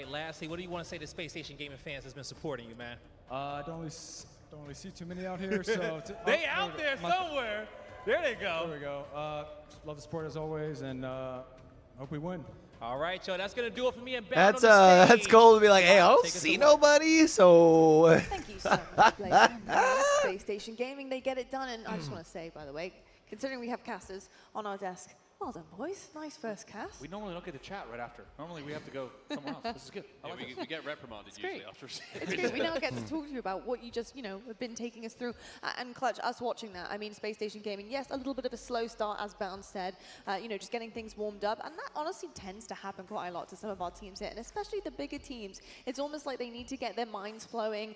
right, lastly, what do you want to say to Space Station Gaming fans that's been supporting you, man? Don't really see too many out here, so They out there somewhere. There they go. There we go. Love the support as always, and hope we win. All right, y'all. That's gonna do it for me and Bound on the stage. That's cool to be like, hey, I don't see nobody, so. Thank you so much, Blake. Space Station Gaming, they get it done, and I just want to say, by the way, considering we have casters on our desk, well done, boys. Nice first cast. We normally don't get to chat right after. Normally we have to go somewhere else. This is good. Yeah, we get reprimanded usually after. It's good. We now get to talk to you about what you just, have been taking us through. And Clutch, us watching that, I mean, Space Station Gaming, yes, a little bit of a slow start, as Bound said, just getting things warmed up. And that honestly tends to happen quite a lot to some of our teams here, and especially the bigger teams. It's almost like they need to get their minds flowing,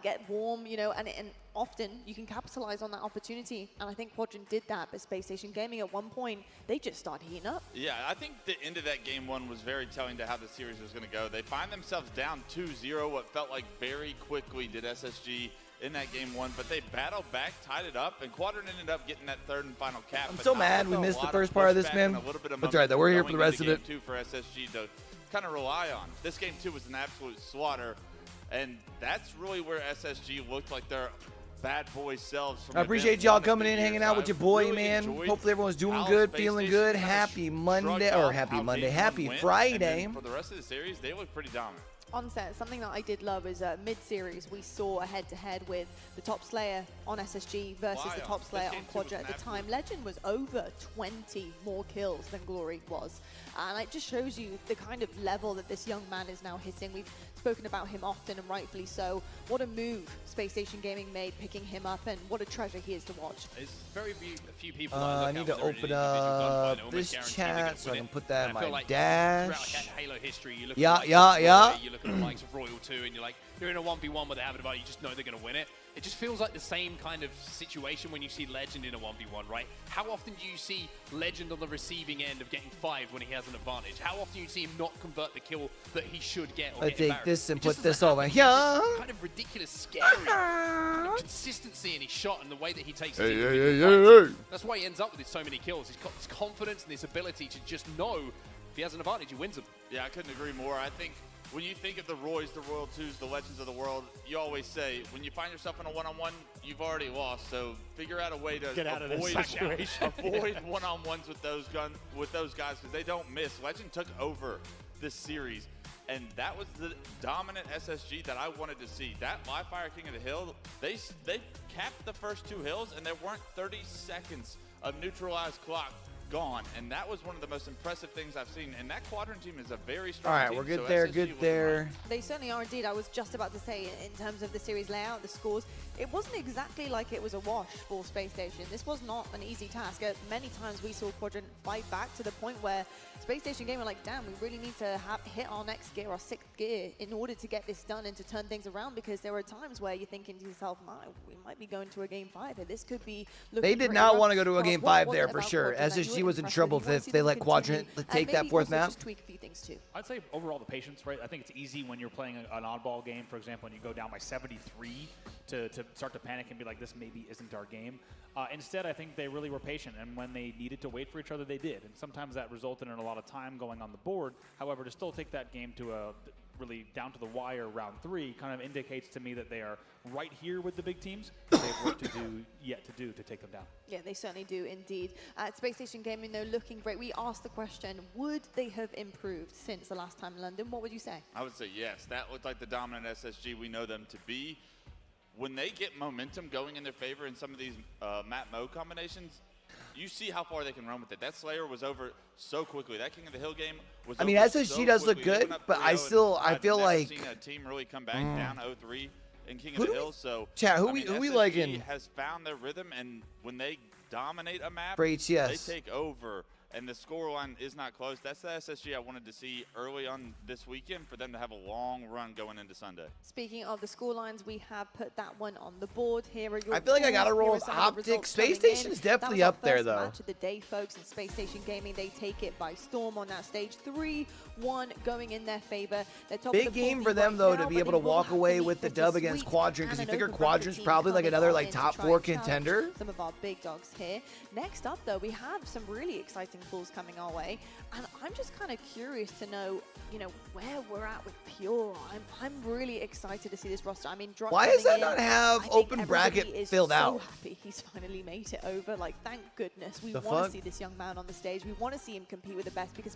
get warm, and often you can capitalize on that opportunity. And I think Quadrant did that, but Space Station Gaming at one point, they just started heating up. Yeah, I think the end of that game one was very telling to how the series was going to go. They find themselves down 2-0, what felt like very quickly did SSG in that game one, but they battled back, tied it up, and Quadrant ended up getting that third and final cap. I'm so mad we missed the first part of this, man. That's all right, though. We're here for the rest of it. Two for SSG to kind of rely on. This game two was an absolute slaughter, and that's really where SSG looked like their bad boy selves. I appreciate y'all coming in, hanging out with your boy, man. Hopefully everyone's doing good, feeling good. Happy Monday, or happy Friday. For the rest of the series, they look pretty dominant. On set, something that I did love is mid-series, we saw a head-to-head with the top Slayer on SSG versus the top Slayer on Quadrant at the time. Legend was over 20 more kills than Glory was. And it just shows you the kind of level that this young man is now hitting. We've spoken about him often, and rightfully so. What a move Space Station Gaming made, picking him up, and what a treasure he is to watch. There's very few people I need to open up this chat so I can put that in my dash. Throughout Halo history, you look Yeah. You look at the likes of Royal 2, and you're like, you're in a 1v1 where they have an advantage, you just know they're going to win it. It just feels like the same kind of situation when you see Legend in a 1v1, right? How often do you see Legend on the receiving end of getting 5 when he has an advantage? How often do you see him not convert the kill that he should get? Or Let's take this and put this over here. Kind of ridiculous, scary consistency in his shot and the way that he takes it. That's why he ends up with so many kills. He's got this confidence and this ability to just know if he has an advantage, he wins them. Yeah, I couldn't agree more. I think when you think of the Roys, the Royal 2s, the Legends of the world, you always say, when you find yourself in a one-on-one, you've already lost. So figure out a way to avoid one-on-ones with those guys because they don't miss. Legend took over this series, and that was the dominant SSG that I wanted to see. That Live Fire King of the Hill, they capped the first 2 hills, and there weren't 30 seconds of neutralized clock gone, and that was one of the most impressive things I've seen. And that Quadrant team is a very strong team. All right, we're good there, good there. They certainly are indeed. I was just about to say, in terms of the series layout, the scores, it wasn't exactly like it was a wash for Space Station. This was not an easy task. Many times we saw Quadrant fight back to the point where Space Station Game were like, damn, we really need to hit our next gear, our 6th gear, in order to get this done and to turn things around, because there were times where you're thinking to yourself, we might be going to a game 5 here. This could be looking They did not want to go to a game 5 there for sure. SSG was in trouble if they let Quadrant take that 4th map. Just tweak a few things too. I'd say overall the patience, right? I think it's easy when you're playing an oddball game, for example, and you go down by 73 to start to panic and be like, this maybe isn't our game. Instead, I think they really were patient, and when they needed to wait for each other, they did. And sometimes that resulted in a lot of time going on the board. However, to still take that game to a really down to the wire round 3 kind of indicates to me that they are right here with the big teams. They have work yet to do to take them down. Yeah, they certainly do indeed. At Space Station Gaming, though, looking great. We asked the question, would they have improved since the last time in London? What would you say? I would say yes. That looked like the dominant SSG we know them to be. When they get momentum going in their favor in some of these map mode combinations, you see how far they can run with it. That Slayer was over so quickly. That King of the Hill game was over SSG so does quickly. look good, but I feel like I've seen a team really come back down 0-3 in King of the Hill. So chat, who we SSG liking? has found their rhythm, and when they dominate a map, for HCS, they take over. And the scoreline is not close. That's the SSG I wanted to see early on this weekend for them to have a long run going into Sunday. Speaking of the scorelines, we have put that one on the board here. I feel like I got to roll with Optic. Space Station is definitely up there, though. Match of the day, folks, and Space Station Gaming, they take it by storm on that stage. 3-1 going in their favor. Big game for them, though, to be able to walk away with the dub against Quadrant, because you figure Quadrant's probably like another top 4 contender. Some of our big dogs here. Next up, though, we have some really exciting interesting pools coming our way. And I'm just kind of curious to know, you know, where we're at with Pure. I'm really excited to see this roster. I mean, Drop Why does that coming not in, have I think open everybody bracket is filled so out? happy he's finally made it over. Like, thank goodness. We The want fuck? to see this young man on the stage. We want to see him compete with the best because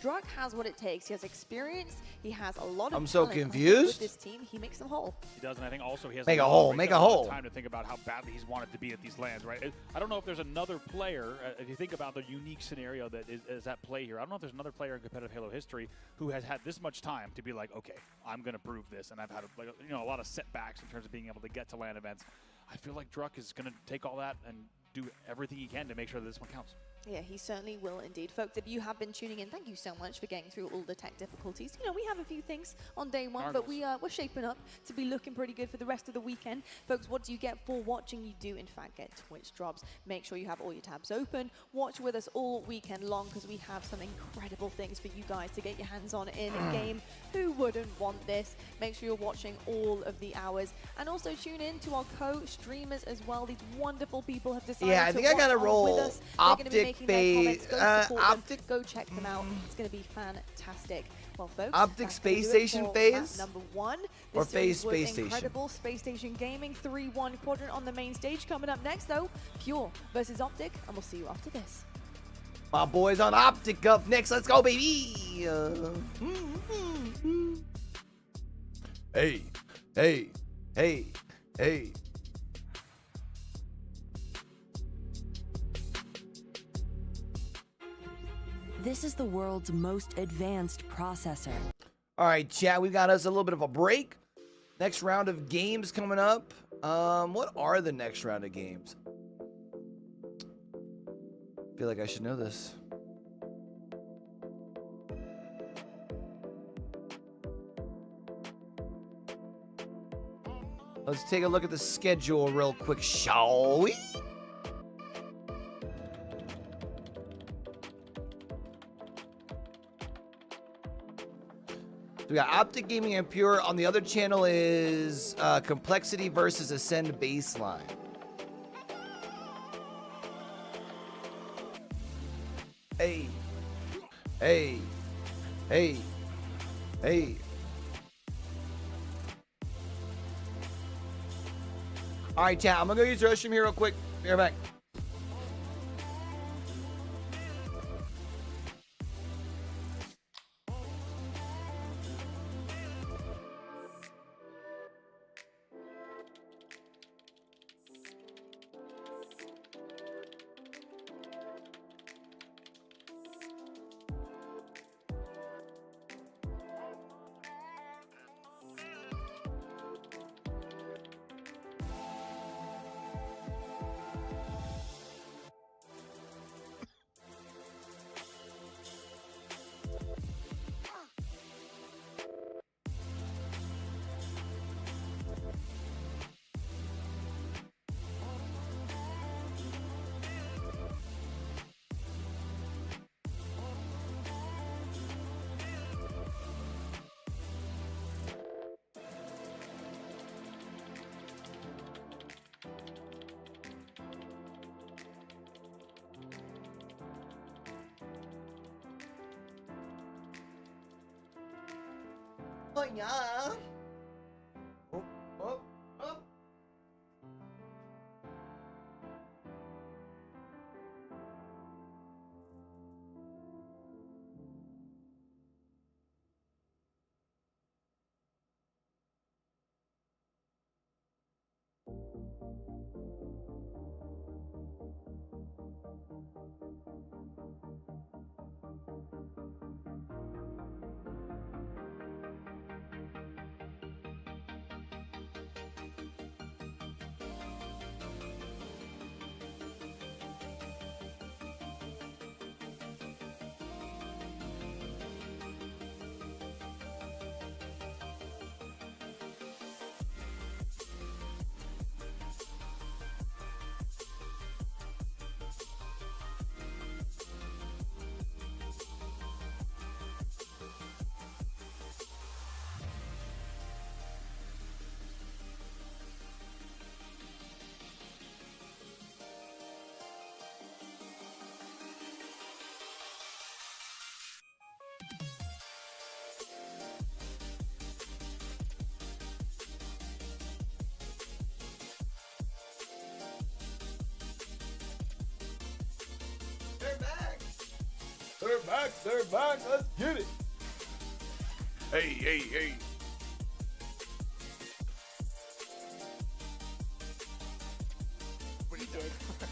Drug has what it takes. He has experience. He has a lot of I'm so talent, and I think confused. with this team, he makes them whole. He does, and I think also he has Make a lot hole, of make a lot of hole. time to think about how badly he's wanted to be at these lands, right? I don't know if there's another player, if you think about the unique scenario that is at play here, I don't know if there's another player in competitive Halo history who has had this much time to be like, okay, I'm going to prove this, and I've had a lot of setbacks in terms of being able to get to LAN events. I feel like Druck is going to take all that and do everything he can to make sure that this one counts. Yeah, he certainly will indeed. Folks, if you have been tuning in, thank you so much for getting through all the tech difficulties. You know, we have a few things on day one, but we're shaping up to be looking pretty good for the rest of the weekend. Folks, what do you get for watching? You do, in fact, get Twitch drops. Make sure you have all your tabs open. Watch with us all weekend long because we have some incredible things for you guys to get your hands on in game. Who wouldn't want this? Make sure you're watching all of the hours. And also tune in to our co-streamers as well. These wonderful people have decided Yeah, I to think I watch gotta on with roll us. They're gonna be Optic making their comments. Go support them. Optic. Go check them out. It's going to be fantastic. Well, folks, Optic that's gonna Space do it Station for phase? map number 1. Or This phase series was Space Station? incredible. Space Station Gaming 3-1 quadrant on the main stage. Coming up next, though, Pure versus Optic, and we'll see you after this. My boys on Optic up next. Let's go, baby. Hey, hey, hey, hey. This is the world's most advanced processor. All right, chat, we got us a little bit of a break. Next round of games coming up. What are the next round of games? I feel like I should know this. Let's take a look at the schedule real quick, shall we? We got Optic Gaming and Pure. On the other channel is Complexity versus Ascend Baseline. Hey. Hey. Hey. Hey. All right, chat. I'm going to go use the restroom here real quick. Be right back. Oh, yeah. Oh, oh, oh. They're back, let's get it. Hey. You did,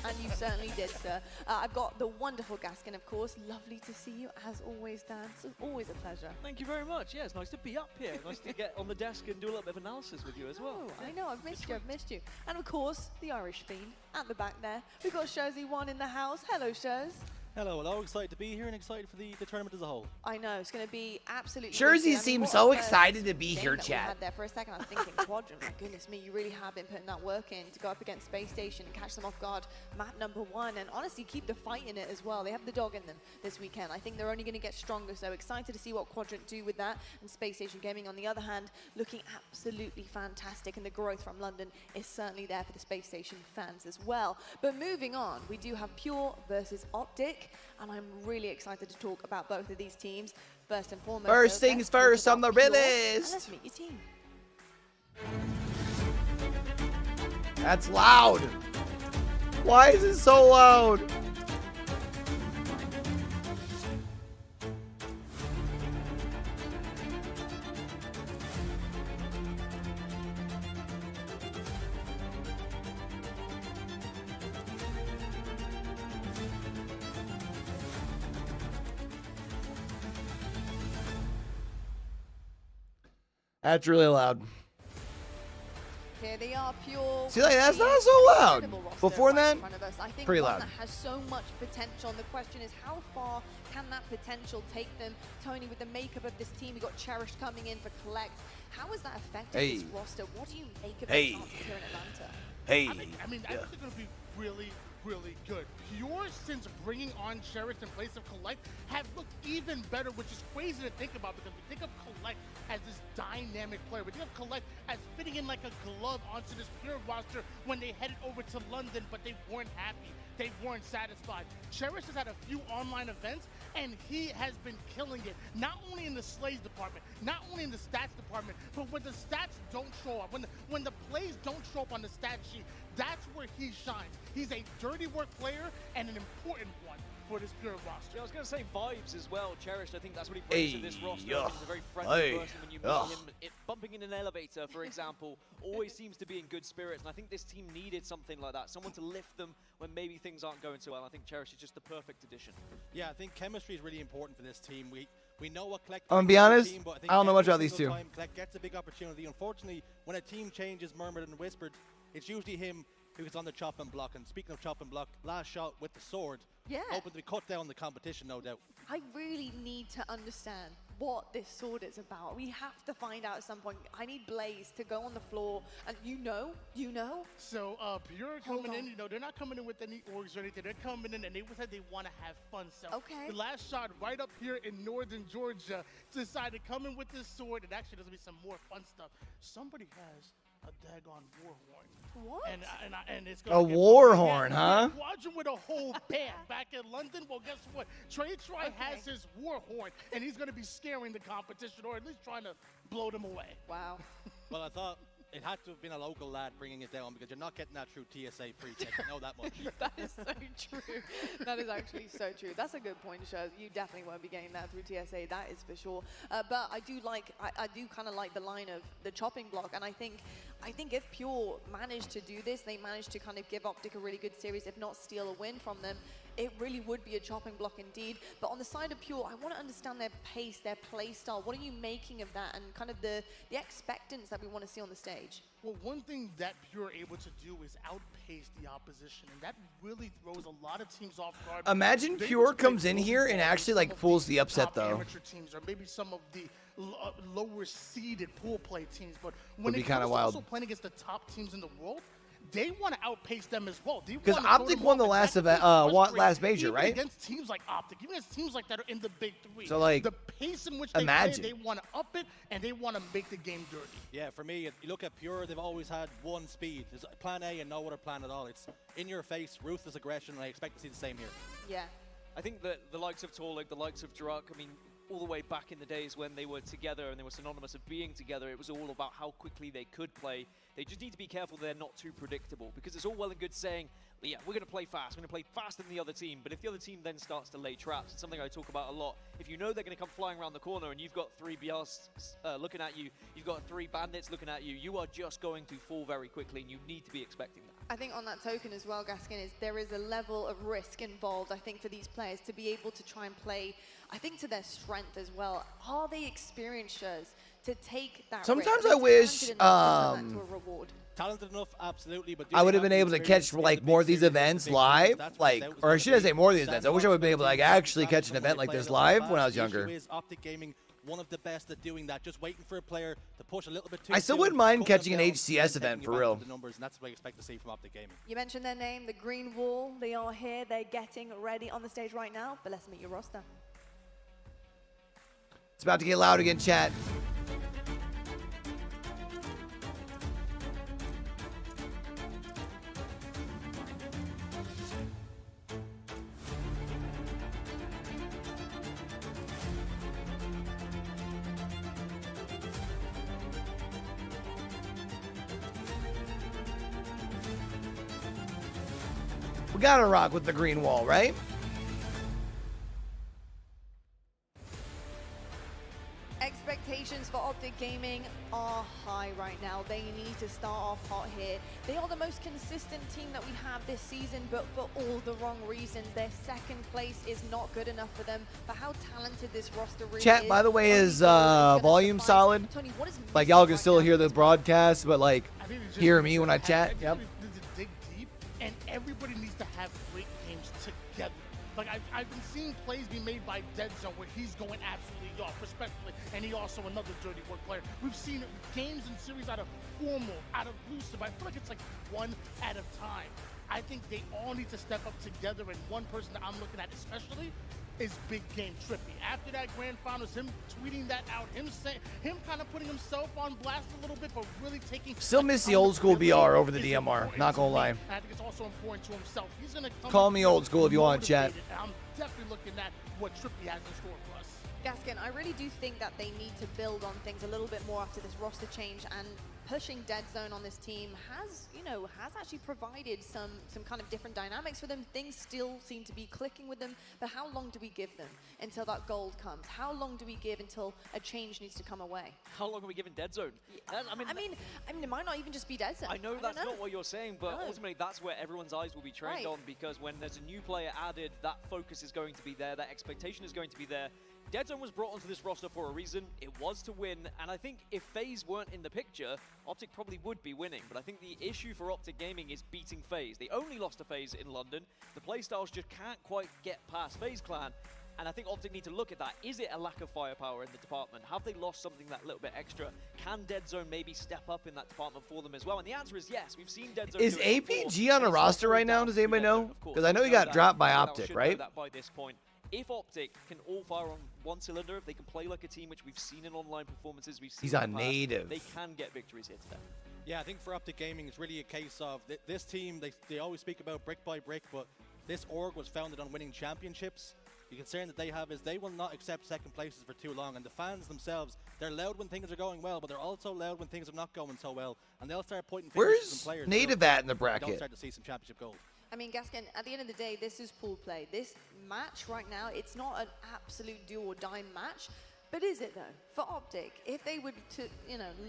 and you certainly did, sir. I've got the wonderful Gaskin, of course. Lovely to see you, as always, Dan. It's always a pleasure. Thank you very much. Yeah, it's nice to be up here. Nice to get on the desk and do a little bit of analysis with you as well. I know, I've missed you. And of course, the Irish Fiend at the back there. We've got Shurzy1 in the house. Hello, Shurs. Hello, excited to be here and excited for the tournament as a whole. I know, it's going to be absolutely Shurzy wicked. seems what so a first excited to be game here, that we chat. had there for a second, I was thinking, Quadrant, my goodness me, you really have been putting that work in to go up against Space Station and catch them off guard. Map number 1, and honestly, keep the fight in it as well. They have the dog in them this weekend. I think they're only going to get stronger, so excited to see what Quadrant do with that. And Space Station Gaming, on the other hand, looking absolutely fantastic, and the growth from London is certainly there for the Space Station fans as well. But moving on, we do have Pure versus Optic, and I'm really excited to talk about both of these teams. First and foremost, First though, things let's talk first on about the Pure, realist. and let's meet your team. That's loud. Why is it so loud? That's really loud. Here they are, Pure. See, like, that's not so loud. Incredible roster Before right that, in front of us. I think pretty one loud. that has so much potential, and the question is, how far can that potential take them? Tony, with the makeup of this team, we got Cherished coming in for Collect. How has that affected this roster? What do you make of the chances here in Atlanta? Hey. I think they're going to be really good. Pure, since bringing on Cherish in place of Collect, have looked even better, which is crazy to think about because we think of Collect as this dynamic player. We think of Collect as fitting in like a glove onto this Pure roster when they headed over to London, but they weren't happy. They weren't satisfied. Cherish has had a few online events, and he has been killing it, not only in the Slays department, not only in the stats department, but when the stats don't show up, when the plays don't show up on the stat sheet, that's where he shines. He's a dirty work player and an important one for this Pure roster. Yeah, I was going to say vibes as well. Cherished, I think that's what he brings to this roster. I think he's a very friendly person when you meet him. Bumping in an elevator, for example, always seems to be in good spirits, and I think this team needed something like that, someone to lift them when maybe things aren't going so well. I think Cherish is just the perfect addition. Yeah, I think chemistry is really important for this team. We know what Collect. I'm gonna be honest, team, but I don't know much every about these single two. time Collect gets a big opportunity. Unfortunately, when a team changes murmured and whispered, it's usually him who gets on the chop and block. And speaking of chop and block, last shot with the sword, hoping to cut down the competition, no doubt. I really need to understand what this sword is about. We have to find out at some point. I need Blaze to go on the floor, and you know. So Pure coming in, they're not coming in with any orgs or anything. They're coming in and they said they want to have fun. So the last shot right up here in northern Georgia decided to come in with this sword, and actually there's gonna be some more fun stuff. Somebody has a daggone war horn. What? And it's A war horn, huh? Quadrant with a whole band back in London. Well, guess what? Trey has his war horn, and he's going to be scaring the competition, or at least trying to blow them away. Wow. Well, I thought it had to have been a local lad bringing it down because you're not getting that through TSA pre-check. I know that much. That is so true. That is actually so true. That's a good point, Show. You definitely won't be getting that through TSA. That is for sure. But I do kind of like the line of the chopping block, and I think if Pure managed to do this, they managed to kind of give Optic a really good series, if not steal a win from them. It really would be a chopping block indeed. But on the side of Pure, I want to understand their pace, their play style. What are you making of that, and kind of the expectance that we want to see on the stage? Well, one thing that Pure are able to do is outpace the opposition, and that really throws a lot of teams off guard. Imagine Pure comes in here and actually like pulls the upset though. Amateur teams, or maybe some of the lower seeded pool play teams, but when Would be it comes to wild. also playing against the top teams in the world, they want to outpace them as well. Because Optic won the last event, last major, right? Against teams like Optic, even against teams like that are in the big three. So, like, the pace in which they play, they want to up it and they want to make the game dirty. Yeah, for me, if you look at Pure, they've always had one speed. There's plan A and no other plan at all. It's in your face, ruthless aggression, and I expect to see the same here. Yeah. I think that the likes of Torlig, the likes of Druk, I mean, all the way back in the days when they were together and they were synonymous of being together, it was all about how quickly they could play. They just need to be careful they're not too predictable, because it's all well and good saying, yeah, we're going to play fast. We're going to play faster than the other team. But if the other team then starts to lay traps, it's something I talk about a lot. If you know they're going to come flying around the corner and you've got 3 BRs looking at you, you've got 3 bandits looking at you, you are just going to fall very quickly, and you need to be expecting that. I think on that token as well, Gaskin, is there is a level of risk involved, I think, for these players to be able to try and play, I think, to their strength as well. Are they experienced to take that Sometimes risk? I wish To turn that to a reward? Talented enough, absolutely. But I would have been able to catch like more of these events live, like, or should I say more of these events? I wish I would have been able to like actually catch an event like this live when I was younger. Is Optic Gaming one of the best at doing that, just waiting for a player to push a little bit too I still soon, wouldn't mind cut them catching an down, HCS and event taking for advantage real. of the numbers, and that's what I expect to see from Optic Gaming. You mentioned their name, the Green Wall. They are here. They're getting ready on the stage right now. But let's meet your roster. It's about to get loud again, chat. We gotta rock with the green wall, right? Expectations for Optic Gaming are high right now. They need to start off hot here. They are the most consistent team that we have this season, but for all the wrong reasons. Their second place is not good enough for them. For how talented this roster really Chat, is. by the way, is volume solid? Tony, what is Like, y'all can right still now? hear the broadcast, but like, hear me when I chat. Yep. To dig deep, and everybody needs to have great games together. Like, I've been seeing plays be made by Dead Zone where he's going absolutely off, respectfully, and he also another dirty work player. We've seen games and series out of Formal, out of Lucid, but I feel like it's like one at a time. I think they all need to step up together, and one person that I'm looking at especially is Big Game Trippy. After that grand finals, him tweeting that out, him kind of putting himself on blast a little bit, but really taking... Still miss the old school BR over the DMR, not gonna lie. And I think it's also important to himself. He's gonna come Call me old school if you want, chat. motivated, and I'm definitely looking at what Trippy has in store for us. Gaskin, I really do think that they need to build on things a little bit more after this roster change, and pushing Dead Zone on this team has actually provided some kind of different dynamics for them. Things still seem to be clicking with them, but how long do we give them until that gold comes? How long do we give until a change needs to come away? How long are we giving Dead Zone? I mean, it might not even just be Dead Zone. I know that's not what you're saying, but ultimately that's where everyone's eyes will be trained on, because when there's a new player added, that focus is going to be there, that expectation is going to be there. Dead Zone was brought onto this roster for a reason. It was to win, and I think if FaZe weren't in the picture, Optic probably would be winning. But I think the issue for Optic Gaming is beating FaZe. They only lost to FaZe in London. The playstyles just can't quite get past FaZe Clan, and I think Optic need to look at that. Is it a lack of firepower in the department? Have they lost something that little bit extra? Can Dead Zone maybe step up in that department for them as well? And the answer is yes. We've seen Dead Zone. Is APG on a roster right now? Does anybody know? Because I know he got dropped by Optic, right? That by this point. If Optic can all fire on one cylinder, if they can play like a team, which we've seen in online performances, we've seen he's in on the past, native. they can get victories here today. Yeah, I think for Optic Gaming, it's really a case of this team, they always speak about brick by brick, but this org was founded on winning championships. The concern that they have is they will not accept second places for too long, and the fans themselves, they're loud when things are going well, but they're also loud when things are not going so well, and they'll start pointing fingers at some players. Where's native at in the They'll bracket? start to see some championship gold. I mean, Gaskin, at the end of the day, this is pool play. This match right now, it's not an absolute do or die match, but is it though? For Optic, if they were to,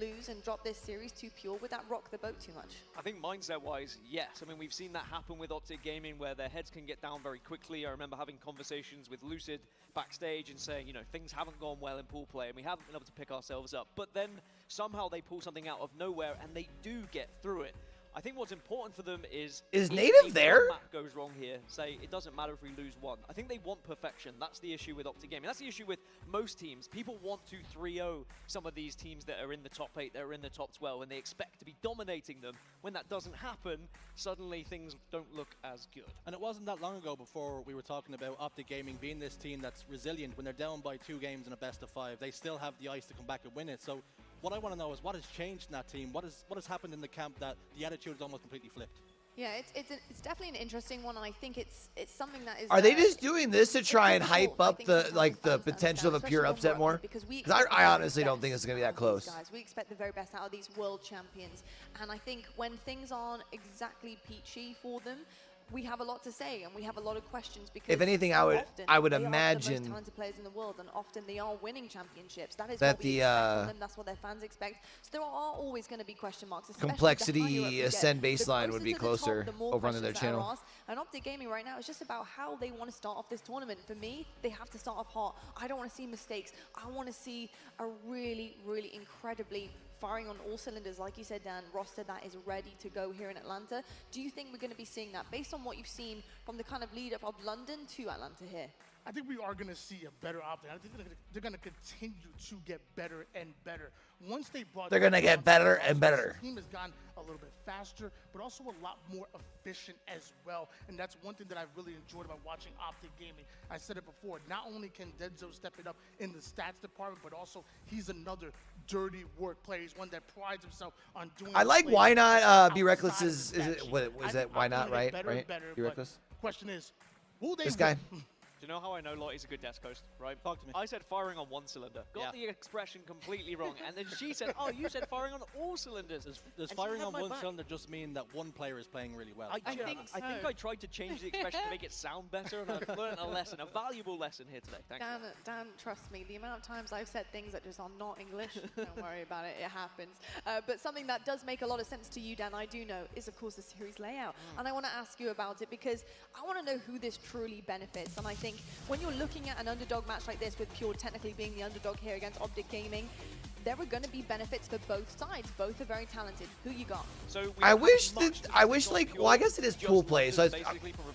lose and drop this series too pure, would that rock the boat too much? I think mindset-wise, yes. I mean, we've seen that happen with Optic Gaming, where their heads can get down very quickly. I remember having conversations with Lucid backstage and saying, things haven't gone well in pool play, and we haven't been able to pick ourselves up. But then somehow they pull something out of nowhere, and they do get through it. I think what's important for them is native there? If map goes wrong here, say it doesn't matter if we lose one. I think they want perfection. That's the issue with Optic Gaming. That's the issue with most teams. People want to 3-0 some of these teams that are in the top 8, that are in the top 12, and they expect to be dominating them. When that doesn't happen, suddenly things don't look as good. And it wasn't that long ago before we were talking about Optic Gaming being this team that's resilient. When they're down by 2 games in a best of 5, they still have the ice to come back and win it. So what I want to know is what has changed in that team? What has happened in the camp that the attitude is almost completely flipped? Yeah, it's definitely an interesting one, and I think it's something that is. Are they just doing this to try and hype up the potential of a pure upset more? Because I honestly don't think it's gonna be that close. Guys, we expect the very best out of these world champions, and I think when things aren't exactly peachy for them, we have a lot to say and we have a lot of questions because if anything, I would they are the imagine most talented players in the world, and often they are winning championships. That is that what we expect from them. That's what their fans expect. So there are always going to be question marks. complexity ascend baseline would be closer over on their channel. And Optic Gaming right now is just about how they want to start off this tournament. For me, they have to start off hot. I don't want to see mistakes. I want to see a really, really incredibly firing on all cylinders, like you said, Dan, roster that is ready to go here in Atlanta. Do you think we're going to be seeing that based on what you've seen from the kind of lead up of London to Atlanta here? I think we are going to see a better Optic. I think they're going to continue to get better and better. Once they brought, they're going to get better and better. The team has gotten a little bit faster, but also a lot more efficient as well. And that's one thing that I've really enjoyed about watching Optic Gaming. I said it before. Not only can Denzo step it up in the stats department, but also he's another dirty work player. He's one that prides himself on doing. I like why not be reckless. Is it what is that? Why not? Right? Be reckless. Question is, will they? This guy. Do you know how I know Lottie's a good Death Coast, right? Talk to me. I said firing on one cylinder. Got the expression completely wrong. And then she said, oh, you said firing on all cylinders. Does firing on one cylinder just mean that one player is playing really well? I think I tried to change the expression to make it sound better, and I've learned a lesson, a valuable lesson here today. Thank you. Dan, trust me, the amount of times I've said things that just are not English, don't worry about it, it happens. But something that does make a lot of sense to you, Dan, I do know, is of course the series layout. And I want to ask you about it because I want to know who this truly benefits. And I think when you're looking at an underdog match like this, with Pure technically being the underdog here against Optic Gaming, there are going to be benefits for both sides. Both are very talented. Who you got? So I wish like, well, I guess it is pool play. So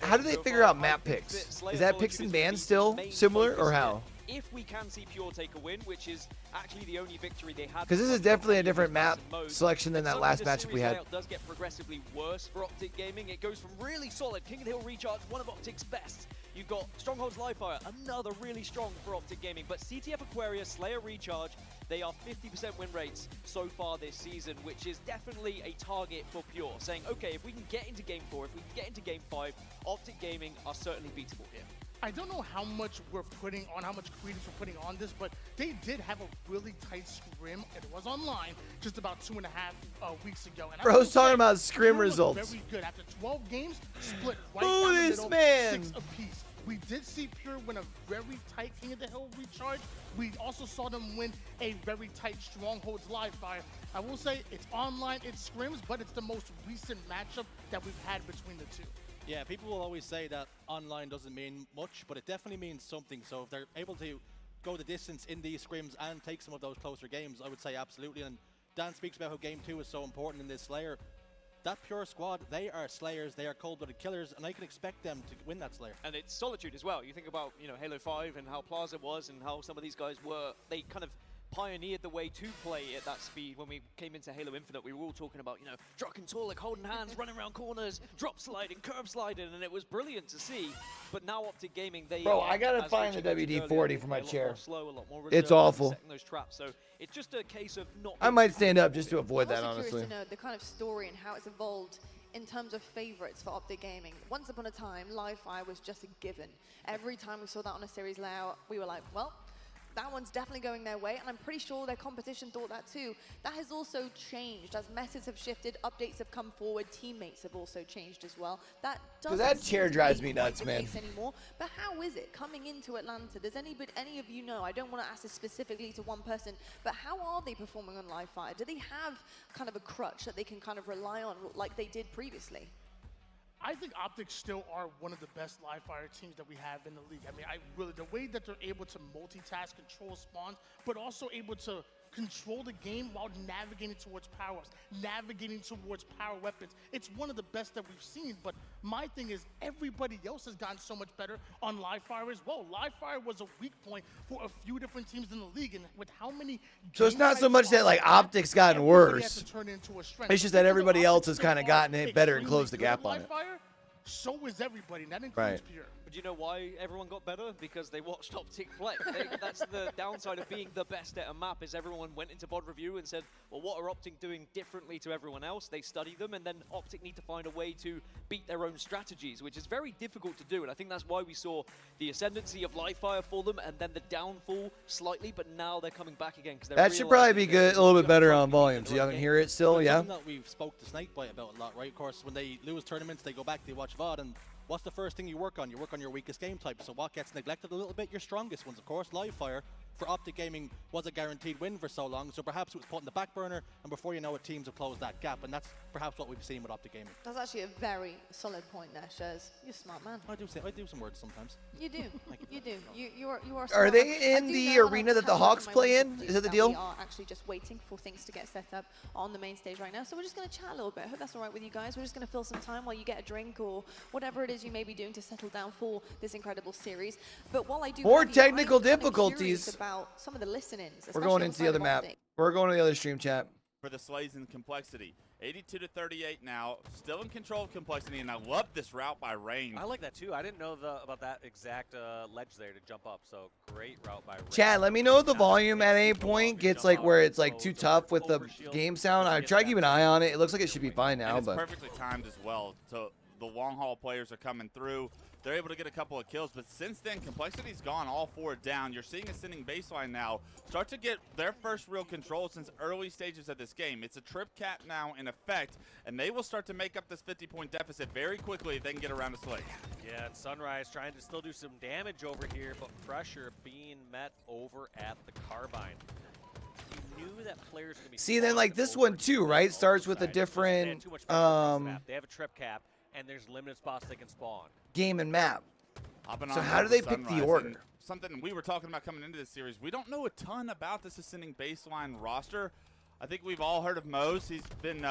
how do they figure out map picks? Is that picks and bans still similar, or how? If we can see Pure take a win, which is actually the only victory they had. Because this is definitely a different map selection than that last matchup we had. It does get progressively worse for Optic Gaming. It goes from really solid, King of the Hill Recharge, one of Optic's best. You've got Stronghold's Livefire, another really strong for Optic Gaming. But CTF Aquarius, Slayer Recharge, they are 50% win rates so far this season, which is definitely a target for Pure. Saying, okay, if we can get into Game 4, if we can get into Game 5, Optic Gaming are certainly beatable here. I don't know how much we're putting on, how much credence we're putting on this, but they did have a really tight scrim. It was online just about 2.5 weeks ago. And Bro's talking about scrim results. Very good. After 12 games, split right down the middle, 6 apiece. We did see Pure win a very tight King of the Hill recharge. We also saw them win a very tight Stronghold's Livefire. I will say it's online, it's scrims, but it's the most recent matchup that we've had between the two. Yeah, people will always say that online doesn't mean much, but it definitely means something. So if they're able to go the distance in these scrims and take some of those closer games, I would say absolutely. And Dan speaks about how Game 2 is so important in this Slayer. That Pure squad, they are Slayers, they are cold-blooded killers, and I can expect them to win that Slayer. And it's Solitude as well. You think about, Halo 5 and how Plaza was and how some of these guys were, they kind of pioneered the way to play at that speed. When we came into Halo Infinite, we were all talking about, Druck and Torlik holding hands, running around corners, drop sliding, curb sliding, and it was brilliant to see. But now Optic Gaming, they Bro, I gotta find the WD-40 for my chair. Slow, a lot more it's awful. Setting those traps. So it's just a case of not. I might stand up just to avoid that, honestly. I'm curious to know the kind of story and how it's evolved in terms of favorites for Optic Gaming. Once upon a time, Livefire was just a given. Every time we saw that on a series layout, we were like, well, that one's definitely going their way, and I'm pretty sure their competition thought that too. That has also changed as methods have shifted, updates have come forward, teammates have also changed as well. That doesn't that chair drives me nuts, man. Anymore. But how is it coming into Atlanta? Does any of you know? I don't want to ask this specifically to one person, but how are they performing on Livefire? Do they have kind of a crutch that they can kind of rely on like they did previously? I think Optic still are one of the best Livefire teams that we have in the league. I mean, the way that they're able to multitask, control spawns, but also able to control the game while navigating towards power-ups, navigating towards power weapons. It's one of the best that we've seen, but my thing is everybody else has gotten so much better on Livefire as well. Livefire was a weak point for a few different teams in the league, and with how many... So it's not so much that, like, Optic's gotten worse. It's just that everybody else has kind of gotten it better and closed the gap on it. So is everybody, and that includes Pure. But you know why everyone got better? Because they watched Optic play. That's the downside of being the best at a map, is everyone went into VOD review and said, well, what are Optic doing differently to everyone else? They study them, and then Optic need to find a way to beat their own strategies, which is very difficult to do. And I think that's why we saw the ascendancy of Livefire for them, and then the downfall slightly, but now they're coming back again. That should probably be good, a little bit better on volume, so y'all can hear it still, yeah? Something that we've spoke to Snakebite about a lot, right? Of course, when they lose tournaments, they go back, they watch VOD, and what's the first thing you work on? You work on your weakest game type. So what gets neglected a little bit? Your strongest ones, of course. Livefire for Optic Gaming was a guaranteed win for so long, so perhaps it was put in the back burner, and before you know it, teams have closed that gap, and that's perhaps what we've seen with Optic Gaming. That's actually a very solid point there, Shaz. You're a smart man. I do some words sometimes. You do. You do. You are smart. Are they in the arena that the Hawks play in? Is that the deal? We are actually just waiting for things to get set up on the main stage right now, so we're just going to chat a little bit. I hope that's all right with you guys. We're just going to fill some time while you get a drink or whatever it is you may be doing to settle down for this incredible series. But while I do more have you, technical I'm kinda difficulties curious about some of the listenings. We're going into the other map. We're going to the other stream chat. For the Slays in Complexity. 82-38 now. Still in control of Complexity, and I love this route by Rain. I like that too. I didn't know about that exact ledge there to jump up, so great route by Rain. Chat, let me know if the volume at any point gets like where it's like too tough with the game sound. I try to keep an eye on it. It looks like it should be fine now, and it's but perfectly timed as well. So the long haul players are coming through. They're able to get a couple of kills, but since then, Complexity's gone all 4 down. You're seeing Ascending Baseline now start to get their first real control since early stages of this game. It's a trip cap now in effect, and they will start to make up this 50-point deficit very quickly if they can get around the Slay. Yeah, and Sunrise trying to still do some damage over here, but pressure being met over at the Carbine. You knew that players were going to be... See, then like this one too, right? Starts with a different they have a trip cap, and there's limited spots they can spawn. Game and map. So how do they pick the Sunrise, order? and something we were talking about coming into this series, we don't know a ton about this Ascending Baseline roster. I think we've all heard of Mose. He's been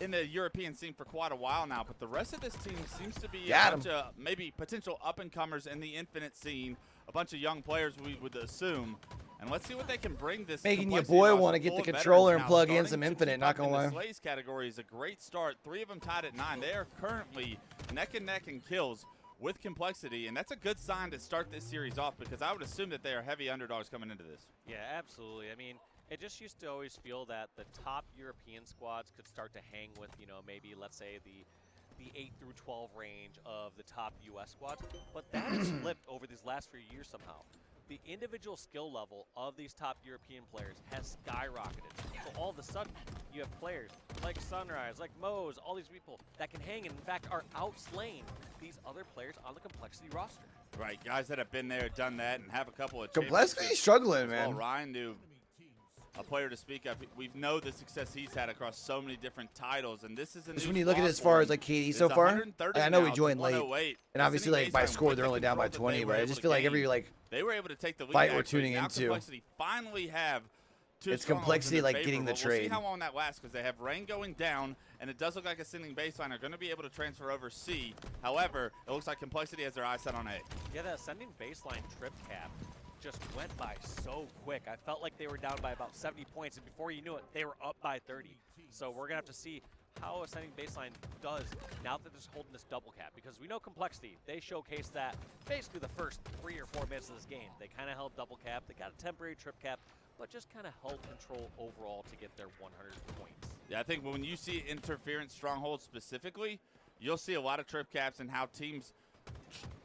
in the European scene for quite a while now, but the rest of this team seems to be a bunch of maybe potential up-and-comers in the Infinite scene, a bunch of young players we would assume. And let's see what they can bring this. Making your boy want to get the controller and plug in some Infinite, not gonna lie. The Slays category is a great start. 3 of them tied at 9. They are currently neck and neck in kills with Complexity, and that's a good sign to start this series off because I would assume that they are heavy underdogs coming into this. Yeah, absolutely. I mean, it just used to always feel that the top European squads could start to hang with, you know, maybe let's say the 8 through 12 range of the top US squads, but that has flipped over these last few years somehow. The individual skill level of these top European players has skyrocketed. So all of a sudden, you have players like Sunrise, like Mose, all these people that can hang and in fact are outslaying these other players on the Complexity roster. Right, guys that have been there, done that, and have a couple of Complexity's struggling, man. Well, Ryan knew a player to speak of. We know the success he's had across so many different titles, and this is a just when you look at it as far as like KD so far, I know we joined late, and obviously like by score they're only down by 20, but I just feel like every like they were able to take the lead fight we're tuning into. Complexity finally have it's Complexity like getting the trade. We'll see how long that lasts because they have Rain going down, and it does look like Ascending Baseline are going to be able to transfer over C. However, it looks like Complexity has their eyes set on A. Yeah, the Ascending Baseline trip cap just went by so quick. I felt like they were down by about 70 points, and before you knew it, they were up by 30. So we're going to have to see how Ascending Baseline does now that they're just holding this double cap, because we know Complexity, they showcased that basically the first 3 or 4 minutes of this game. They kind of held double cap, they got a temporary trip cap, but just kind of held control overall to get their 100 points. Yeah, I think when you see Interference Stronghold specifically, you'll see a lot of trip caps and how teams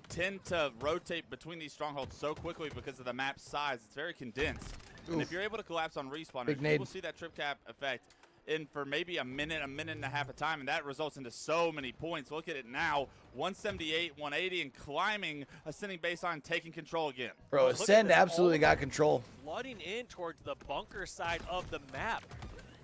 tend to rotate between these strongholds so quickly because of the map size. It's very condensed. Oof. And if you're able to collapse on respawners, you will see that trip cap effect in for maybe a minute and a half of time, and that results into so many points. Look at it now, 178, 180, and climbing, Ascending Baseline, taking control again. Bro, Ascend absolutely got control. Flooding in towards the bunker side of the map.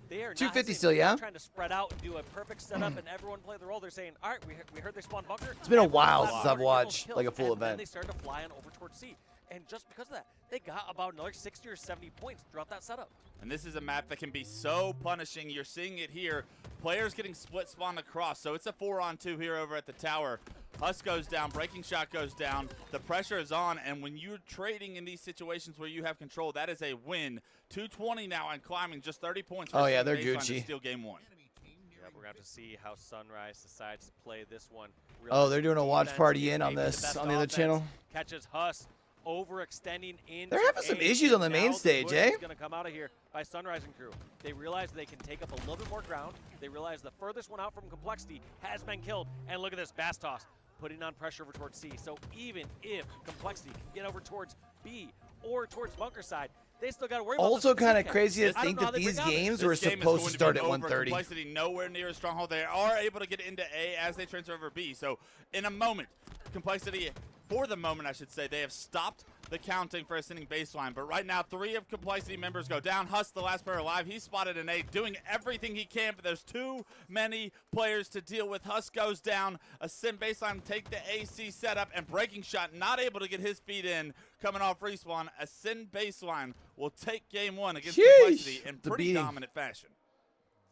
They are 250 still, yeah? Trying to spread out and do a perfect setup and everyone play the role. They're saying, all right, we heard they spawned bunker. It's been a while since I've watched like a full event. Then they started to fly on over towards C. And just because of that, they got about another 60 or 70 points throughout that setup. And this is a map that can be so punishing. You're seeing it here. Players getting split spawned across. So it's a 4-on-2 here over at the tower. Husk goes down, breaking shot goes down. The pressure is on, and when you're trading in these situations where you have control, that is a win. 220 now and climbing, just 30 points. Oh yeah, they're Gucci. To steal game 1. Yeah, we're going to have to see how Sunrise decides to play this one. Oh, they're doing a watch party in on this on the other channel. Catches Huss overextending in. They're having some issues on the main stage, eh? Going to come out of here by Sunrise and crew. They realize they can take up a little bit more ground. They realize the furthest one out from Complexity has been killed. And look at this, Bass Toss putting on pressure over towards C. So even if Complexity can get over towards B or towards bunker side, they still got to worry about. Also kind of crazy to think that these games were supposed to start at 1:30. Complexity nowhere near a stronghold. They are able to get into A as they transfer over B. So in a moment, Complexity, for the moment I should say, they have stopped the counting for ascending baseline. But right now, 3 of Complexity members go down. Huss, the last player alive, he's spotted an A, doing everything he can, but there's too many players to deal with. Huss goes down, ascend baseline, take the AC setup, and breaking shot, not able to get his feet in, coming off respawn. Ascend baseline will take game 1 against Complexity in pretty dominant fashion.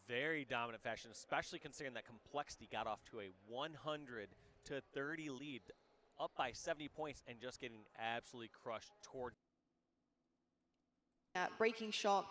Very dominant fashion, especially considering that Complexity got off to a 100-30 lead, up by 70 points, and just getting absolutely crushed toward. Breaking shot,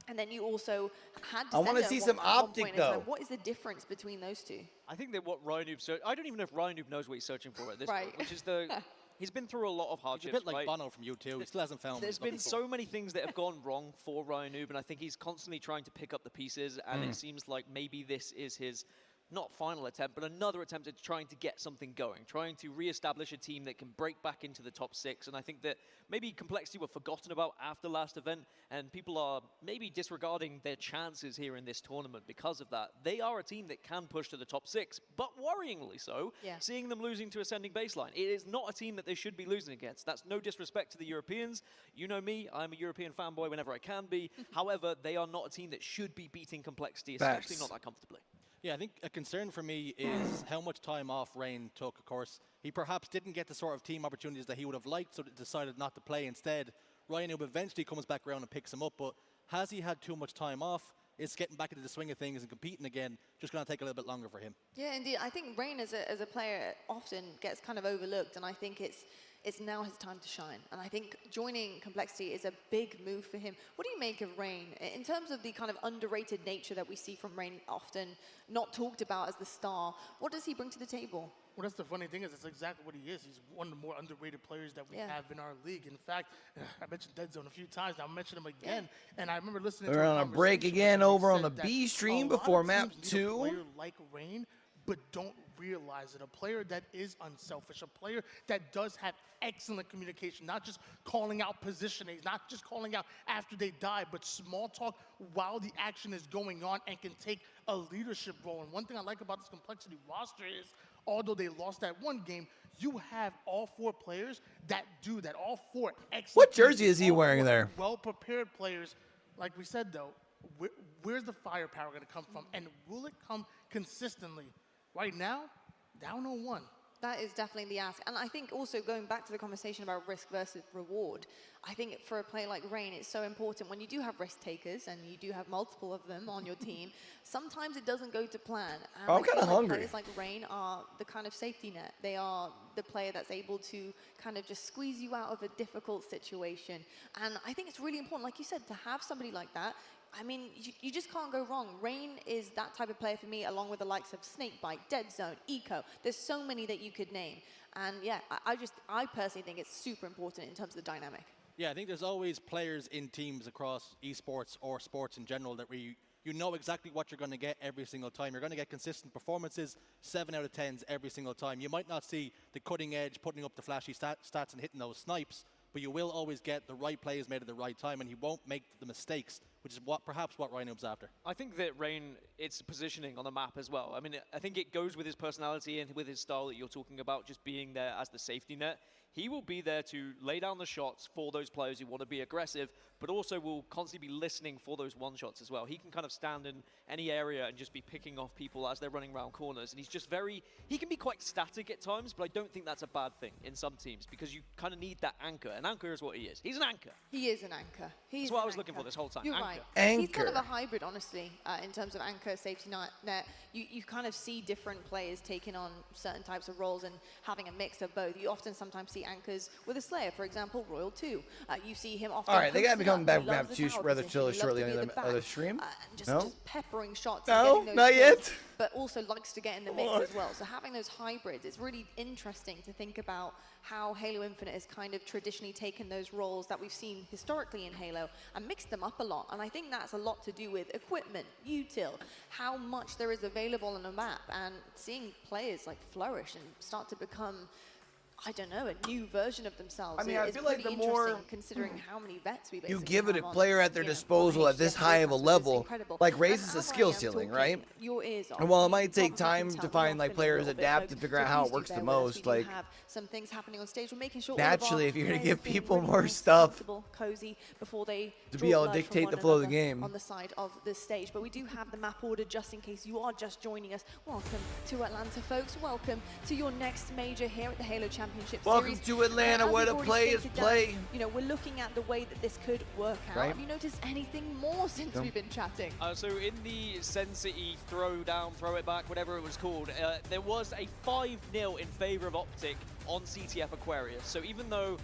and then you also had. I want to see some optic though. What is the difference between those two? I think that what Ryanoob I don't even know if Ryanoob knows what he's searching for at this Right. point, which is the. He's been through a lot of hardships. He's a bit like right? Bono from U2. He still hasn't found. There's been so many things that have gone wrong for Ryanoob, and I think he's constantly trying to pick up the pieces. And it seems like maybe this is his. Not final attempt, but another attempt at trying to get something going, trying to re-establish a team that can break back into the top 6. And I think that maybe Complexity were forgotten about after last event, and people are maybe disregarding their chances here in this tournament because of that. They are a team that can push to the top 6, but worryingly so, seeing them losing to Ascending Baseline. It is not a team that they should be losing against. That's no disrespect to the Europeans. You know me, I'm a European fanboy whenever I can be. However, they are not a team that should be beating Complexity, especially not that comfortably. Yeah, I think a concern for me is how much time off Rain took. Of course, he perhaps didn't get the sort of team opportunities that he would have liked, so decided not to play instead. Ryanoob eventually comes back around and picks him up, but has he had too much time off? Is getting back into the swing of things and competing again just going to take a little bit longer for him? Yeah, indeed. I think Rain as a player often gets kind of overlooked, and I think it's now his time to shine. And I think joining Complexity is a big move for him. What do you make of Rain in terms of the kind of underrated nature that we see from Rain, often not talked about as the star? What does he bring to the table? Well, that's the funny thing is, that's exactly what he is. He's one of the more underrated players that we have in our league. In fact, I mentioned Dead Zone a few times. I'll mention him again. And I remember listening to We're on a break again over on the B stream before map 2. A player like Rain, but don't realize it. A player that is unselfish, a player that does have excellent communication, not just calling out positioning, not just calling out after they die, but small talk while the action is going on, and can take a leadership role. And one thing I like about this Complexity roster is, although they lost that one game, you have all 4 players that do that. All 4 excellent. What jersey is he wearing there? Well-prepared players. Like we said, though, where's the firepower going to come from? And will it come consistently? Right now, down 0-1. That is definitely the ask. And I think also going back to the conversation about risk versus reward, I think for a player like Rain, it's so important when you do have risk takers and you do have multiple of them on your team, sometimes it doesn't go to plan. And I'm kind of hungry. Players like Rain are the kind of safety net. They are the player that's able to kind of just squeeze you out of a difficult situation. And I think it's really important, like you said, to have somebody like that. I mean, you just can't go wrong. Rain is that type of player for me, along with the likes of Snakebite, Dead Zone, Eco. There's so many that you could name. And yeah, I personally think it's super important in terms of the dynamic. Yeah, I think there's always players in teams across esports or sports in general that you know exactly what you're going to get every single time. You're going to get consistent performances, 7 out of 10s every single time. You might not see the cutting edge, putting up the flashy stats and hitting those snipes, but you will always get the right plays made at the right time, and he won't make the mistakes, which is perhaps what Ryannoob's after. I think that Rain, it's positioning on the map as well. I mean, I think it goes with his personality and with his style that you're talking about, just being there as the safety net. He will be there to lay down the shots for those players who want to be aggressive, but also will constantly be listening for those one-shots as well. He can kind of stand in any area and just be picking off people as they're running around corners. And he's just he can be quite static at times, but I don't think that's a bad thing in some teams, because you kind of need that anchor. And anchor is what he is. He's an anchor. He is an anchor. That's what I was looking for this whole time. You're anchor. right. Anchor. He's kind of a hybrid, honestly, in terms of anchor, safety net. You kind of see different players taking on certain types of roles and having a mix of both. You often sometimes see see anchors with a Slayer, for example, Royal 2. You see him often. All right, they got to be coming back He from loves map the 2 tower rather position. He loves shortly to be on at the the back, stream. and No? just peppering shots. No, and getting those not kills, yet. but also likes to get in the mix as well. So having those hybrids, it's really interesting to think about how Halo Infinite has kind of traditionally taken those roles that we've seen historically in Halo and mixed them up a lot. And I think that's a lot to do with equipment, util, how much there is available on the map, and seeing players like flourish and start to become, I don't know, a new version of themselves. I mean, I It's feel like pretty the more interesting considering how many vets we you basically give it a have on, player at their disposal at this HCS high of a roadcasts, which is level, incredible. like raises And the as I skill am ceiling, talking right? your ears off, And while it you might take probably time can to tell find we're like off in a players little bit, adapt folks. and figure So out how please it do works the bear with us. most, We do like have some things happening on stage. We're making sure all of our naturally, if you're gonna players give feel people really more nice, stuff comfortable, cozy before they to draw be able to blood from dictate one the flow of the another game. on the side of the stage. But we do have the map order just in case you are just joining us. Welcome to Atlanta, folks. Welcome to your next major here at the Halo Championship Welcome Series. to Atlanta, And as where we've the already players stated, Dan, play. you know, we're looking at the way that this could work out. Right. Have you noticed anything more since we've been chatting? So in the Sen City throw down, throw it back, whatever it was called, there was a 5-0 in favor of Optic on CTF Aquarius. So even though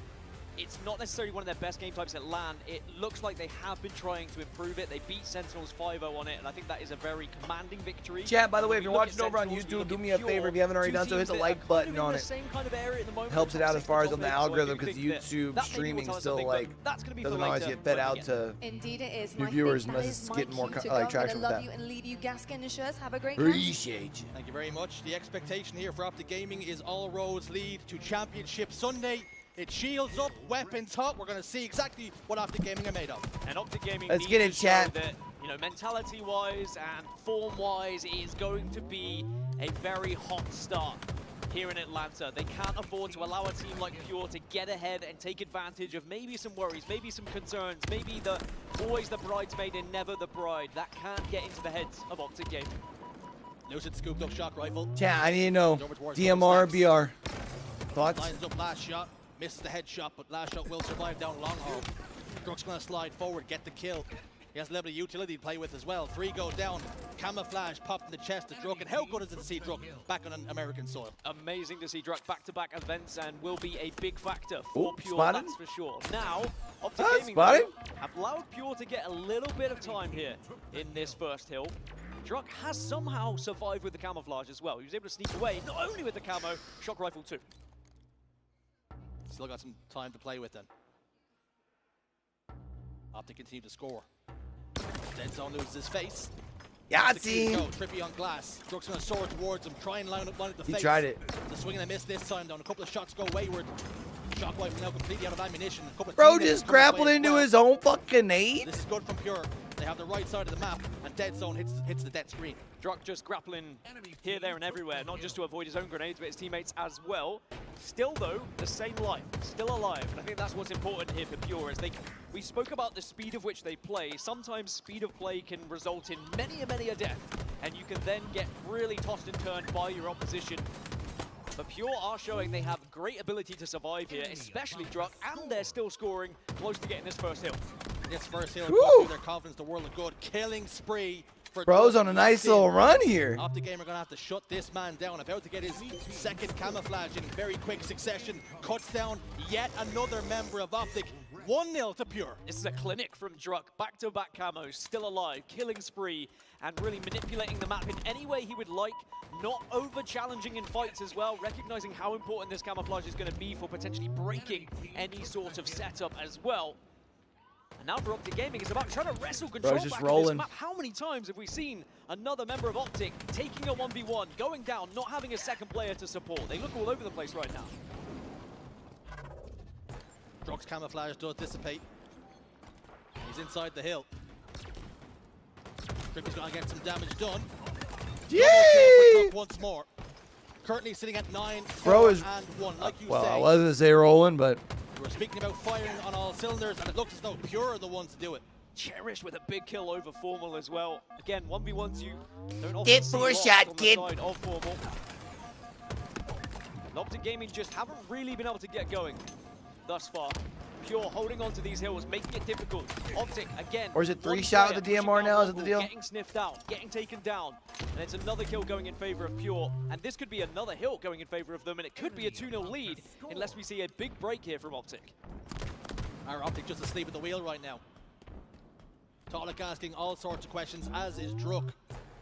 it's not necessarily one of their best game types at LAN, it looks like they have been trying to improve it. They beat Sentinels 5-0 on it, and I think that is a very commanding victory. Chat, by the way, if When you're we look watching at over on Sentinels, we YouTube, look do at me a Pure, favor if you haven't already two done so, hit teams the that like are kind button of in on the it. same kind of area at the moment, Helps it out as far as on the top eight, so I algorithm do because think that YouTube that maybe will streaming tell us still something, like but that's gonna be for doesn't always later get fed when we out get to Indeed it is. new And I viewers think unless that it's is my getting more cue to like go. traction I'm with gonna love that. you and leave you gasking the shirts. Have a great night. Appreciate you. Thank you very much. The expectation here for Optic Gaming is all roads lead to Championship Sunday. It's shields up, weapons hot. We're going to see exactly what Optic Gaming are made of. And Optic Gaming Let's needs get in, to show chat. that, you know, mentality-wise and form-wise, it is going to be a very hot start here in Atlanta. They can't afford to allow a team like Pure to get ahead and take advantage of maybe some worries, maybe some concerns, maybe always the bridesmaid and never the bride. That can't get into the heads of Optic Gaming. Lucid scooped up shock rifle. Chat, I need to know Over towards DMR, double BR. Thoughts? Lines up last shot, misses the headshot, but last shot will survive down long haul. Druck's gonna slide forward, get the kill. He has a level of utility to play with as well. 3 go down, camouflage popped in the chest of Druck, and how good is it to see Druck back on an American soil? Amazing to see Druck back-to-back events and will be a big factor for Ooh, Pure, spotted. that's for sure. Now, Optic Ah, Gaming spotted. have allowed Pure to get a little bit of time here in this first hill. Druck has somehow survived with the camouflage as well. He was able to sneak away, not only with the camo, shock rifle too. Still got some time to play with then. Optic continue to score. Dead Zone loses his face. Yahtzee! Trippy on glass. Druck's gonna soar towards him, try and line up the He face. tried it. The swing and a miss this time down. A couple of shots go wayward. Shock rifle now completely out of ammunition. A couple of Bro teammates just coming grappled away as into well. his own fucking nade. This is good from Pure. They have the right side of the map, and Dead Zone hits the dead screen. Druck just grappling here, there, and everywhere, not just to avoid his own grenades, but his teammates as well. Still, though, the same life, still alive. And I think that's what's important here for Pure, is we spoke about the speed of which they play. Sometimes speed of play can result in many a death, and you can then get really tossed and turned by your opposition. But Pure are showing they have great ability to survive here, especially Druck, and they're still scoring close to getting this first hill. This first hill, Woo! their confidence, the world of good. Killing spree for Bro's Druck. on a nice little run here. Optic Gamer are going to have to shut this man down. About to get his second camouflage in very quick succession. Cuts down yet another member of Optic. 1-0 to Pure. This is a clinic from Druck, back-to-back camos, still alive, killing spree, and really manipulating the map in any way he would like, not over-challenging in fights as well, recognizing how important this camouflage is going to be for potentially breaking any sort of setup as well. And now for Optic Gaming, it's about trying to wrestle control just back rolling. in this map. How many times have we seen another member of Optic taking a 1v1, going down, not having a second player to support? They look all over the place right now. Druck's camouflage does dissipate. He's inside the hill. Trippy's going to get some damage done. Yay! Double kill for Druck once more. Currently sitting at 9, 4, Bro is and 1. Like you well, say, I wasn't gonna say rolling, but we were speaking about firing on all cylinders, and it looks as though Pure are the ones to do it. Cherish with a big kill over Formal as well. Again, 1v1s you don't often Get see 4 lots shot, on kid. the side of Formal. And Optic Gaming just haven't really been able to get going thus far. Pure holding on to these hills, making it difficult. Optic, again. Or is it 3-shot with the DMR now? Is it the deal? Getting sniffed out, getting taken down. And it's another kill going in favor of Pure. And this could be another hill going in favor of them, and it could be a 2-0 lead unless we see a big break here from Optic. Our Optic just asleep at the wheel right now. Talik asking all sorts of questions, as is Druk.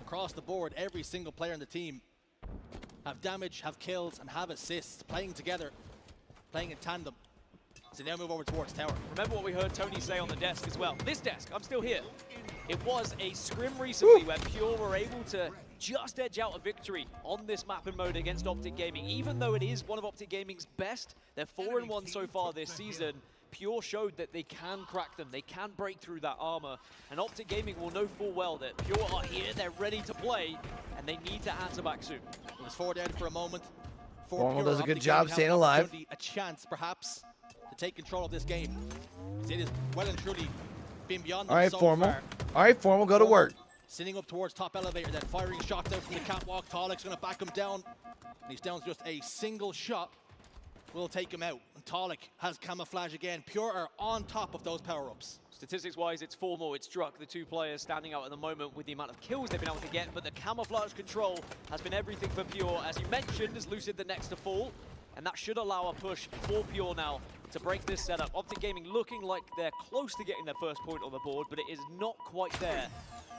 Across the board, every single player in the team have damage, have kills, and have assists, playing together, playing in tandem. So now move over towards tower. Remember what we heard Tony say on the desk as well. This desk, I'm still here. It was a scrim recently where Pure were able to just edge out a victory on this map and mode against Optic Gaming. Even though it is one of Optic Gaming's best, they're 4-1 so far this season. Pure showed that they can crack them, they can break through that armor, and Optic Gaming will know full well that Pure are here, they're ready to play, and they need to answer back soon. It was 4 down for a moment. Formal does a good job staying alive. A chance, perhaps, to take control of this game. It is well and truly been beyond them so Formal. far. All right, Formal, go to work. Sitting up towards top elevator, then firing shots out from the catwalk. Talik's going to back him down, and he's down to just a single shot. Will take him out. And Talik has camouflage again. Pure are on top of those power-ups. Statistics-wise, it's Formal, it's Druk, the two players standing out at the moment with the amount of kills they've been able to get, but the camouflage control has been everything for Pure. As you mentioned, is Lucid the next to fall, and that should allow a push for Pure now to break this setup. Optic Gaming looking like they're close to getting their first point on the board, but it is not quite there.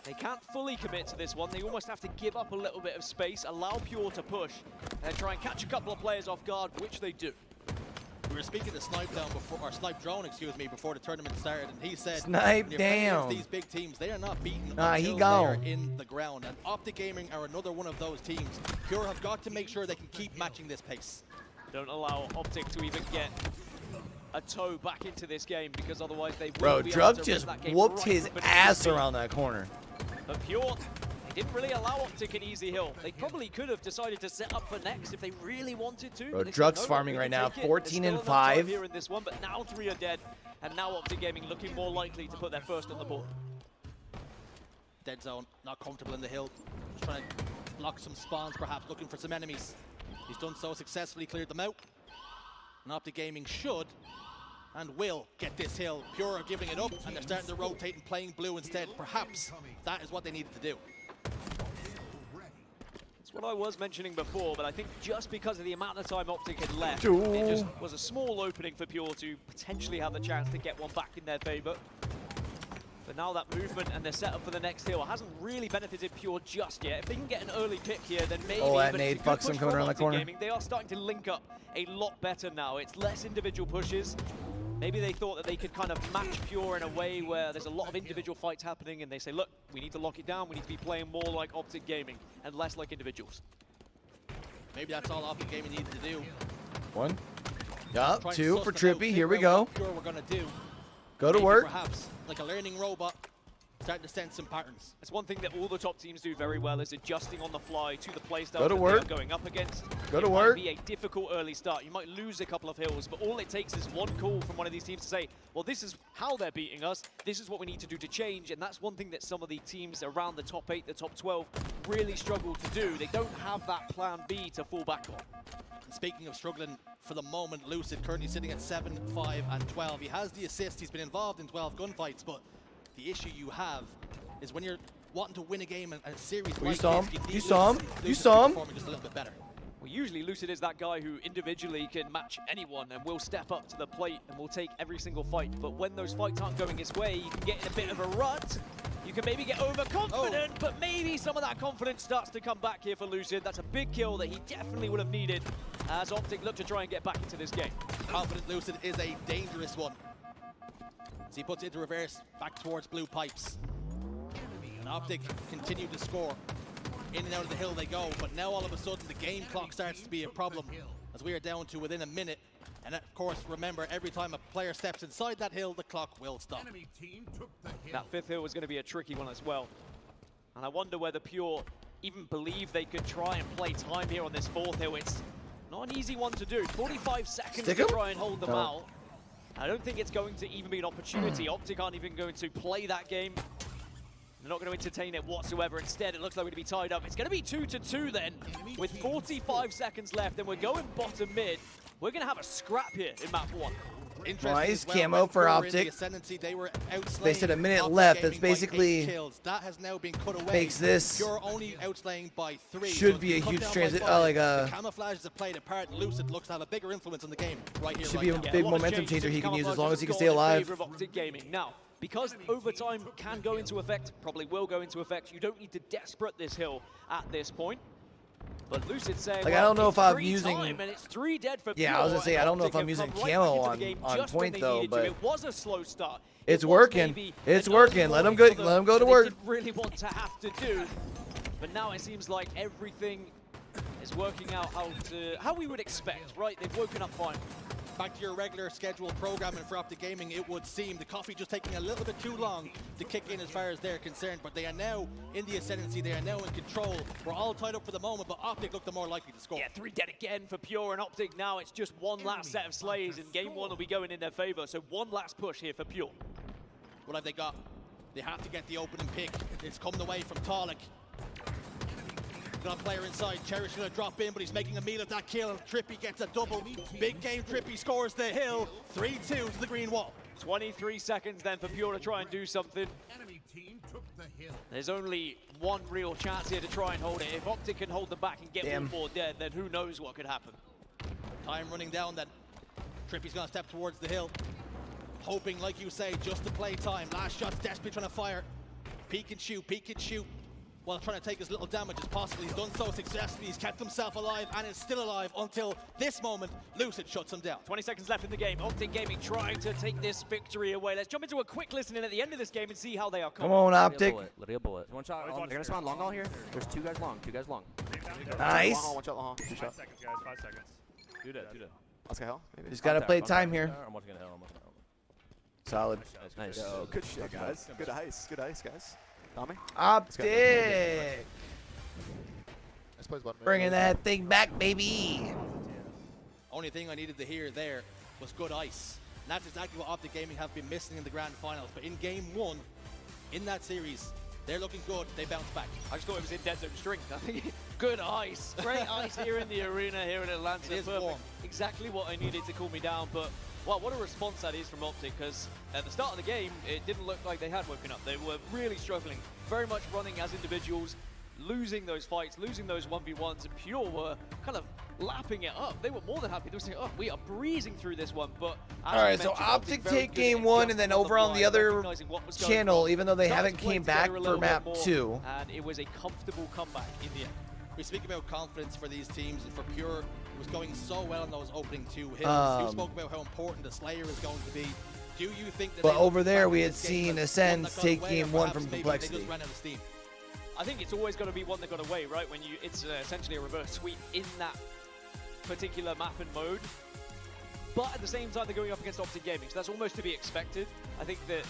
They can't fully commit to this one. They almost have to give up a little bit of space, allow Pure to push, and try and catch a couple of players off guard, which they do. We were speaking to Snipe Down before, or Snipe Drone, excuse me, before the tournament started, and he said, Snipe Down. These big teams, they are not beaten Nah, until he they gone. are in the ground. And Optic Gaming are another one of those teams. Pure have got to make sure they can keep matching this pace. Don't allow Optic to even get a toe back into this game, because otherwise they will Bro, be able Druk to just rip that game whooped right his from beneath ass his feet. around that corner. But Pure, they didn't really allow Optic an easy hill. They probably could have decided to set up for next if they really wanted to. Bro, They said, Druk's "No, farming we right can now, take it." 14 There's and still enough time 5. here in this one, but now 3 are dead, and now Optic Gaming looking more likely to put their first on the board. Dead zone, not comfortable in the hill. Just trying to block some spawns, perhaps looking for some enemies. He's done so successfully, cleared them out. And Optic Gaming should and will get this hill. Pure are giving it up, and they're starting to rotate and playing blue instead. Perhaps that is what they needed to do. It's what I was mentioning before, but I think just because of the amount of time Optic had left, Ooh. it just was a small opening for Pure to potentially have the chance to get one back in their favor. But now that movement and their setup for the next hill hasn't really benefited Pure just yet. If they can get an early pick here, then maybe that but nade it's a good fucks him push coming from around the Optic corner. Gaming. They are starting to link up a lot better now. It's less individual pushes. Maybe they thought that they could kind of match Pure in a way where there's a lot of individual fights happening, and they say, look, we need to lock it down. We need to be playing more like Optic Gaming and less like individuals. Maybe that's all Optic Gaming needed to do. 1. Yup, Try and 2 suss for them out, Trippy. Here we figure out go. what Pure we're gonna do. Go to Maybe work. Perhaps like a learning robot, starting to sense some patterns. It's one thing that all the top teams do very well is adjusting on the fly to the playstyle Go to that work. they are going up against. Go to It work. might be a difficult early start. You might lose a couple of hills, but all it takes is one call from one of these teams to say, well, this is how they're beating us. This is what we need to do to change. And that's one thing that some of the teams around the top 8, the top 12 really struggle to do. They don't have that plan B to fall back on. Speaking of struggling for the moment, Lucid currently sitting at 7, 5, and 12. He has the assist. He's been involved in 12 gunfights, but the issue you have is when you're wanting to win a game and a series Well, you like saw this, him. need You saw him. Lucid You to saw be him. performing just a little bit better. Well, usually Lucid is that guy who individually can match anyone and will step up to the plate and will take every single fight. But when those fights aren't going his way, you can get in a bit of a rut. You can maybe get overconfident, but maybe some of that confidence starts to come back here for Lucid. That's a big kill that he definitely would have needed as Optic look to try and get back into this game. Confident Lucid is a dangerous one. As he puts it into reverse, back towards blue pipes. And Optic continue to score. In and out of the hill they go, but now all of a sudden the game clock starts to be a problem as we are down to within a minute. And of course, remember, every time a player steps inside that hill, the clock will stop. That 5th hill was going to be a tricky one as well. And I wonder whether Pure even believe they could try and play time here on this 4th hill. It's not an easy one to do. 45 seconds Stick to 'em? try and hold them No. out. I don't think it's going to even be an opportunity. Optic aren't even going to play that game. They're not going to entertain it whatsoever. Instead, it looks like we're going to be tied up. It's going to be 2-2 then, with 45 seconds left, and we're going bottom mid. We're going to have a scrap here in map 1. Nice camo for Optic. They said a minute left. That's basically makes this should be a huge transit. Like a camouflage is played a part. Lucid looks to have a bigger influence on the game right here. Should be a big momentum changer he can use as long as he can stay alive. Now, because overtime can go into effect, probably will go into effect, you don't need to desperate this hill at this point. But Lucid saying, like, I don't know if I'm using. And it's 3 dead for yeah, I was gonna say I don't know if I'm using camo on point though, but it was a slow start. It's working. It's working. Let him go. Let him go to work. Really want to have to do, but now it seems like everything is working out how we would expect. Right? They've woken up fine. Back to your regular scheduled programming for Optic Gaming, it would seem. The coffee just taking a little bit too long to kick in as far as they're concerned, but they are now in the ascendancy, they are now in control. We're all tied up for the moment, but Optic look the more likely to score. Yeah, 3 dead again for Pure and Optic now. It's just one last set of slays, and game 1 will be going in their favor, so one last push here for Pure. What have they got? They have to get the opening pick. It's coming away from Talik. Got a player inside. Cherish gonna drop in, but he's making a meal of that kill. Trippy gets a double. Big game. Trippy scores the hill. 3-2 to the green wall. 23 seconds then for Pure to try and do something. There's only one real chance here to try and hold it. If Optic can hold them back and get all 4 dead, then who knows what could happen. Time running down then. Trippy's gonna step towards the hill. Hoping, like you say, just to play time. Last shot's desperately trying to fire. Peek and shoot, peek and shoot. While trying to take as little damage as possible. He's done so successfully. He's kept himself alive and is still alive until this moment. Lucid shuts him down. 20 seconds left in the game. Optic Gaming trying to take this victory away. Let's jump into a quick listen in at the end of this game and see how they are coming. Come on, Optic. Lydia bullet. One shot. They're gonna spawn long all here. There's 2 guys long. 2 guys long. Nice. One shot long. 2 shots. 5 seconds, guys. 5 seconds. Do that. Let's go hell. Maybe. Just gotta play time here. I'm watching it hell. Solid. Nice. Yo, good shit, guys. Good ice. Good ice, guys. Tommy? Optic! Bringing that thing back, baby! Only thing I needed to hear there was good ice. And that's exactly what Optic Gaming have been missing in the grand finals. But in game 1, in that series, they're looking good. They bounce back. I just thought it was in dead zone strength. I think good ice. Great ice here in the arena, here in Atlanta. It is warm. Exactly what I needed to cool me down. But wow, what a response that is from Optic, because at the start of the game, it didn't look like they had woken up. They were really struggling, very much running as individuals, losing those fights, losing those 1v1s, and Pure were kind of lapping it up. They were more than happy. They were saying, oh, we are breezing through this one, but all right, so Optic take game 1, and then over on the other channel, even though they haven't came back for map 2. And it was a comfortable comeback in the end. We speak about confidence for these teams, and for Pure, it was going so well in those opening 2 hills. You spoke about how important the Slayer is going to be. Do you think that? But over there, we had seen Ascend take game 1 from Complexity. I think it's always going to be one that got away, right? When it's essentially a reverse sweep in that particular map and mode. But at the same time, they're going up against Optic Gaming, so that's almost to be expected. I think that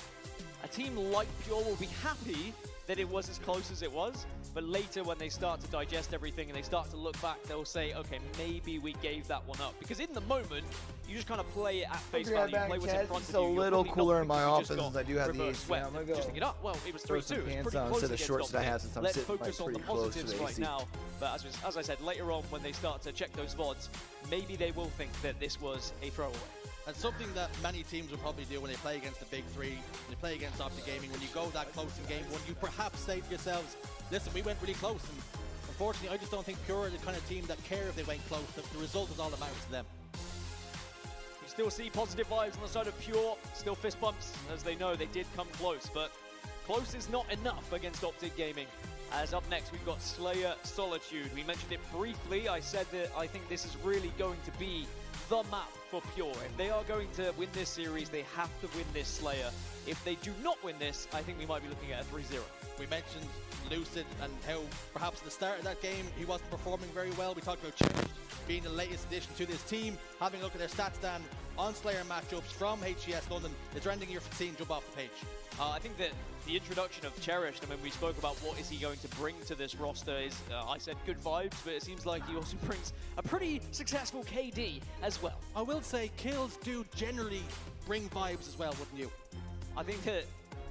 a team like Pure will be happy that it was as close as it was, but later when they start to digest everything and they start to look back, they'll say, okay, maybe we gave that one up. Because in the moment, you just kind of play it at face value, you play what's in front of you. It's a little cooler in my office since I do have the AC. I'm gonna go just thinking, oh, well, it was 3-2. It's pretty close to the shorts that I have since I'm Let's sitting focus on the pretty close to positives the right AC. now. But as I said, later on when they start to check those VODs, maybe they will think that this was a throwaway. And something that many teams will probably do when they play against the big 3, when they play against Optic Gaming, when you go that close in game 1, you perhaps say to yourselves, listen, we went really close. And unfortunately, I just don't think Pure are the kind of team that care if they went close. The result is all that matters to them. You still see positive vibes on the side of Pure, still fist bumps, as they know they did come close, but close is not enough against Optic Gaming. As up next, we've got Slayer Solitude. We mentioned it briefly. I said that I think this is really going to be the map for Pure. If they are going to win this series, they have to win this Slayer. If they do not win this, I think we might be looking at a 3-0. We mentioned Lucid and how perhaps at the start of that game he wasn't performing very well. We talked about Cherish being the latest addition to this team. Having a look at their stats stand on Slayer matchups from HCS London, is there anything you're seeing jump off the page? I think that the introduction of Cherish, I mean, we spoke about what is he going to bring to this roster, is, I said good vibes, but it seems like he also brings a pretty successful KD as well. I will say kills do generally bring vibes as well, wouldn't you? I think that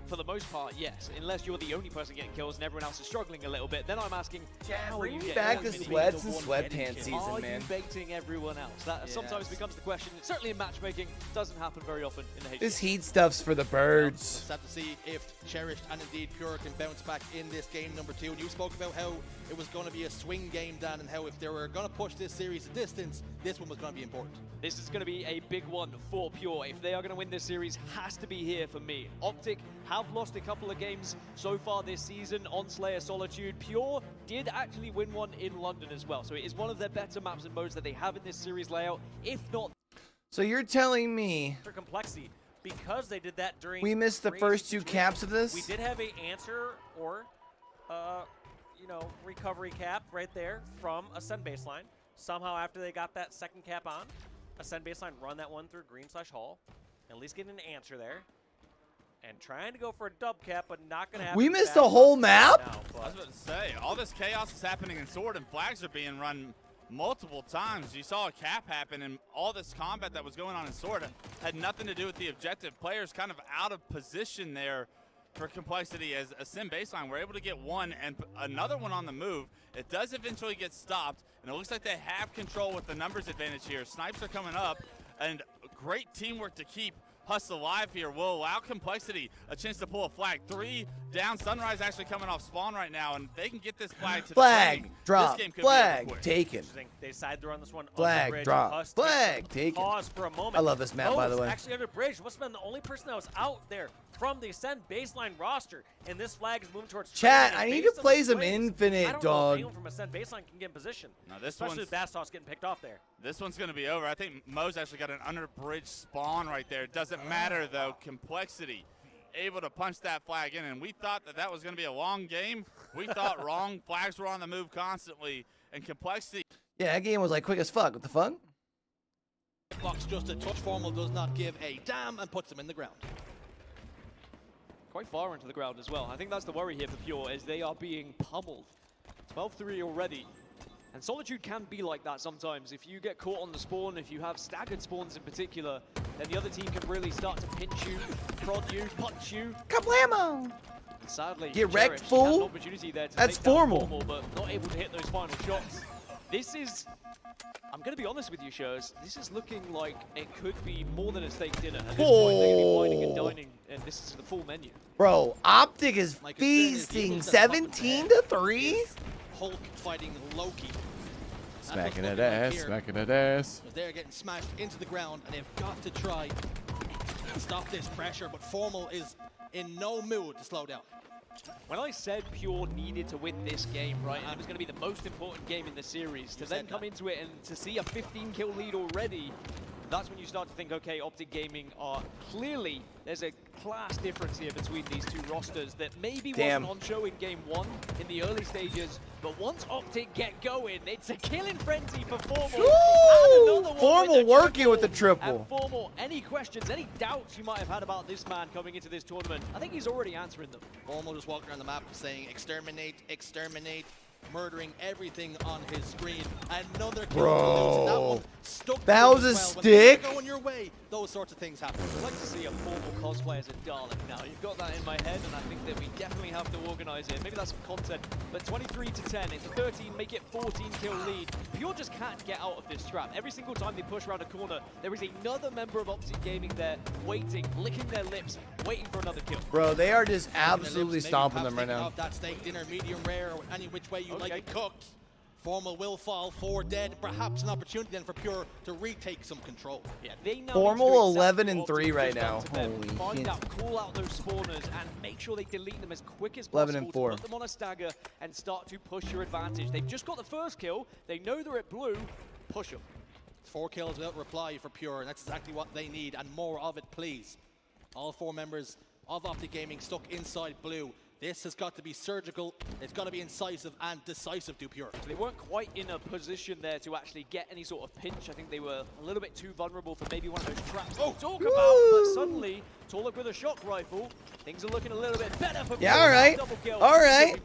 for the most part, yes. Unless you're the only person getting kills and everyone else is struggling a little bit, then I'm asking, how are you getting back kills to when sweats you're and the one getting sweatpants kills? season, Are man. you baiting everyone else? That sometimes becomes the question. Certainly in matchmaking, doesn't happen very often in the HCS. This heat stuff's for the birds. Let's have to see if Cherished and indeed Pure can bounce back in this game number 2. And you spoke about how it was going to be a swing game, Dan, and how if they were going to push this series a distance, this one was going to be important. This is going to be a big one for Pure. If they are going to win this series, has to be here for me. Optic have lost a couple of games so far this season on Slayer Solitude. Pure did actually win one in London as well. So it is one of their better maps and modes that they have in this series layout, if not. So you're telling me For complexity, because they did that during we missed the first 2 caps of this? We did have a answer or, you know, recovery cap right there from Ascend baseline. Somehow after they got that second cap on, Ascend baseline run that one through green/hall, at least get an answer there. And trying to go for a dub cap, but not going to happen. We missed the whole map? I was about to say, all this chaos is happening in Sword, and flags are being run multiple times. You saw a cap happen, and all this combat that was going on in Sword had nothing to do with the objective. Players kind of out of position there for complexity as a sim baseline. We're able to get one and another one on the move. It does eventually get stopped, and it looks like they have control with the numbers advantage here. Snipes are coming up, and great teamwork to keep Huss alive here will allow complexity a chance to pull a flag. 3 down. Sunrise actually coming off spawn right now, and they can get this flag to flag the flag drop. This game could Flag be over quick. taken. They decide to run this one Flag under bridge. drop. Huss Flag takes taken. Pause for a moment. I love this map, by the way. Actually under bridge. Must have been the only person that was out there from the Ascend baseline roster, and this flag is moving towards Chat, training, I and need to based on play the some swings, Infinite, I don't dog. know if anyone from Ascend baseline can get in position. No, this especially one's- with Bastos getting picked off there. This one's going to be over. I think Mo's actually got an under bridge spawn right there. It doesn't matter, though. Complexity able to punch that flag in, and we thought that that was going to be a long game. We thought wrong. Flags were on the move constantly, and Complexity. Yeah, that game was like quick as fuck. What the fuck? Clock's just a touch. Formal does not give a damn and puts him in the ground. Quite far into the ground as well. I think that's the worry here for Pure, is they are being pummeled. 12-3 already. And Solitude can be like that sometimes. If you get caught on the spawn, if you have staggered spawns in particular, then the other team can really start to pinch you, prod you, punch you. Kablamo! And sadly, Get wrecked, Cherish had fool. an opportunity there to That's take down formal. but not able to hit those final shots. This is, I'm going to be honest with you, Shurs, this is looking like it could be more than a steak dinner. At this point, they're going to be whining and dining, and this is the full menu. Bro, Optic is My concern is feasting people that fucking 17 to 3. is Hulk fighting Loki. Smacking that that ass, smacking that ass. They're getting smashed into the ground, and they've got to try and stop this pressure, but Formal is in no mood to slow down. When I said Pure needed to win this game, right, and it was going to be the most important game in the series, to then come into it and to see a 15-kill lead already, that's when you start to think, okay, Optic Gaming are clearly, there's a class difference here between these two rosters that maybe wasn't on show in game 1 in the early stages, but once Optic get going, it's a killing frenzy for Formal. Formal working with the triple. And Formal, any questions, any doubts you might have had about this man coming into this tournament, I think he's already answering them. Formal just walking around the map saying, exterminate, exterminate, murdering everything on his screen. Another kill. Bro. That one stuck That to him was a as well. stick? When things are going your way, those sorts of things happen. I'd like to see a Formal cosplay as a Dalek now. You've got that in my head, and I think that we definitely have to organize it. Maybe that's some content, but 23 to 10, it's 13, make it 14 kill lead. Pure just can't get out of this trap. Every single time they push around a corner, there is another member of Optic Gaming there, waiting, licking their lips, waiting for another kill. Bro, they are just absolutely stomping them right now. Of that steak dinner, medium rare, or any which way you like it cooked. Formal will fall 4 dead. Perhaps an opportunity then for Pure to retake some control. Yeah, they now Formal need to do 11 exactly and what 3 Optic right just done now. to them. Holy Find shit. out, call out those spawners, and make sure they delete them as quick as 11 possible and 4. to put them on a stagger and start to push your advantage. They've just got the first kill. They know they're at blue. Push them. 4 kills without reply for Pure, and that's exactly what they need, and more of it, please. All 4 members of Optic Gaming stuck inside blue. This has got to be surgical, it's got to be incisive and decisive to Pure. They weren't quite in a position there to actually get any sort of pinch. I think they were a little bit too vulnerable for maybe one of those traps we talk about, but suddenly, Torluk with a shock rifle, things are looking a little bit better for Yeah, Pure. all right. Double kill. All right.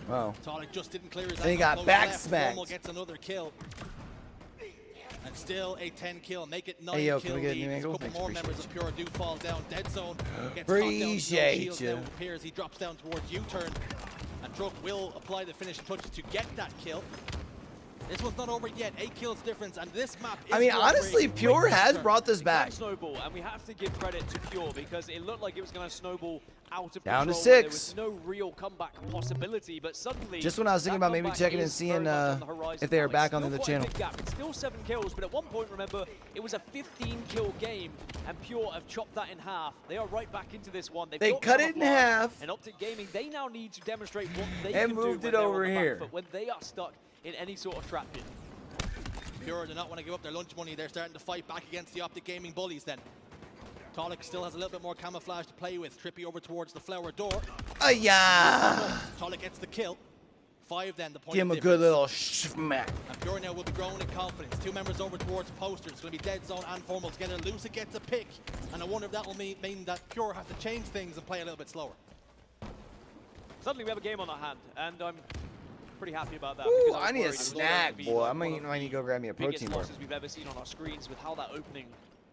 Wow. Torluk just didn't clear his Then he angle, got close back left. smacked. Formal gets another kill. And still a 10 kill, make it 9 Hey, yo, kill can we get a new lead. A angle? couple Thanks, more members of Pure do fall down. Dead Zone gets Appreciate you. now appears. He drops down towards U-turn. And Druk will apply the finishing touches to get that kill. This one's not over yet. 8 kills difference, and this map is... I mean, honestly, Pure has brought this back. Snowball, and we have to give credit to Pure because it looked like it was going to snowball out of Down to control. 6. There was no real comeback possibility, but suddenly... Just when I was thinking about maybe checking and seeing if they are back on the other channel. It's still 7 kills, but at one point, remember, it was a 15-kill game, and Pure have chopped that in half. They are right back into this one. They cut it in half. And Optic Gaming, they now need to demonstrate what they and can moved do it over here. when they are stuck in any sort of trap pit. Pure do not want to give up their lunch money. They're starting to fight back against the Optic Gaming bullies then. Tolic still has a little bit more camouflage to play with. Trippy over towards the flower door. Yeah. Tolic gets the kill. 5 then, the point. Give him a good little smack. And Pure now will be growing in confidence. 2 members over towards Poster. It's going to be Dead Zone and Formal together. Lucid gets a pick. And I wonder if that will mean that Pure have to change things and play a little bit slower. Suddenly we have a game on our hand, and I'm pretty happy about that. Ooh, I need a snack, boy. I might need to go grab me a biggest protein bar. losses we've ever seen on our screens with how that opening.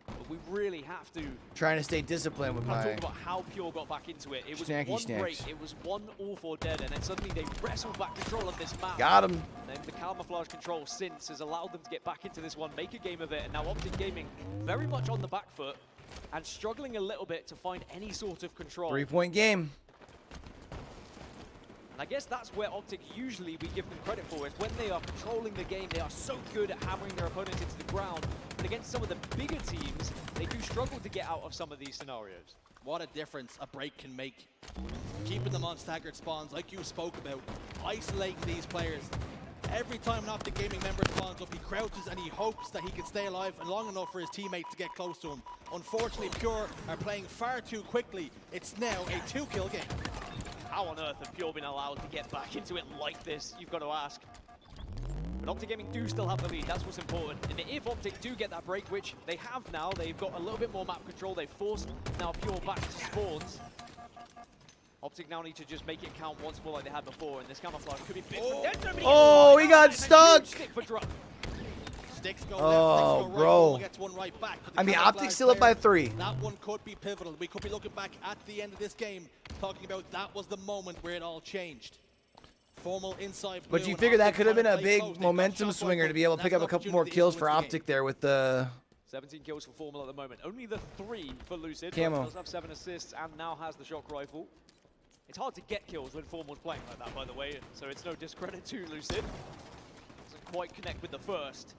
But we really have to Trying to stay disciplined with my talk about how Pure got back into it. It was snacky one snacks. break, it was 1 all for dead, and then suddenly they wrestled back control of this map. Got him. And then the camouflage control since has allowed them to get back into this one, make a game of it, and now Optic Gaming very much on the back foot and struggling a little bit to find any sort of control. 3-point game. I guess that's where Optic usually we give them credit for, is when they are controlling the game, they are so good at hammering their opponents into the ground. But against some of the bigger teams, they do struggle to get out of some of these scenarios. What a difference a break can make. Keeping them on staggered spawns, like you spoke about, isolating these players. Every time an Optic Gaming member spawns up, he crouches and he hopes that he can stay alive and long enough for his teammates to get close to him. Unfortunately, Pure are playing far too quickly. It's now a 2-kill game. How on earth have Pure been allowed to get back into it like this? You've got to ask. But Optic Gaming do still have the lead, that's what's important. And if Optic do get that break, which they have now, they've got a little bit more map control, they've forced now Pure back to spawns. Optic now need to just make it count once more like they had before, and this camouflage could be big. Oh, he got stuck! Sticks go oh, left, bro. Gets one right back. I mean, Optic's still up by 3. That one could be pivotal. We could be looking back at the end of this game, talking about that was the moment where it all changed. Formal inside blue. But you figure that could have been a big momentum swinger to be able to pick up a couple more kills for Optic there with the... 17 kills for Formal at the moment. Only the 3 for Lucid. Camo. Does have 7 assists and now has the shock rifle. It's hard to get kills when Formal's playing like that, by the way, so it's no discredit to Lucid. Doesn't quite connect with the first.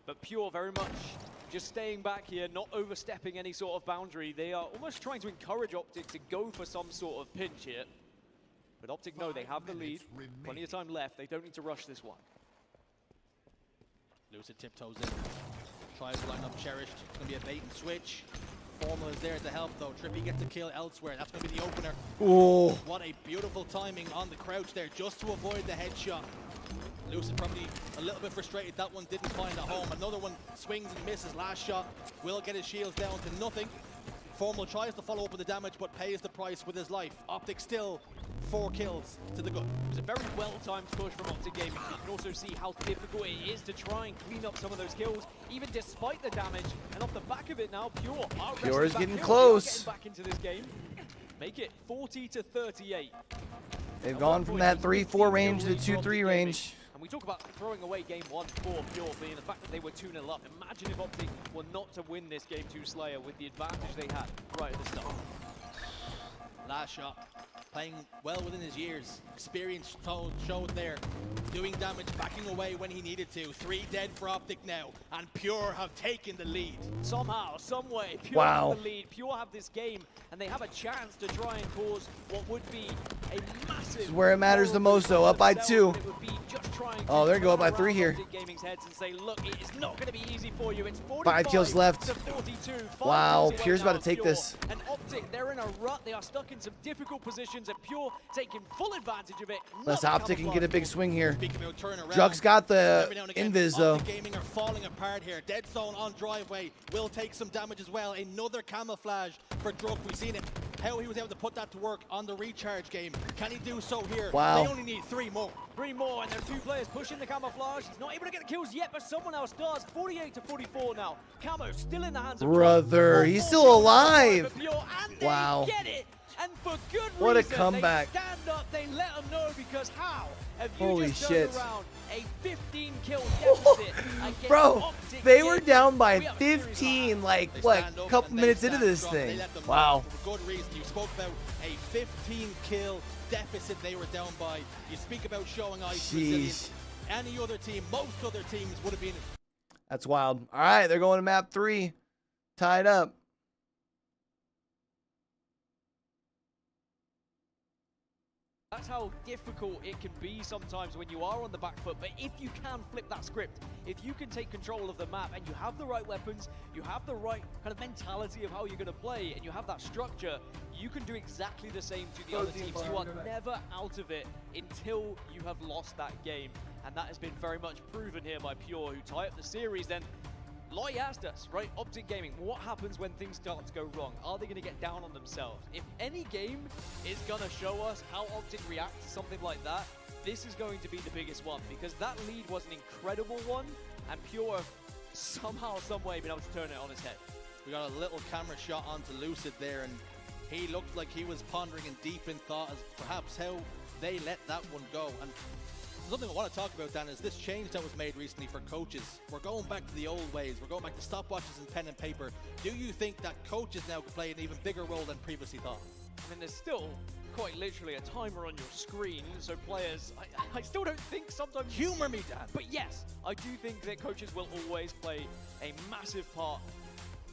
But Pure very much just staying back here, not overstepping any sort of boundary. They are almost trying to encourage Optic to go for some sort of pinch here. But Optic know they have the lead. Plenty of time left. They don't need to rush this one. Lucid tiptoes in. Tries to line up Cherished. It's going to be a bait and switch. Formal is there to help though. Trippy gets a kill elsewhere. That's going to be the opener. Ooh. What a beautiful timing on the crouch there just to avoid the headshot. Lucid probably a little bit frustrated that one didn't find a home. Another one swings and misses. Last shot will get his shields down to nothing. Formal tries to follow up with the damage but pays the price with his life. Optic still 4 kills to the good. It was a very well-timed push from Optic Gaming. You can also see how difficult it is to try and clean up some of those kills, even despite the damage. And off the back of it now, Pure is getting close. Getting back into this game. Make it 40 to 38. They've gone from that 3-4 range to 2-3 range. And we talk about throwing away game 1 for Pure being the fact that they were 2-0 up. Imagine if Optic were not to win this game 2 Slayer with the advantage they had right at the start. Last shot. Playing well within his years. Experience showed there. Doing damage, backing away when he needed to. 3 dead for Optic now. And Pure have taken the lead. Somehow, some way, Pure have the lead. Pure have this game. And they have a chance to try and cause what would be a massive... This is where it matters the most though, up by 2. Oh, there you go, up by 3 here. Gaming's heads and say, look, it is not going to be easy for you. It's 5 kills left. 42, wow, Pure's about to take this. And Optic, they're in a rut. They are stuck in some difficult positions, and Pure taking full advantage of it. Unless Optic can get a big swing here. Jug's got the invis though. Optic Gaming are falling apart here. Dead Zone on driveway will take some damage as well. Another camouflage for Druk. We've seen it how he was able to put that to work on the recharge game. Can he do so here? Wow. They only need 3 more. 3 more, and there are 2 players pushing the camouflage. He's not able to get the kills yet, but someone else does. 48 to 44 now. Camo still in the hands of Brother, he's still alive. And Wow. they get it. And for good What a reason. comeback. They stand up, they let them know, because how have you Holy just shit. turned around a 15 kill deficit against Bro, Optic they were Gaming? down by We have a series 15, like, They what, stand a up couple and they minutes into stand this strong. They thing. let them Wow. know for good reason. You spoke about a 15 kill deficit they were down by. You speak about showing ice resilience. Any other team, most other teams would have been. That's wild. All right, they're going to map 3. Tied up. That's how difficult it can be sometimes when you are on the back foot, but if you can flip that script, if you can take control of the map and you have the right weapons, you have the right kind of mentality of how you're going to play, and you have that structure, you can do exactly the same to the other teams. You are never out of it until you have lost that game, and that has been very much proven here by Pure, who tie up the series. Then Loi asked us, right, Optic Gaming, what happens when things start to go wrong? Are they going to get down on themselves? If any game is going to show us how Optic reacts to something like that, this is going to be the biggest one, because that lead was an incredible one, and Pure somehow, some way, been able to turn it on his head. We got a little camera shot onto Lucid there, and he looked like he was pondering and deep in thought as perhaps how they let that one go. And something I want to talk about, Dan, is this change that was made recently for coaches. We're going back to the old ways. We're going back to stopwatches and pen and paper. Do you think that coaches now can play an even bigger role than previously thought? I mean, there's still quite literally a timer on your screen, so players, I still don't think sometimes... Humor me, Dan! But yes, I do think that coaches will always play a massive part,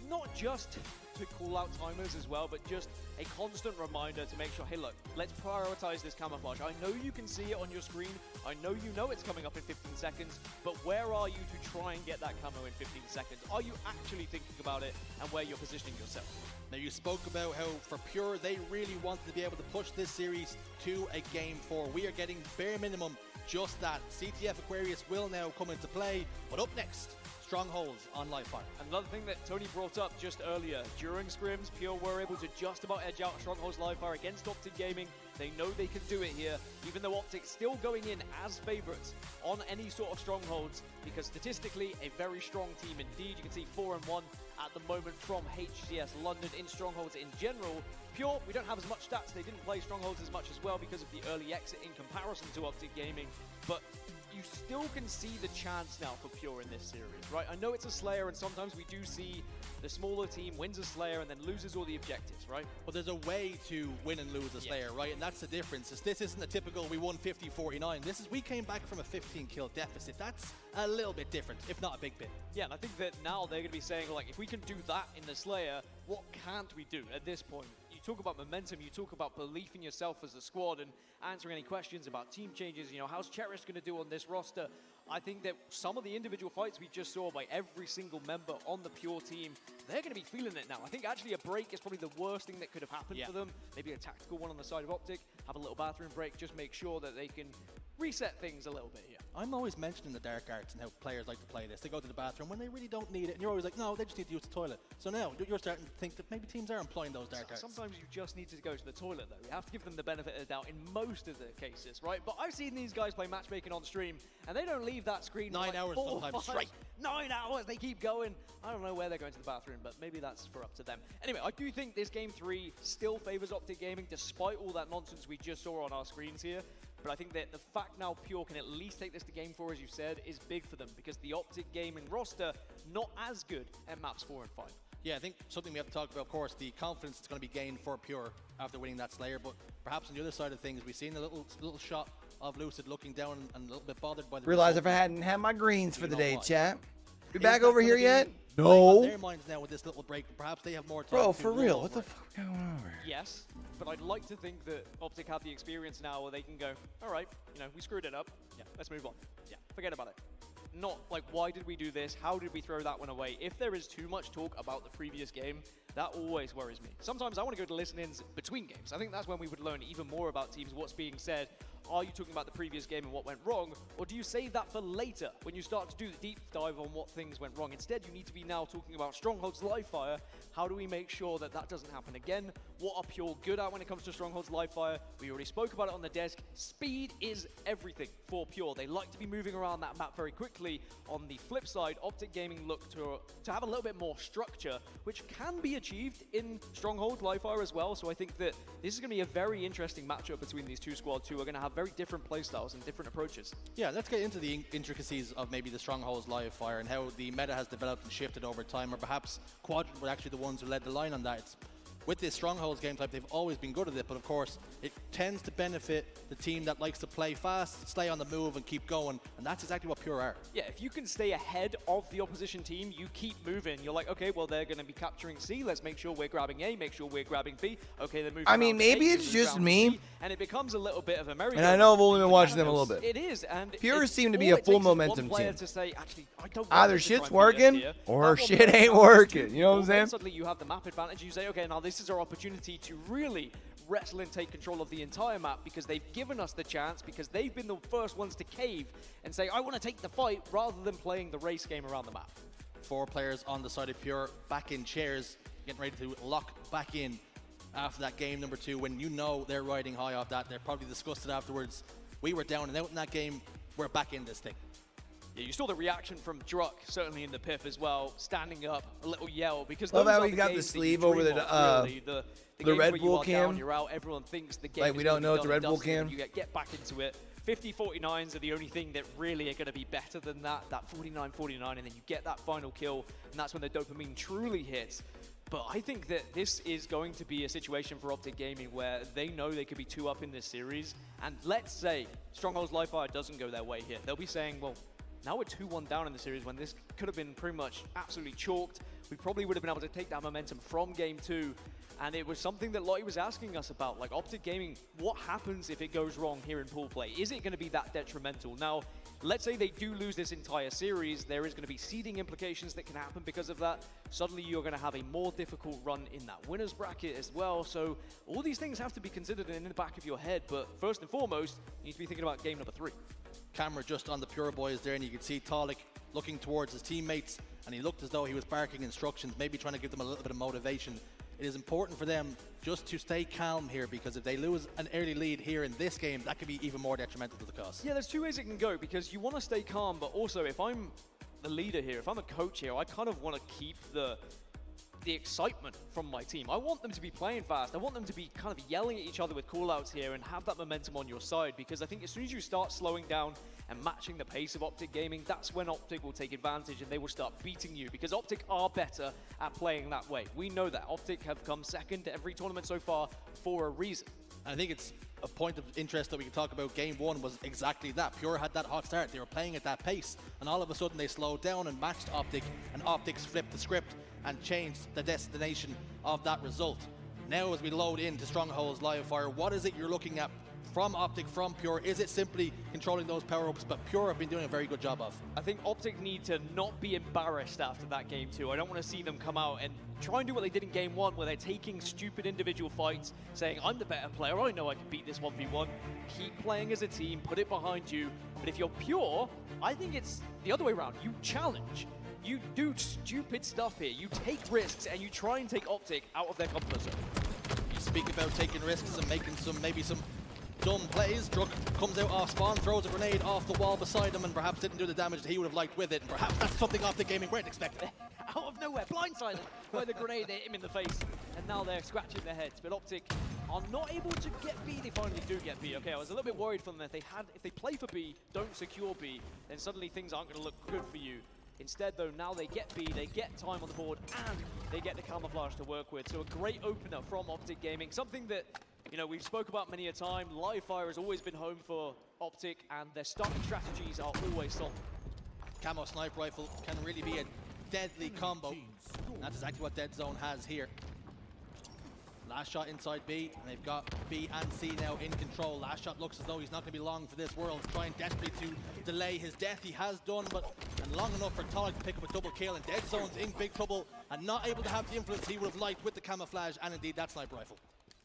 not just to call out timers as well, but just a constant reminder to make sure, hey look, let's prioritize this camouflage. I know you can see it on your screen, I know it's coming up in 15 seconds, but where are you to try and get that camo in 15 seconds? Are you actually thinking about it and where you're positioning yourself? Now, you spoke about how for Pure, they really wanted to be able to push this series to a Game 4. We are getting bare minimum just that. CTF Aquarius will now come into play, but up next, Strongholds on Livefire. Another thing that Tony brought up just earlier, during scrims, Pure were able to just about edge out Strongholds Livefire against Optic Gaming. They know they can do it here, even though Optic's still going in as favorites on any sort of Strongholds, because statistically, a very strong team indeed. You can see 4-1 at the moment from HCS London in Strongholds in general. Pure, we don't have as much stats. They didn't play Strongholds as much as well because of the early exit in comparison to Optic Gaming, but you still can see the chance now for Pure in this series, right? I know it's a Slayer, and sometimes we do see the smaller team wins a Slayer and then loses all the objectives, right? But there's a way to win and lose a Slayer, right? And that's the difference. This isn't a typical we won 50-49. This is we came back from a 15-kill deficit. That's a little bit different, if not a big bit. Yeah, and I think that now they're going to be saying, like, if we can do that in the Slayer, what can't we do at this point? You talk about momentum, you talk about belief in yourself as a squad, and answering any questions about team changes, you know, how's Cherish going to do on this roster? I think that some of the individual fights we just saw by every single member on the Pure team, they're going to be feeling it now. I think actually a break is probably the worst thing that could have happened for them. Maybe a tactical one on the side of Optic, have a little bathroom break, just make sure that they can reset things a little bit here. I'm always mentioning the dark arts and how players like to play this. They go to the bathroom when they really don't need it, and you're always like, no, they just need to use the toilet. So now you're starting to think that maybe teams are employing those dark arts. Sometimes you just need to go to the toilet, though. We have to give them the benefit of the doubt in most of the cases, right? But I've seen these guys play matchmaking on stream, and they don't leave that screen 9 for like hours 4 or sometimes 5. straight. 9 hours, they keep going. I don't know where they're going to the bathroom, but maybe that's for up to them. Anyway, I do think this Game 3 still favors Optic Gaming, despite all that nonsense we just saw on our screens here. But I think that the fact now Pure can at least take this to Game 4, as you said, is big for them, because the Optic Gaming roster, not as good at maps 4 and 5. Yeah, I think something we have to talk about, of course, the confidence that's going to be gained for Pure after winning that Slayer. But perhaps on the other side of things, we've seen a little shot of Lucid looking down and a little bit bothered by the Realize result. if I hadn't had my greens for the day, what? chat. We Is back that over gonna here be yet? playing on No. their minds now with this little break. Perhaps they have more time. Bro, to for roll real, over what the it. fuck going on over here? Yes, but I'd like to think that Optic have the experience now where they can go, all right, you know, we screwed it up. Yeah, let's move on. Yeah, forget about it. Not like, why did we do this? How did we throw that one away? If there is too much talk about the previous game, that always worries me. Sometimes I want to go to listen-ins between games. I think that's when we would learn even more about teams, what's being said. Are you talking about the previous game and what went wrong? Or do you save that for later when you start to do the deep dive on what things went wrong? Instead, you need to be now talking about Strongholds Livefire. How do we make sure that that doesn't happen again? what are Pure good at when it comes to Stronghold's live fire? We already spoke about it on the desk. Speed is everything for Pure. They like to be moving around that map very quickly. On the flip side, Optic Gaming look to have a little bit more structure, which can be achieved in Stronghold live fire as well. So I think that this is going to be a very interesting matchup between these two squads who are going to have very different playstyles and different approaches. Yeah, let's get into the intricacies of maybe the Stronghold's live fire and how the meta has developed and shifted over time, or perhaps Quadrant were actually the ones who led the line on that. With this Strongholds game type, they've always been good at it, but of course, it tends to benefit the team that likes to play fast, stay on the move, and keep going, and that's exactly what Pure are. Yeah, if you can stay ahead of the opposition team, you keep moving. You're like, okay, well, they're going to be capturing C. Let's make sure we're grabbing A, make sure we're grabbing B. Okay, they're moving. I mean, maybe it's just me. C, and it becomes a little bit of a merry-go-round. And I know I've only been watching them a little bit. It is, and Pure seem to be a full momentum team. To say, actually, I don't either shit's working or shit ain't working. You know what I'm saying? Suddenly you have the map advantage. You say, okay, now this is our opportunity to really wrestle and take control of the entire map, because they've given us the chance, because they've been the first ones to cave and say, I want to take the fight, rather than playing the race game around the map. 4 players on the side of Pure, back in chairs, getting ready to lock back in after that game number 2, when you know they're riding high off that. They're probably discussed it afterwards. We were down and out in that game. We're back in this thing. Yeah, you saw the reaction from Druck, certainly in the PIF as well, standing up, a little yell, because love those how are he the got the games sleeve that you over dream the of, really. The Red games Bull where you are down, cam. you're out, everyone thinks the game like is we don't know gonna it's be a Red done Bull and dusted, cam. and you get back into it. 50-49s are the only thing that really are going to be better than that 49-49, and then you get that final kill, and that's when the dopamine truly hits. But I think that this is going to be a situation for Optic Gaming where they know they could be 2 up in this series, and let's say Stronghold's live fire doesn't go their way here. They'll be saying, well, now we're 2-1 down in the series when this could have been pretty much absolutely chalked. We probably would have been able to take that momentum from game 2. And it was something that Lottie was asking us about, like Optic Gaming, what happens if it goes wrong here in pool play? Is it going to be that detrimental? Now, let's say they do lose this entire series, there is going to be seeding implications that can happen because of that. Suddenly you're going to have a more difficult run in that winner's bracket as well. So all these things have to be considered in the back of your head, but first and foremost, you need to be thinking about game number 3. Camera just on the Pure boys there, and you can see Talik looking towards his teammates, and he looked as though he was barking instructions, maybe trying to give them a little bit of motivation. It is important for them just to stay calm here, because if they lose an early lead here in this game, that could be even more detrimental to the cause. Yeah, there's 2 ways it can go, because you want to stay calm, but also if I'm the leader here, if I'm a coach here, I kind of want to keep the excitement from my team. I want them to be playing fast. I want them to be kind of yelling at each other with callouts here and have that momentum on your side, because I think as soon as you start slowing down and matching the pace of Optic Gaming, that's when Optic will take advantage and they will start beating you, because Optic are better at playing that way. We know that. Optic have come second to every tournament so far for a reason. I think it's a point of interest that we can talk about. Game 1 was exactly that. Pure had that hot start. They were playing at that pace, and all of a sudden they slowed down and matched Optic, and Optics flipped the script and changed the destination of that result. Now as we load into Stronghold's live fire, what is it you're looking at from Optic, from Pure? Is it simply controlling those power-ups, but Pure have been doing a very good job of? I think Optic need to not be embarrassed after that game 2. I don't want to see them come out and try and do what they did in game 1, where they're taking stupid individual fights, saying, I'm the better player, I know I can beat this 1v1. Keep playing as a team, put it behind you. But if you're Pure, I think it's the other way around. You challenge. You do stupid stuff here. You take risks and you try and take Optic out of their comfort zone. You speak about taking risks and making maybe some dumb plays. Druck comes out off spawn, throws a grenade off the wall beside him, and perhaps didn't do the damage that he would have liked with it. And perhaps that's something Optic Gaming weren't expecting. Out of nowhere, blindsided by the grenade, they hit him in the face, and now they're scratching their heads. But Optic are not able to get B. They finally do get B. Okay, I was a little bit worried for them. If they play for B, don't secure B, then suddenly things aren't going to look good for you. Instead, though, now they get B, they get time on the board, and they get the camouflage to work with. So a great opener from Optic Gaming, something that, you know, we've spoke about many a time. Live fire has always been home for Optic, and their starting strategies are always solid. Camo sniper rifle can really be a deadly combo. That's exactly what Dead Zone has here. Last shot inside B, and they've got B and C now in control. Last shot looks as though he's not going to be long for this world, trying desperately to delay his death. He has done, and long enough for Talik to pick up a double kill, and Dead Zone's in big trouble and not able to have the influence he would have liked with the camouflage and indeed that sniper rifle.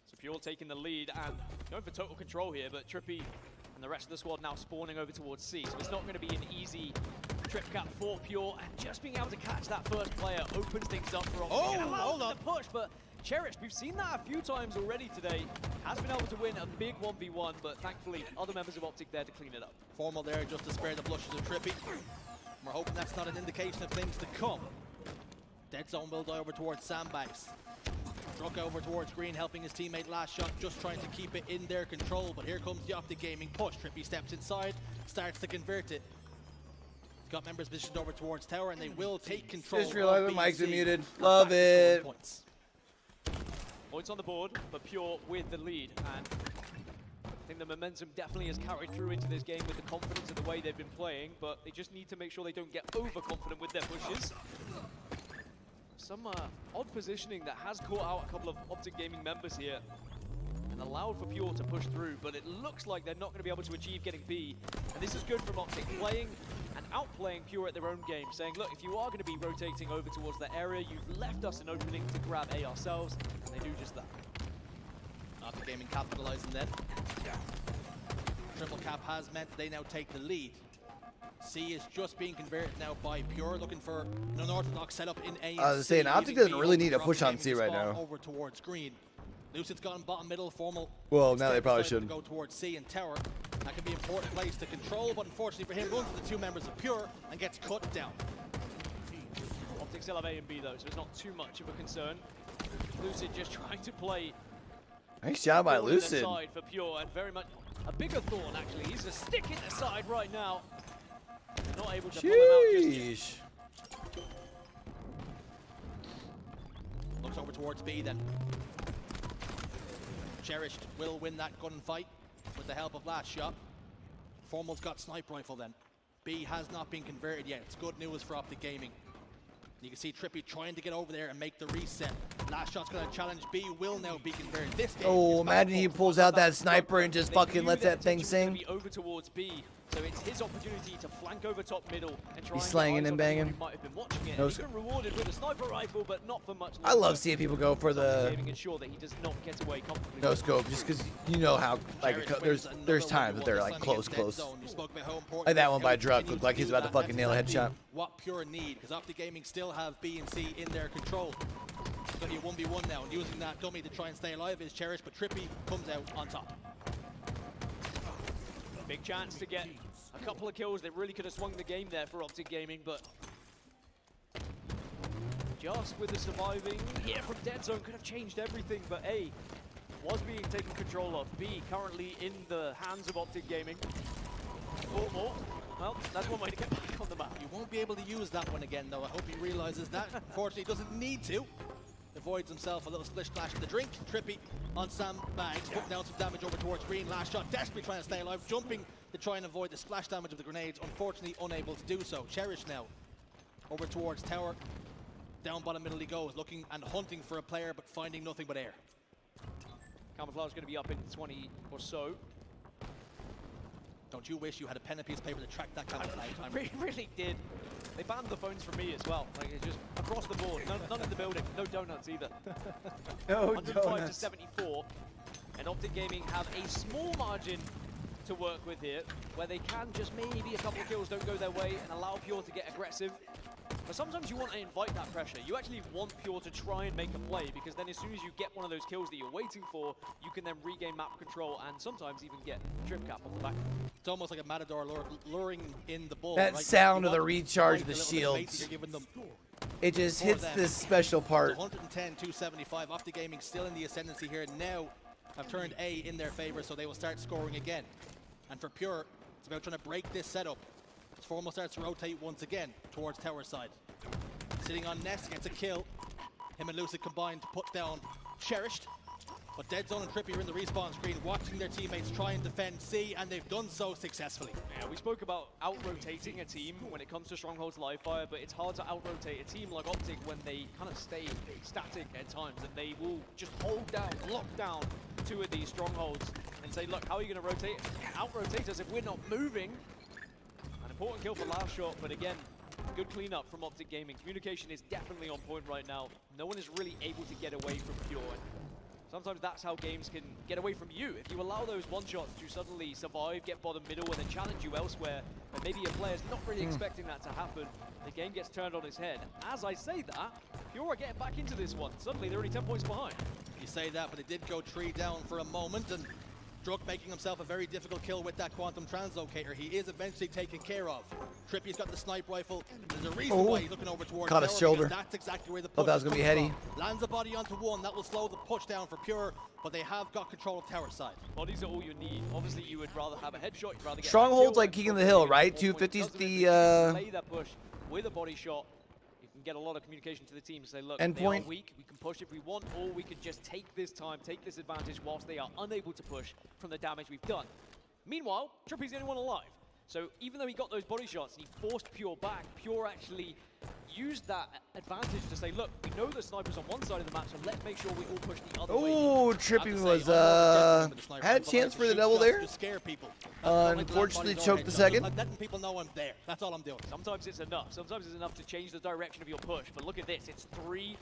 So Pure taking the lead and going for total control here, but Trippy and the rest of the squad now spawning over towards C, so it's not going to be an easy trip cap for Pure, and just being able to catch that first player opens things up for Optic. Oh, hold on. The push, but Cherish, we've seen that a few times already today. Has been able to win a big 1v1, but thankfully other members of Optic there to clean it up. Formal there just to spare the blushes of Trippy. We're hoping that's not an indication of things to come. Dead Zone will die over towards Sandbags. Struck over towards Green, helping his teammate last shot, just trying to keep it in their control. But here comes the Optic Gaming push. Trippy steps inside, starts to convert it. Got members positioned over towards Tower, and they will take control. Just realized the mics are muted. Love it. Points on the board, but Pure with the lead. And I think the momentum definitely has carried through into this game with the confidence of the way they've been playing, but they just need to make sure they don't get overconfident with their pushes. Some odd positioning that has caught out a couple of Optic Gaming members here and allowed for Pure to push through, but it looks like they're not going to be able to achieve getting B. And this is good from Optic, playing and outplaying Pure at their own game, saying, look, if you are going to be rotating over towards that area, you've left us an opening to grab A ourselves, and they do just that. Optic Gaming capitalizing then. Triple cap has meant they now take the lead. C is just being converted now by Pure, looking for an unorthodox setup in A. I was saying, Optic doesn't really need a push on C right now. Over towards Green. Lucid's gone bottom middle, Formal. Well, now they probably should go towards C and Tower. That can be an important place to control, but unfortunately for him, runs to the two members of Pure and gets cut down. Optic still have A and B though, so it's not too much of a concern. Lucid just trying to play. Nice job by Lucid. Side for Pure, and very much a bigger thorn actually. He's a stick in the side right now. Not able to pull him out just yet. Looks over towards B then. Cherished will win that gunfight with the help of last shot. Formal's got sniper rifle then. B has not been converted yet. It's good news for Optic Gaming. You can see Trippy trying to get over there and make the reset. Last shot's going to challenge B, will now be converted. This game imagine he pulls out that sniper and just fucking lets that thing sing. Over towards B, so it's his opportunity to flank over top middle and try. He's slanging and banging. Might have been watching it. No He's been rewarded with a sniper rifle, but not for much. I love seeing people go for the ensure that he does not get away comfortably. no scope, just because you know how like there's times that they're like close. Like that one by Druk looked like he's about to fucking nail a headshot. What Pure need, because Optic Gaming still have B and C in their control. It's going to be a 1v1 now, and using that dummy to try and stay alive is Cherish, but Trippy comes out on top. Big chance to get a couple of kills. They really could have swung the game there for Optic Gaming, but just with the surviving here from Dead Zone could have changed everything, but A was being taken control of. B currently in the hands of Optic Gaming. Four more. Well, that's one way to get back on the map. You won't be able to use that one again, though. I hope he realizes that. Unfortunately, he doesn't need to. Avoids himself a little splish splash in the drink. Trippy on Sandbags, putting down some damage over towards Green. Last shot, desperately trying to stay alive, jumping to try and avoid the splash damage of the grenades. Unfortunately, unable to do so. Cherish now over towards Tower. Down bottom middle he goes, looking and hunting for a player, but finding nothing but air. Camouflage is going to be up in 20 or so. Don't you wish you had a pen and piece of paper to track that camouflage? I really did. They banned the phones from me as well. Like, it's just across the board. None in the building. No donuts either. No 105 donuts. to 74. And Optic Gaming have a small margin to work with here, where they can just maybe a couple of kills don't go their way and allow Pure to get aggressive. But sometimes you want to invite that pressure. You actually want Pure to try and make a play, because then as soon as you get one of those kills that you're waiting for, you can then regain map control and sometimes even get drip cap on the back. It's almost like a Matador luring in the bull. That right? sound of the recharge of the shields. It just hits this special part. 110, 275. Optic Gaming still in the ascendancy here. Now have turned A in their favor, so they will start scoring again. And for Pure, it's about trying to break this setup. Formal starts to rotate once again towards Tower side. Sitting on Nest, gets a kill. Him and Lucid combined to put down Cherished. But Dead Zone and Trippy are in the respawn screen, watching their teammates try and defend C, and they've done so successfully. Yeah, we spoke about out-rotating a team when it comes to Stronghold's live fire, but it's hard to out-rotate a team like Optic when they kind of stay static at times, and they will just hold down, lock down two of these Strongholds and say, look, how are you going to rotate? Out-rotate us if we're not moving. An important kill for last shot, but again, good cleanup from Optic Gaming. Communication is definitely on point right now. No one is really able to get away from Pure. Sometimes that's how games can get away from you. If you allow those one-shots to suddenly survive, get bottom middle, and then challenge you elsewhere, and maybe a player's not really expecting that to happen, the game gets turned on its head. As I say that, Pure are getting back into this one. Suddenly, they're only 10 points behind. You say that, but it did go 3 down for a moment, and Druk making himself a very difficult kill with that quantum translocator. He is eventually taken care of. Trippy's got the snipe rifle. There's a reason why he's looking over towards Caught his tower, shoulder. that's exactly where the push Thought that was gonna be heady. Lands a body onto one. That will slow the push down for Pure, but they have got control of tower side. Bodies are all you need. Obviously, you would rather have a headshot. You'd rather get Stronghold's like King of the Hill, right? 250's the play that push with a body shot. You can get a lot of communication to the team. Say, look, Endpoint. they are weak. We can push if we want, or we can just take this time, take this advantage whilst they are unable to push from the damage we've done. Meanwhile, Trippy's the only one alive. So even though he got those body shots and he forced Pure back, Pure actually used that advantage to say, look, we know the sniper's on one side of the map, so let's make sure we all push the other way. Oh, Trippy was had a chance for the double there. Unfortunately, choked the second. Letting people know I'm there. That's all I'm doing. Sometimes it's enough. Sometimes it's enough to change the direction of your push. But look at this. It's 3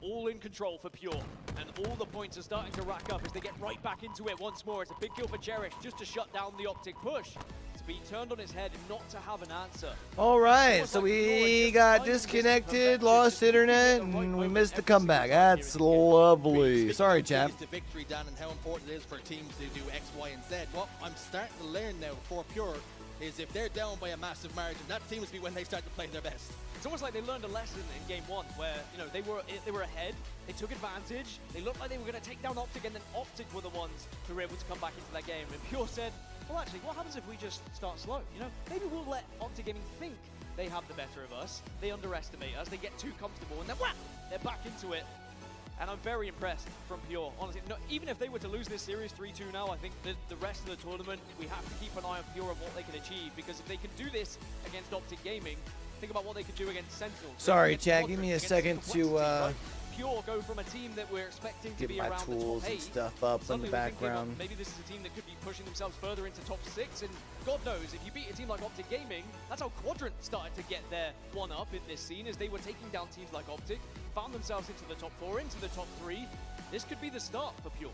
all in control for Pure. And all the points are starting to rack up as they get right back into it once more. It's a big kill for Cherish just to shut down the Optic push. To be turned on his head and not to have an answer. All right, so we got disconnected, lost internet, and we missed the comeback. That's lovely. Sorry, champ. The victory, Dan, and how important it is for teams to do X, Y, and Z. What I'm starting to learn now for Pure is if they're down by a massive margin, that seems to be when they start to play their best. It's almost like they learned a lesson in game 1 where, you know, they were ahead, they took advantage, they looked like they were going to take down Optic, and then Optic were the ones who were able to come back into that game. And Pure said, well, actually, what happens if we just start slow? You know, maybe we'll let Optic Gaming think they have the better of us, they underestimate us, they get too comfortable, and then whap, they're back into it. And I'm very impressed from Pure, honestly. No, even if they were to lose this series 3-2 now, I think the rest of the tournament, we have to keep an eye on Pure and what they can achieve, because if they can do this against Optic Gaming, think about what they could do against Sentinel. Sorry, Chad, give me a second to Pure go from a team that we're expecting to get be my around tools the top 8. and stuff up in the background. Maybe this is a team that could be pushing themselves further into top 6, and God knows, if you beat a team like Optic Gaming, that's how Quadrant started to get their one-up in this scene, as they were taking down teams like Optic, found themselves into the top 4, into the top 3. This could be the start for Pure.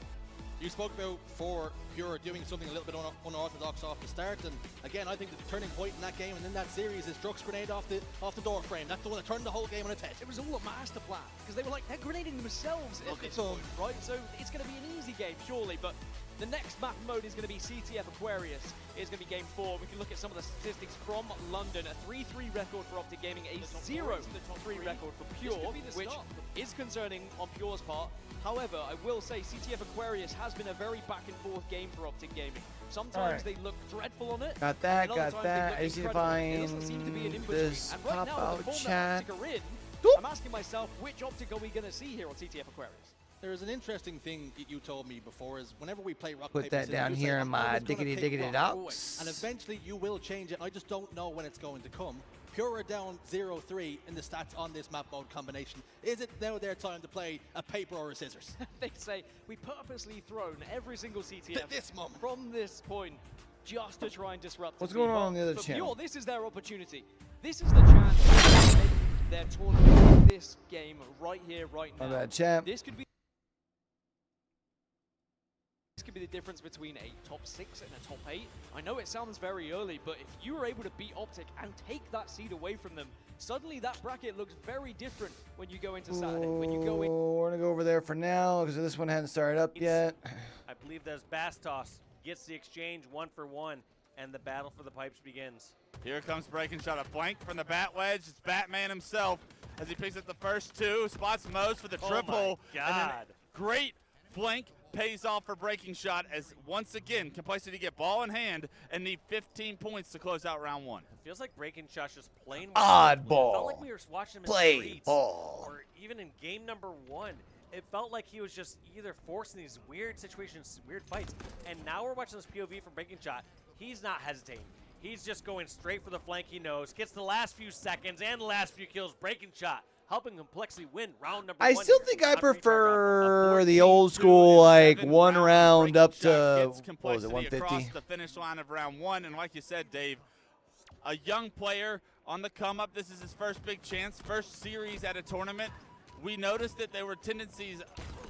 You spoke about for Pure doing something a little bit unorthodox off the start, and again, I think the turning point in that game and in that series is Druk's grenade off the door frame. That's the one that turned the whole game on its head. It was all a master plan, because they were like, they're grenading themselves at this point, right? So it's going to be an easy game, surely, but the next map mode is going to be CTF Aquarius. It's going to be game 4. We can look at some of the statistics from London. A 3-3 record for Optic Gaming, a 0-3 record for Pure, which is concerning on Pure's part. However, I will say CTF Aquarius has been a very back and forth game for Optic Gaming. Sometimes they look dreadful on it. Got that, got that. I see if I this and right pop now, out the form chat. that Optic are in, I'm asking myself, which Optic are we going to see here on CTF Aquarius? There is an interesting thing you told me before is whenever we play rock, Put paper, that scissors, down you here say, in my diggity docs. and eventually you will change it. I just don't know when it's going to come. Pure are down 0-3 in the stats on this map mode combination. Is it now their time to play a paper or a scissors? They say we purposely thrown every single CTF this moment from this point just to try and disrupt. What's going on the other for channel? Pure, this is their opportunity. This is the chance to make their tournament in this game right here, right now. My bad, champ. This could be the difference between a top 6 and a top 8. I know it sounds very early, but if you were able to beat Optic and take that seed away from them, suddenly that bracket looks very different when you go into Saturday. When you go in. We're gonna go over there for now because this one hadn't started up yet. I believe there's Bastos gets the exchange 1-for-1, and the battle for the pipes begins. Here comes breaking shot, a blank from the bat wedge. It's Batman himself as he picks up the first 2, spots Mose for the triple. Oh my God. And then great flank pays off for breaking shot as once again Complexity get ball in hand and need 15 points to close out round 1. It feels like breaking shots just plain Oddball. It felt like we were watching him in Play streets, ball. or even in game number 1. It felt like he was just either forcing these weird situations, weird fights. And now we're watching this POV from breaking shot. He's not hesitating. He's just going straight for the flank he knows. Gets the last few seconds and the last few kills. Breaking shot, helping Complexity win round number 1. I still think I prefer the old school, like 1 round up to, what was it, 150? Across the finish line of round 1, and like you said, Dave, a young player on the come up. This is his first big chance, first series at a tournament. We noticed that there were tendencies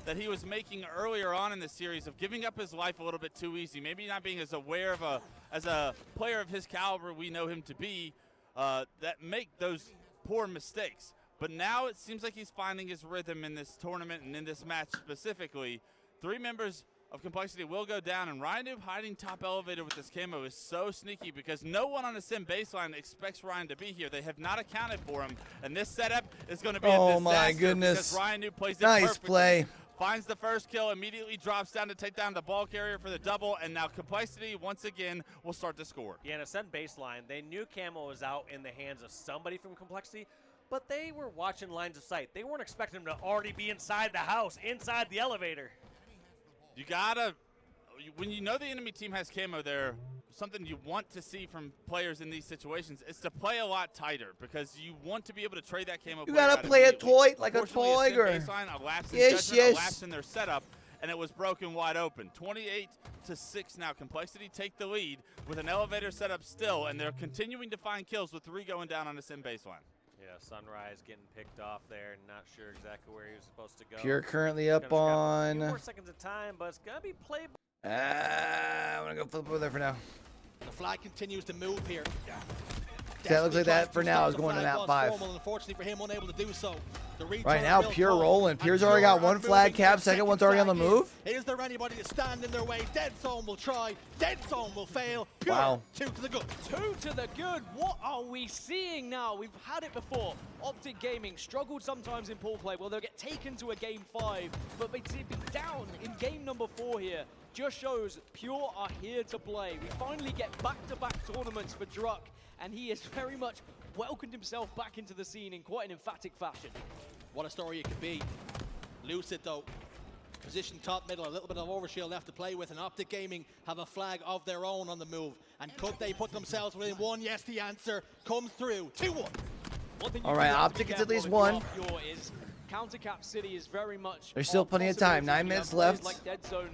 that he was making earlier on in the series of giving up his life a little bit too easy, maybe not being as aware of as a player of his caliber we know him to be, that make those poor mistakes. But now it seems like he's finding his rhythm in this tournament and in this match specifically. 3 members of Complexity will go down, and Ryan Noob hiding top elevator with this camo is so sneaky because no one on the sim baseline expects Ryan to be here. They have not accounted for him, and this setup is going to be a disaster. Oh my goodness. Because Ryan Noob plays it Nice perfectly. play. Finds the first kill, immediately drops down to take down the ball carrier for the double, and now Complexity once again will start to score. Yeah, and Ascent baseline, they knew camo was out in the hands of somebody from Complexity, but they were watching lines of sight. They weren't expecting him to already be inside the house, inside the elevator. You gotta, when you know the enemy team has camo there, something you want to see from players in these situations is to play a lot tighter because you want to be able to trade that camo. You gotta play it tight like a Unfortunately, tiger. baseline, a lapse in Yes, judgment, a yes. lapse in their setup, and it was broken wide open. 28-6 now. Complexity take the lead with an elevator setup still, and they're continuing to find kills with 3 going down on the sim baseline. Yeah, Sunrise getting picked off there, not sure exactly where he was supposed to go. Pure currently up on. A few more seconds of time, but it's gonna be played. I'm gonna go flip over there for now. The flag continues to move here. That looks like that for now is going to map 5. Unfortunately for him, unable to do so. Right now, Pure rolling. Pure's already got 1 flag cap. Second one's already on the move. Is there anybody to stand in their way? Dead Zone will try. Dead Zone will fail. Pure, Wow. 2 to the good. 2 to the good. What are we seeing now? We've had it before. Optic Gaming struggled sometimes in pool play. Well, they'll get taken to a game 5, but they be down in game number 4 here. Just shows Pure are here to play. We finally get back-to-back tournaments for Druck, and he has very much welcomed himself back into the scene in quite an emphatic fashion. What a story it could be. Lucid, though, position top middle, a little bit of overshield left to play with, and Optic Gaming have a flag of their own on the move. And could they put themselves within 1? Yes, the answer comes through. 2-1. All right, Optic is at least 1. Counter Cap City is very much. There's still plenty of time. 9 minutes left. Like Dead Zone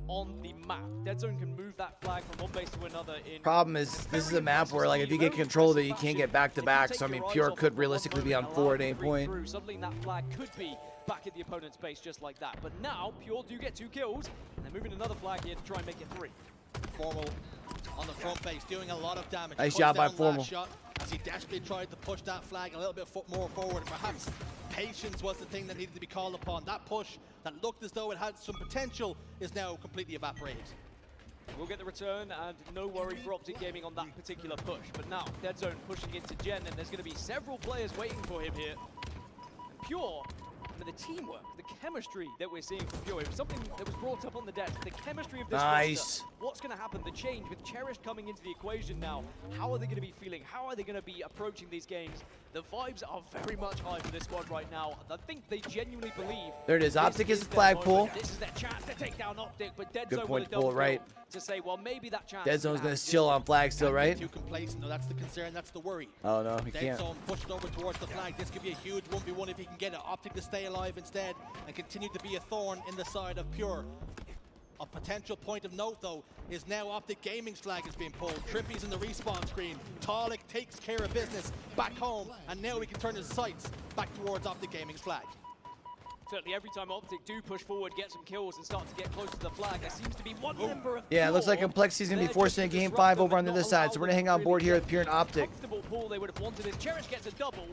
on the map. Dead Zone can move that flag from one base to another. Problem is, this is a map where, like, if you get control of it, you can't get back-to-back. So, I mean, Pure could realistically be on 4 at any point. Suddenly that flag could be back at the opponent's base just like that. But now, Pure do get 2 kills, and they're moving another flag here to try and make it 3. Formal on the front base, doing a lot of damage. Nice job by Formal. Shot as he desperately tried to push that flag a little bit more forward. Perhaps patience was the thing that needed to be called upon. That push that looked as though it had some potential is now completely evaporated. We'll get the return, and no worry for Optic Gaming on that particular push. But now, Dead Zone pushing into Gen, and there's going to be several players waiting for him here. And Pure, I mean, the teamwork, the chemistry that we're seeing from Pure, it was something that was brought up on the desk. The chemistry of this roster. What's going to happen? The change with Cherish coming into the equation now. How are they going to be feeling? How are they going to be approaching these games? The vibes are very much high for this squad right now. I think they genuinely believe. There it is. Optic is the flag pull. This is their chance to take down Optic, but Dead Good Zone point with a to pull it double right. to say, well, maybe that chance. Dead Zone's going to chill on flag still, right? Too complacent. No, that's the concern. That's the worry. Oh, no, he Dead can't. Zone pushed over towards the flag. This could be a huge 1v1 if he can get it. Optic to stay alive instead and continue to be a thorn in the side of Pure. A potential point of note, though, is now Optic Gaming's flag is being pulled. Trippy's in the respawn screen. Talik takes care of business back home, and now he can turn his sights back towards Optic Gaming's flag. Certainly every time Optic do push forward, get some kills, and start to get close to the flag, there seems to be one member of Yeah, it looks like Complexity's going to be forcing a game 5 over on the other side. So we're going to hang on board here with Pure and Optic. Comfortable pull they would have wanted it. Cherish gets a double.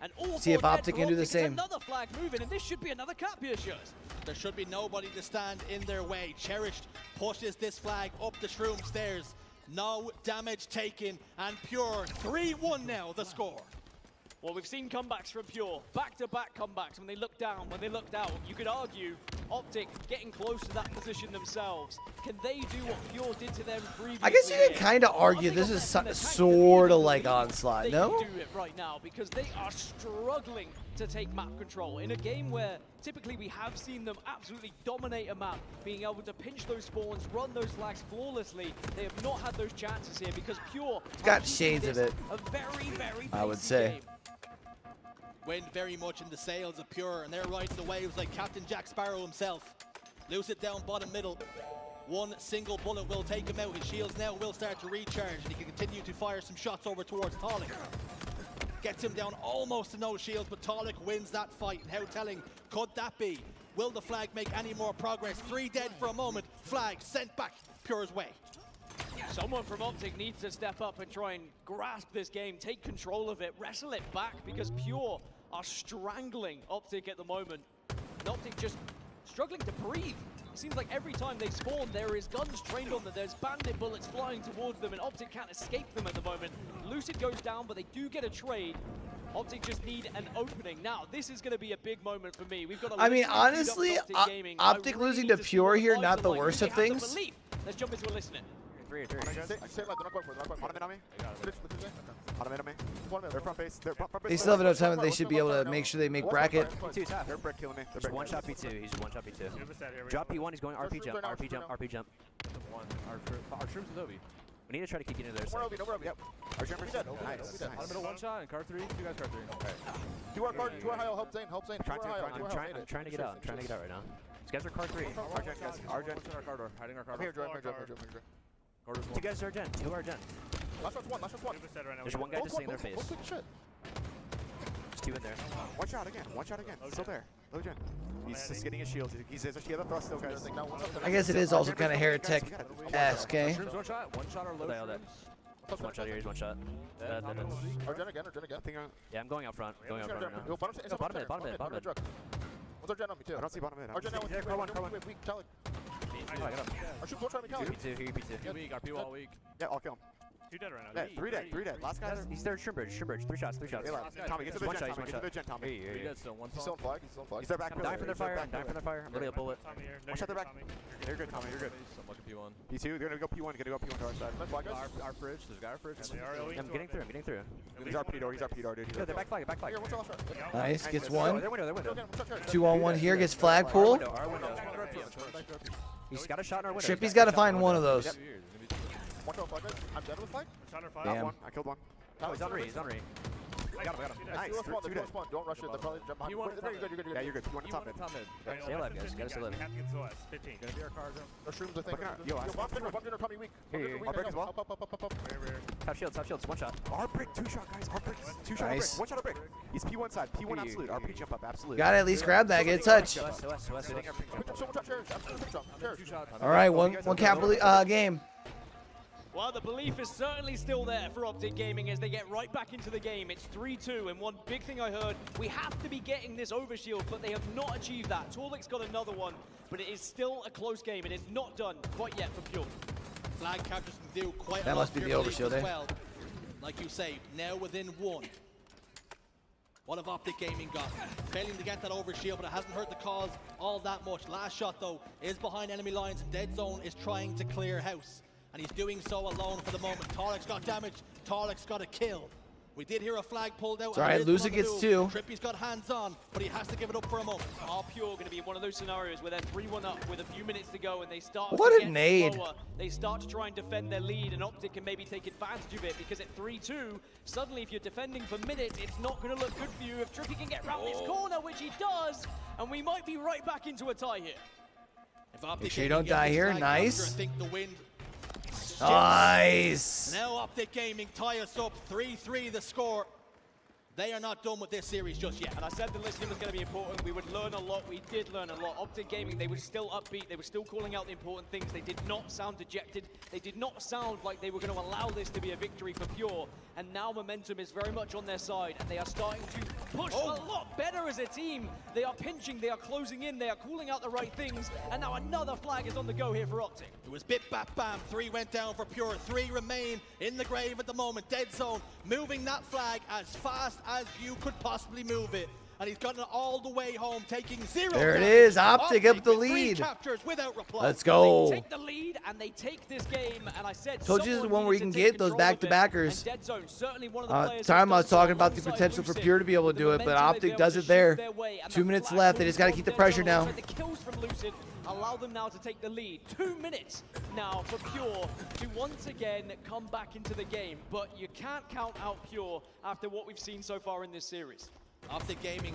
And all See if Optic can do the same. Another flag moving, and this should be another cap here, shows. There should be nobody to stand in their way. Cherished pushes this flag up the shroom stairs. No damage taken, and Pure 3-1 now the score. Well, we've seen comebacks from Pure, back-to-back comebacks when they looked down, when they looked out. You could argue Optic getting close to that position themselves. Can they do what Pure did to them previously? I guess you can kind of argue this is sort of like Onslaught, no? They can do it right now because they are struggling to take map control in a game where typically we have seen them absolutely dominate a map, being able to pinch those spawns, run those flags flawlessly. They have not had those chances here because Pure It's got shades of it, a very, very I would say. game. Wind very much in the sails of Pure, and they're riding the waves like Captain Jack Sparrow himself. Lose it down bottom middle. One single bullet will take him out. His shields now will start to recharge, and he can continue to fire some shots over towards Talik. Gets him down almost to no shields, but Talik wins that fight. And how telling could that be? Will the flag make any more progress? 3 dead for a moment. Flag sent back Pure's way. Someone from Optic needs to step up and try and grasp this game, take control of it, wrestle it back, because Pure are strangling Optic at the moment. And Optic just struggling to breathe. It seems like every time they spawn, there is guns trained on them, there's bandit bullets flying towards them, and Optic can't escape them at the moment. Lucid goes down, but they do get a trade. Optic just need an opening. Now, this is going to be a big moment for me. We've got I mean, honestly, Optic losing to Pure here, not the worst of things. Let's jump into a listening. They still have enough time that they should be able to make sure they make bracket. They're brick killing me. He's one shot P2. He's one shot P2. Drop P1. He's going RP jump. RP jump. RP jump. Our shrooms is Obi. We need to try to keep getting into their side. Yep. Our jumper's dead. Nice. On middle one shot and car 3. You guys car 3. Alright. Do our high, help Zane. I'm trying to get out. I'm trying to get out right now. These guys are car 3. Argent guys. Argent. Our car door. Hiding our car door. Here. Two guys are Argent. Two are Argent. Last one's one. There's one guy just sitting in their face. There's two in there. One shot again. Still there. Low gen. He's just getting his shield. He has a thrust still, guys. I guess it is also kind of heretic-esque, eh? One shot or low shrooms. He's one shot here. He's one shot. Argent again. Yeah, I'm going out front. Going out front right now. Bottom mid. What's Argent on me too? I don't see bottom mid. Argent now. Car one. Weak. Kelly. Our shoot's trying to be Kelly. P2. Weak. Our P wall weak. Yeah, I'll kill him. 2 dead right now. Yeah, 3 dead. Last guy. He's there. Shrimbridge. 3 shots. Tommy, get to the gen. Tommy, get to the gen. Tommy. He's still one. He's still on flag. He's there back. I'm dying for their fire. I'm really a bullet. One shot their back. You're good, Tommy. You're good. I'm looking P1. P2. They're gonna go P1. Gonna go P1 to our side. Our fridge. There's a guy our fridge. I'm getting through. He's RP door, dude. Yeah, they're back flag. Here, what's your last shot? Nice, gets one. Their window. 2-on-1 here, gets flagpole. Our window. He's got a shot in our window. Trippy's got to find one of those. Watch out, flag guys. I'm dead with flag. Damn. I killed one. Oh, he's on re. Got him. Nice. Don't rush it. They'll probably jump behind. You're good. Yeah, you're good. You want to top mid. Stay alive, guys. Gotta stay alive. 15. Gonna be our car. No shrooms, I think. Yo, Bomb dinner, probably weak. Here. Our brick as well. Up. Top shields. One shot. Our brick. 2 shot, guys. Our brick. 2 shot. Nice. One shot of brick. He's P1 side. P1 absolute. RP jump up. Absolute. Gotta at least grab that, get a touch. All right, one capital game. Well, the belief is certainly still there for Optic Gaming as they get right back into the game. It's 3-2, and one big thing I heard, we have to be getting this overshield, but they have not achieved that. Torlik's got another one, but it is still a close game. It is not done quite yet for Pure. Flag captures can do quite a That lot must be for the your overshield, belief as eh? well. Like you say, now within 1. What have Optic Gaming got? Failing to get that overshield, but it hasn't hurt the cause all that much. Last shot, though, is behind enemy lines, and Dead Zone is trying to clear house. And he's doing so alone for the moment. Tarlik's got damage. Tarlik's got a kill. We did hear a flag pulled out. It's all right, Luza gets 2. Trippy's got hands on, but he has to give it up for a moment. Are Pure going to be one of those scenarios where they're 3-1 up with a few minutes to go and they start What to a get nade. slower. They start to try and defend their lead, and Optic can maybe take advantage of it because at 3-2, suddenly if you're defending for minutes, it's not going to look good for you. If Trippy can get around this corner, which he does, and we might be right back into a tie here. Make sure you don't die here. Nice. I think the wind. Nice. Now Optic Gaming tie us up 3-3 the score. They are not done with this series just yet. And I said the listening was going to be important. We would learn a lot. We did learn a lot. Optic Gaming, they were still upbeat. They were still calling out the important things. They did not sound dejected. They did not sound like they were going to allow this to be a victory for Pure. And now momentum is very much on their side. And they are starting to push a lot better as a team. They are pinching. They are closing in. They are calling out the right things. And now another flag is on the go here for Optic. It was bit, bap, bam. 3 went down for Pure. 3 remain in the grave at the moment. Dead Zone moving that flag as fast as you could possibly move it. And he's gotten it all the way home, taking 0. There it is. Optic up the with 3 lead. captures without reply. Let's go. They take the lead and they take this game. And I said, Told you this is one where you can get those back-to-backers. Time I was talking about the potential for Pure to be able to do it, but Optic does it there. 2 minutes left. They just got to keep the pressure down. The kills from Lucid allow them now to take the lead. 2 minutes now for Pure to once again come back into the game. But you can't count out Pure after what we've seen so far in this series. Optic Gaming,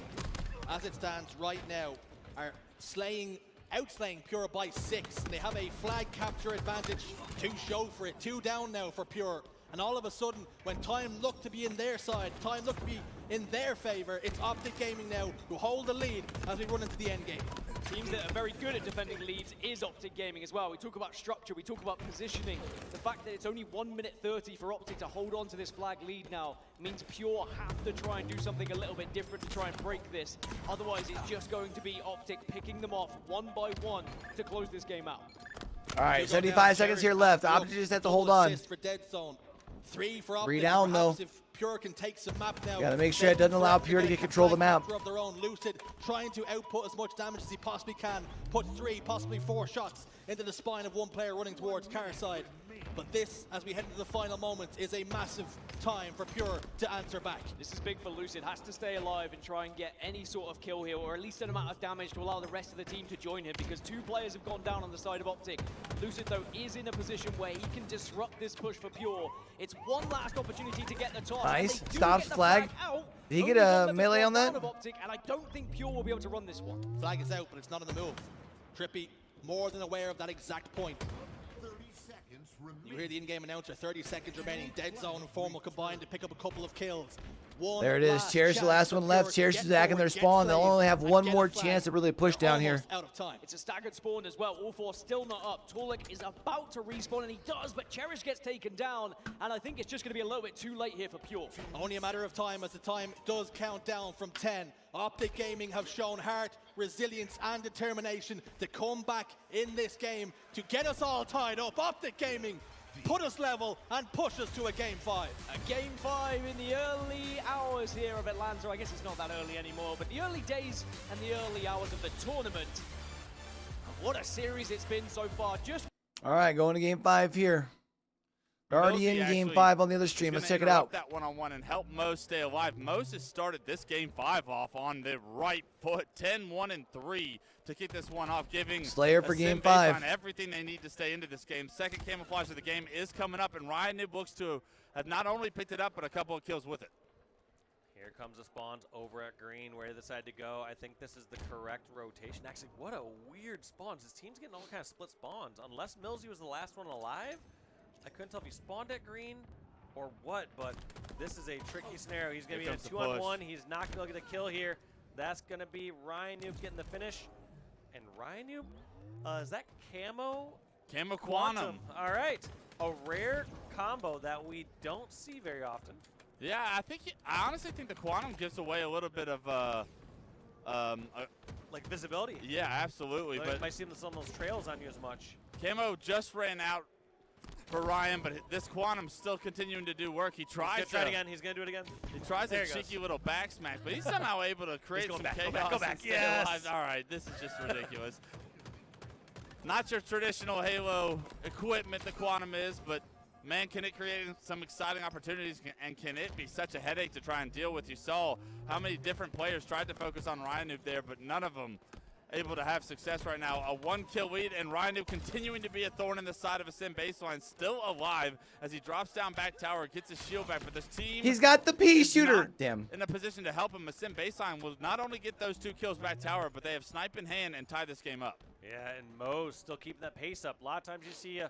as it stands right now, are outslaying Pure by 6. They have a flag capture advantage to show for it. 2 down now for Pure. And all of a sudden, when time looked to be in their side, time looked to be in their favor, it's Optic Gaming now who hold the lead as we run into the end game. Teams that are very good at defending leads is Optic Gaming as well. We talk about structure, we talk about positioning. The fact that it's only 1 minute 30 for Optic to hold on to this flag lead now means Pure have to try and do something a little bit different to try and break this. Otherwise, it's just going to be Optic picking them off one by one to close this game out. All right, 75 seconds here left. Optic just have to hold on. For Dead Zone. 3 for Optic. 3 down, though. Pure can take some map now. Gotta make sure it doesn't allow Pure to get control of the map. Of their own. Lucid trying to output as much damage as he possibly can. Put 3, possibly 4 shots into the spine of one player running towards Carside. But this, as we head into the final moments, is a massive time for Pure to answer back. This is big for Lucid. Has to stay alive and try and get any sort of kill here, or at least an amount of damage to allow the rest of the team to join him, because 2 players have gone down on the side of Optic. Lucid, though, is in a position where he can disrupt this push for Pure. It's one last opportunity to get the toss. Nice. Stops flag. Did he get a melee on that? Optic, and I don't think Pure will be able to run this one. Flag is out, but it's not on the move. Trippy, more than aware of that exact point. You hear the in-game announcer, 30 seconds remaining. Dead Zone and Formal combined to pick up a couple of kills. There it is. Cherish the last one left. Cherish is back in their spawn. They'll only have one more chance to really push down here. Out of time. It's a staggered spawn as well. All 4 still not up. Torlik is about to respawn, and he does, but Cherish gets taken down, and I think it's just going to be a little bit too late here for Pure. Only a matter of time, as the time does count down from 10. Optic Gaming have shown heart, resilience, and determination to come back in this game to get us all tied up. Optic Gaming put us level and push us to a Game 5. A Game 5 in the early hours here of Atlanta. I guess it's not that early anymore, but the early days and the early hours of the tournament. What a series it's been so far. All right, going to Game 5 here. They're already in Game 5 on the other stream. Let's check it out. That one-on-one and help Mose stay alive. Mose has started this Game 5 off on the right foot, 10-1-3 to kick this one off, giving Slayer for Game 5 everything they need to stay into this game. Second camouflage of the game is coming up, and Ryan Noob looks to have not only picked it up, but a couple of kills with it. Here comes the spawns over at green, where they decide to go. I think this is the correct rotation. Actually, what a weird spawns. This team's getting all kind of split spawns. Unless Millsy was the last one alive, I couldn't tell if he spawned at green or what, but this is a tricky scenario. He's going to be in a 2-on-1. He's not going to get a kill here. That's going to be Ryan Noob getting the finish. And Ryan Noob, is that Camo? Camo Quantum. All right. A rare combo that we don't see very often. Yeah, I honestly think the Quantum gives away a little bit of like visibility. Yeah, absolutely. But you might see some of those trails on you as much. Camo just ran out for Ryan, but this Quantum's still continuing to do work. He tries to try it again. He's going to do it again. He tries a cheeky little back smash, but he's somehow able to create some chaos. Go back. Yes. All right, this is just ridiculous. Not your traditional Halo equipment the Quantum is, but man, can it create some exciting opportunities, and can it be such a headache to try and deal with? You saw how many different players tried to focus on Ryan Noob there, but none of them able to have success right now. A 1-kill lead, and Ryan Noob continuing to be a thorn in the side of a Sim baseline, still alive as he drops down back tower, gets his shield back, but this team... He's got the pea shooter. Damn. In a position to help him. A Sim baseline will not only get those 2 kills back tower, but they have snipe in hand and tie this game up. Yeah, and Mo's still keeping that pace up. A lot of times you see a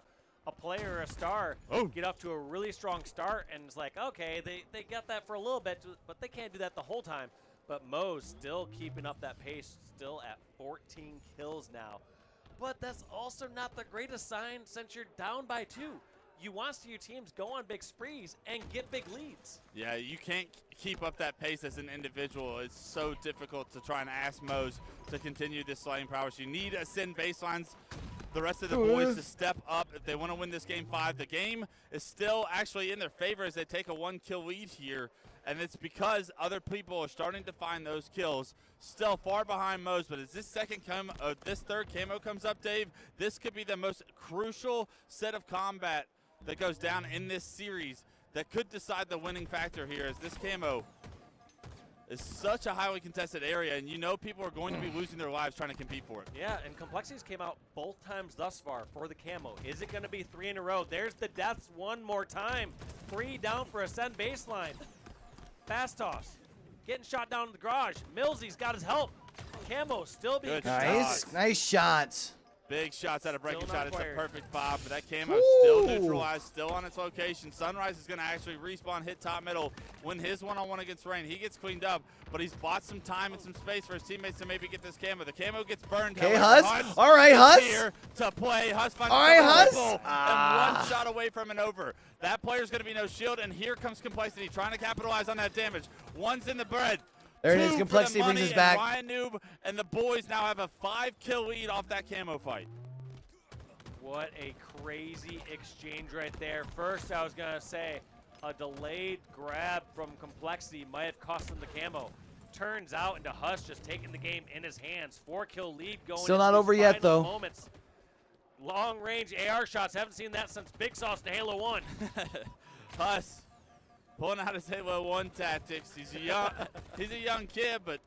player or a star get off to a really strong start, and it's like, okay, they got that for a little bit, but they can't do that the whole time. But Mo's still keeping up that pace, still at 14 kills now. But that's also not the greatest sign since you're down by 2. You want to see your teams go on big sprees and get big leads. Yeah, you can't keep up that pace as an individual. It's so difficult to try and ask Mo's to continue this slaying prowess. You need a Sin baselines, the rest of the boys to step up if they want to win this Game 5. The game is still actually in their favor as they take a 1-kill lead here. And it's because other people are starting to find those kills. Still far behind Mo's, but as this third camo comes up, Dave, this could be the most crucial set of combat that goes down in this series that could decide the winning factor here, as this camo is such a highly contested area, and you know people are going to be losing their lives trying to compete for it. Yeah, and Complexities came out both times thus far for the camo. Is it going to be 3 in a row? There's the deaths one more time. 3 down for Ascend baseline. Fast toss. Getting shot down in the garage. Millsy's got his help. Camo still being Nice shots. Big shots out of breaking Still shot. not It's a fired. perfect pop, but that camo still neutralized, still on its location. Sunrise is going to actually respawn, hit top middle, win his one-on-one against Rain. He gets cleaned up, but he's bought some time and some space for his teammates to maybe get this camo. The camo gets burned. Okay, however. Huss. All right, Huss. Here to play. Huss finds All right, Huss. and one shot away from an over. That player's going to be no shield, and here comes Complexity trying to capitalize on that damage. One's in the bread. There it is. 2 for the Complexity brings money, us back. and Ryan Noob and the boys now have a 5-kill lead off that camo fight. What a crazy exchange right there. First, I was going to say a delayed grab from Complexity might have cost him the camo. Turns out into Huss just taking the game in his hands. 4-kill lead going Still into not these over yet, final though. Moments. Long-range AR shots. Haven't seen that since Big Sauce to Halo 1. Huss pulling out his Halo 1 tactics. He's a young kid, but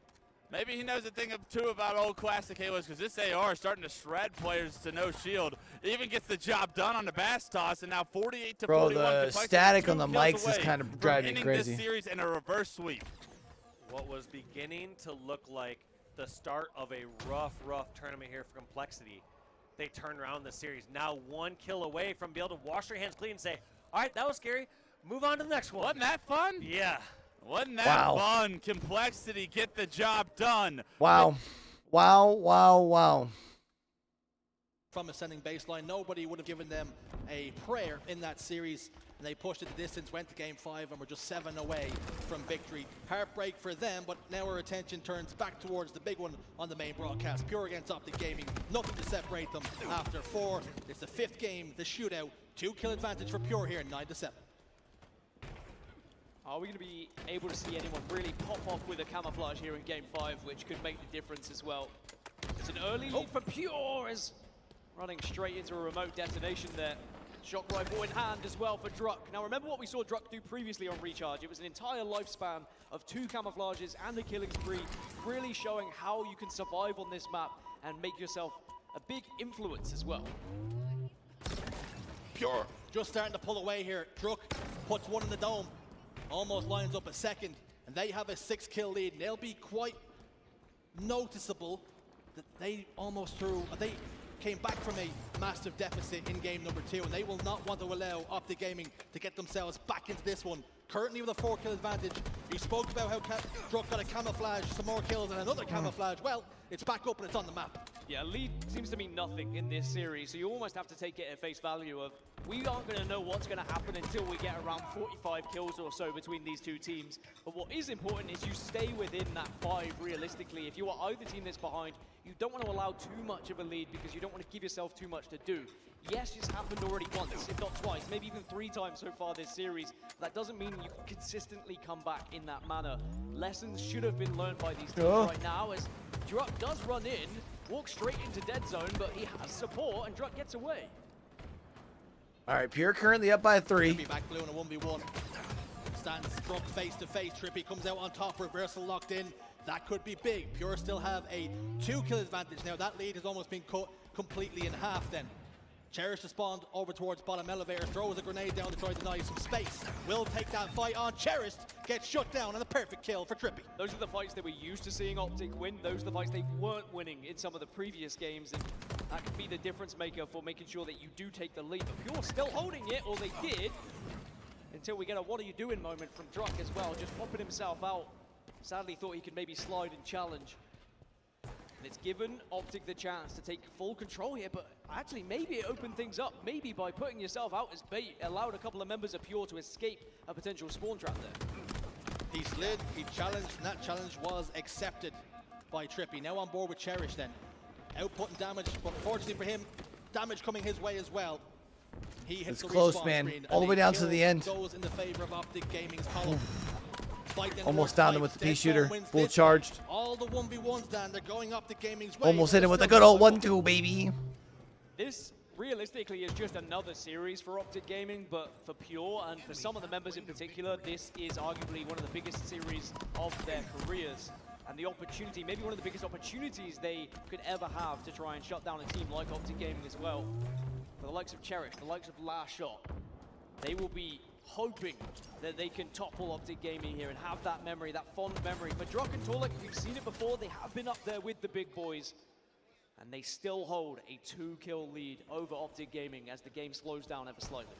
maybe he knows a thing or two about old classic Halos, because this AR is starting to shred players to no shield. It even gets the job done on the bass toss, and now 48 to 41. Bro, the Complexity static 2 on the kills mics is away kind of from driving me ending crazy. this series in a reverse sweep. What was beginning to look like the start of a rough tournament here for Complexity. They turned around the series. Now 1 kill away from being able to wash their hands clean and say, all right, that was scary. Move on to the next one. Wasn't that fun? Yeah. Wasn't that Wow. fun? Complexity get the job done. Wow. Wow. From ascending baseline, nobody would have given them a prayer in that series, and they pushed it the distance, went to game 5, and were just 7 away from victory. Heartbreak for them, but now our attention turns back towards the big one on the main broadcast. Pure against Optic Gaming, nothing to separate them after 4. It's the 5th game, the shootout, 2-kill advantage for Pure here, 9-7. Are we going to be able to see anyone really pop off with a camouflage here in game 5, which could make the difference as well? It's an early lead for Pure as running straight into a remote detonation there. Shock rifle in hand as well for Druck. Now remember what we saw Druck do previously on Recharge. It was an entire lifespan of 2 camouflages and a killing spree, really showing how you can survive on this map and make yourself a big influence as well. Pure just starting to pull away here. Druck puts 1 in the dome, almost lines up a second, and they have a 6-kill lead. And they'll be quite noticeable that they almost they came back from a massive deficit in game number 2, and they will not want to allow Optic Gaming to get themselves back into this one. Currently with a 4-kill advantage. You spoke about how Druck got a camouflage, some more kills, and another camouflage. Well, it's back up and it's on the map. Yeah, lead seems to mean nothing in this series, so you almost have to take it at face value of we aren't going to know what's going to happen until we get around 45 kills or so between these two teams. But what is important is you stay within that 5 realistically. If you are either team that's behind, you don't want to allow too much of a lead because you don't want to give yourself too much to do. Yes, it's happened already once, if not twice, maybe even 3 times so far this series. That doesn't mean you can consistently come back in that manner. Lessons should have been learned by these teams right now as Druck does run in, walks straight into dead zone, but he has support and Druck gets away. All right, Pure currently up by 3. Trippy back blue in a 1v1. Stands Druck face to face. Trippy comes out on top, reversal locked in. That could be big. Pure still have a 2-kill advantage now. That lead has almost been cut completely in half then. Cherish spawned over towards bottom elevator, throws a grenade down to try to deny some space. Will take that fight on. Cherish gets shut down and a perfect kill for Trippy. Those are the fights that we're used to seeing Optic win. Those are the fights they weren't winning in some of the previous games, and that could be the difference maker for making sure that you do take the lead. But Pure still holding it, or they did, until we get a what are you doing moment from Druck as well, just popping himself out. Sadly thought he could maybe slide and challenge. And it's given Optic the chance to take full control here, but actually maybe it opened things up. Maybe by putting yourself out as bait, allowed a couple of members of Pure to escape a potential spawn trap there. He slid, he challenged, and that challenge was accepted by Trippy. Now on board with Cherish then. Outputting damage, but unfortunately for him, damage coming his way as well. He hits It's the close, respawn man. screen, All the and way a down to kill the end. Goes in the favor of Optic Gaming's column. Almost down him with the pea shooter, full charged. All the 1v1s down, they're going Optic Gaming's way. Almost hit him with a good old 1-2, baby. This realistically is just another series for Optic Gaming, but for Pure and for some of the members in particular, this is arguably one of the biggest series of their careers. And the opportunity, maybe one of the biggest opportunities they could ever have to try and shut down a team like Optic Gaming as well. For the likes of Cherish, the likes of Last Shot, they will be hoping that they can topple Optic Gaming here and have that memory, that fond memory. For Druck and Torlik, we've seen it before, they have been up there with the big boys. And they still hold a 2-kill lead over Optic Gaming as the game slows down ever slightly.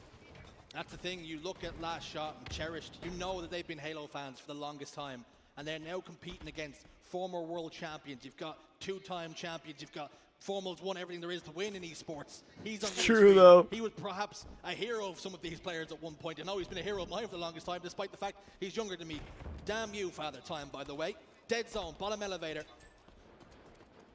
That's the thing, you look at Last Shot and Cherished, you know that they've been Halo fans for the longest time, and they're now competing against former world champions. You've got 2-time champions, you've got Formal's won everything there is to win in esports. He's on the True, though. He was perhaps a hero of some of these players at one point. I know he's been a hero of mine for the longest time, despite the fact he's younger than me. Damn you, Father Time, by the way. Dead zone, bottom elevator.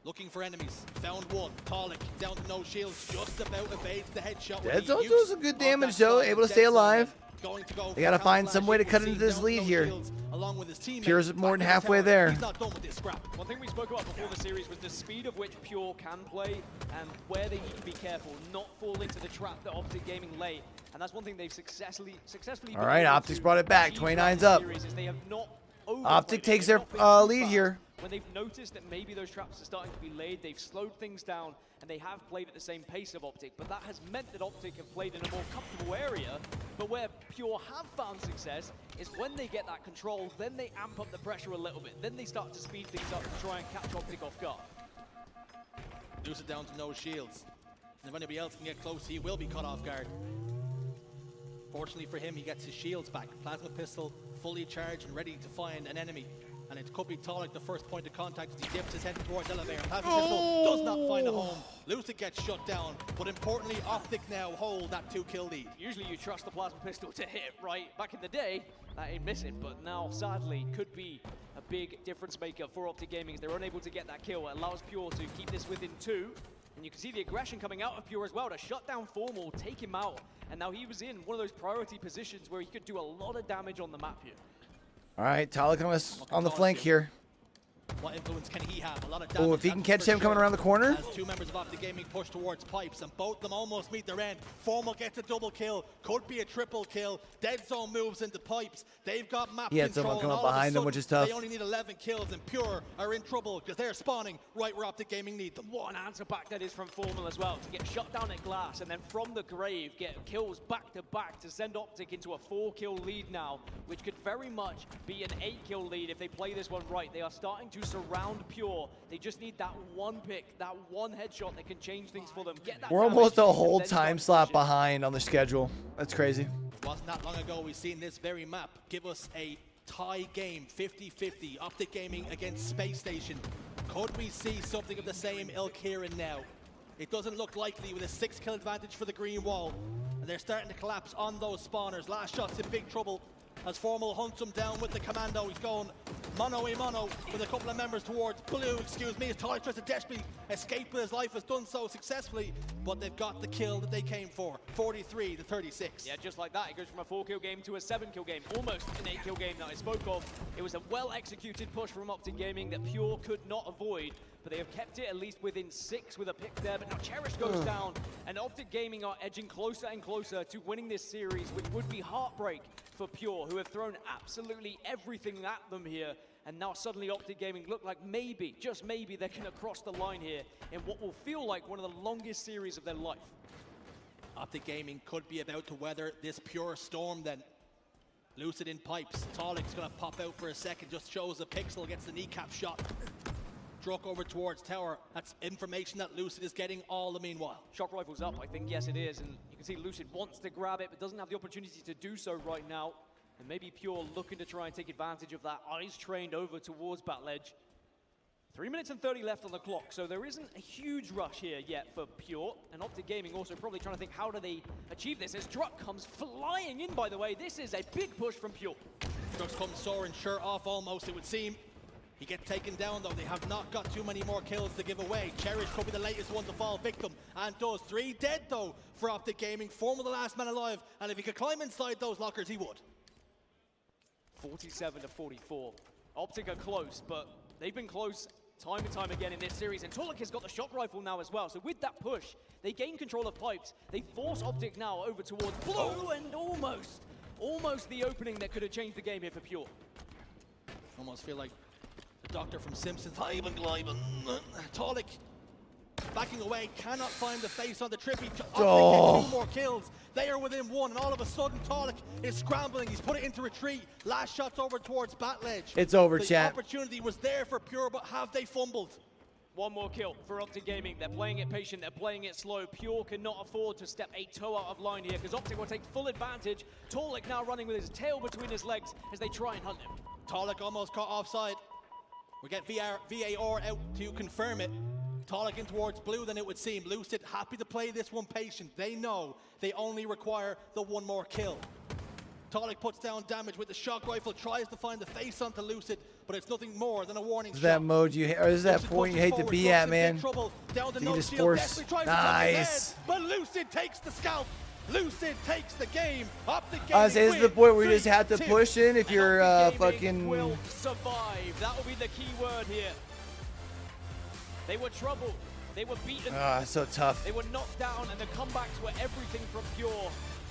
Looking for enemies. Found one. Talik down to no shields. Just about evades the headshot. Dead zone does some good damage, though. Able to stay alive. They got to find some way to cut into this lead here. Pure's more than halfway there. One thing we spoke about before the series was the speed of which Pure can play and where they need to be careful, not fall into the trap that Optic Gaming lay. And that's one thing they've successfully All right, Optic's brought it back. 29's up. Optic takes their lead here. When they've noticed that maybe those traps are starting to be laid, they've slowed things down, and they have played at the same pace of Optic. But that has meant that Optic have played in a more comfortable area. But where Pure have found success is when they get that control, then they amp up the pressure a little bit. Then they start to speed things up and try and catch Optic off guard. Lose it down to no shields. And if anybody else can get close, he will be caught off guard. Fortunately for him, he gets his shields back. Plasma pistol fully charged and ready to find an enemy. And it could be Talik, the first point of contact, as he dips his head towards elevator. Plasma pistol does not find a home. Lucid gets shut down, but importantly, Optic now hold that 2-kill lead. Usually you trust the plasma pistol to hit, right? Back in the day, that ain't missing, but now, sadly, could be a big difference maker for Optic Gaming as they're unable to get that kill. It allows Pure to keep this within 2. And you can see the aggression coming out of Pure as well to shut down Formal, take him out. And now he was in one of those priority positions where he could do a lot of damage on the map here. All right, Talik on the flank here. What influence can he have? A lot of Oh, if he can catch him coming around the corner. As 2 members of Optic Gaming push towards pipes, and both of them almost meet their end. Formal gets a double kill, could be a triple kill. Dead Zone moves into pipes. They've got map He had control. someone come up behind them, which is tough. They only need 11 kills, and Pure are in trouble because they're spawning right where Optic Gaming need them. What an answer back that is from Formal as well, to get shut down at glass and then from the grave get kills back to back to send Optic into a 4-kill lead now, which could very much be an 8-kill lead if they play this one right. They are starting to surround Pure. They just need that one pick, that one headshot that can change things for them. Get that We're almost a damage, whole and then time start slot behind on the schedule. That's crazy. It wasn't that long ago we've seen this very map give us a tie game, 50-50, Optic Gaming against Space Station. Could we see something of the same ilk here and now? It doesn't look likely with a 6-kill advantage for the green wall. And they're starting to collapse on those spawners. Last Shot's in big trouble as Formal hunts him down with the commando. He's going mano-a-mano with a couple of members towards blue, excuse me, as Talik tries to desperately escape with his life, has done so successfully, but they've got the kill that they came for, 43-36. Yeah, just like that, it goes from a 4-kill game to a 7-kill game, almost an 8-kill game that I spoke of. It was a well-executed push from Optic Gaming that Pure could not avoid, but they have kept it at least within 6 with a pick there, but now Cherish goes down, and Optic Gaming are edging closer and closer to winning this series, which would be heartbreak for Pure, who have thrown absolutely everything at them here. And now suddenly Optic Gaming look like maybe, just maybe, they're going to cross the line here in what will feel like one of the longest series of their life. Optic Gaming could be about to weather this Pure storm then. Lucid in pipes. Talik's going to pop out for a second, just shows a pixel, gets the kneecap shot. Struck over towards tower. That's information that Lucid is getting all the meanwhile. Shock rifle's up, I think, yes it is. And you can see Lucid wants to grab it, but doesn't have the opportunity to do so right now. And maybe Pure looking to try and take advantage of that. Eyes trained over towards Battle Edge. 3 minutes and 30 left on the clock, so there isn't a huge rush here yet for Pure. And Optic Gaming also probably trying to think, how do they achieve this? As Druck comes flying in, by the way. This is a big push from Pure. Druck comes soaring, shirt off almost, it would seem. He gets taken down though. They have not got too many more kills to give away. Cherish could be the latest one to fall victim, and does. 3 dead though for Optic Gaming. Formal the last man alive, and if he could climb inside those lockers, he would. 47-44. Optic are close, but they've been close time and time again in this series, and Talik has got the shock rifle now as well. So with that push, they gain control of pipes. They force Optic now over towards blue, and almost the opening that could have changed the game here for Pure. Almost feel like the doctor from Simpsons. Talik backing away, cannot find the face on the trip. He gets 2 more kills. They are within 1, and all of a sudden Talik is scrambling. He's put it into retreat. Last Shot's over towards Battle Edge. It's over, the chat. The opportunity was there for Pure, but have they fumbled? One more kill for Optic Gaming. They're playing it patient, they're playing it slow. Pure cannot afford to step a toe out of line here because Optic will take full advantage. Torlik now running with his tail between his legs as they try and hunt him. Torlik almost caught offside. We get VAR out to confirm it. Torlik in towards blue, then it would seem. Lucid happy to play this one patient. They know they only require the one more kill. Torlik puts down damage with the shock rifle, tries to find the face onto Lucid, but it's nothing more than a warning This is shot. that mode you, or this is that point you hate to be at, man. Down to You no just shield, force. desperately tries to Nice. tuck his head, but Lucid takes the scalp. Lucid takes the game. Optic I was saying, this is the point where you just have to push in if you're fucking. Will survive. That will be the key word here. They were troubled. They were beaten. So tough. They were knocked down, and the comebacks were everything from Pure.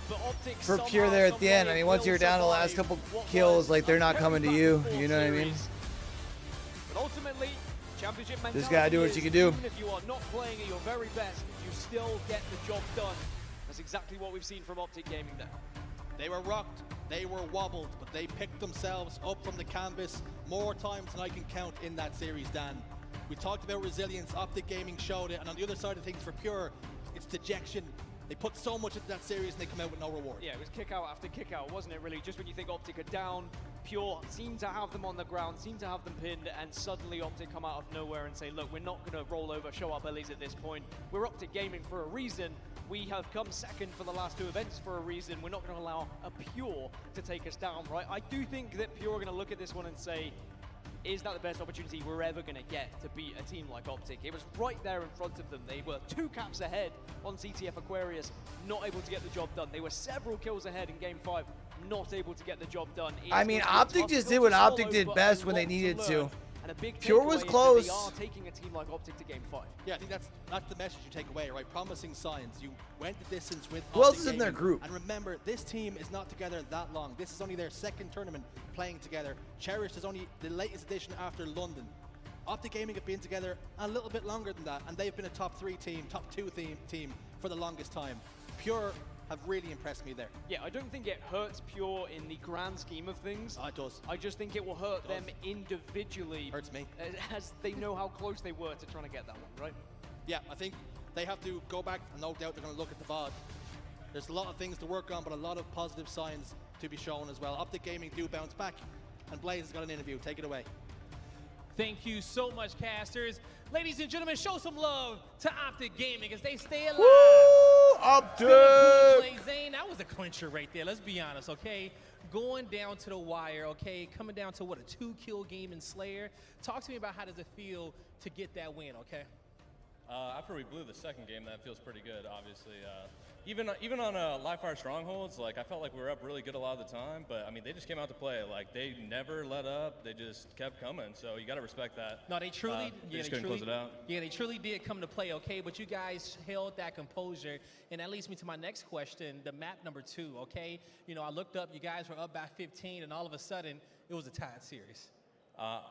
But Optic For Pure there at the end, I mean, once you're down the last couple kills, like they're not coming to you. You know what I mean? But ultimately, championship mentality Just gotta do what you can do. Even if you are not playing at your very best, you still get the job done. That's exactly what we've seen from Optic Gaming there. They were rocked, they were wobbled, but they picked themselves up from the canvas more times than I can count in that series, Dan. We talked about resilience, Optic Gaming showed it, and on the other side of things for Pure, it's dejection. They put so much into that series and they come out with no reward. Yeah, it was kick out after kick out, wasn't it really? Just when you think Optic are down, Pure seemed to have them on the ground, seemed to have them pinned, and suddenly Optic come out of nowhere and say, look, we're not going to roll over, show our bellies at this point. We're Optic Gaming for a reason. We have come second for the last 2 events for a reason. We're not going to allow a Pure to take us down, right? I do think that Pure are going to look at this one and say, is that the best opportunity we're ever going to get to beat a team like Optic? It was right there in front of them. They were 2 caps ahead on CTF Aquarius, not able to get the job done. They were several kills ahead in Game 5, not able to get the job done. I mean, Optic just did what Optic did best when they needed to. And a big Pure was takeaway is that close. They are taking a team like Optic to Game 5. Yeah, I think that's the message you take away, right? Promising signs. You went the distance with Who else Optic is in their Gaming. group? And remember, this team is not together that long. This is only their 2nd tournament playing together. Cherished is only the latest edition after London. Optic Gaming have been together a little bit longer than that, and they've been a top 3 team, top 2 team for the longest time. Pure have really impressed me there. Yeah, I don't think it hurts Pure in the grand scheme of things. It does. I just think it will hurt them individually. Hurts me. As they know how close they were to trying to get that one, right? Yeah, I think they have to go back, and no doubt they're going to look at the VOD. There's a lot of things to work on, but a lot of positive signs to be shown as well. Optic Gaming do bounce back, and Blaze has got an interview. Take it away. Thank you so much, casters. Ladies and gentlemen, show some love to Optic Gaming as they stay alive. Woo! Optic! Zane, that was a clincher right there. Let's be honest, okay? Going down to the wire, okay? Coming down to, what, a 2-kill game in Slayer. Talk to me about how does it feel to get that win, okay? After we blew the 2nd game, that feels pretty good, obviously. Even on live fire strongholds, like I felt like we were up really good a lot of the time, but I mean they just came out to play. Like they never let up. They just kept coming. So you got to respect that. No, they truly, they just couldn't close it out. Yeah, they truly did come to play, okay? But you guys held that composure, and that leads me to my next question, the map number 2, okay? You know, I looked up, you guys were up by 15, and all of a sudden, it was a tied series.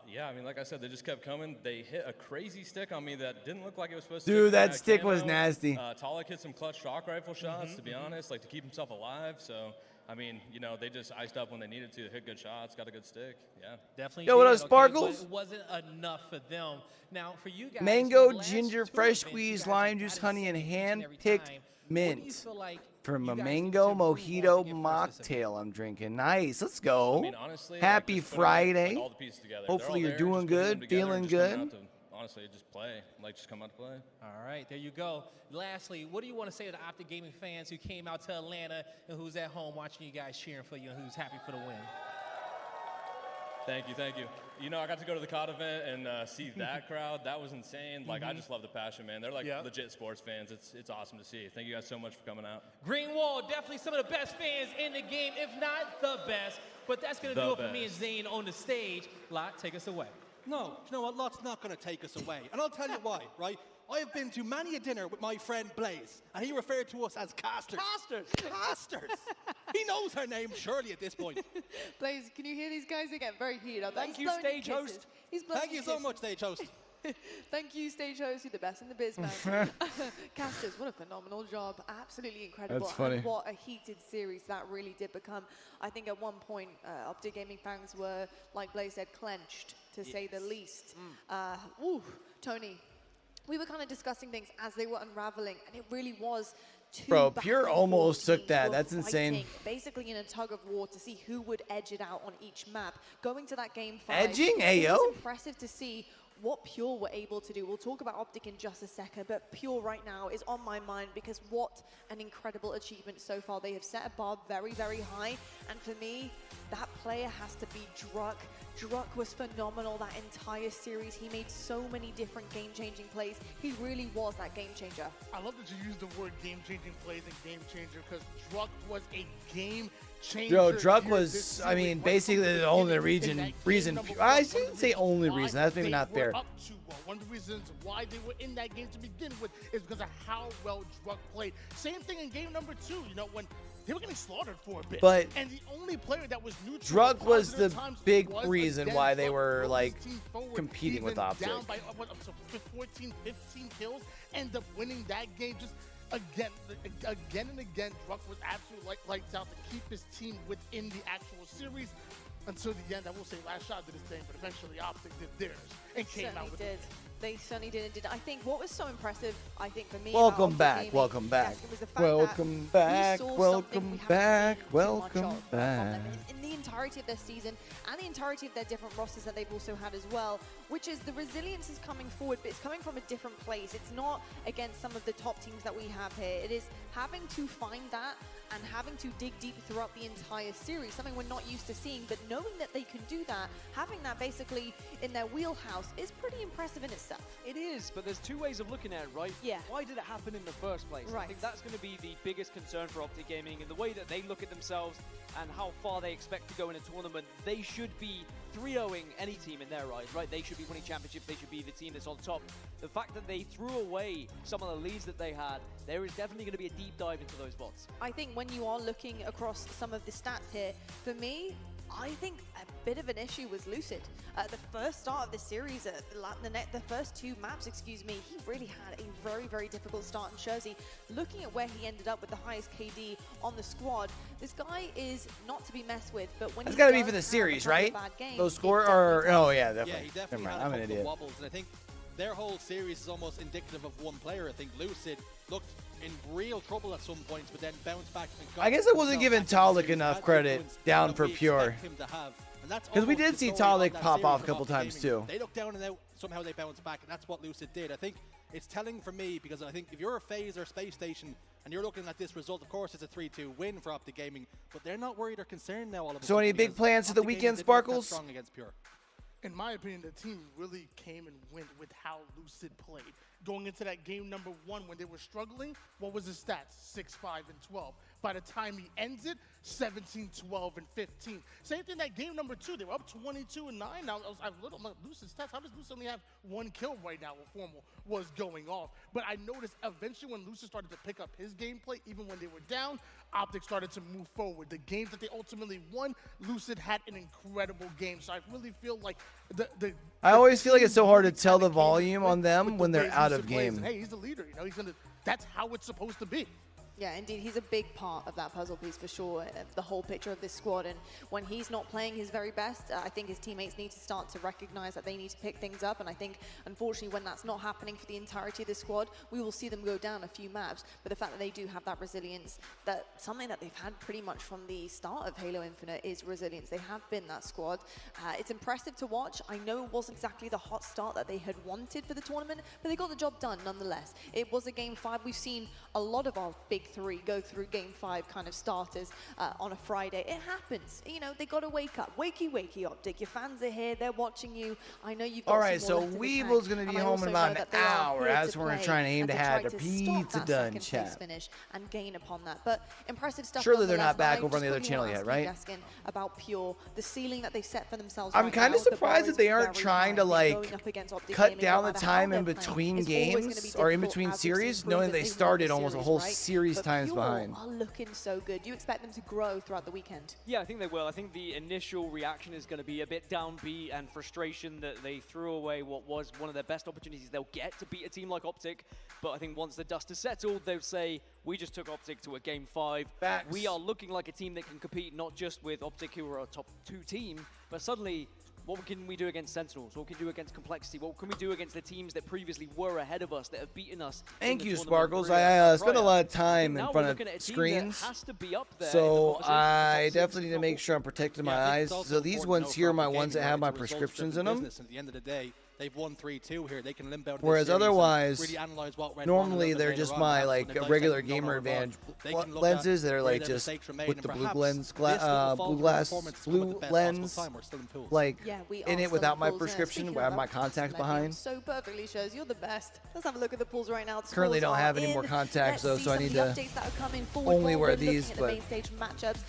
Yeah, I mean, like I said, they just kept coming. They hit a crazy stick on me that didn't look like it was supposed to. Dude, that Camo. stick was nasty. Torlik hit some clutch shock rifle shots, to be honest, like to keep himself alive. So, I mean, you know, they just iced up when they needed to, hit good shots, got a good stick. Yeah. Definitely. Yo, what did, up, Sparkles? But it wasn't enough for them. Now, for you guys, Mango, the last ginger, 2 fresh events, squeeze, you guys lime have juice, gotten honey, and seen each every hand-picked time. mint. What do you feel like From you a guys mango need to improve mojito on to get first this event? mocktail I'm drinking. Nice, let's go. I mean, honestly, Happy like, just putting, Friday. like, all the pieces together. Hopefully They're you're all there, doing just putting them good, together feeling and just coming good. out to, honestly, just play. Like, just come out to play. All right, there you go. Lastly, what do you want to say to the Optic Gaming fans who came out to Atlanta and who's at home watching you guys cheering for you and who's happy for the win? Thank you, thank you. You know, I got to go to the COD event and see that crowd. That was insane. Like, I just love the passion, man. They're like legit sports fans. It's awesome to see. Thank you guys so much for coming out. Green Wall, definitely some of the best fans in the game, if not the best. But that's going to do it for me and Zane on the stage. Lot, take us away. No, you know what? Lot's not going to take us away. And I'll tell you why, right? I have been to many a dinner with my friend Blaze, and he referred to us as casters. Casters! Casters! He knows her name, surely, at this point. Blaze, can you hear these guys? They get very heated up. Thank He's you, blowing stage kisses. host. He's blowing Thank you so kisses. much, stage host. Thank you, stage host. You're the best in the biz, man. Casters, what a phenomenal job. Absolutely incredible. That's funny. And what a heated series that really did become. I think at one point, Optic Gaming fans were, like Blaze said, clenched, to say the least. Tony, we were kind of discussing things as they were unraveling, and it really was two Bro, back Pure and forth almost took teams that. were That's insane. fighting, basically in a tug of war to see who would edge it out on each map. Going to that game 5, Edging? it was Ayo? impressive to see what Pure were able to do. We'll talk about Optic in just a second, but Pure right now is on my mind because what an incredible achievement so far. They have set a bar very, very high, and for me, that player has to be Druck. Druck was phenomenal that entire series. He made so many different game-changing plays. He really was that game changer. I love that you use the word game-changing plays and game changer because Druck was a game changer. Yo, Druck was, I mean, basically the only reason. I shouldn't say only reason. That's maybe not fair. One of the reasons why they were in that game to begin with is because of how well Druck played. Same thing in game number 2, you know, when they were getting slaughtered for a bit. But and the only player that was neutral Druck was the big was reason again why they Druck were rolled like his team forward, competing with even Optic. down by up to 14, 15 kills, end up winning that game just again and again. Druck was absolutely lights out to keep his team within the actual series. Until the end, I will say last shot did his thing, but eventually Optic did theirs and came out with it. They certainly did. I think what was so impressive, I think for me, Welcome about back, Optic welcome back. Gaming, was the fact Welcome that back, we saw welcome something we haven't back, seen too much welcome of from back. them in the entirety of their season and the entirety of their different rosters that they've also had as well, which is the resilience is coming forward, but it's coming from a different place. It's not against some of the top teams that we have here. It is having to find that and having to dig deep throughout the entire series, something we're not used to seeing, but knowing that they can do that, having that basically in their wheelhouse is pretty impressive in itself. It is, but there's two ways of looking at it, right? Yeah. Why did it happen in the first place? Right. I think that's going to be the biggest concern for Optic Gaming and the way that they look at themselves and how far they expect to go in a tournament. They should be 3-0ing any team in their eyes, right? They should be winning championships. They should be the team that's on top. The fact that they threw away some of the leads that they had, there is definitely going to be a deep dive into those bots. I think when you are looking across some of the stats here, for me, I think a bit of an issue was Lucid. The first start of the series, the first 2 maps, excuse me, he really had a very, very difficult start in Jersey. Looking at where he ended up with the highest KD on the squad, this guy is not to be messed with, but when That's he got to be does for the have series, a couple right? of bad games, Those it score definitely are, oh yeah, definitely. Yeah, he definitely Never mind, had I'm a an couple idiot. of wobbles, and I think their whole series is almost indicative of one player. I think Lucid looked in real trouble at some points, but then bounced back. And got I guess I wasn't himself giving back in the Talik series, enough had the credit influence down that for we Pure. expect him to have. And that's Because we almost did the see story of Talik that pop series off a with couple Optic times Gaming. too. They looked down and out, somehow they bounced back, and that's what Lucid did. I think it's telling for me because I think if you're a FaZe or Space Station and you're looking at this result, of course it's a 3-2 win for Optic Gaming, but they're not worried or concerned now all of a So sudden any big because plans for the Optic Gaming weekend, didn't look that Sparkles? strong against Pure. In my opinion, the team really came and went with how Lucid played. Going into that game number 1 when they were struggling, what was his stats? 6, 5, and 12. By the time he ends it, 17, 12, and 15. Same thing that game number 2. They were up 22 and 9. Now I was little like Lucid's stats. How does Lucid only have 1 kill right now when Formal was going off? But I noticed eventually when Lucid started to pick up his gameplay, even when they were down, Optic started to move forward. The games that they ultimately won, Lucid had an incredible game. So I really feel like I always feel like it's so hard to tell the volume on them when they're out of Lucid plays. game. And, hey, he's the leader. You know, that's how it's supposed to be. Yeah, indeed, he's a big part of that puzzle piece for sure, the whole picture of this squad. And when he's not playing his very best, I think his teammates need to start to recognize that they need to pick things up. And I think, unfortunately, when that's not happening for the entirety of the squad, we will see them go down a few maps. But the fact that they do have that resilience, that something that they've had pretty much from the start of Halo Infinite is resilience. They have been that squad. It's impressive to watch. I know it wasn't exactly the hot start that they had wanted for the tournament, but they got the job done nonetheless. It was a Game 5. We've seen a lot of our big 3 go through Game 5 kind of starters on a Friday. It happens. You know, they got to wake up. Wakey, wakey, Optic. Your fans are here. They're watching you. I know you've got All right, some so more left in the Weevil's tank, going to be and I home also in know about an that they are hour here as to we're play trying to aim and to try have the stop pizza that done, second place chat. finish and gain upon that. But impressive stuff. Surely they're nonetheless. not back I over on the just other quickly channel wanna yet, ask right? you, Gaskin, about Pure, the ceiling that they set for themselves. I'm right kind now, of the surprised bar that they is aren't very trying to high. like Going up against Optic cut Gaming, down no the matter how time in they're playing, between it's always gonna be games or in difficult between as we've series, seen knowing proven they they've won started the almost a series, whole right? series But times Pure behind. are looking so good. Do you expect them to grow throughout the weekend? Yeah, I think they will. I think the initial reaction is going to be a bit downbeat and frustration that they threw away what was one of their best opportunities they'll get to beat a team like Optic. But I think once the dust is settled, they'll say, we just took Optic to a Game 5. We are looking like a team that can compete not just with Optic, who are a top 2 team, but suddenly What can we do against Sentinels? What can we do against Complexity? What can we do against the teams that previously were ahead of us, that have beaten us? Thank you, Sparkles. I spent a lot of time in front of screens, so I definitely need to make sure I'm protecting my eyes. So these ones here are my ones that have my prescriptions in them. At the end of the day, they've won 3-2 here. They can limp out. Whereas otherwise, really analyze what went normally wrong they're just my like regular gamer advantage lenses that are like just with the blue lens, blue lens, like in it without my prescription, where I have my contacts behind. So perfectly shows you're the best. Let's have a look at the pools right now. Currently don't have any more contacts though, so I need to only wear these. But main stage matchups.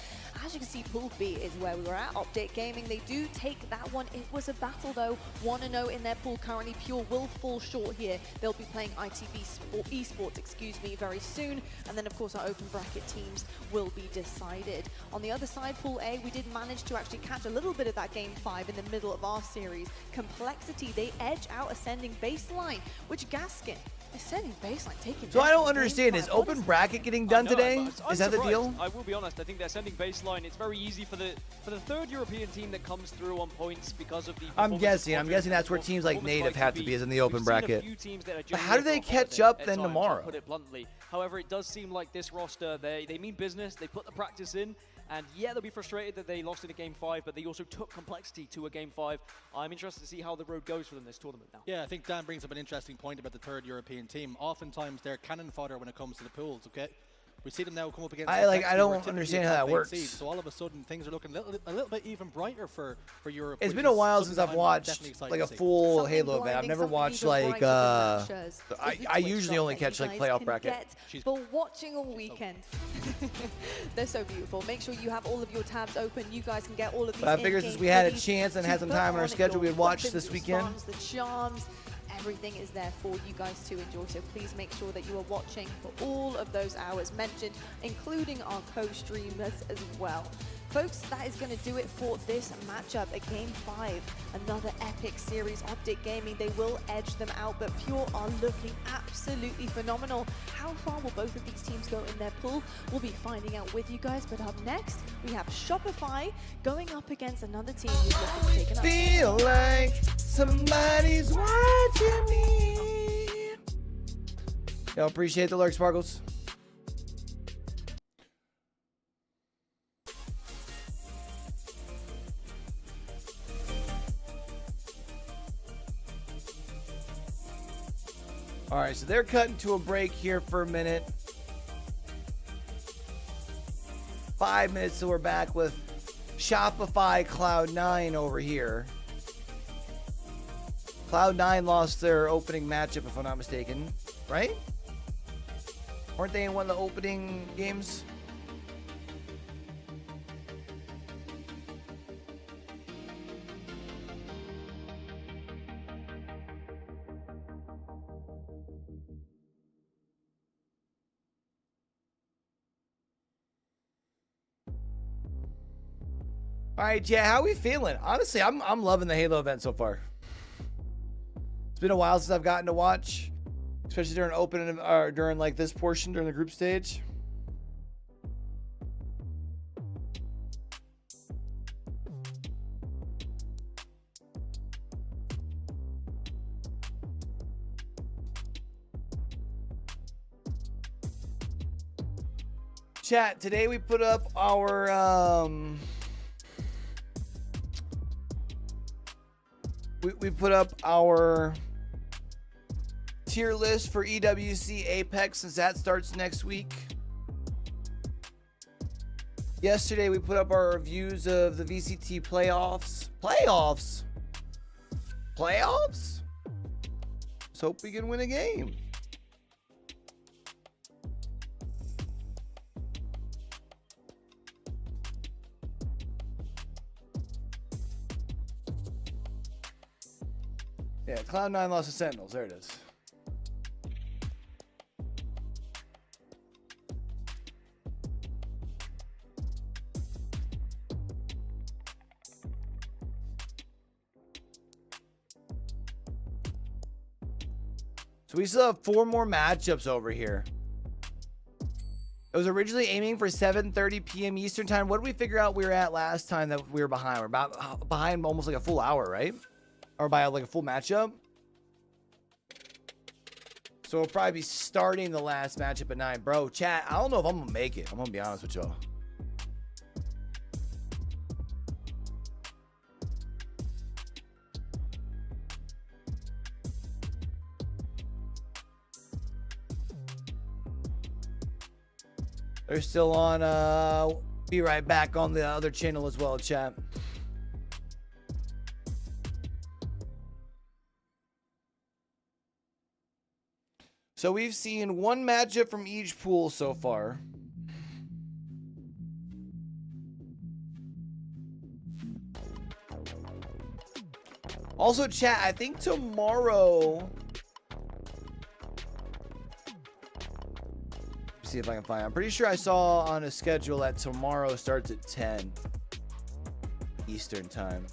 As you can see, Pool B is where we were at. Update Gaming, they do take that one. It was a battle though. 1-0 in their pool currently. Pure will fall short here. They'll be playing ITV Esports, excuse me, very soon. And then of course our open bracket teams will be decided. On the other side, Pool A, we did manage to actually catch a little bit of that Game 5 in the middle of our series. Complexity, they edge out Ascending Baseline, which Gaskin, Ascending Baseline taking. So I don't understand. Is open bracket getting done today? Is that the deal? I will be honest. I think the Ascending Baseline. It's very easy for the third European team that comes through on points because of the. I'm guessing that's where teams like Native have to be, is in the open bracket. But how do they catch up then tomorrow? Put it bluntly. However, it does seem like this roster, they mean business. They put the practice in. And yeah, they'll be frustrated that they lost in a Game 5, but they also took Complexity to a Game 5. I'm interested to see how the road goes for them this tournament now. Yeah, I think Dan brings up an interesting point about the third European team. Oftentimes, they're cannon fodder when it comes to the pools, okay? We see them now come up against. I don't understand how that works. So all of a sudden, things are looking a little bit even brighter for Europe. It's been a while since I've watched like a full Halo event. I've never watched like I usually only catch like playoff bracket. But watching all weekend, they're so beautiful. Make sure you have all of your tabs open. You guys can get all of these. But I figured since we had a chance and had some time on our schedule, we'd watch this weekend. The charms. Everything is there for you guys to enjoy, so please make sure that you are watching for all of those hours mentioned, including our co-streamers as well. Folks, that is going to do it for this matchup at Game 5. Another epic series. Update Gaming, they will edge them out, but Pure are looking absolutely phenomenal. How far will both of these teams go in their pool? We'll be finding out with you guys, but up next, we have Shopify going up against another team who's looking to take an Feel like somebody's watching me. Yo, appreciate the lurk, Sparkles. All right, so they're cutting to a break here for a minute. 5 minutes, so we're back with Shopify Cloud9 over here. Cloud9 lost their opening matchup, if I'm not mistaken, right? Weren't they in one of the opening games? All right, yeah, how are we feeling? Honestly, I'm loving the Halo event so far. It's been a while since I've gotten to watch, especially during open or during like this portion during the group stage. Chat, today we put up our we put up our tier list for EWC Apex, since that starts next week. Yesterday we put up our reviews of the VCT playoffs. Playoffs? Let's hope we can win a game. Yeah, Cloud9 lost to Sentinels. There it is. So we still have 4 more matchups over here. It was originally aiming for 7:30 p.m. Eastern time. What did we figure out we were at last time that we were behind? We're about behind almost like a full hour, right? Or by like a full matchup. So we'll probably be starting the last matchup at 9. Bro, chat, I don't know if I'm going to make it. I'm going to be honest with y'all. They're still on, be right back on the other channel as well, chat. So we've seen one matchup from each pool so far. Also, chat, I think tomorrow... See if I can find it. I'm pretty sure I saw on a schedule that tomorrow starts at 10 Eastern time.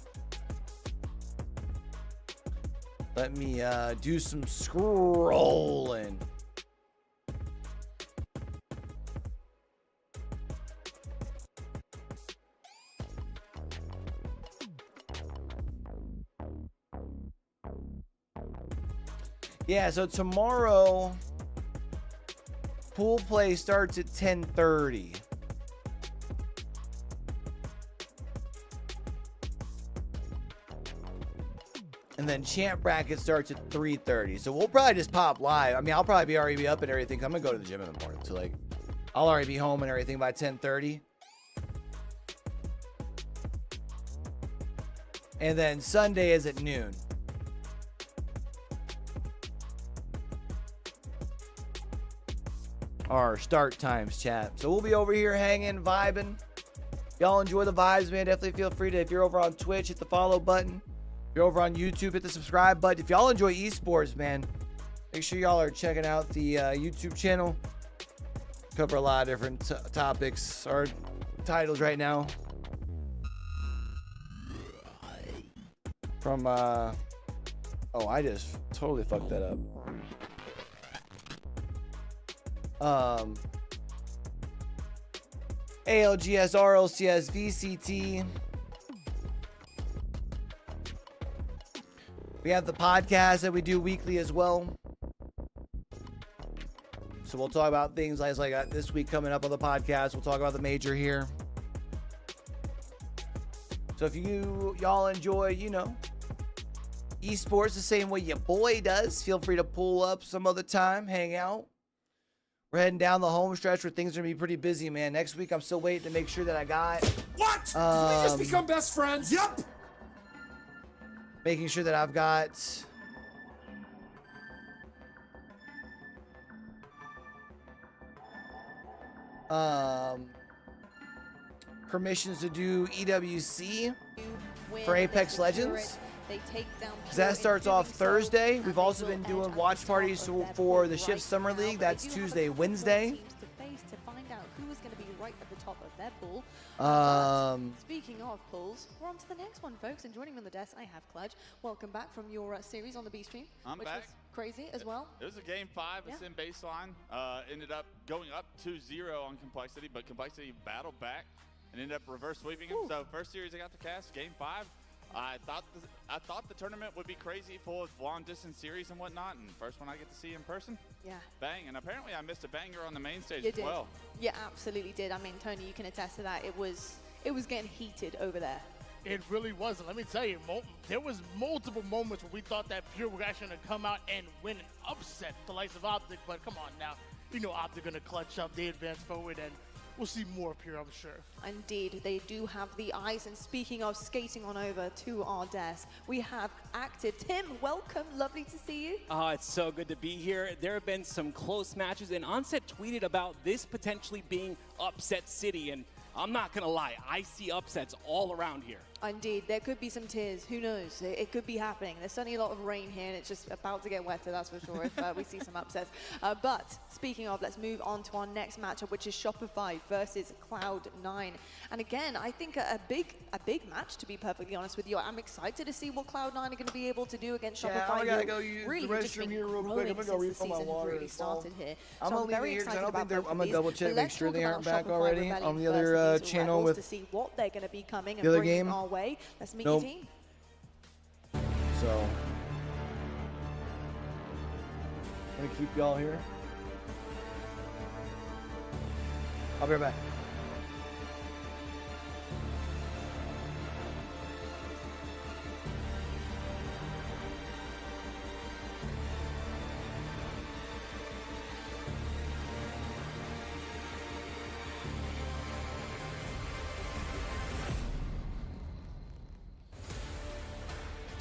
Let me do some scrolling. Yeah, so tomorrow pool play starts at 10:30. And then champ bracket starts at 3:30. So we'll probably just pop live. I mean, I'll probably already be up and everything. I'm gonna go to the gym in the morning. So like, I'll already be home and everything by 10:30. And then Sunday is at noon. Our start times, chat. So we'll be over here hanging, vibing. Y'all enjoy the vibes, man. Definitely feel free to, if you're over on Twitch, hit the follow button. If you're over on YouTube, hit the subscribe button. If y'all enjoy esports, man, make sure y'all are checking out the YouTube channel. Cover a lot of different topics. Our titles right now. From, oh, I just totally fucked that up. ALGS, RLCS, VCT. We have the podcast that we do weekly as well. So we'll talk about things like this week coming up on the podcast. We'll talk about the major here. So if y'all enjoy, you know, esports the same way your boy does, feel free to pull up some other time, hang out. We're heading down the home stretch where things are going to be pretty busy, man. Next week, I'm still waiting to make sure that I got... What? Did we just become best friends? Yep. Making sure that I've got... permissions to do EWC for Apex Legends. Because that starts off Thursday. We've also been doing watch parties for the Shift Summer League. That's Tuesday, Wednesday. Speaking of pools, we're on to the next one, folks. And joining me on the desk, I have Clutch. Welcome back from your series on the B stream. I'm which back. Was crazy as well. It was a game 5. It's in baseline. Ended up going up 2-0 on Complexity, but Complexity battled back and ended up reverse sweeping him. So first series I got to cast, game 5. I thought the tournament would be crazy, full of long-distance series and whatnot, and first one I get to see in person. Yeah. Bang, and apparently I missed a banger on the main stage You as did. well. You absolutely did. I mean, Tony, you can attest to that. It was getting heated over there. It really was. And let me tell you, there was multiple moments where we thought that Pure were actually going to come out and win and upset the likes of Optic, but come on now. You know Optic going to clutch up, they advance forward, and we'll see more of Pure, I'm sure. Indeed, they do have the eyes. And speaking of skating on over to our desk, we have Active. Tim, welcome. Lovely to see you. Oh, it's so good to be here. There have been some close matches, and Onset tweeted about this potentially being upset city, and I'm not going to lie, I see upsets all around here. Indeed, there could be some tears. Who knows? It could be happening. There's certainly a lot of rain here, and it's just about to get wetter, that's for sure, if we see some upsets. But speaking of, let's move on to our next matchup, which is Shopify versus Cloud9. And again, I think a big match, to be perfectly honest with you. I'm excited to see what Cloud9 are going to be able to do against Shopify. Yeah, I gotta go use really the restroom here real quick. I'm gonna go refill my water. Really started here. I'm So gonna leave it very here because I excited don't think about they're. both I'm of gonna these. double But check, make let's sure talk they about aren't back Shopify already Rebellion on the versus other these channel Rebels with to see what they're going to be coming the and other bringing game. our way. Let's meet Nope. your team. So I'm gonna keep y'all here. I'll be right back.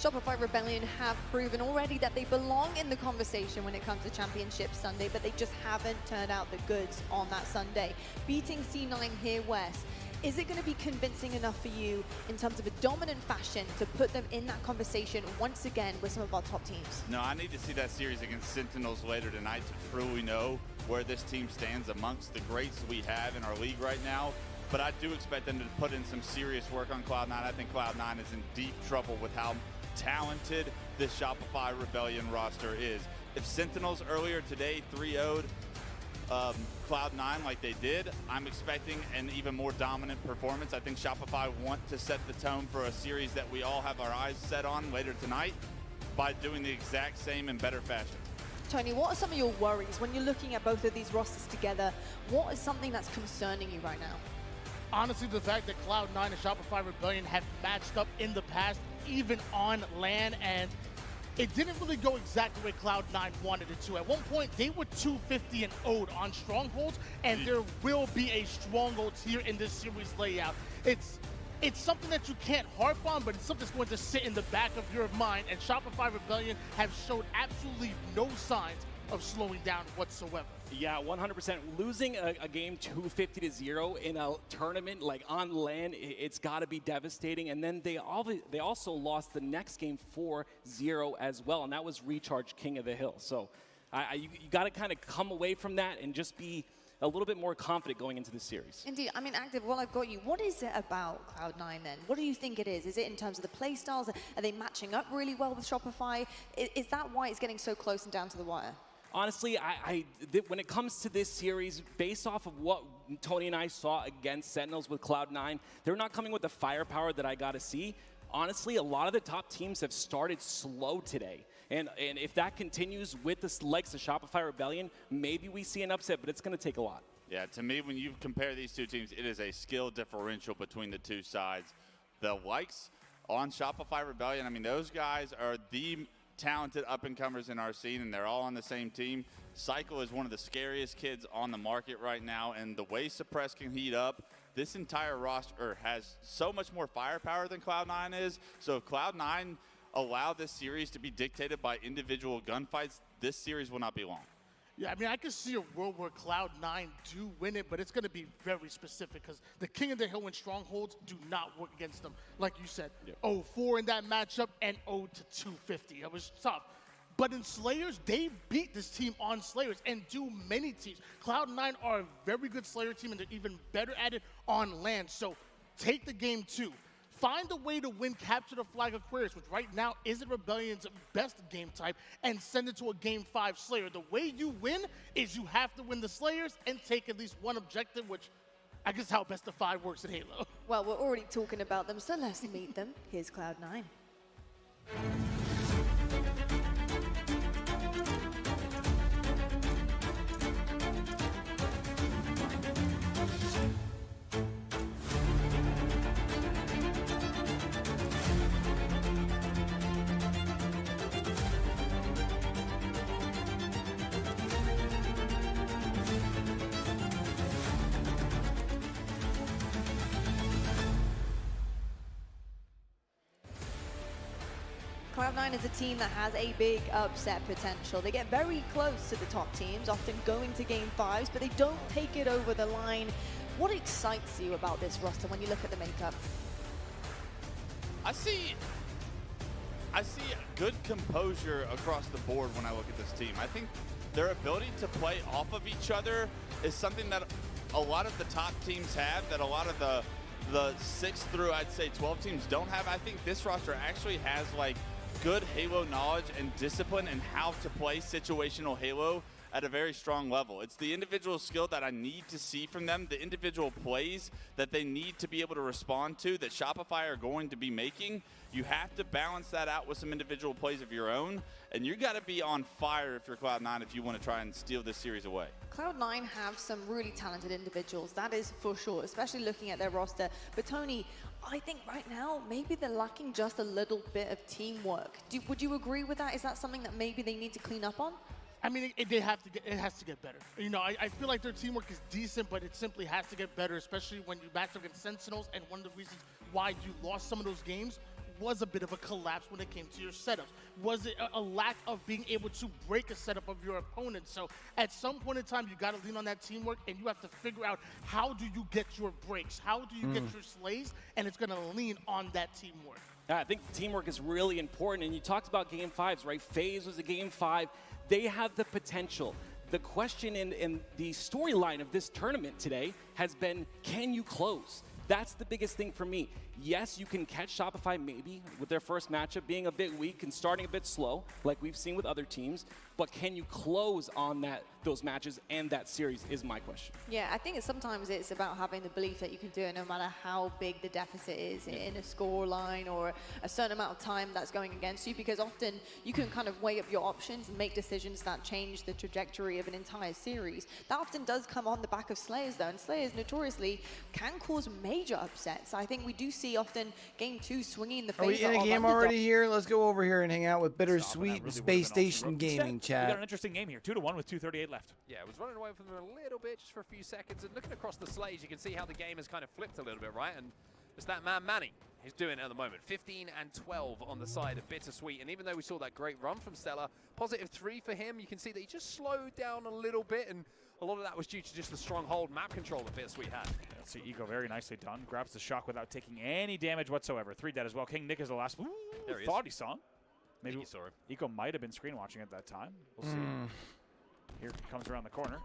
Shopify Rebellion have proven already that they belong in the conversation when it comes to Championship Sunday, but they just haven't turned out the goods on that Sunday. Beating C9 here west, is it going to be convincing enough for you in terms of a dominant fashion to put them in that conversation once again with some of our top teams? No, I need to see that series against Sentinels later tonight to truly know where this team stands amongst the greats we have in our league right now. But I do expect them to put in some serious work on Cloud9. I think Cloud9 is in deep trouble with how talented this Shopify Rebellion roster is. If Sentinels earlier today 3-0'd Cloud9 like they did, I'm expecting an even more dominant performance. I think Shopify want to set the tone for a series that we all have our eyes set on later tonight by doing the exact same in better fashion. Tony, what are some of your worries when you're looking at both of these rosters together? What is something that's concerning you right now? Honestly, the fact that Cloud9 and Shopify Rebellion have matched up in the past, even on LAN, and it didn't really go exactly the way Cloud9 wanted it to. At one point, they were 250 and 0'd on Strongholds, and there will be a Strongholds here in this series layout. It's something that you can't harp on, but it's something that's going to sit in the back of your mind, and Shopify Rebellion have showed absolutely no signs of slowing down whatsoever. Yeah, 100%. Losing a game 250-0 in a tournament like on LAN, it's got to be devastating. And then they also lost the next game 4-0 as well, and that was Recharge King of the Hill. So you got to kind of come away from that and just be a little bit more confident going into this series. Indeed. I mean, Active, while I've got you, what is it about Cloud9 then? What do you think it is? Is it in terms of the play styles? Are they matching up really well with Shopify? Is that why it's getting so close and down to the wire? Honestly, when it comes to this series, based off of what Tony and I saw against Sentinels with Cloud9, they're not coming with the firepower that I got to see. Honestly, a lot of the top teams have started slow today. And if that continues with the likes of Shopify Rebellion, maybe we see an upset, but it's going to take a lot. Yeah, to me, when you compare these two teams, it is a skill differential between the two sides. The likes on Shopify Rebellion, I mean, those guys are the talented up-and-comers in our scene, and they're all on the same team. Cycle is one of the scariest kids on the market right now, and the way Suppress can heat up, this entire roster has so much more firepower than Cloud9 is. So if Cloud9 allow this series to be dictated by individual gunfights, this series will not be long. Yeah, I mean, I can see a world where Cloud9 do win it, but it's going to be very specific because the King of the Hill and Strongholds do not work against them. Like you said, 0-4 in that matchup and 0-250. It was tough. But in Slayers, they beat this team on Slayers and do many teams. Cloud9 are a very good Slayer team, and they're even better at it on LAN. So take the game 2. Find a way to win Capture the Flag Aquarius, which right now isn't Rebellion's best game type, and send it to a Game 5 Slayer. The way you win is you have to win the Slayers and take at least one objective, which I guess is how Best of 5 works in Halo. Well, we're already talking about them, so let's meet them. Here's Cloud9. Cloud9 is a team that has a big upset potential. They get very close to the top teams, often going to Game 5s, but they don't take it over the line. What excites you about this roster when you look at the makeup? I see good composure across the board when I look at this team. I think their ability to play off of each other is something that a lot of the top teams have, that a lot of the 6 through, I'd say, 12 teams don't have. I think this roster actually has like good Halo knowledge and discipline and how to play situational Halo at a very strong level. It's the individual skill that I need to see from them, the individual plays that they need to be able to respond to, that Shopify are going to be making. You have to balance that out with some individual plays of your own, and you got to be on fire if you're Cloud9 if you want to try and steal this series away. Cloud9 have some really talented individuals, that is for sure, especially looking at their roster. But Tony, I think right now, maybe they're lacking just a little bit of teamwork. Would you agree with that? Is that something that maybe they need to clean up on? I mean, it has to get better. You know, I feel like their teamwork is decent, but it simply has to get better, especially when you match up against Sentinels. And one of the reasons why you lost some of those games was a bit of a collapse when it came to your setups. Was it a lack of being able to break a setup of your opponent? So at some point in time, you got to lean on that teamwork, and you have to figure out how do you get your breaks? How do you get your slays? And it's going to lean on that teamwork. I think teamwork is really important, and you talked about Game 5s, right? FaZe was a Game 5. They have the potential. The question in the storyline of this tournament today has been, can you close? That's the biggest thing for me. Yes, you can catch Shopify maybe with their first matchup being a bit weak and starting a bit slow, like we've seen with other teams, but can you close on those matches and that series is my question. Yeah, I think sometimes it's about having the belief that you can do it no matter how big the deficit is in a score line or a certain amount of time that's going against you, because often you can kind of weigh up your options and make decisions that change the trajectory of an entire series. That often does come on the back of Slayers though, and Slayers notoriously can cause major upsets. I think we do see often Game 2 swinging in the favor of Are we in a game already here? Let's go over here and hang out with Bittersweet and Space Station Gaming chat. We got an interesting game here, 2-1 with 2:38 left. Yeah, it was running away from them a little bit just for a few seconds, and looking across the slates, you can see how the game has kind of flipped a little bit, right? And it's that man Manny who's doing it at the moment. 15 and 12 on the side of Bittersweet, and even though we saw that great run from Stellar, +3 for him, you can see that he just slowed down a little bit, and a lot of that was due to just the stronghold map control that Bittersweet had. Yeah, let's see Eco very nicely done. Grabs the shock without taking any damage whatsoever. 3 dead as well. King Nick is the last. Ooh, there he thought is. he saw him. Maybe he saw him. Eco might have been screen watching at that time. We'll see. Here comes around the corner.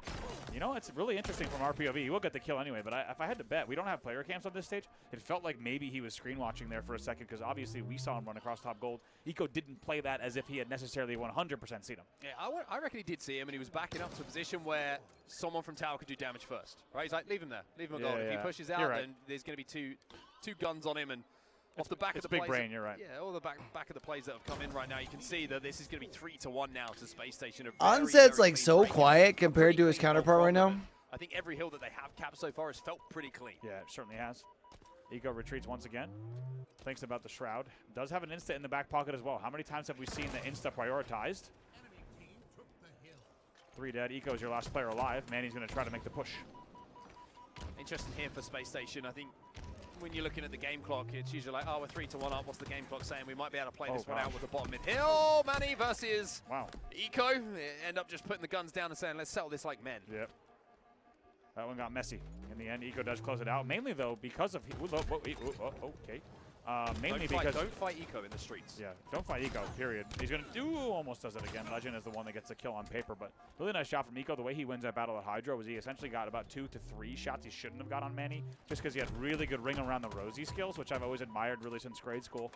You know, it's really interesting from our POV. He will get the kill anyway, but if I had to bet, we don't have player cams on this stage. It felt like maybe he was screen watching there for a second because obviously we saw him run across top gold. Eco didn't play that as if he had necessarily 100% seen him. Yeah, I reckon he did see him, and he was backing up to a position where someone from tower could do damage first. Right? He's like, leave him there. Leave him a gold. If he pushes out, then there's going to be two guns on him, and off the back of the big plays, brain, you're right. Yeah, all the back of the plays that have come in right now, you can see that this is going to be 3-1 now to Space Station. Onset's like so quiet compared to his counterpart right now. I think every hill that they have capped so far has felt pretty clean. Yeah, it certainly has. Eco retreats once again. Thinks about the Shroud. Does have an Insta in the back pocket as well. How many times have we seen the Insta prioritized? 3 dead. Eco is your last player alive. Manny's going to try to make the push. Interesting here for Space Station. I think when you're looking at the game clock, it's usually like, oh, we're 3-1 up. What's the game clock saying? We might be able to play this one out with the bottom mid hill. Manny versus Eco. End up just putting the guns down and saying, let's settle this like men. Yep. That one got messy. In the end, Eco does close it out. Mainly, though, because of... okay. Mainly because... Don't fight Eco in the streets. Yeah, don't fight Eco, period. He's going to do... Almost does it again. Legend is the one that gets the kill on paper, but really nice shot from Eco. The way he wins that battle at Hydro was he essentially got about 2 to 3 shots he shouldn't have got on Manny, just because he had really good ring around the Rosie skills, which I've always admired really since grade school.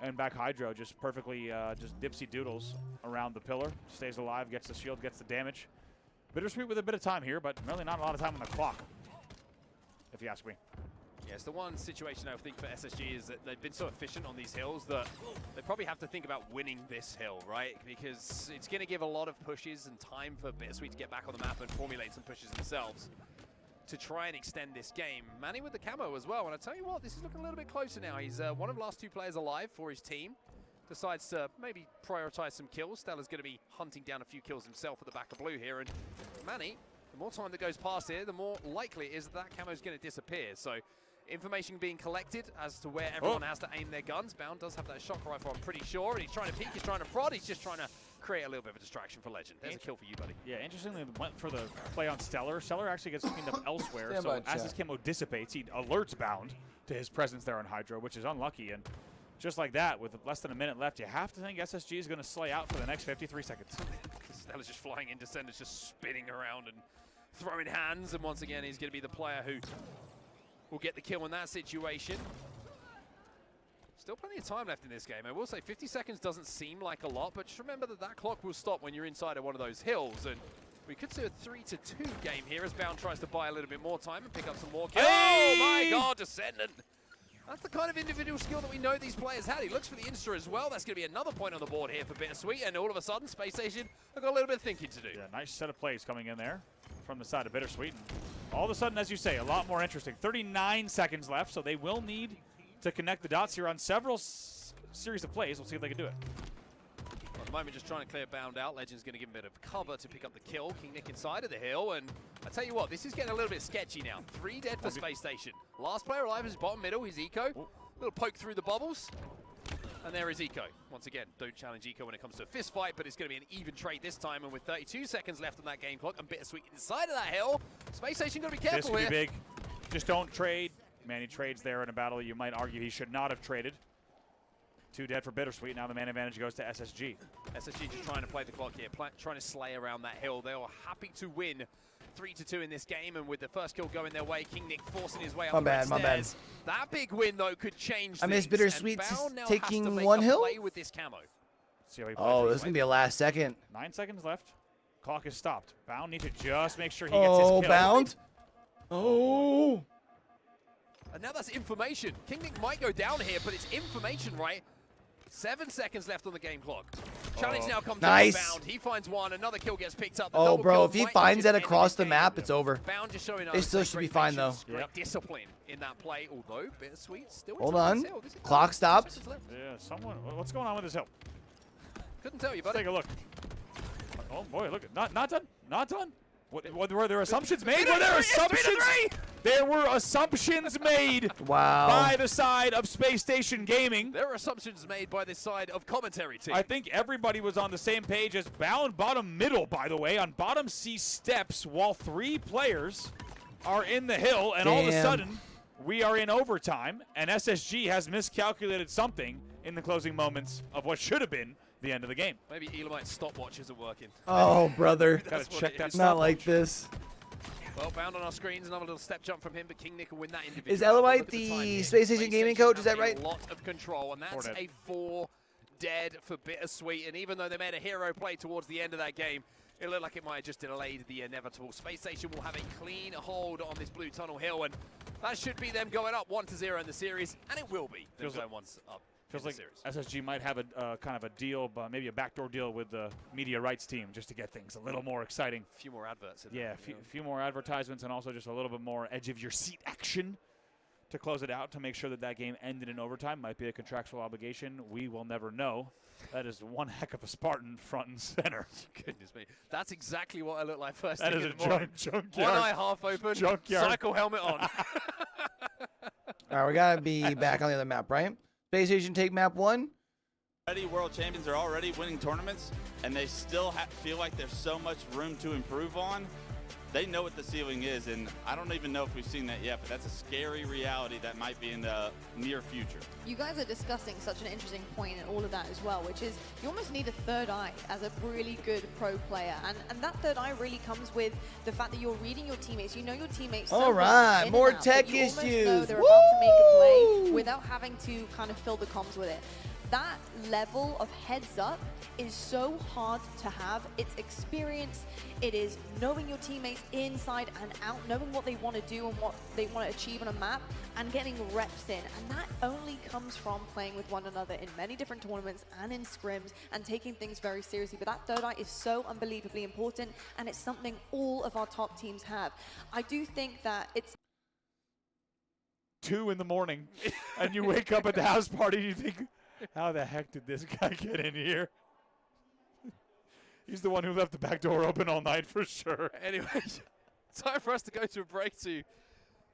And back Hydro just perfectly just dipsy doodles around the pillar, stays alive, gets the shield, gets the damage. Bittersweet with a bit of time here, but really not a lot of time on the clock, if you ask me. Yes, the one situation I think for SSG is that they've been so efficient on these hills that they probably have to think about winning this hill, right? Because it's going to give a lot of pushes and time for Bittersweet to get back on the map and formulate some pushes themselves to try and extend this game. Manny with the camo as well, and I tell you what, this is looking a little bit closer now. He's one of the last 2 players alive for his team. Decides to maybe prioritize some kills. Stella's going to be hunting down a few kills himself at the back of blue here, and Manny, the more time that goes past here, the more likely it is that camo is going to disappear. So information being collected as to where everyone has to aim their guns. Bound does have that shock rifle, I'm pretty sure, and he's trying to peek, he's trying to prod, he's just trying to create a little bit of a distraction for Legend. There's a kill for you, buddy. Yeah, interestingly, went for the play on Stellar. Stellar actually gets cleaned up elsewhere, so as his camo dissipates, he alerts Bound to his presence there on Hydro, which is unlucky, and just like that, with less than a minute left, you have to think SSG is going to slay out for the next 53 seconds. Stella's just flying in, Descender's just spinning around and throwing hands, and once again, he's going to be the player who will get the kill in that situation. Still plenty of time left in this game. I will say 50 seconds doesn't seem like a lot, but just remember that that clock will stop when you're inside of one of those hills, and we could see a 3-2 game here as Bound tries to buy a little bit more time and pick up some more kills. Hey! Oh my God, Descendant! That's the kind of individual skill that we know these players had. He looks for the Insta as well. That's going to be another point on the board here for Bittersweet, and all of a sudden, Space Station have got a little bit of thinking to do. Yeah, nice set of plays coming in there from the side of Bittersweet. And all of a sudden, as you say, a lot more interesting. 39 seconds left, so they will need to connect the dots here on several series of plays. We'll see if they can do it. At the moment, just trying to clear Bound out. Legend's going to give him a bit of cover to pick up the kill. King Nick inside of the hill, and I tell you what, this is getting a little bit sketchy now. 3 dead for Space Station. Last player alive is bottom middle. He's Eco. Little poke through the bubbles, and there is Eco. Once again, don't challenge Eco when it comes to a fist fight, but it's going to be an even trade this time, and with 32 seconds left on that game clock, and Bittersweet inside of that hill, Space Station got to be careful here. This could be big. Just don't trade. Man, he trades there in a battle you might argue he should not have traded. 2 dead for Bittersweet. Now the man advantage goes to SSG. SSG just trying to play the clock here, trying to slay around that hill. They are happy to win 3-2 in this game, and with the first kill going their way, King Nick forcing his way up the red stairs. That big win, though, could change I miss things, Bittersweet and now taking has to make one a hill. play with this camo. See how he Oh, this is going to be a last second. 9 seconds left. Clock is stopped. Bound needs to just make sure he gets his kill. Oh, Bound. Oh. And now that's information. King Nick might go down here, but it's information, right? 7 seconds left on the game clock. Challenge now comes nice. to Bound. He finds one. Another kill gets picked up. Oh, bro, if he finds that across the map, it's over. Bound just showing us They still should be fine, though. Great discipline in that play, although Bittersweet still. Hold on. Clock stopped. Yeah, someone. What's going on with his hill? Couldn't tell you, buddy. Let's take a look. Oh boy, look at not done. Not done. Were there assumptions made? Were there assumptions? There were assumptions made by the side of Space Station Gaming. There were assumptions made by this side of commentary team. I think everybody was on the same page as Bound bottom middle, by the way, on bottom C steps, while 3 players are in the hill, and all of a sudden, we are in overtime, and SSG has miscalculated something in the closing moments of what should have been the end of the game. Maybe Elamite's stopwatch isn't working. Oh, brother. Gotta check that Not like this. Well, Bound on our screens, another little step jump from him, but King Nick will win that individual. Is Elamite the Space Station Gaming coach? Is that right? A lot of control, and that's a 4 dead for Bittersweet. And even though they made a hero play towards the end of that game, it looked like it might have just delayed the inevitable. Space Station will have a clean hold on this blue tunnel hill, and that should be them going up 1-0 in the series, and it will be them going once up. Feels like SSG might have a kind of a deal, maybe a backdoor deal with the media rights team just to get things a little more exciting. A few more adverts. Yeah, a few more advertisements, and also just a little bit more edge of your seat action to close it out to make sure that that game ended in overtime. Might be a contractual obligation. We will never know. That is one heck of a Spartan front and center. Goodness me. That's exactly what I look like first that thing is in a the morning. junkyard. One eye half open, junkyard. cycle helmet on. All right, we got to be back on the other map, right? Space Station take map 1. Already world champions are already winning tournaments, and they still feel like there's so much room to improve on. They know what the ceiling is, and I don't even know if we've seen that yet, but that's a scary reality that might be in the near future. You guys are discussing such an interesting point in all of that as well, which is you almost need a third eye as a really good pro player. And that third eye really comes with the fact that you're reading your teammates. You know your teammates. All right, more tech you issues. Know they're about to make a play without having to kind of fill the comms with it. That level of heads up is so hard to have. It's experience. It is knowing your teammates inside and out, knowing what they want to do and what they want to achieve on a map, and getting reps in. And that only comes from playing with one another in many different tournaments and in scrims and taking things very seriously. But that third eye is so unbelievably important, and it's something all of our top teams have. I do think that it's 2 in the morning, and you wake up at the house party and you think, how the heck did this guy get in here? He's the one who left the back door open all night for sure. Anyway, time for us to go to a break to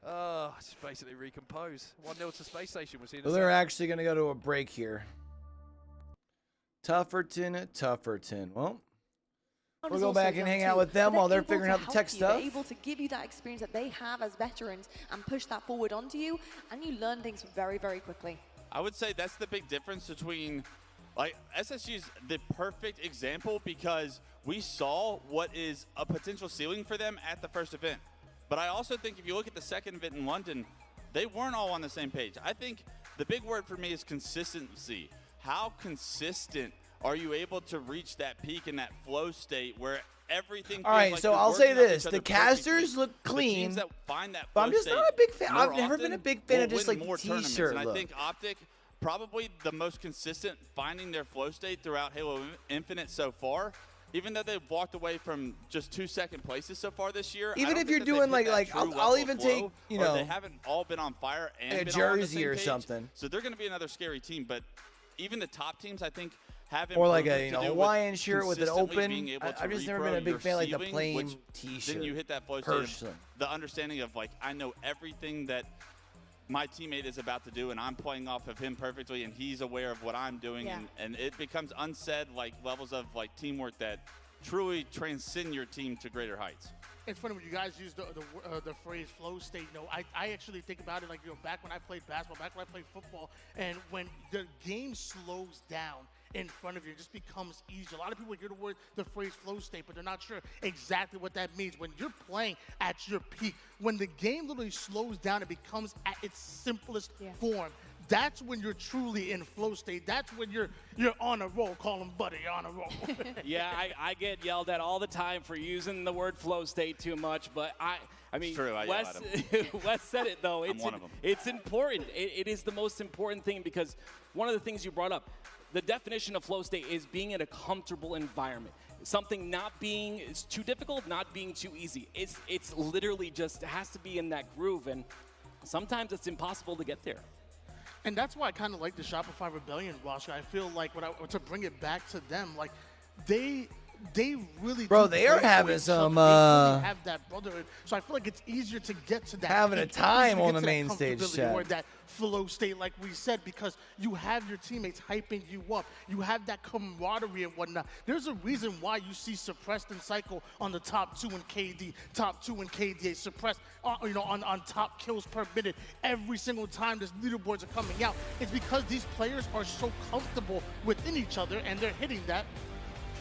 just basically recompose. 1-0 to Space Station. We'll see So they're actually going to go to a break here. Tufferton. Well, we'll go back and hang out with them while they're figuring out the tech stuff. They're able to give you that experience that they have as veterans and push that forward onto you, and you learn things very, very quickly. I would say that's the big difference between, like, SSG is the perfect example because we saw what is a potential ceiling for them at the first event. But I also think if you look at the second event in London, they weren't all on the same page. I think the big word for me is consistency. How consistent are you able to reach that peak and that flow state where everything feels all right, like so you're I'll say working off this. each The other casters perfectly. look The clean, teams that find that but I'm flow just not a state big fan. more I've never been a often big fan will of just win like more tournaments. t-shirt And I look. think Optic, probably the most consistent finding their flow state throughout Halo Infinite so far. Even though they've walked away from just 2 second places so far this year, Even I don't if you're think that doing they've hit like that true I'll level even of flow, take, you or know, they haven't all been on fire and a been all on the jersey same or page. something. So they're going to be another scary team. But even the top teams, I think, have or like a improvement to do Hawaiian with shirt with an consistently open. being able to I've just never regrow been a big your fan of like the ceiling, plain which t-shirt. Then you hit that flow state of personally. the understanding of like I know everything that my teammate is about to do, and I'm playing off of him perfectly, and he's aware of what I'm doing, and it becomes unsaid like levels of like teamwork that truly transcend your team to greater heights. It's funny when you guys use the phrase flow state. You know, I actually think about it like, you know, back when I played basketball, back when I played football, and when the game slows down in front of you, it just becomes easier. A lot of people hear the phrase flow state, but they're not sure exactly what that means. When you're playing at your peak, when the game literally slows down, it becomes at its simplest form. That's when you're truly in flow state. That's when you're on a roll. Call him buddy, you're on a roll. Yeah, I get yelled at all the time for using the word flow state too much, but I mean, It's true, I yell at him. Wes said it though. I'm one of them. It's important. It is the most important thing because one of the things you brought up, the definition of flow state is being in a comfortable environment. Something not being too difficult, not being too easy. It's literally just, it has to be in that groove, and sometimes it's impossible to get there. And that's why I kind of like the Shopify Rebellion roster. I feel like to bring it back to them, like they really Bro, do they are play having for each some, other. They really have that brotherhood. So I feel like it's easier to get to that. Having a peak, time easier to on get the to that main stage, comfortability Chad. or that flow state, like we said, because you have your teammates hyping you up. You have that camaraderie and whatnot. There's a reason why you see Suppressed and Cycle on the top 2 in KD, top 2 in KDA, Suppressed, on top kills per minute every single time these leaderboards are coming out. It's because these players are so comfortable within each other and they're hitting that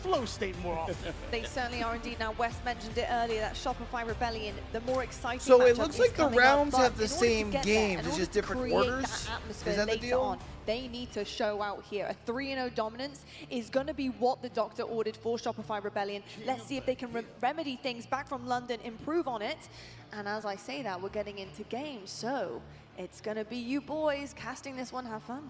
flow state more often. They certainly are indeed. Now, Wes mentioned it earlier, that Shopify Rebellion, the more exciting So it matchup looks is like the coming up, rounds but have the in order to same get there, games, in it's order just to different create orders? that atmosphere Is that the later deal? on, they need to show out here. A 3-0 dominance is going to be what the doctor ordered for Shopify Rebellion. Let's see if they can remedy things back from London, improve on it. And as I say that, we're getting into games. So it's going to be you boys casting this one. Have fun.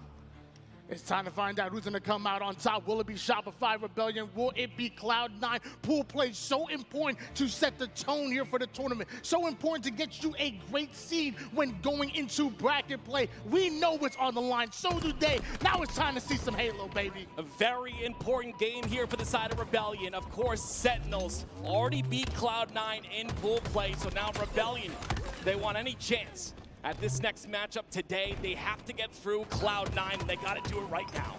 It's time to find out who's going to come out on top. Will it be Shopify Rebellion? Will it be Cloud9? Pool play so important to set the tone here for the tournament. So important to get you a great seed when going into bracket play. We know what's on the line. So do they. Now it's time to see some Halo, baby. A very important game here for the side of Rebellion. Of course, Sentinels already beat Cloud9 in pool play, so now Rebellion, they want any chance. At this next matchup today, they have to get through Cloud9, and they got to do it right now.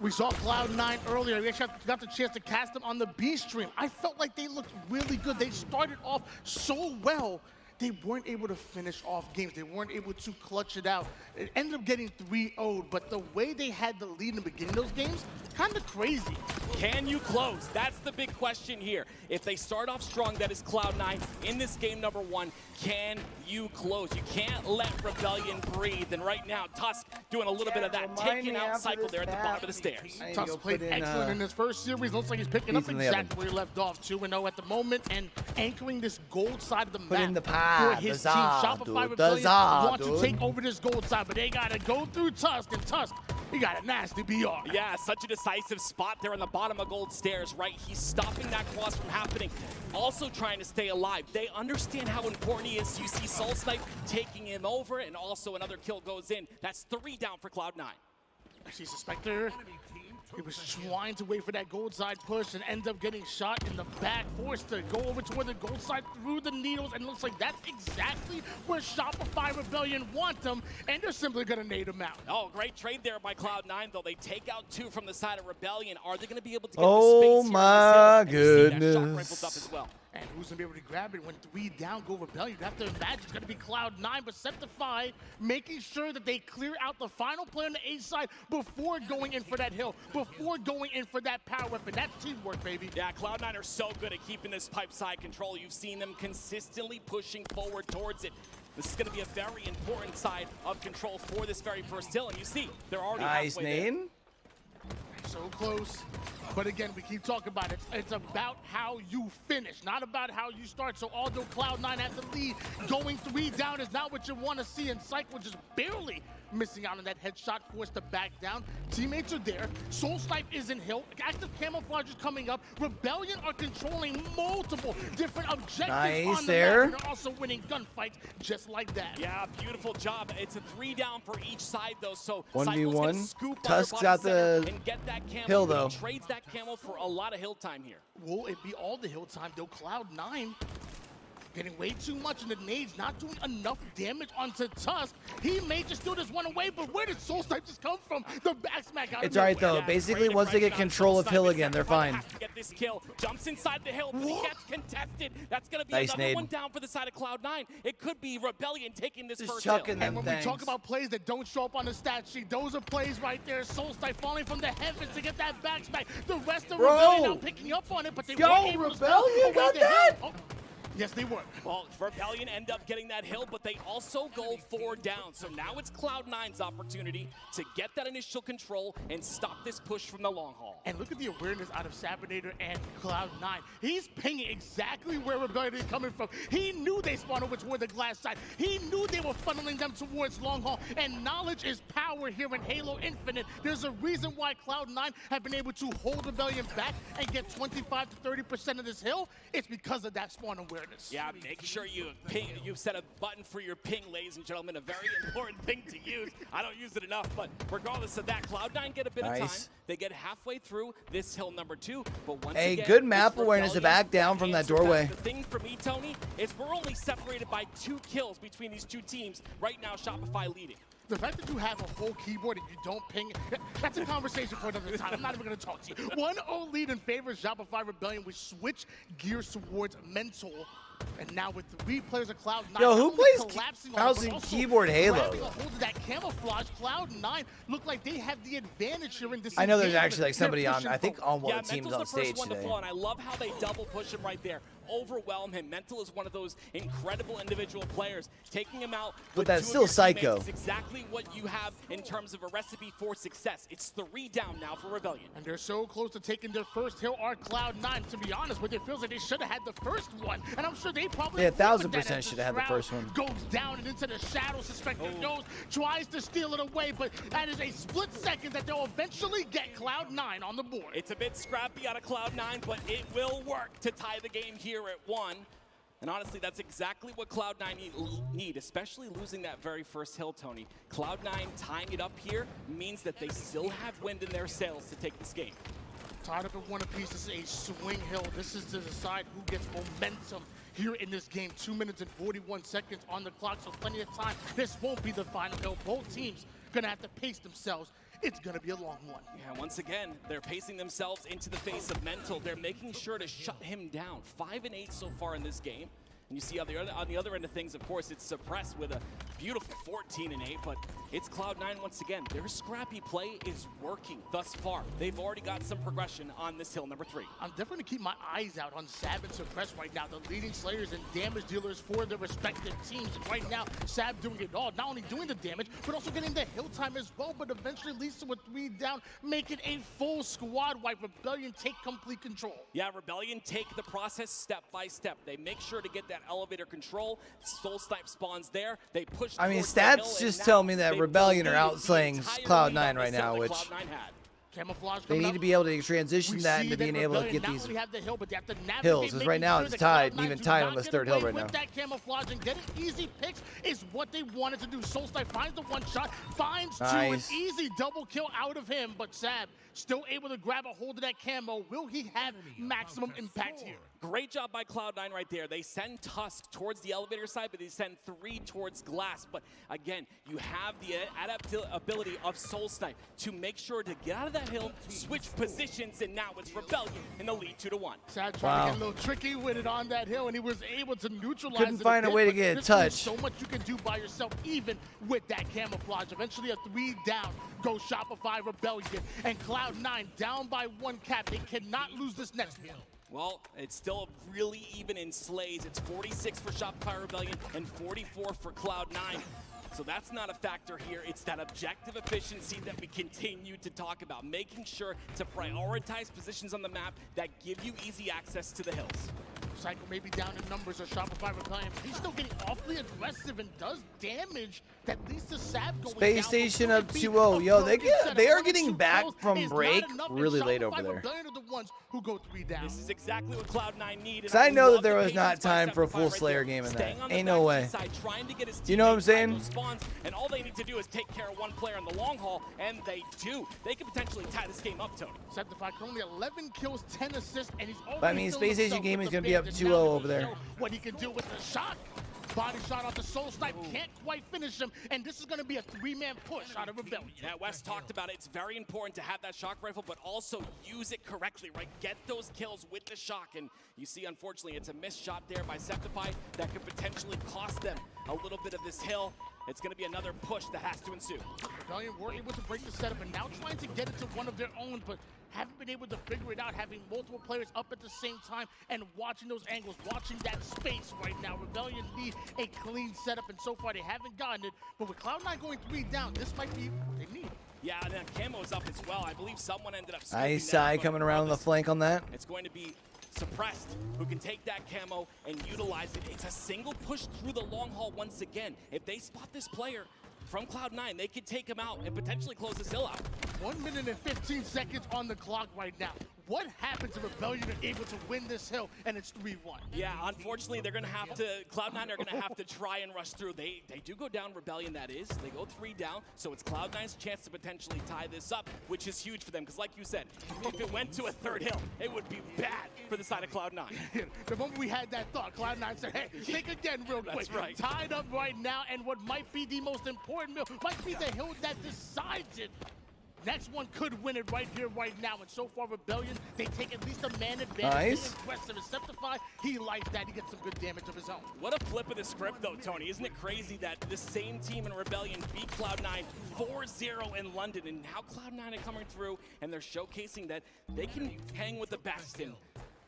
We saw Cloud9 earlier. We actually got the chance to cast them on the B stream. I felt like they looked really good. They started off so well. They weren't able to finish off games. They weren't able to clutch it out. It ended up getting 3-0'd, but the way they had the lead in the beginning of those games, kind of crazy. Can you close? That's the big question here. If they start off strong, that is Cloud9 in this game number 1. Can you close? You can't let Rebellion breathe. And right now, Tusk doing a little bit of that, taking out Cycle there at the bottom of the stairs. Tusk played excellent in his first series. Looks like he's picking up exactly where he left off. 2-0 at the moment and anchoring this gold side of the map in the for his team. Shopify Rebellion want to take over this gold side, but they got to go through Tusk, and Tusk, he got a nasty BR. Yeah, such a decisive spot there on the bottom of gold stairs, right? He's stopping that cross from happening. Also trying to stay alive. They understand how important he is. You see Soul Snipe taking him over, and also another kill goes in. That's 3 down for Cloud9. I see Suspector He was trying to wait for that gold side push and end up getting shot in the back, forced to go over toward the gold side through the needles, and looks like that's exactly where Shopify Rebellion want them, and they're simply going to nade him out. Oh, great trade there by Cloud9, though. They take out 2 from the side of Rebellion. Are they going to be able to get Oh the space my here in this hill? And you see that shock goodness. rifles up as well. And who's going to be able to grab it when 3 down go Rebellion? You have to imagine it's going to be Cloud9, but Septify making sure that they clear out the final player on the A side before going in for that hill, before going in for that power weapon. That's teamwork, baby. Yeah, Cloud9 are so good at keeping this pipe side control. You've seen them consistently pushing forward towards it. This is going to be a very important side of control for this very first hill, and you see, they're already Nice halfway there. name. So close. But again, we keep talking about it. It's about how you finish, not about how you start. So although Cloud9 has the lead, going 3 down is not what you want to see. And Psych was just barely missing out on that headshot, forced to back down. Teammates are there. Soul Snipe is in hill. Active camouflage is coming up. Rebellion are controlling multiple different objectives Nice on the there. map. And they're also winning gunfights just like that. Yeah, beautiful job. It's a 3 down for each side, though. So Cycle's gonna 1v1. scoop Tusk's on got center the and get that camo. hill, He though. trades that camo for a lot of hill time here. Will it be all the hill time, though? Cloud9 getting way too much, and the nades not doing enough damage onto Tusk. He may just steal this one away, but where did Soul Snipe just come from? The back smack out of It's all right, nowhere. though. Basically, once they get control of hill again, they're fine. Get this kill. Jumps inside the hill, but he gets contested. That's going to be Nice another nade. one down for the side of Cloud9. It could be Rebellion taking this Just first chucking hill. them And when we talk about plays that don't show up on the stat sheet, those are plays right there. Soul Snipe falling from the heavens to get that back smack. The rest of Bro. Rebellion now picking up on it, but they Yo, weren't able to Rebellion steal got away the that? hill. Oh, yes, they were. Well, Rebellion end up getting that hill, but they also go 4 down. So now it's Cloud9's opportunity to get that initial control and stop this push from the long haul. And look at the awareness out of Sabinator and Cloud9. He's pinging exactly where Rebellion is coming from. He knew they spawned over toward the glass side. He knew they were funneling them towards long haul. And knowledge is power here in Halo Infinite. There's a reason why Cloud9 have been able to hold Rebellion back and get 25 to 30% of this hill. It's because of that spawn awareness. Yeah, make sure you ping. You've set a button for your ping, ladies and gentlemen. A very important thing to use. I don't use it enough, but regardless of that, Cloud9 get a bit of time. They get halfway through this hill number 2, but once Hey, again, good map it's awareness to Rebellion back down from that answer back. doorway. The thing for me, Tony, is we're only separated by 2 kills between these 2 teams. Right now, Shopify leading. The fact that you have a whole keyboard and you don't ping, that's a conversation for another time. I'm not even going to talk to you. 1-0 lead in favor of Shopify Rebellion. We switch gears towards mental. And now with 3 players of Cloud9, Yo, who plays collapsing mouse on, and but also keyboard Halo? grabbing a hold of that camouflage, Cloud9 look like they have the advantage here in this. I know there's engagement. actually like somebody They're on, pushing I think, forward. on one of the teams on Mental's the stage first one to today. fall, and I love how they double push him right there. Overwhelm him. Mental is one of those incredible individual players. Taking him out But with that's 2 still of your teammates psycho. is exactly what you have in terms of a recipe for success. It's 3 down now for Rebellion. And they're so close to taking their first hill are Cloud9. To be honest with you, it feels like they should have had the first one. And I'm sure they probably Yeah, agree with 1000% that as should have had the Shroud first one. Goes down and into the shadow. Suspected goes, tries to steal it away, but that is a split second that they'll eventually get Cloud9 on the board. It's a bit scrappy out of Cloud9, but it will work to tie the game here at 1. And honestly, that's exactly what Cloud9 need, especially losing that very first hill, Tony. Cloud9 tying it up here means that they still have wind in their sails to take this game. Tied up at 1 apiece. This is a swing hill. This is to decide who gets momentum here in this game. 2 minutes and 41 seconds on the clock, so plenty of time. This won't be the final hill. Both teams gonna have to pace themselves. It's gonna be a long one. Yeah, once again, they're pacing themselves into the face of Mental. They're making sure to shut him down. 5 and 8 so far in this game. And you see on the other end of things, of course, it's suppressed with a beautiful 14 and 8, but it's Cloud9 once again. Their scrappy play is working thus far. They've already got some progression on this hill number 3. I'm definitely going to keep my eyes out on Sab and Suppress right now, the leading slayers and damage dealers for their respective teams. And right now, Sab doing it all, not only doing the damage, but also getting the hill time as well, but eventually leads to a 3 down, making a full squad wipe. Rebellion take complete control. Yeah, Rebellion take the process step by step. They make sure to get that elevator control. Soul Snipe spawns there. They push. I mean, towards the hill, stats and just now tell me that they've Rebellion are deleted the outslaying entire Cloud9 lead on right this hill now, that which Cloud9 had. Camouflage They need to be able to transition that into being able to get these hills. Because right now it's tied, and even tied on this third hill right now. That camouflage and getting easy picks is what they wanted to do. Soulsnipe finds the one shot, finds two, an easy double kill out of him, but Sab still able to grab a hold of that camo. Will he have maximum impact here? Great job by Cloud9 right there. They send Tusk towards the elevator side, but they send 3 towards Glass. But again, you have the adaptability of Soulsnipe to make sure to get out of that hill, switch positions, and now it's Rebellion in the lead 2-1. Sad trying to get a little tricky with it on that hill, and he was able to neutralize Couldn't find a way to get a touch. So much you can do by yourself, even with that camouflage. Eventually a 3 down goes Shopify Rebellion, and Cloud9 down by 1 cap. They cannot lose this next one. Well, it's still really even in slays. It's 46 for Shopify Rebellion and 44 for Cloud9. So that's not a factor here. It's that objective efficiency that we continue to talk about, making sure to prioritize positions on the map that give you easy access to the hills. Cycle may be down in numbers of Shopify Rebellion, but he's still getting awfully aggressive and does damage that leads to Sab going Space down. Station up 2-0. Yo, they are getting back from break really late over there. Are the ones who go 3 down. This is exactly what Cloud9 needed. Because I know that there was not time for a full Slayer game in that. Ain't no way. You know what I'm saying? And all they need to do is take care of one player in the long haul, and they do. They could potentially tie this game up, Tony. Septify currently 11 kills, 10 assists, and he's already But I mean, Space Station Gaming is going to be up 2-0 over there. What he can do with the shot. Body shot off the Soulsnipe, can't quite finish him, and this is going to be a 3-man push out of Rebellion. Yeah, Wes talked about it. It's very important to have that shock rifle, but also use it correctly, right? Get those kills with the shock, and you see, unfortunately, it's a missed shot there by Septify that could potentially cost them a little bit of this hill. It's going to be another push that has to ensue. Rebellion were able to break the setup, and now trying to get it to one of their own, but haven't been able to figure it out, having multiple players up at the same time and watching those angles, watching that space right now. Rebellion need a clean setup, and so far they haven't gotten it. But with Cloud9 going 3 down, this might be what they need. Yeah, and that camo's up as well. I believe someone ended up Nice side coming around on the flank on that. It's going to be Suppressed, who can take that camo and utilize it. It's a single push through the long haul once again. If they spot this player from Cloud9, they could take him out and potentially close this hill out. 1 minute and 15 seconds on the clock right now. What happens if Rebellion are able to win this hill and it's 3-1? Yeah, unfortunately, they're going to have to, Cloud9 are going to have to try and rush through. They do go down Rebellion, that is. They go 3 down, so it's Cloud9's chance to potentially tie this up, which is huge for them, because like you said, if it went to a 3rd hill, it would be bad for the side of Cloud9. The moment we had that thought, Cloud9 said, hey, think again real quick. That's right. Tied up right now, and what might be the most important hill, might be the hill that decides it. Next one could win it right here, right now. And so far, Rebellion, they take at least a man advantage. Nice. Aggressive. Septify, he likes that. He gets some good damage of his own. What a flip of the script, though, Tony. Isn't it crazy that the same team in Rebellion beat Cloud9 4-0 in London, and now Cloud9 are coming through, and they're showcasing that they can hang with the best. And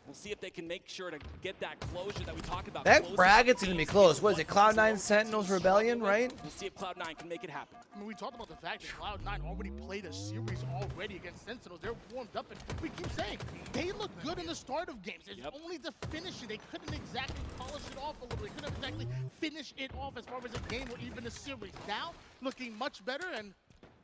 we'll see if they can make sure to get that closure that we talked about. That bracket's going to be close. What is it, Cloud9 Sentinels Rebellion, right? We'll see if Cloud9 can make it happen. I mean, we talked about the fact that Cloud9 already played a series already against Sentinels. They're warmed up, and we keep saying, they look good in the start of games. It's only the finishing. They couldn't exactly polish it off a little. They couldn't exactly finish it off as far as a game or even a series. Now, looking much better, and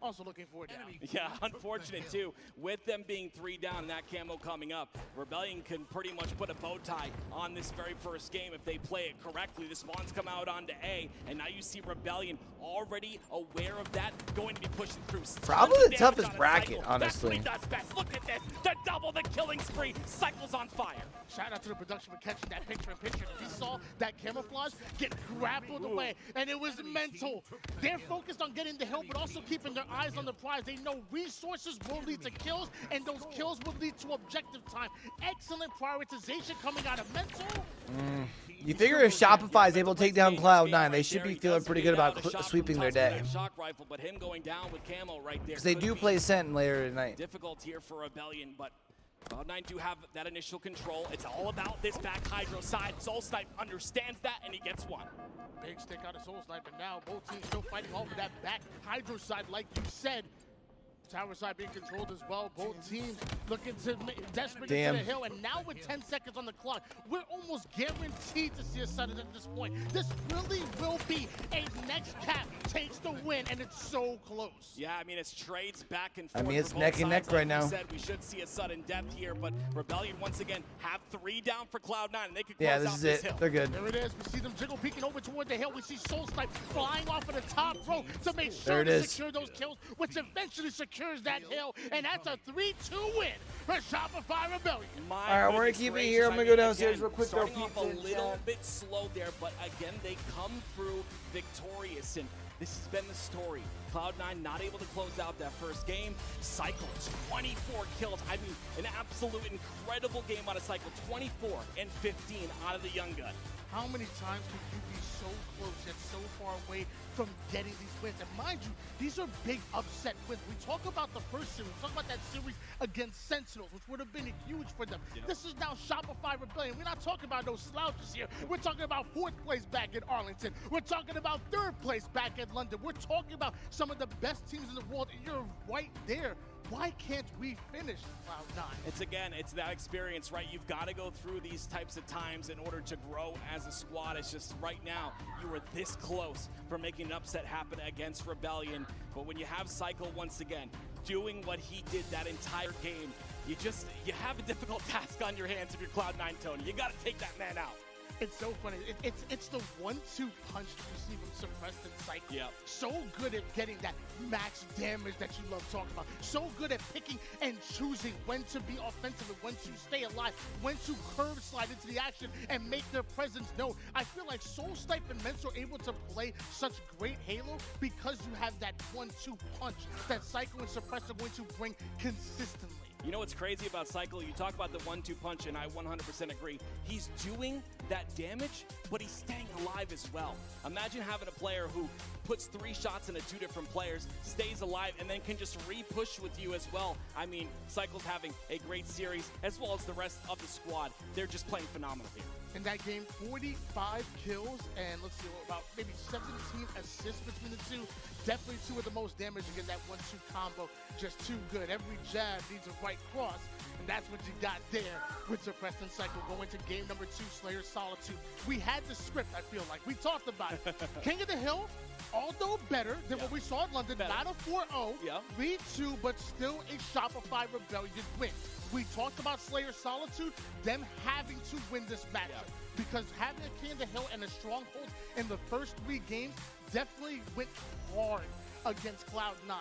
also looking forward to it. Yeah, unfortunate too. With them being 3 down and that camo coming up, Rebellion can pretty much put a bow tie on this very first game if they play it correctly. The spawns come out onto A, and now you see Rebellion already aware of that, going to be pushing through. Probably the toughest bracket, honestly. That's what he does best. Look at this. To double the killing spree. Cycles on fire. Shout out to the production for catching that picture-in-picture. He saw that camouflage get grappled away, and it was mental. They're focused on getting the hill, but also keeping their eyes on the prize. They know resources will lead to kills, and those kills will lead to objective time. Excellent prioritization coming out of mental. You figure if Shopify is able to take down Cloud9, they should be feeling pretty good about sweeping their day. Shock rifle, but him going down with camo right there. Because they do play Sentinel later tonight. Difficult here for Rebellion, but Cloud9 do have that initial control. It's all about this back Hydro side. Soulsnipe understands that, and he gets one. Big stick out of Soulsnipe, and now both teams still fighting off of that back Hydro side, like you said. Tower side being controlled as well. Both teams looking to desperate Damn. into the hill, and now with 10 seconds on the clock, we're almost guaranteed to see a sudden at this point. This really will be a next cap takes the win, and it's so close. Yeah, I mean, it's trades back and forth. I mean, it's for both neck and sides. neck right Like now. we said, we should see a sudden death here, but Rebellion once again have 3 down for Cloud9, and they could close Yeah, out this is this it. hill. They're good. There it is. We see them jiggle peeking over toward the hill. We see Soul Snipe flying off of the top row to make There sure it to is. secure those kills, which eventually secures that hill, and that's a 3-2 win for Shopify Rebellion. My All right, we're gonna goodness keep it gracious, here. I'm I gonna mean, go downstairs again, real quick. Starting Throw off a pizza in little chat. bit slow there, but again, they come through victorious, and this has been the story. Cloud9 not able to close out that first game. Cycle 24 kills. I mean, an absolute incredible game out of Cycle. 24 and 15 out of the young gun. How many times can you be so close yet so far away from getting these wins? And mind you, these are big upset wins. We talk about the first series, we talk about that series against Sentinels, which would have been huge for them. Yeah. This is now Shopify Rebellion. We're not talking about those slouches here. We're talking about 4th place back in Arlington. We're talking about 3rd place back in London. We're talking about some of the best teams in the world, and you're right there. Why can't we finish Cloud9? It's that experience, right? You've got to go through these types of times in order to grow as a squad. It's just right now, you were this close from making an upset happen against Rebellion. But when you have Cycle once again, doing what he did that entire game, you have a difficult task on your hands if you're Cloud9, Tony. You got to take that man out. It's so funny. It's the 1-2 punch that you see from Suppressed and Cycle. Yep. So good at getting that max damage that you love talking about. So good at picking and choosing when to be offensive and when to stay alive, when to curve slide into the action and make their presence known. I feel like Soul Snipe and Mens are able to play such great Halo because you have that 1-2 punch that Cycle and Suppressed are going to bring consistently. You know what's crazy about Cycle? You talk about the 1-2 punch, and I 100% agree. He's doing that damage, but he's staying alive as well. Imagine having a player who puts 3 shots into 2 different players, stays alive, and then can just re-push with you as well. I mean, Cycle's having a great series, as well as the rest of the squad. They're just playing phenomenal here. In that game, 45 kills and let's see, about maybe 17 assists between the two. Definitely 2 of the most damage against that 1-2 combo. Just too good. Every jab needs a right cross, and that's what you got there with Suppressed and Cycle. Going to game number 2, Slayer Solitude. We had the script, I feel like. We talked about it. King of the Hill, although better than what we saw in London, not a 4-0, 3-2, but still a Shopify Rebellion win. We talked about Slayer Solitude, them having to win this matchup because having a King of the Hill and a stronghold in the first 3 games definitely went hard against Cloud9.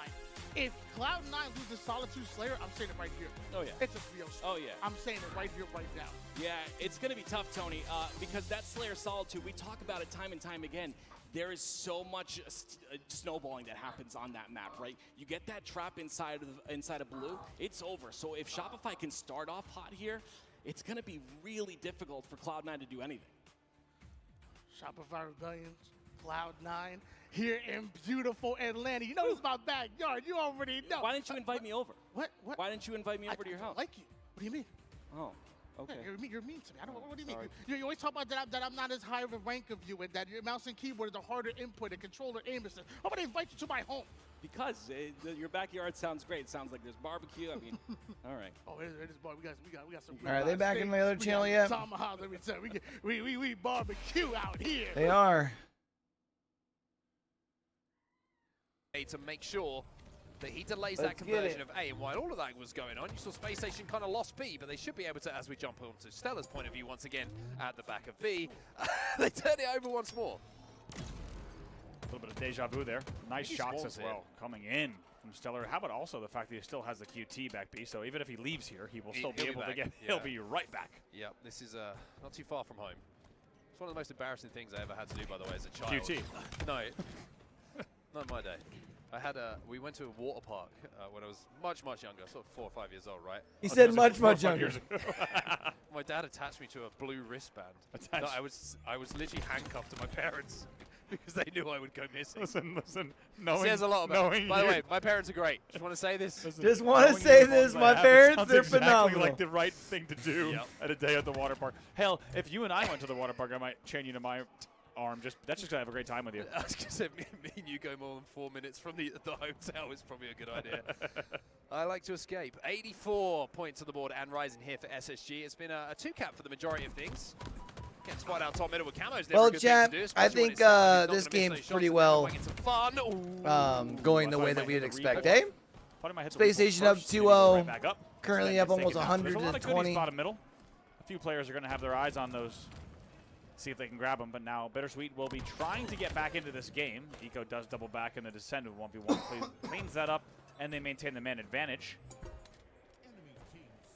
If Cloud9 loses Solitude Slayer, I'm saying it right here. Oh, yeah. It's a 3-0. Oh, yeah. I'm saying it right here, right now. Yeah, it's going to be tough, Tony, because that Slayer Solitude, we talk about it time and time again. There is so much snowballing that happens on that map, right? You get that trap inside of blue, it's over. So if Shopify can start off hot here, it's going to be really difficult for Cloud9 to do anything. Shopify Rebellion, Cloud9, here in beautiful Atlanta. You know it's my backyard. You already know. Why didn't you invite me over? What? Why didn't you invite me over to your house? I like you. What do you mean? Oh, okay. Yeah, you're mean to me. What do you mean? Sorry. You always talk about that I'm not as high of a rank of you and that your mouse and keyboard is a harder input and controller aim assist. I'm going to invite you to my home. Because your backyard sounds great. It sounds like there's barbecue. I mean, all right. Oh, it is bar. We got some. All right, they back in my other channel yet? Tomahawk, let me tell you, we barbecue out here. They are. To make sure that he delays Let's that conversion of A, and while all of that was going on, you saw Space Station kind of lost B, but they should be able to, as we jump onto Stella's point of view once again at the back of B, they turn it over once more. A little bit of deja vu there. Nice shots as well coming in from Stellar. How about also the fact that he still has the QT back B, so even if he leaves here, he will still be able to get, he'll be right back. Yep, this is not too far from home. It's one of the most embarrassing things I ever had to do, by the way, as a child. QT? No, not in my day. We went to a water park when I was much younger, sort of 4 or 5 years old, right? He said much younger. My dad attached me to a blue wristband. No, I was literally handcuffed to my parents because they knew I would go missing. Listen. Knowing, says a lot about me. By the way, my parents are great. Just want to say this. Just want to say this. My parents, they're exactly phenomenal. Like the right thing to do at a day at the water park. Hell, if you and I went to the water park, I might chain you to my Arm. That's just gonna have a great time with you. I was gonna say, me and you go more than 4 minutes from the hotel is probably a good idea. I like to escape. 84 points on the board and rising here for SSG. It's been a 2-cap for the majority of things. Getting spot out top middle with camos. Well, chat, I think this game's pretty well going the way that we would expect, eh? Space Station up 2-0. Currently up almost 120. Bottom middle. A few players are going to have their eyes on those. See if they can grab them. But now Bittersweet will be trying to get back into this game. Eco does double back in the descent of 1v1. Cleans that up, and they maintain the man advantage.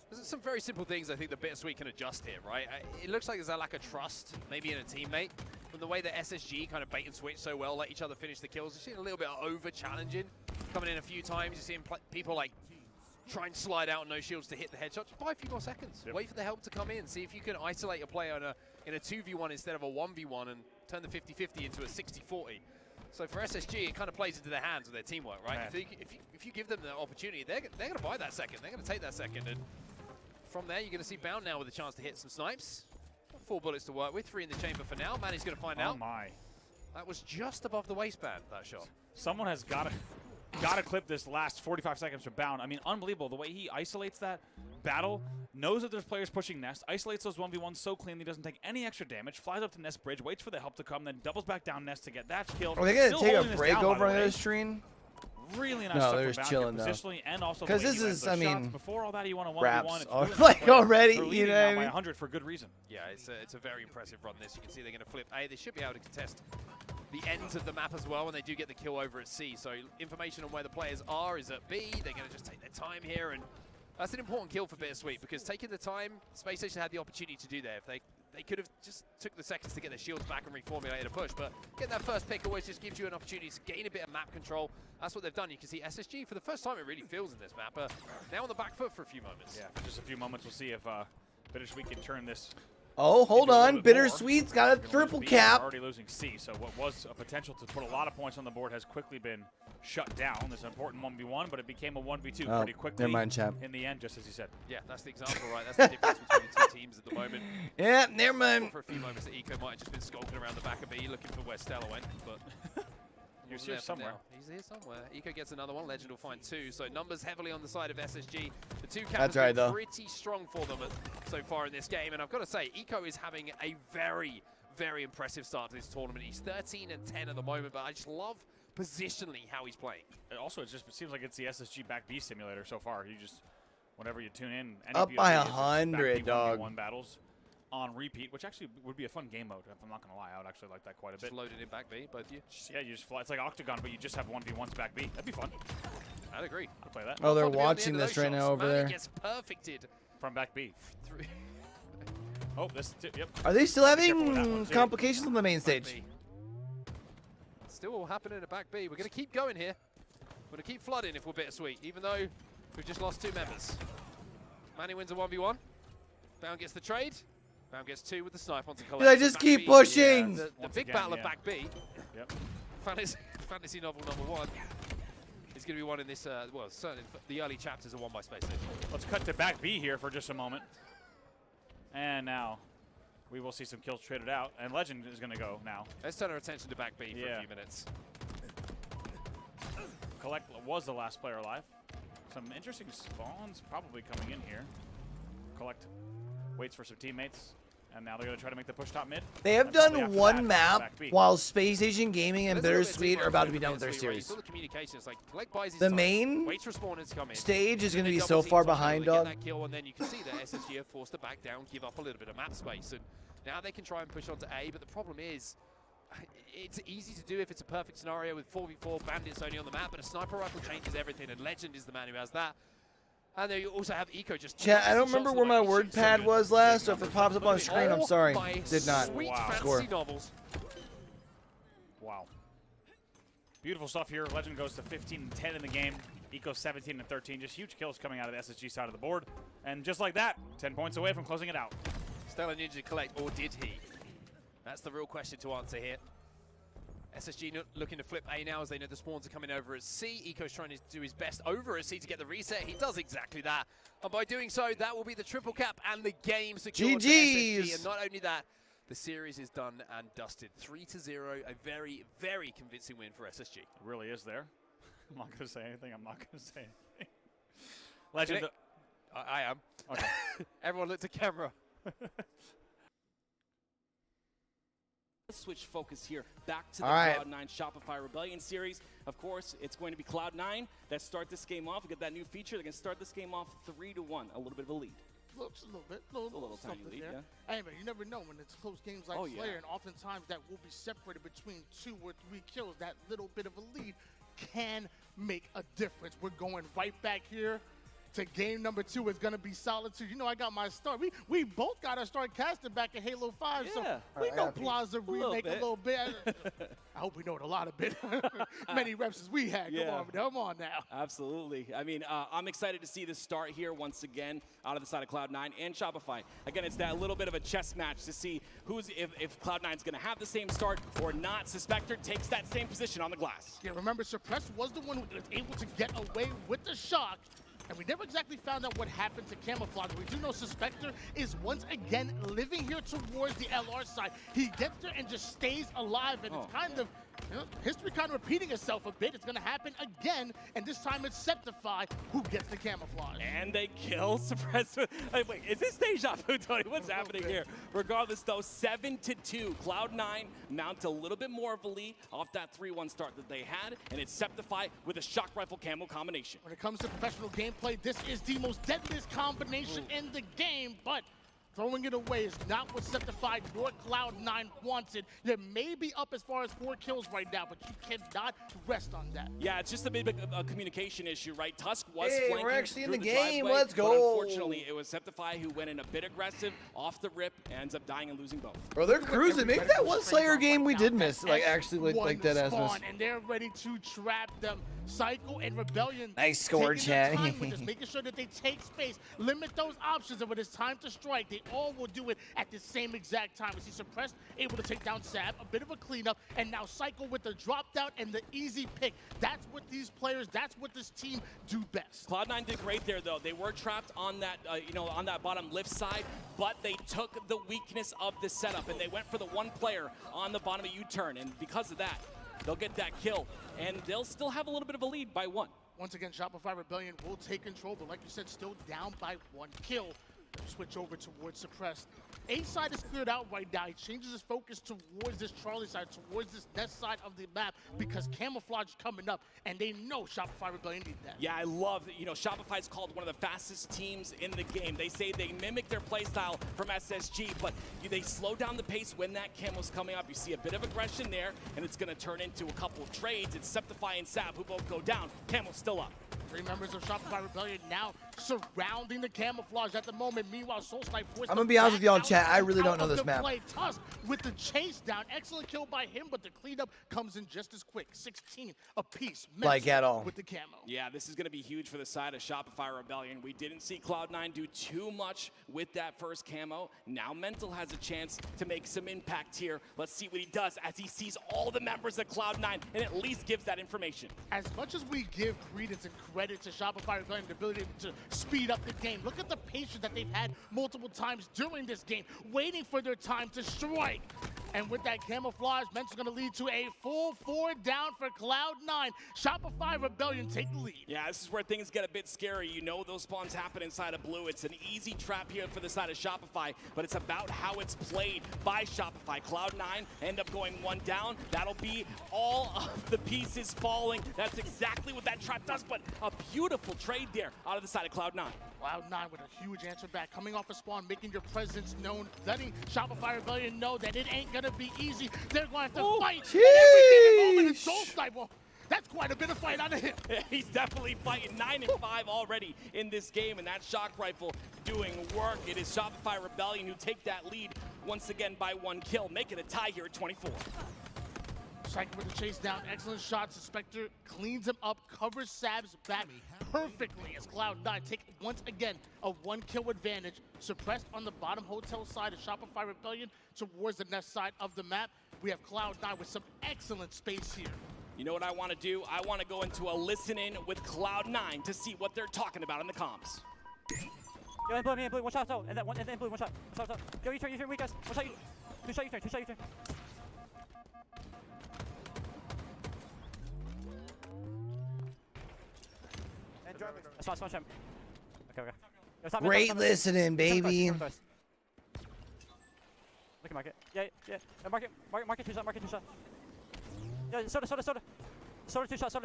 There's some very simple things I think that Bittersweet can adjust here, right? It looks like there's a lack of trust, maybe in a teammate. From the way that SSG kind of bait and switch so well, let each other finish the kills. You're seeing a little bit of over-challenging coming in a few times. You're seeing people like try and slide out no shields to hit the headshot. Just buy a few more seconds. Yep. Wait for the help to come in. See if you can isolate a player in a 2v1 instead of a 1v1 and turn the 50-50 into a 60-40. So for SSG, it kind of plays into their hands with their teamwork, right? Yeah. If you give them the opportunity, they're going to buy that second. They're going to take that second. And from there, you're going to see Bound now with a chance to hit some snipes. 4 bullets to work with, 3 in the chamber for now. Manny's going to find out. Oh my. That was just above the waistband, that shot. Someone has got to clip this last 45 seconds from Bound. I mean, unbelievable. The way he isolates that battle, knows that there's players pushing Nest, isolates those 1v1s so cleanly, doesn't take any extra damage, flies up to Nest Bridge, waits for the help to come, then doubles back down Nest to get that kill. Are they going to take a break over on this stream? Really nice no, stuff they're just chilling though. And also because this is, I mean, before all that, he won a 1v1. raps It's really like already, you know what I mean? by 100 for good reason. Yeah, it's a very impressive run. This you can see they're going to flip A. They should be able to contest the ends of the map as well when they do get the kill over at C. So information on where the players are is at B. They're going to just take their time here, and that's an important kill for Bittersweet because taking the time, Space Station had the opportunity to do that. If they could have just took the seconds to get their shields back and reformulated a push, but getting that first pick always just gives you an opportunity to gain a bit of map control. That's what they've done. You can see SSG for the first time it really feels in this map. Now on the back foot for a few moments. Yeah, for just a few moments we'll see if Bittersweet can turn this. Oh, hold on. Bittersweet's got a triple cap. Already losing C, so what was a potential to put a lot of points on the board has quickly been shut down. This is an important 1v1, but it became a 1v2 pretty quickly. Never mind, champ. In the end, just as you said. Yeah, that's the example, right? That's the difference between the two teams at the moment. Yeah, never mind. For a few moments, that Eco might have just been skulking around the back of B, looking for where Stella went, but He's here somewhere. He's here somewhere. Eco gets another one. Legend will find 2. So numbers heavily on the side of SSG. The 2 cap has been pretty strong for them so far in this game. And I've got to say, Eco is having a very, very impressive start to this tournament. He's 13 and 10 at the moment, but I just love positionally how he's playing. Also, it seems like it's the SSG back B simulator so far. You just, whenever you tune in, up by 100, dog. 1v1 battles on repeat, which actually would be a fun game mode. If I'm not gonna lie, I would actually like that quite a bit. Just load it in back B, both of you. Yeah, you just fly. It's like Octagon, but you just have 1v1s back B. That'd be fun. I'd agree. I'd play that. Oh, they're watching this right now over there. Gets perfected from back B. Oh, this. Yep. Are they still having complications on the main stage? Still all happening at back B. We're gonna keep going here. We're gonna keep flooding if we're Bittersweet, even though we've just lost 2 members. Manny wins a 1v1. Bound gets the trade. Bound gets 2 with the snipe onto Collect. Did I just keep pushing? Yeah. The big battle of back B. Yep. Fantasy novel number 1 is going to be one in this, well, certainly the early chapters are won by Space Station. Let's cut to back B here for just a moment. And now we will see some kills traded out. And Legend is going to go now. Let's turn our attention to back B for a few minutes. Collect was the last player alive. Some interesting spawns probably coming in here. Collect waits for some teammates, and now they're going to try to make the push top mid. They have done one map while Space Station Gaming and Bittersweet are about to be done with their series. The main stage is going to be so far behind, dog. And then you can see that SSG are forced to back down, give up a little bit of map space, and now they can try and push on to A, but the problem is, it's easy to do if it's a perfect scenario with 4v4 bandits only on the map, but a sniper rifle changes everything, and Legend is the man who has that. And then you also have Eco just... Chat, I don't remember where my word pad was last, so if it pops up on screen, I'm sorry. Did not score. Wow. Beautiful stuff here. Legend goes to 15 and 10 in the game. Eco 17 and 13. Just huge kills coming out of the SSG side of the board. And just like that, 10 points away from closing it out. Stellar Ninja collect, or did he? That's the real question to answer here. SSG looking to flip A now as they know the spawns are coming over at C. Eco's trying to do his best over at C to get the reset. He does exactly that. And by doing so, that will be the triple cap and the game secured for SSG. And not only that, the series is done and dusted. 3-0, a very, very convincing win for SSG. It really is there. I'm not going to say anything. I'm not going to say anything. Legend. I am. Okay. Everyone look to camera. Let's switch focus here back to the right. Cloud9 Shopify Rebellion series. Of course, it's going to be Cloud9 that start this game off. We get that new feature. They're going to start this game off 3-1, a little bit of a lead. Looks a little bit, little tiny something lead, there. yeah. Hey, man, you never know when it's close games like Slayer, and oftentimes that will be separated between 2 or 3 kills. That little bit of a lead can make a difference. We're going right back here to game number 2. Is going to be Solitude. You know, I got my start. We both got our start casting back in Halo 5, so we know Plaza remake a little bit. I hope we know it a lot of bit. Many reps as we had. Come on now. Absolutely. I mean, I'm excited to see this start here once again out of the side of Cloud9 and Shopify. Again, it's that little bit of a chess match to see if Cloud9's going to have the same start or not. Suspector takes that same position on the glass. Yeah, remember, Suppress was the one who was able to get away with the shock. And we never exactly found out what happened to Camouflage. We do know Suspector is once again living here towards the LR side. He gets there and just stays alive, and it's kind of, history kind of repeating itself a bit. It's going to happen again, and this time it's Septify who gets the Camouflage. And they kill Suppress. Wait, is this deja vu, Tony? What's happening here? Regardless, though, 7-2. Cloud9 mount a little bit more of a lead off that 3-1 start that they had, and it's Septify with a shock rifle camo combination. When it comes to professional gameplay, this is the most deadliest combination in the game, but throwing it away is not what Septified nor Cloud9 wanted. They may be up as far as 4 kills right now, but you cannot rest on that. Yeah, it's just a bit of a communication issue, right? Tusk was flanking we're actually in through the game. driveway, Let's go. But unfortunately, it was Septify who went in a bit aggressive off the rip and ends up dying and losing both. Bro, they're cruising. Maybe that one Slayer game we did miss, like actually like dead ass miss. And they're ready to trap them. Psycho and Rebellion. Nice score, chat. Just making sure that they take space, limit those options, and when it's time to strike, they all will do it at the same exact time. We see Suppressed able to take down Sab, a bit of a cleanup, and now Psycho with the drop down and the easy pick. That's what these players, that's what this team do best. Cloud9 did great there, though. They were trapped on that, on that bottom lift side, but they took the weakness of the setup and they went for the one player on the bottom of U-turn, and because of that, they'll get that kill, and they'll still have a little bit of a lead by 1. Once again, Shopify Rebellion will take control, but like you said, still down by 1 kill. Switch over towards Suppressed. A side is cleared out right now. He changes his focus towards this Charlie side, towards this nest side of the map, because Camouflage is coming up, and they know Shopify Rebellion need that. Yeah, I love that. Shopify's called one of the fastest teams in the game. They say they mimic their playstyle from SSG, but they slow down the pace when that camo's coming up. You see a bit of aggression there, and it's going to turn into a couple of trades. It's Septify and Sab who both go down. Camo's still up. 3 members of Shopify Rebellion now surrounding the Camouflage at the moment. Meanwhile, Soulsnipe forced I'm gonna be honest with y'all in chat. I really don't know this map. Tusk with the chase down. Excellent kill by him, but the cleanup comes in just as quick. 16 apiece. Like at all. With the camo. Yeah, this is going to be huge for the side of Shopify Rebellion. We didn't see Cloud9 do too much with that first camo. Now Mental has a chance to make some impact here. Let's see what he does as he sees all the members of Cloud9 and at least gives that information. As much as we give credence and credit to Shopify Rebellion, the ability to speed up the game, look at the patience that they've had multiple times during this game, waiting for their time to strike. And with that Camouflage, Mental's going to lead to a full 4 down for Cloud9. Shopify Rebellion take the lead. Yeah, this is where things get a bit scary. You know those spawns happen inside of Blue. It's an easy trap here for the side of Shopify, but it's about how it's played by Shopify. Cloud9 end up going 1 down. That'll be all of the pieces falling. That's exactly what that trap does, but a beautiful trade there out of the side of Cloud9. Cloud9 with a huge answer back, coming off a spawn, making your presence known, letting Shopify Rebellion know that it ain't gonna be easy. They're going to have to fight every moment. And Soulsnipe, well, that's quite a bit of fight out of him. He's definitely fighting. 9 and 5 already in this game, and that shock rifle doing work. It is Shopify Rebellion who take that lead once again by 1 kill, make it a tie here at 24. Psycho with the chase down, excellent shot. Suspector cleans him up, covers Sab's back perfectly as Cloud9 take once again a 1 kill advantage. Suppressed on the bottom hotel side of Shopify Rebellion towards the nest side of the map. We have Cloud9 with some excellent space here. You know what I want to do? I want to go into a listen-in with Cloud9 to see what they're talking about in the comms. Yo, in blue, watch out, and then blue, one shot. Yo, you turn, weak guys. Watch out, Two-shot U-turn, two-shot U-turn. Smart champ. Okay. Great listening, baby. Look at market. Yeah. Market two shot, market two shot. Yeah, soda. Soda two shots. I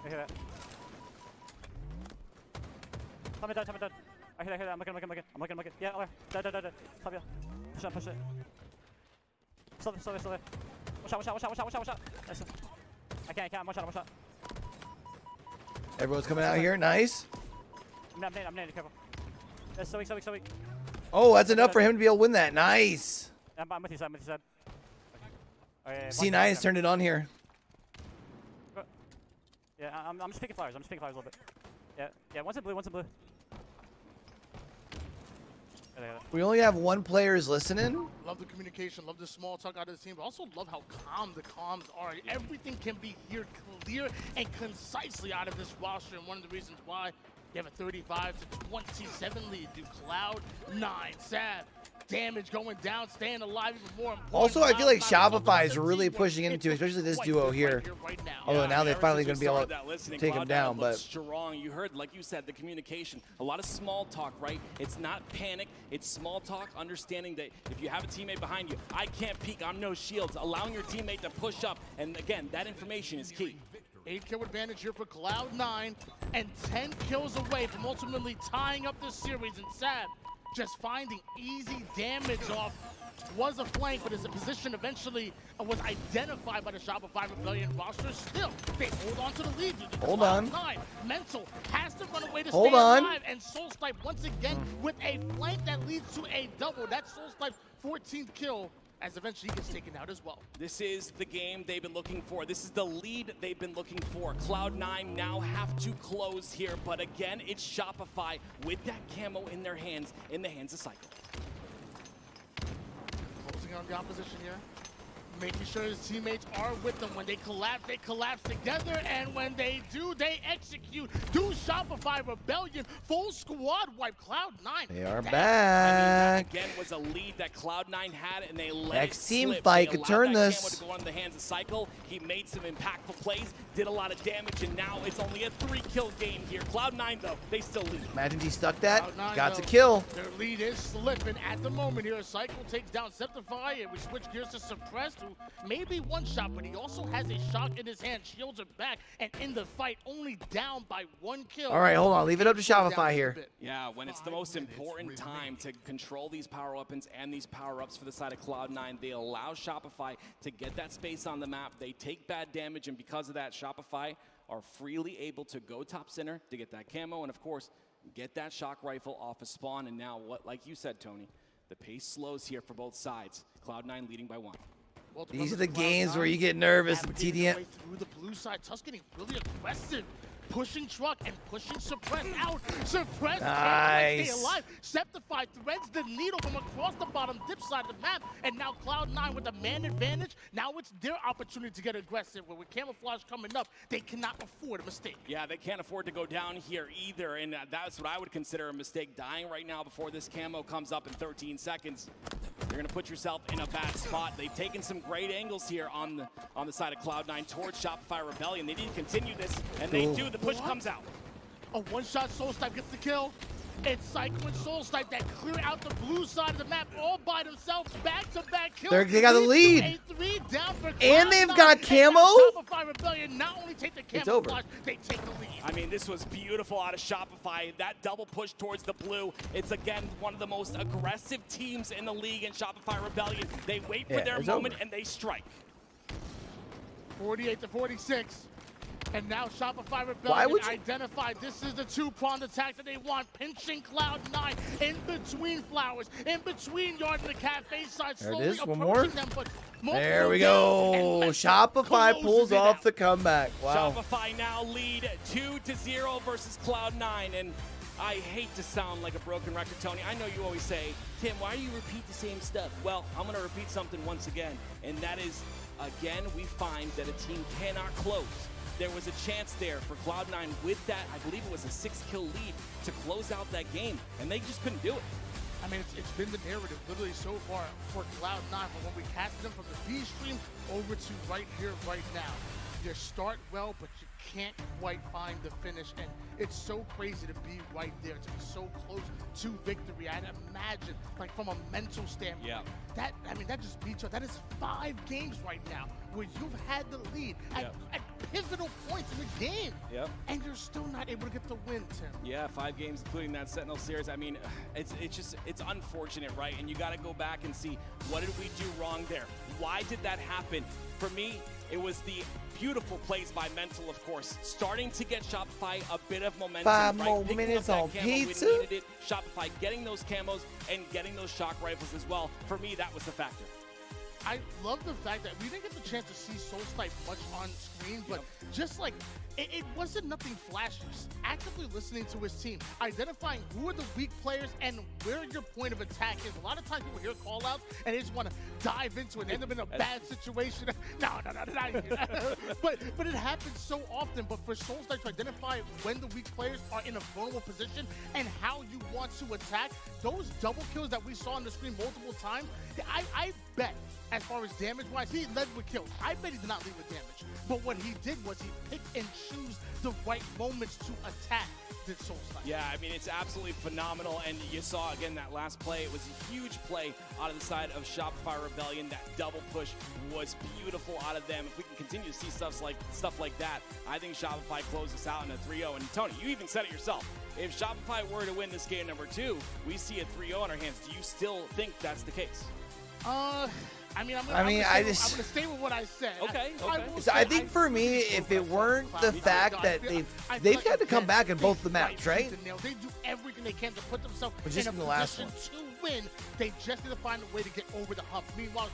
hear that. Tell me dead. I hear that. I'm looking. Yeah, okay. Dead. Top you. Push it. Still there. Watch out. Nice. I can't. Watch out. Everyone's coming out here. Nice. I'm nading, careful. That's so weak. Oh, that's enough for him to be able to win that. Nice. I'm with you, side. Okay, C9's turned it on here. Yeah, I'm just picking flowers. A little bit. Yeah. One's in blue. We only have one player's listening. Love the communication, love the small talk out of the team, but also love how calm the comms are. Everything can be here clear and concisely out of this roster, and one of the reasons why they have a 35-27 lead to Cloud9. Sad. Damage going down, staying alive even more important. Also, I feel like Shopify is really pushing into, especially this duo here. Although now they're finally going to be able to take him down, but strong. You heard, like you said, the communication. A lot of small talk, right? It's not panic. It's small talk. Understanding that if you have a teammate behind you, I can't peek. I'm no shields. Allowing your teammate to push up, and again, that information is key. 8-kill advantage here for Cloud9, and 10 kills away from ultimately tying up this series. And Sad just finding easy damage off was a flank, but as a position eventually was identified by the Shopify Rebellion roster. Still, they hold on to the lead. Hold on. Mental has to run away to Hold stay on. alive, and Soulsnipe once again with a flank that leads to a double. That's Soulsnipe's 14th kill, as eventually he gets taken out as well. This is the game they've been looking for. This is the lead they've been looking for. Cloud9 now have to close here, but again, it's Shopify with that camo in their hands, in the hands of Cycle. Closing on the opposition here. Making sure his teammates are with them. When they collapse together, and when they do, they execute. Do Shopify Rebellion, full squad wipe. Cloud9. They are back. I mean, that again was a lead that Cloud9 had, and they let Next it team slip. fight They could allowed turn that this. camo to go on the hands of Cycle. He made some impactful plays, did a lot of damage, and now it's only a 3-kill game here. Cloud9, though, they still lead. Imagine he stuck that. Cloud9, Got to though, kill. Their lead is slipping at the moment here. Cycle takes down Septify, and we switch gears to Suppressed, who maybe one shot, but he also has a shot in his hand. Shields are back, and in the fight, only down by 1 kill. All right, hold on. Leave it up to Shopify here. Yeah, when it's the most important time to control these power weapons and these power-ups for the side of Cloud9, they allow Shopify to get that space on the map. They take bad damage, and because of that, Shopify are freely able to go top center to get that camo, and of course, get that shock rifle off a spawn. And now, what, like you said, Tony, the pace slows here for both sides. Cloud9 leading by 1. These are the games where you get nervous in TDM. Through the blue side, Tusk getting really aggressive. Pushing Truck and pushing Suppress out. Suppress can't stay alive. Septify threads the needle from across the bottom dip side of the map. And now Cloud9 with a man advantage. Now it's their opportunity to get aggressive. With camouflage coming up, they cannot afford a mistake. Yeah, they can't afford to go down here either. And that's what I would consider a mistake. Dying right now before this camo comes up in 13 seconds. You're going to put yourself in a bad spot. They've taken some great angles here on the side of Cloud9 towards Shopify Rebellion. They need to continue this, and they do. The push comes out. A one-shot Soulsnipe gets the kill. It's Cycle and Soulsnipe that clear out the blue side of the map all by themselves. Back-to-back kills. They got the lead. Down for And they've got camo. Shopify Rebellion not only take the It's over. camouflage, they take the lead. I mean, this was beautiful out of Shopify. That double push towards the blue. It's, again, one of the most aggressive teams in the league in Shopify Rebellion. They wait for their moment, and they strike. 48-46. And now Shopify Rebellion identified this is the two-pronged attack that they want. Pinching Cloud9 in between flowers, in between yard and the cafe side, slowly There it is, one approaching more. them. But There we go. Shopify pulls off the comeback. Wow. Shopify now lead 2-0 versus Cloud9. And I hate to sound like a broken record, Tony. I know you always say, Tim, why do you repeat the same stuff? Well, I'm going to repeat something once again, and that is, again, we find that a team cannot close there was a chance there for Cloud9 with that, I believe it was a 6-kill lead to close out that game, and they just couldn't do it. I mean, it's been the narrative literally so far for Cloud9, but when we casted them from the B stream over to right here, right now, you start well, but you can't quite find the finish, and it's so crazy to be right there, to be so close to victory. I'd imagine, like from a mental standpoint, that just beats you. That is 5 games right now where you've had the lead at pivotal points in the game, and you're still not able to get the win, Tim. Yeah, 5 games, including that Sentinel series. I mean, it's unfortunate, right? And you got to go back and see, what did we do wrong there? Why did that happen? For me, it was the beautiful plays by Mental, of course, starting to get Shopify a bit of momentum. 5 right? more Picking minutes up on that camo, pizza. we needed it. Shopify getting those camos and getting those shock rifles as well. For me, that was the factor. I love the fact that we didn't get the chance to see Solstice much on screen, but just like, it wasn't nothing flashy. Just actively listening to his team, identifying who are the weak players and where your point of attack is. A lot of times people hear call-outs and they just want to dive into it and end up in a bad situation. No. but it happens so often. But for Solstice to identify when the weak players are in a vulnerable position and how you want to attack, those double kills that we saw on the screen multiple times, I bet, as far as damage-wise, he led with kills. I bet he did not lead with damage. But what he did was he picked and chose the right moments to attack the Solstice. Yeah, I mean, it's absolutely phenomenal. And you saw, again, that last play. It was a huge play out of the side of Shopify Rebellion. That double push was beautiful out of them. If we can continue to see stuff like that, I think Shopify closes out in a 3-0. And Tony, you even said it yourself. If Shopify were to win this game number 2, we see a 3-0 on our hands. Do you still think that's the case? I'm gonna stay with what I said. Okay. I think for me, if it weren't the fact that they've had to come back in both the maps, right? They do everything they can to put themselves in a position to win. They just need to find a way to get over the hump. Meanwhile,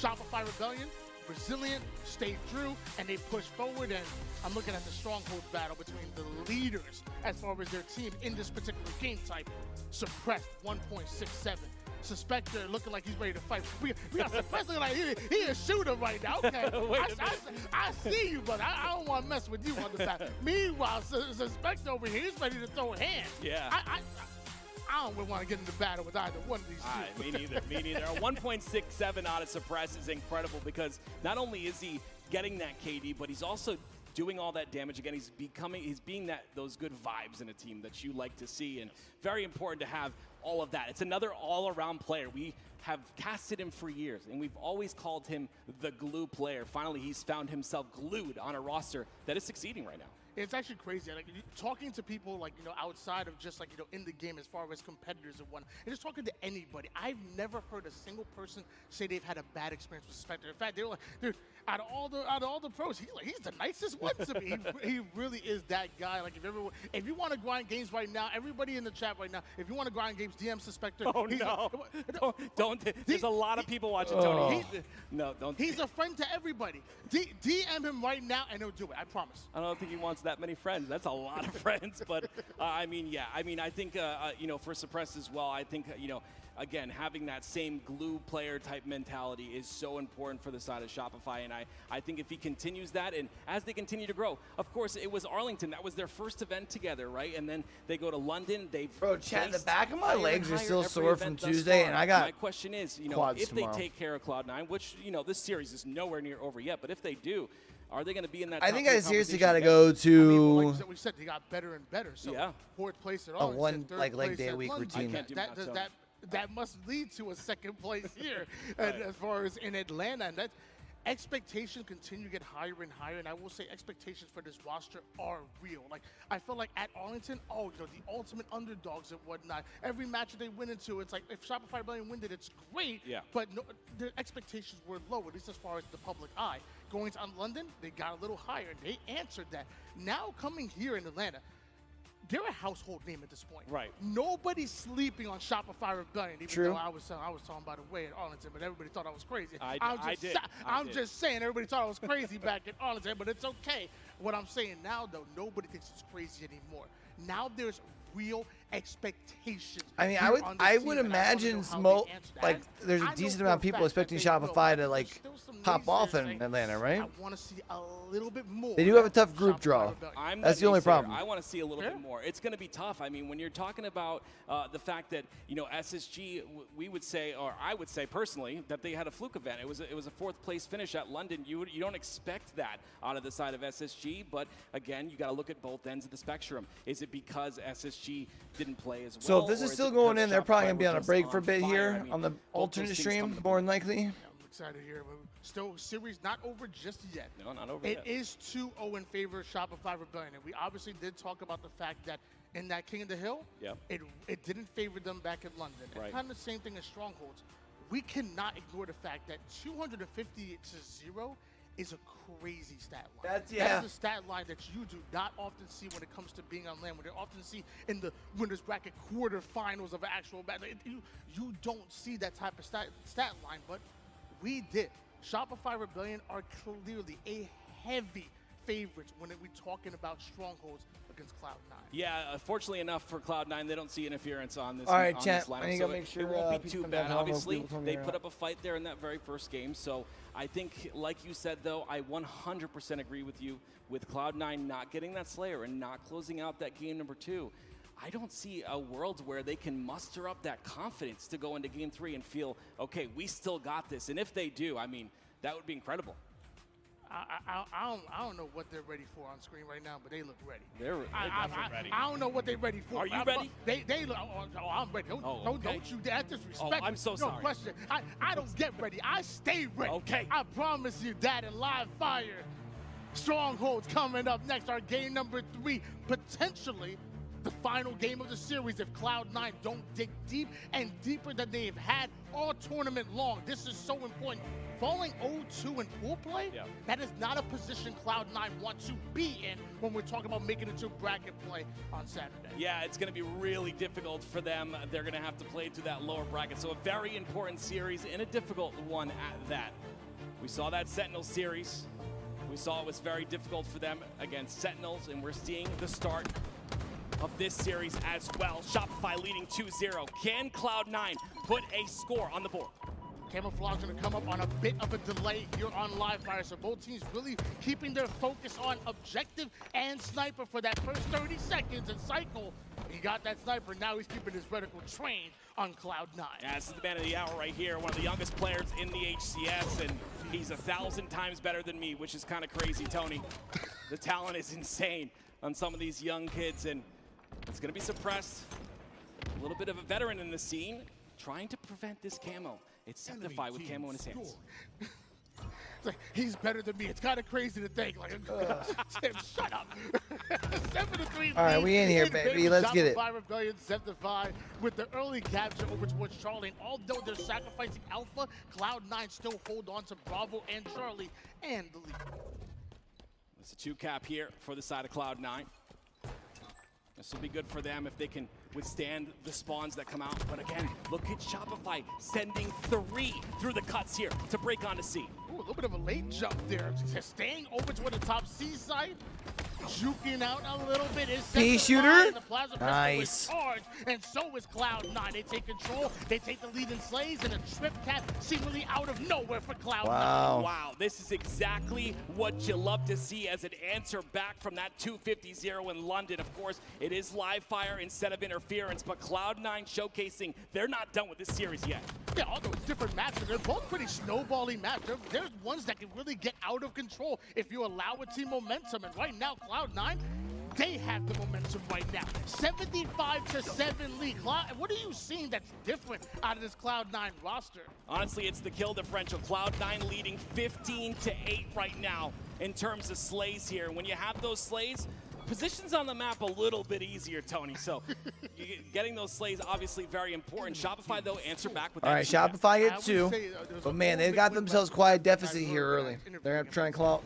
Shopify Rebellion, resilient, stayed true, and they pushed forward. And I'm looking at the stronghold battle between the leaders as far as their team in this particular game type. Suppressed 1.67. Suspector looking like he's ready to fight. We got Suspector like he a shooter right now. Okay, I see you, but I don't want to mess with you on the side. Meanwhile, Suspector over here, he's ready to throw hands. Yeah. I don't really want to get into battle with either one of these two. Me neither. A 1.67 out of Suppress is incredible because not only is he getting that KD, but he's also doing all that damage. Again, he's being those good vibes in a team that you like to see, and very important to have all of that. It's another all-around player. We have casted him for years, and we've always called him the glue player. Finally, he's found himself glued on a roster that is succeeding right now. It's actually crazy. Like talking to people, like outside of just like in the game, as far as competitors and whatnot, and just talking to anybody, I've never heard a single person say they've had a bad experience with Spectre. In fact, they were like, dude, out of all the pros, he's the nicest one to me. He really is that guy. Like if you want to grind games right now, everybody in the chat right now, if you want to grind games, DM Suspector. Oh no! Don't. There's a lot of people watching, Tony. Don't. He's a friend to everybody. DM him right now, and he'll do it. I promise. I don't think he wants that many friends. That's a lot of friends. But I think for Suppress as well, I think again, having that same glue player type mentality is so important for the side of Shopify, and I think if he continues that, and as they continue to grow, of course, it was Arlington. That was their first event together, right? And then they go to London. Chat, the back of my legs are still sore from Tuesday, and I got my question is, if tomorrow. they take care of Cloud9, which, this series is nowhere near over yet, but if they do, are they going to be in that? I think I seriously got to go to. Like we said, they got better and better. So fourth place at a Arlington, one third leg place day a at week London. routine. That must lead to a second place here as far as in Atlanta. And that expectations continue to get higher and higher. And I will say expectations for this roster are real. Like I feel like at Arlington, the ultimate underdogs and whatnot. Every match that they win into, it's like if Shopify Rebellion win it, it's great. Yeah. But the expectations were low, at least as far as the public eye. Going to London, they got a little higher. They answered that. Now coming here in Atlanta, they're a household name at this point. Right. Nobody's sleeping on Shopify Rebellion, even though I was talking about it way at Arlington, but everybody thought I was crazy. I'm just saying, everybody thought I was crazy back at Arlington, but it's okay. What I'm saying now, though, nobody thinks it's crazy anymore. Now there's real expectations. I mean, I would imagine like there's a decent amount of people expecting Shopify to like pop off in Atlanta, right? I want to see a little bit more. They do have a tough group draw. That's the only problem. I want to see a little bit more. It's going to be tough. I mean, when you're talking about the fact that, you know, SSG, we would say, or I would say personally, that they had a fluke event. It was a fourth place finish at London. You don't expect that out of the side of SSG, but again, you got to look at both ends of the spectrum. Is it because SSG didn't play as well? So if this is still going in, they're probably going to be on a break for a bit here on the alternate stream, more than likely. I'm excited here. Still, series not over just yet. No, not over yet. It yet. is 2-0 in favor of Shopify Rebellion. And we obviously did talk about the fact that in that King of the Hill, it didn't favor them back in London. Right. And kind of the same thing as Strongholds. We cannot ignore the fact that 250-0 is a crazy stat line. That is a stat line that you do not often see when it comes to being on LAN. When you often see in the winners bracket quarterfinals of an actual battle, you don't see that type of stat line, but we did. Shopify Rebellion are clearly a heavy favorites when we're talking about Strongholds against Cloud9. Yeah, fortunately enough for Cloud9, they don't see interference on this. All right, on chat. this lineup, I need so to make sure it won't be too people bad. come down. Obviously, they out. put up a fight there in that very first game. So I think, like you said, though, I 100% agree with you with Cloud9 not getting that Slayer and not closing out that game number 2. I don't see a world where they can muster up that confidence to go into game 3 and feel, okay, we still got this. And if they do, I mean, that would be incredible. I don't know what they're ready for on screen right now, but they look ready. They're ready. I don't know what they're ready for. Are you ready? They look. Oh, I'm ready. Don't you dare disrespect. Oh, I'm so sorry. No question. I don't get ready. I stay ready. Okay. I promise you that in live fire. Strongholds coming up next. Our game number 3, potentially the final game of the series if Cloud9 don't dig deep and deeper than they've had all tournament long. This is so important. Falling 0-2 in pool play, that is not a position Cloud9 want to be in when we're talking about making it to bracket play on Saturday. Yeah, it's going to be really difficult for them. They're going to have to play through that lower bracket. So a very important series and a difficult one at that. We saw that Sentinels series. We saw it was very difficult for them against Sentinels, and we're seeing the start of this series as well. Shopify leading 2-0. Can Cloud9 put a score on the board? Camouflage going to come up on a bit of a delay here on live fire, so both teams really keeping their focus on objective and sniper for that first 30 seconds and cycle. He got that sniper, now he's keeping his reticle trained on Cloud9. Yeah, this is the man of the hour right here, one of the youngest players in the HCS, and he's 1,000 times better than me, which is kind of crazy, Tony. The talent is insane on some of these young kids, and it's going to be suppressed. A little bit of a veteran in the scene, trying to prevent this camo. It's Septify with camo in his hands. He's better than me. It's kind of crazy to think. Like, Tim, shut up. 7-3. All right, we in here, baby. Let's get it. Rebellion, Septify with the early capture over towards Charlie. And although they're sacrificing Alpha, Cloud9 still hold on to Bravo and Charlie and the lead. It's a 2-cap here for the side of Cloud9. This will be good for them if they can withstand the spawns that come out. But again, look at Shopify sending 3 through the cuts here to break onto C. Ooh, a little bit of a late jump there. Just staying over toward the top C side. Juking out a little bit. Pea shooter? Nice. Charge, and so is Cloud9. They take control. They take the lead in slays, and a trip cap seemingly out of nowhere for Cloud9. Wow. Wow, this is exactly what you love to see as an answer back from that 250-0 in London. Of course, it is live fire instead of interference, but Cloud9 showcasing they're not done with this series yet. Yeah, all those different maps, they're both pretty snowballing maps. There's ones that can really get out of control if you allow a team momentum, and right now, Cloud9, they have the momentum right now. 75-7 lead. What are you seeing that's different out of this Cloud9 roster? Honestly, it's the kill differential. Cloud9 leading 15-8 right now in terms of slays here. When you have those slays, positions on the map a little bit easier, Tony. So getting those slays obviously very important. Shopify, though, answer back with that. All right, Shopify hit 2. But, man, they got themselves quite a deficit here early. They're going to try and claw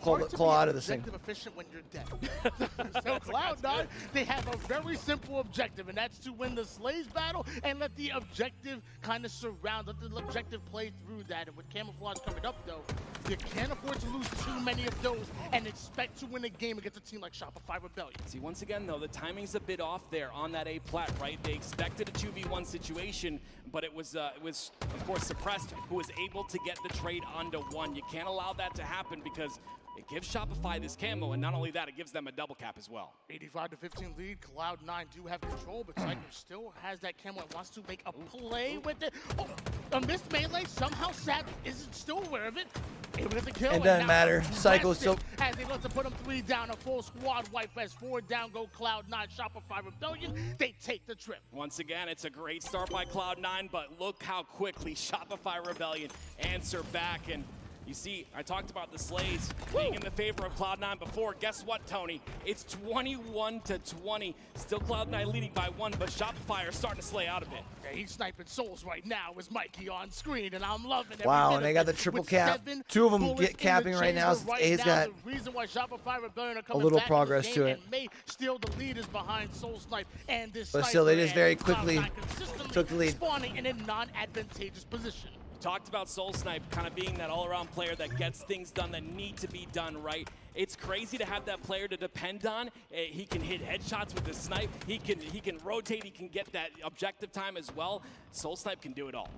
out of this thing. Efficient when you're dead. So Cloud9, they have a very simple objective, and that's to win the Slays battle and let the objective kind of surround, let the objective play through that. And with Camouflage coming up, though, you can't afford to lose too many of those and expect to win a game against a team like Shopify Rebellion. See, once again, though, the timing's a bit off there on that A plat, right? They expected a 2v1 situation, but it was of course, Suppressed, who was able to get the trade onto 1. You can't allow that to happen because it gives Shopify this camo, and not only that, it gives them a double cap as well. 85-15 lead. Cloud9 do have control, but Psycho still has that camo and wants to make a play with it. Oh, a missed melee. Somehow Sad isn't still aware of it. Able to get the kill. It doesn't matter. Psycho still. As they look to put them 3 down, a full squad wipe as 4 down go Cloud9. Shopify Rebellion, they take the trip. Once again, it's a great start by Cloud9, but look how quickly Shopify Rebellion answer back. And you see, I talked about the slays being in the favor of Cloud9 before. Guess what, Tony? It's 21-20. Still Cloud9 leading by 1, but Shopify are starting to slay out a bit. Yeah, he's sniping souls right now with Mikey on screen, and I'm loving it. Wow, and they got the triple cap. 2 of them get capping right now. A's got the reason why Shopify Rebellion are a coming little back progress in to it. And may steal the lead is behind Soul Snipe and this. But still, they just very quickly took the lead. Spawning in a non-advantageous position. Talked about Soul Snipe kind of being that all-around player that gets things done that need to be done right. It's crazy to have that player to depend on. He can hit headshots with the snipe. He can rotate. He can get that objective time as well. Soul Snipe can do it all.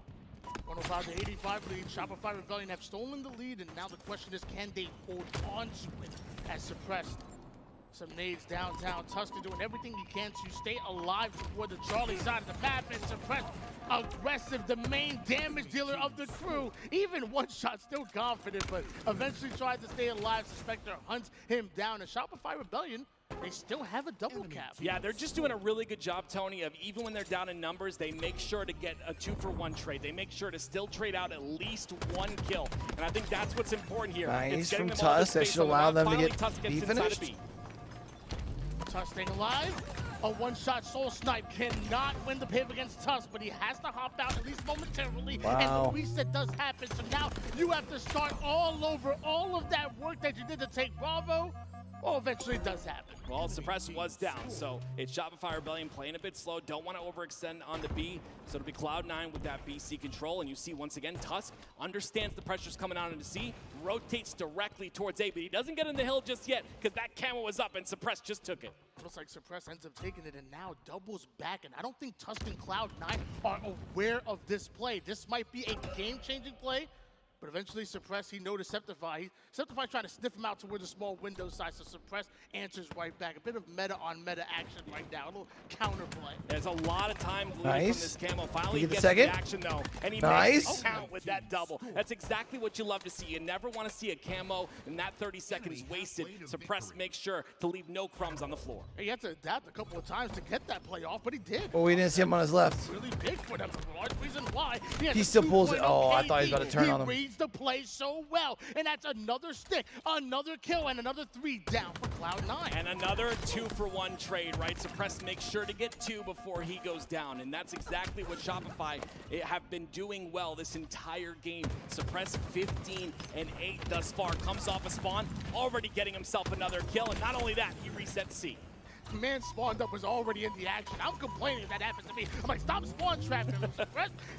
105-85 lead. Shopify Rebellion have stolen the lead, and now the question is, can they hold on to it as Suppressed? Some nades downtown. Tusker doing everything he can to stay alive toward the Charlie side of the map, and Suppressed aggressive, the main damage dealer of the crew. Even one shot, still confident, but eventually tries to stay alive. Suspector hunts him down, and Shopify Rebellion, they still have a double cap. Yeah, they're just doing a really good job, Tony, of even when they're down in numbers, they make sure to get a 2-for-1 trade. They make sure to still trade out at least 1 kill. And I think that's what's important here. Nice from Tusk. That should allow them to get B finished. Tusk staying alive. A one-shot Soul Snipe cannot win the pave against Tusk, but he has to hop out at least momentarily. Wow. And the reset does happen, so now you have to start all over. All of that work that you did to take Bravo, well, eventually it does happen. Well, Suppress was down, so it's Shopify Rebellion playing a bit slow. Don't want to overextend on the B, so it'll be Cloud9 with that BC control. And you see, once again, Tusk understands the pressure's coming out into C, rotates directly towards A, but he doesn't get in the hill just yet because that camo was up and Suppress just took it. Looks like Suppress ends up taking it and now doubles back. And I don't think Tusk and Cloud9 are aware of this play. This might be a game-changing play. But eventually Suppress, he noticed Septify. Septify trying to sniff him out toward the small window side, so Suppress answers right back. A bit of meta-on-meta action right now, a little counterplay. There's a lot of time leading Nice. from this camo. Finally You get gets the second? the action, though, and he Nice. makes count with that double. That's exactly what you love to see. You never want to see a camo and that 30 seconds wasted. Suppress makes sure to leave no crumbs on the floor. He had to adapt a couple of times to get that play off, but he did. Well, we didn't see him on his left. Really big for them. The large reason why. He still pulls it. Oh, I thought he was about to turn on him. He reads the play so well, and that's another stick, another kill, and another 3 down for Cloud9. And another 2-for-1 trade, right? Suppress makes sure to get 2 before he goes down, and that's exactly what Shopify have been doing well this entire game. Suppress 15-8 thus far, comes off a spawn, already getting himself another kill, and not only that, he resets C. Man spawned up, was already in the action. I'm complaining if that happens to me. I'm like, stop spawn trapping him.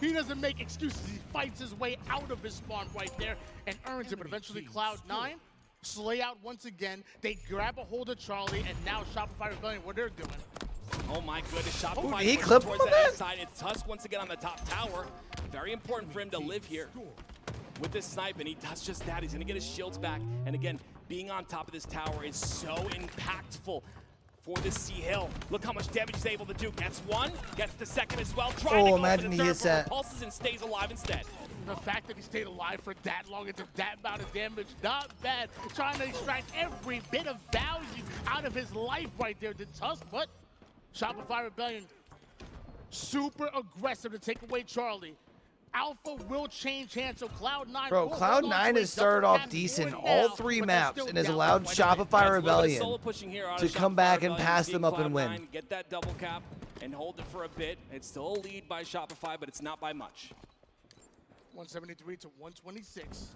He doesn't make excuses. He fights his way out of his spawn right there and earns it. But eventually Cloud9 slay out once again. They grab a hold of Charlie, and now Shopify Rebellion, what they're doing. Oh my goodness, Shopify he pushes clip towards him a that bit? side. It's Tusk once again on the top tower. Very important for him to live here with this snipe, and he does just that. He's gonna get his shields back. And again, being on top of this tower is so impactful for this C hill. Look how much damage he's able to do. Gets 1, gets the second as well. Trying to go imagine for he the hits third, that. repulses and stays alive instead. The fact that he stayed alive for that long and did that amount of damage, not bad. Trying to extract every bit of value out of his life right there. Did Tusk, but Shopify Rebellion super aggressive to take away Charlie. Alpha will change hands, so Cloud9. Bro, Cloud9 has started off decent all 3 maps and has allowed Shopify Rebellion to come back and pass them up and win. Get that double cap and hold it for a bit. It's still a lead by Shopify, but it's not by much. 173 to 126.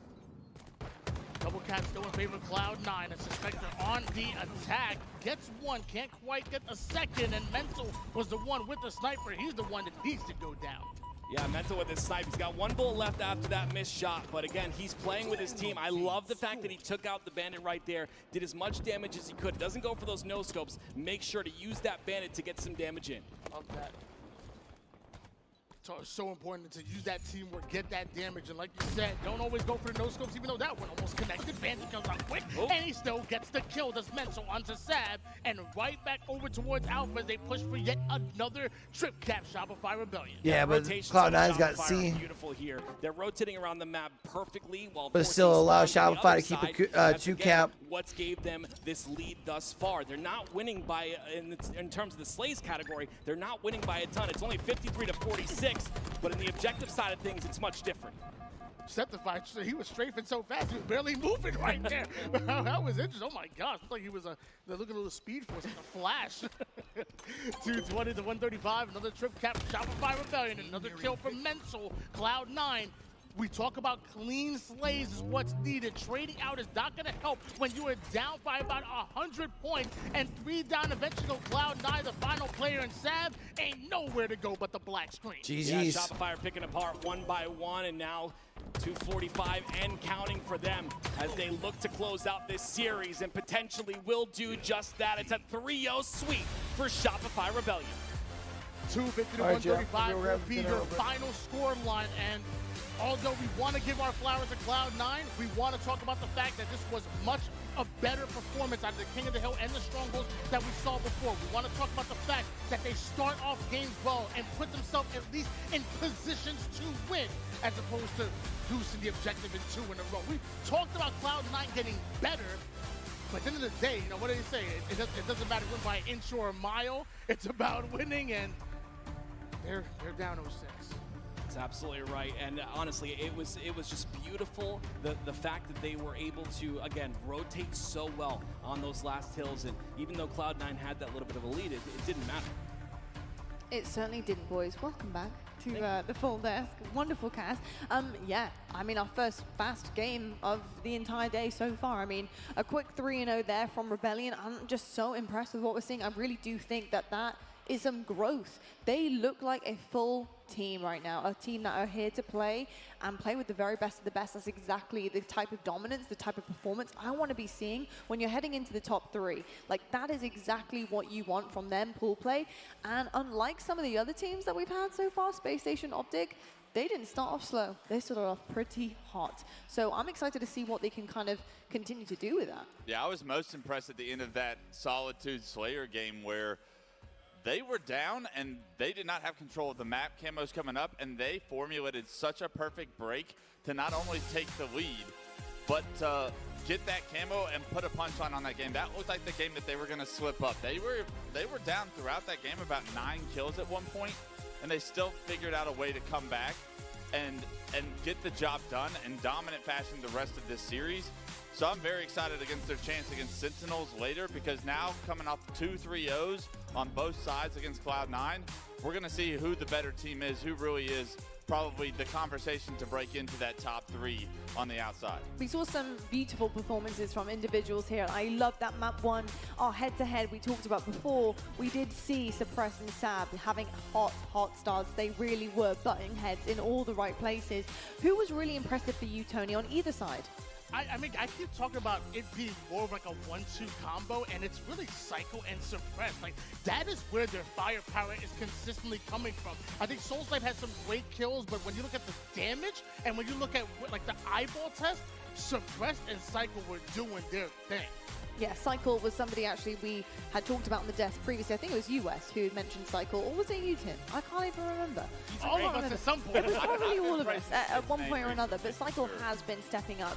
Double cap still in favor of Cloud9. And Suspector on the attack. Gets one, can't quite get a second. And Mental was the one with the sniper. He's the one that needs to go down. Yeah, Mental with his snipe. He's got 1 bullet left after that missed shot. But again, he's playing with his team. I love the fact that he took out the bandit right there, did as much damage as he could. Doesn't go for those no-scopes. Make sure to use that bandit to get some damage in. Love that. It's so important to use that teamwork, get that damage, and like you said, don't always go for the no-scopes, even though that one almost connected. Bandit comes out quick, and he still gets the kill. Does Mental onto Sab, and right back over towards Alpha as they push for yet another trip cap. Shopify Rebellion. Yeah, but Cloud9's got C. Beautiful here. They're rotating around the map perfectly, while but still allow Shopify to keep a 2 cap. What's gave them this lead thus far? They're not winning by, in terms of the Slays category, they're not winning by a ton. It's only 53 to 46. But in the objective side of things, it's much different. Septified, he was strafing so fast, he was barely moving right there. That was interesting. Oh my gosh, it's like he was looking a little Speed Force, like a flash. 220 to 135, another trip cap, Shopify Rebellion, another kill from Mental, Cloud9. We talk about clean slays is what's needed. Trading out is not going to help when you are down by about 100 points and 3 down. Eventually go Cloud9, the final player, and Sab ain't nowhere to go but the black screen. GG's. Yeah, Shopify are picking apart 1 by 1, and now 245 and counting for them as they look to close out this series and potentially will do just that. It's a 3-0 sweep for Shopify Rebellion. 250 to 135 will be your final score line, and although we want to give our flowers to Cloud9, we want to talk about the fact that this was much a better performance out of the King of the Hill and the Strongholds that we saw before. We want to talk about the fact that they start off games well and put themselves at least in positions to win, as opposed to goosing the objective in 2 in a row. We talked about Cloud9 getting better, but at the end of the day, you know, what do they say? It doesn't matter win by an inch or a mile. It's about winning, and they're down 06. That's absolutely right, and honestly, it was just beautiful, the fact that they were able to, again, rotate so well on those last hills, and even though Cloud9 had that little bit of a lead, it didn't matter. It certainly didn't, boys. Welcome back to the full desk. Wonderful cast. Yeah, I mean, our first fast game of the entire day so far. I mean, a quick 3-0 there from Rebellion. I'm just so impressed with what we're seeing. I really do think that is some growth. They look like a full team right now, a team that are here to play and play with the very best of the best. That's exactly the type of dominance, the type of performance I want to be seeing when you're heading into the top 3. Like, that is exactly what you want from them, pool play. And unlike some of the other teams that we've had so far, Space Station, Optic, they didn't start off slow. They started off pretty hot. So I'm excited to see what they can kind of continue to do with that. Yeah, I was most impressed at the end of that Solitude Slayer game where they were down and they did not have control of the map. Camo's coming up, and they formulated such a perfect break to not only take the lead, but get that camo and put a punch on that game. That looked like the game that they were going to slip up. They were down throughout that game, about 9 kills at one point, and they still figured out a way to come back and get the job done in dominant fashion the rest of this series. So I'm very excited against their chance against Sentinels later, because now coming off 2 3-0s on both sides against Cloud9, we're going to see who the better team is, who really is probably the conversation to break into that top 3 on the outside. We saw some beautiful performances from individuals here. I love that map 1, our head-to-head we talked about before. We did see Suppress and Sab having hot starts. They really were butting heads in all the right places. Who was really impressive for you, Tony, on either side? I mean, I keep talking about it being more of like a 1-2 combo, and it's really Cycle and Suppress. Like, that is where their firepower is consistently coming from. I think Soulslife had some great kills, but when you look at the damage and when you look at like the eyeball test, Suppress and Cycle were doing their thing. Yeah, Cycle was somebody actually we had talked about on the desk previously. I think it was you, Wes, who mentioned Cycle, or was it you, Tim? I can't even remember. All of us at some point. It was probably all of us at one point or another, but Cycle has been stepping up.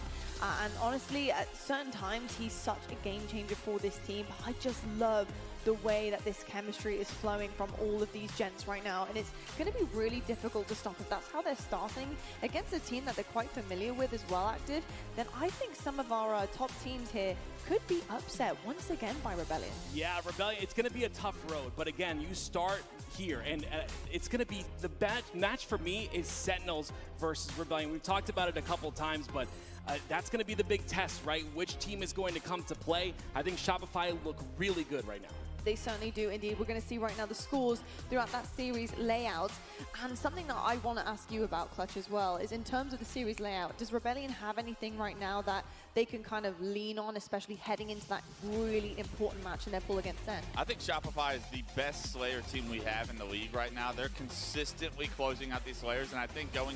And honestly, at certain times, he's such a game changer for this team. I just love the way that this chemistry is flowing from all of these gents right now, and it's going to be really difficult to stop. If that's how they're starting against a team that they're quite familiar with as well, Active, then I think some of our top teams here could be upset once again by Rebellion. Yeah, Rebellion, it's going to be a tough road, but again, you start here, and it's going to be the match for me is Sentinels versus Rebellion. We've talked about it a couple times, but that's going to be the big test, right? Which team is going to come to play? I think Shopify look really good right now. They certainly do indeed. We're going to see right now the scores throughout that series layout. And something that I want to ask you about, Clutch, as well, is in terms of the series layout, does Rebellion have anything right now that they can kind of lean on, especially heading into that really important match in their pool against Sen? I think Shopify is the best Slayer team we have in the league right now. They're consistently closing out these Slayers, and I think going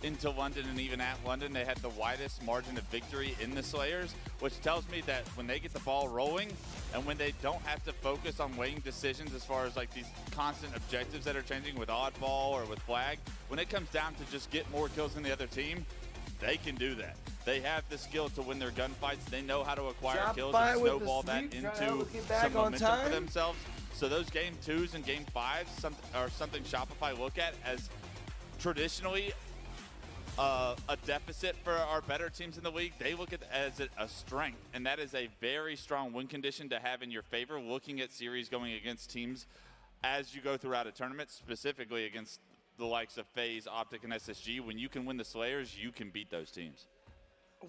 into London and even at London, they had the widest margin of victory in the Slayers, which tells me that when they get the ball rolling and when they don't have to focus on weighing decisions as far as like these constant objectives that are changing with oddball or with flag, when it comes down to just get more kills than the other team, they can do that. They have the skill to win their gunfights. They know how to acquire kills and snowball that into some momentum for themselves. So those game 2s and game 5s are something Shopify look at as traditionally a deficit for our better teams in the league. They look at it as a strength, and that is a very strong win condition to have in your favor, looking at series going against teams as you go throughout a tournament, specifically against the likes of FaZe, Optic, and SSG. When you can win the Slayers, you can beat those teams.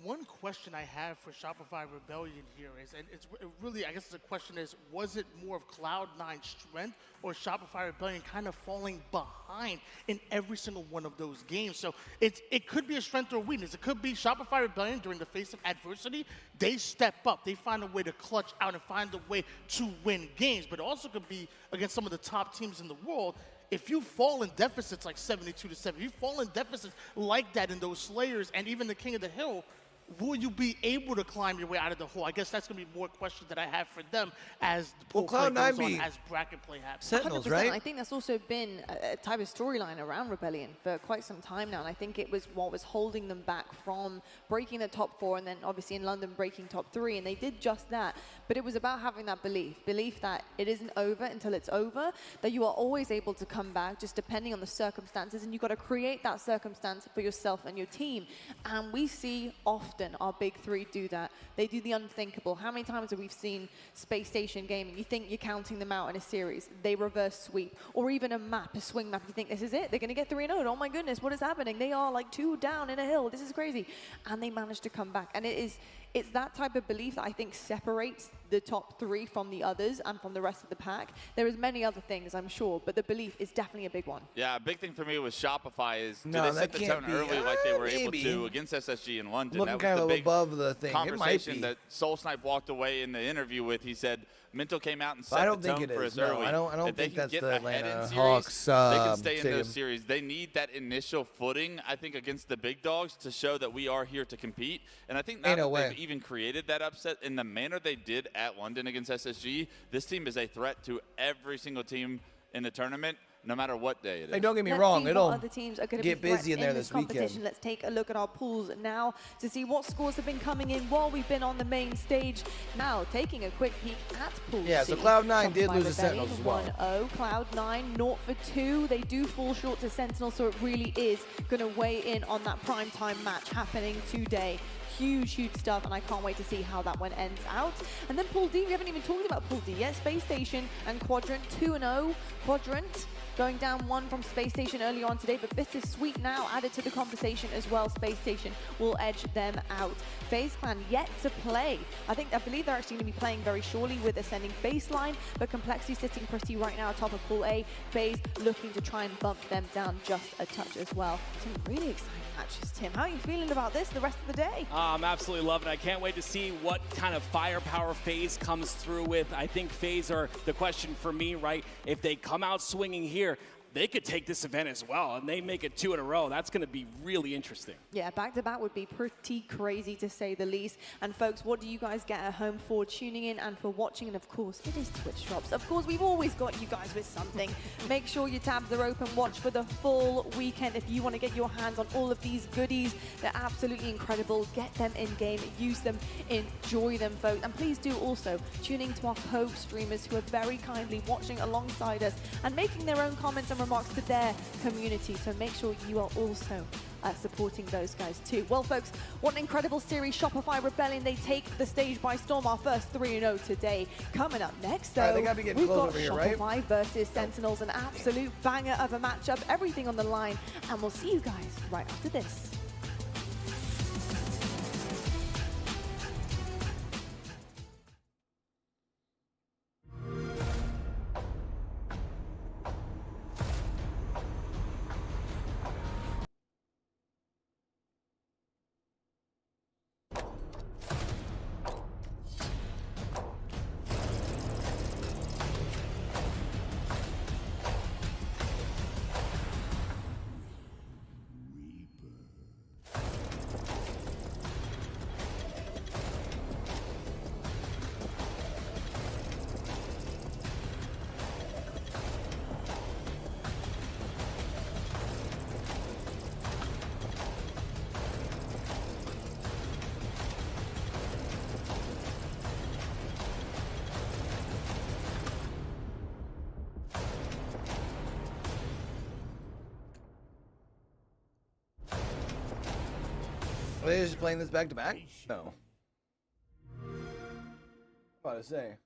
One question I have for Shopify Rebellion here is, and it's really, I guess the question is, was it more of Cloud9's strength or Shopify Rebellion kind of falling behind in every single one of those games? So it could be a strength or a weakness. It could be Shopify Rebellion during the face of adversity. They step up. They find a way to clutch out and find a way to win games. But it also could be against some of the top teams in the world. If you fall in deficits like 72-7, if you fall in deficits like that in those Slayers and even the King of the Hill, will you be able to climb your way out of the hole? I guess that's going to be more questions that I have for them as the pool play goes on, as bracket play happens. Sentinels, right? I think that's also been a type of storyline around Rebellion for quite some time now, and I think it was what was holding them back from breaking the top 4 and then obviously in London breaking top 3, and they did just that. But it was about having that belief that it isn't over until it's over, that you are always able to come back just depending on the circumstances, and you've got to create that circumstance for yourself and your team. And we see often our big 3 do that. They do the unthinkable. How many times have we seen Space Station Gaming? You think you're counting them out in a series. They reverse sweep. Or even a map, a swing map. You think this is it. They're going to get 3-0. Oh my goodness, what is happening? They are like 2 down in a hill. This is crazy. And they manage to come back. And it's that type of belief that I think separates the top 3 from the others and from the rest of the pack. There is many other things, I'm sure, but the belief is definitely a big one. Yeah, a big thing for me with Shopify is do they set the tone early like they were able to against SSG in London? Looking that was kind the of big above the thing. conversation that Soul Snipe walked away in the interview with. He said Mental came out and set the tone for us early. I don't if they think can that's get the ahead Atlanta in series, Hawks they can stay in stadium. those series. They need that initial footing, I think, against the big dogs to show that we are here to compete. And I think now that they've even created that upset in the manner they did at London against SSG, this team is a threat to every single team in the tournament, no matter what day it is. Hey, don't get me Let's wrong, see it'll what other teams are going to get be busy in there this this weekend. competition. Let's take a look at our pools now to see what scores have been coming in while we've been on the main stage. Now, taking a quick peek at Pool C. Yeah, so Cloud9 did lose to Rebellion, Sentinels as well. 1-0. Cloud9, 0 for 2. They do fall short to Sentinels, so it really is going to weigh in on that primetime match happening today. Huge stuff, and I can't wait to see how that one ends out. And then Pool D, we haven't even talked about Pool D yet. Space Station and Quadrant, 2-0. Quadrant going down 1 from Space Station early on today, but Bittersweet now added to the conversation as well. Space Station will edge them out. FaZe Clan yet to play. I believe they're actually going to be playing very shortly with Ascending Baseline, but Complexity sitting pretty right now atop of Pool A. FaZe looking to try and bump them down just a touch as well. Some really exciting matches, Tim. How are you feeling about this the rest of the day? I'm absolutely loving it. I can't wait to see what kind of firepower FaZe comes through with. I think FaZe are the question for me, right? If they come out swinging here, they could take this event as well, and they make it 2 in a row. That's going to be really interesting. Yeah, back-to-back would be pretty crazy, to say the least. And folks, what do you guys get at home for tuning in and for watching? And of course, it is Twitch Drops. Of course, we've always got you guys with something. Make sure your tabs are open. Watch for the full weekend if you want to get your hands on all of these goodies. They're absolutely incredible. Get them in-game. Use them. Enjoy them, folks. And please do also tune in to our co-streamers who are very kindly watching alongside us and making their own comments and remarks to their community. So make sure you are also supporting those guys too. Well, folks, what an incredible series. Shopify Rebellion, they take the stage by storm. Our first 3-0 today. Coming up next, though, they gotta be getting we've close got over here, Shopify right? versus Sentinels, an absolute banger of a matchup. Everything on the line, and we'll see you guys right after this. Are they just playing this back to back? No. What about to say?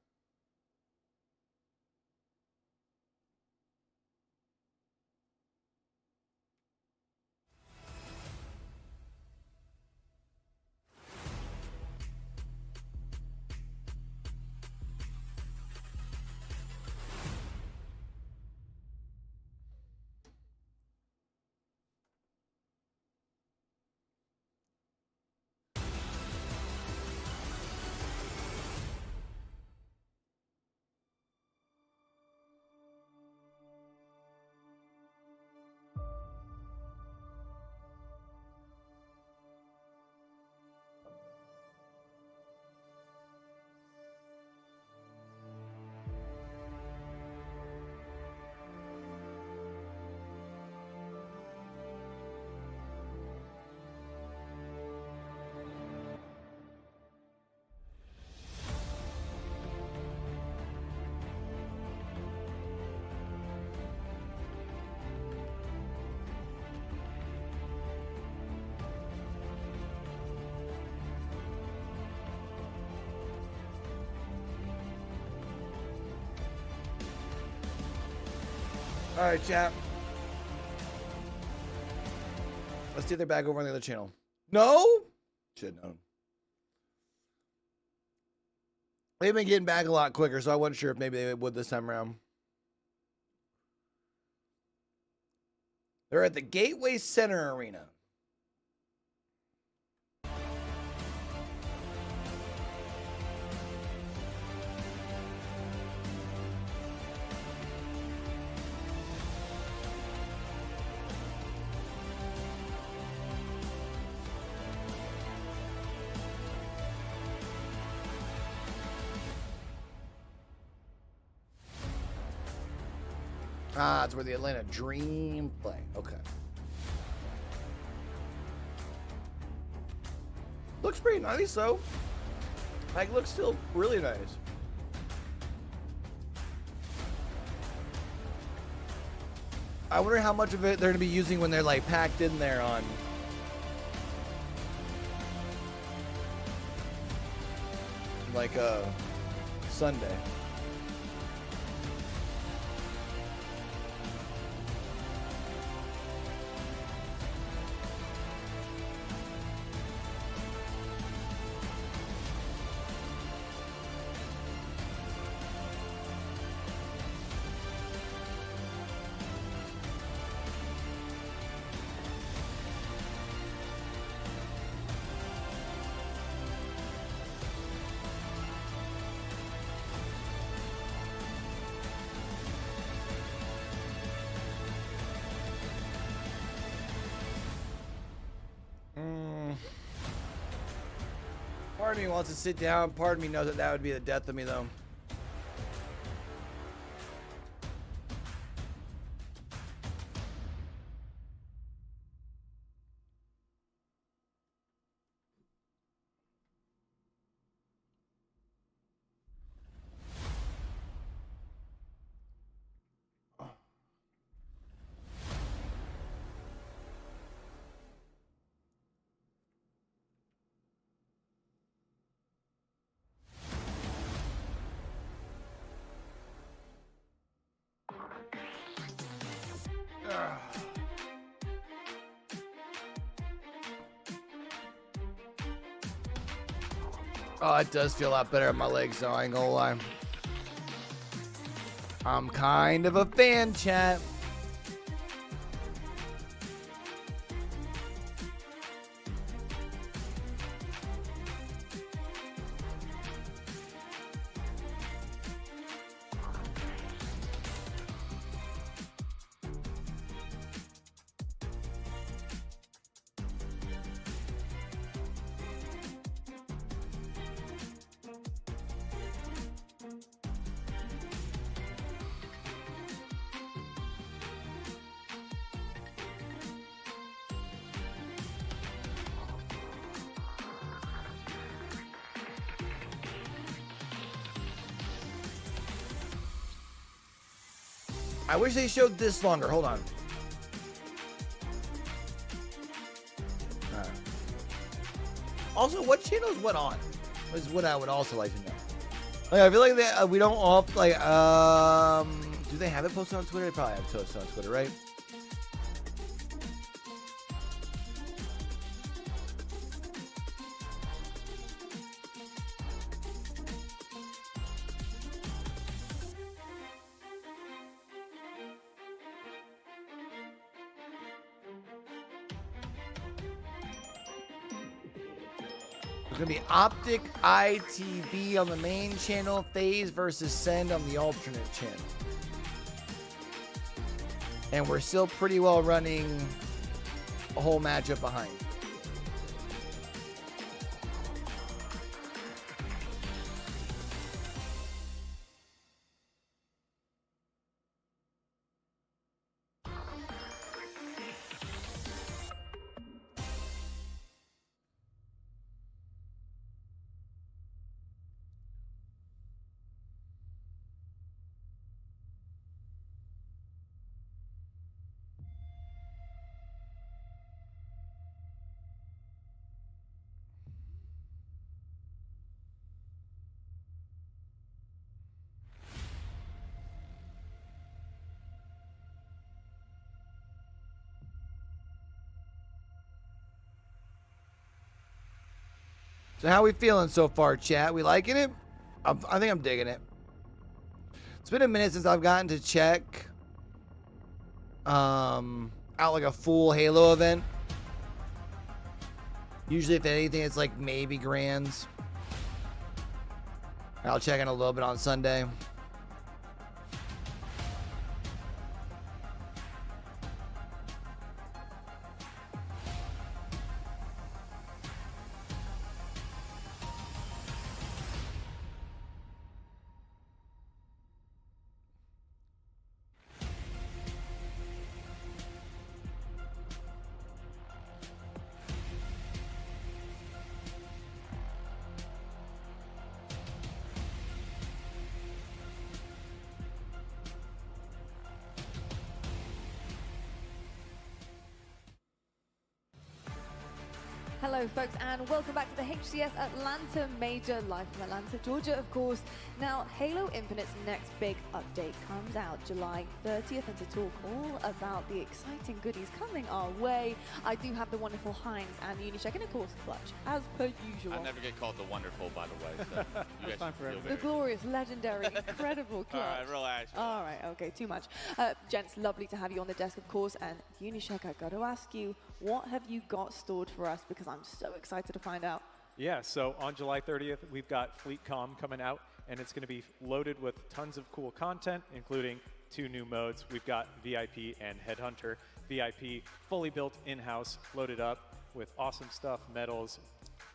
All right, chat. Let's see if they're back over on the other channel. No? Should know. They've been getting back a lot quicker, so I wasn't sure if maybe they would this time around. They're at the Gateway Center Arena. Ah, that's where the Atlanta Dream play. Okay. Looks pretty nice, though. Like, looks still really nice. I wonder how much of it they're going to be using when they're, like, packed in there on... like, Sunday. Part of me wants to sit down. Part of me knows that that would be the death of me, though. Oh, it does feel a lot better on my legs, so I ain't gonna lie. I'm kind of a fan, chat. I wish they showed this longer. Hold on. Also, what channels went on? Is what I would also like to know. Like, I feel like they, we don't all like. Do they have it posted on Twitter? They probably have it posted on Twitter, right? Gonna be Optic ITV on the main channel, FaZe versus Send on the alternate channel. And we're still pretty well running a whole matchup behind. So how we feeling so far, chat? We liking it? I think I'm digging it. It's been a minute since I've gotten to check out like a full Halo event. Usually, if anything, it's like maybe Grands. I'll check in a little bit on Sunday. Hello, folks, and welcome back to the HCS Atlanta Major, live from Atlanta, Georgia, of course. Now, Halo Infinite's next big update comes out July 30th, and to talk all about the exciting goodies coming our way, I do have the wonderful Heinz and Unicheck, and of course, Clutch, as per usual. I never get called the wonderful, by the way, so you guys feel The glorious, legendary, incredible Clutch. All right, relax. All right, okay, too much. Gents, lovely to have you on the desk, of course, and Unicheck, I got to ask you, what have you got stored for us? Because I'm so excited to find out. Yeah, so on July 30th, we've got FleetCom coming out, and it's going to be loaded with tons of cool content, including 2 new modes. We've got VIP and Headhunter. VIP, fully built in-house, loaded up with awesome stuff, medals,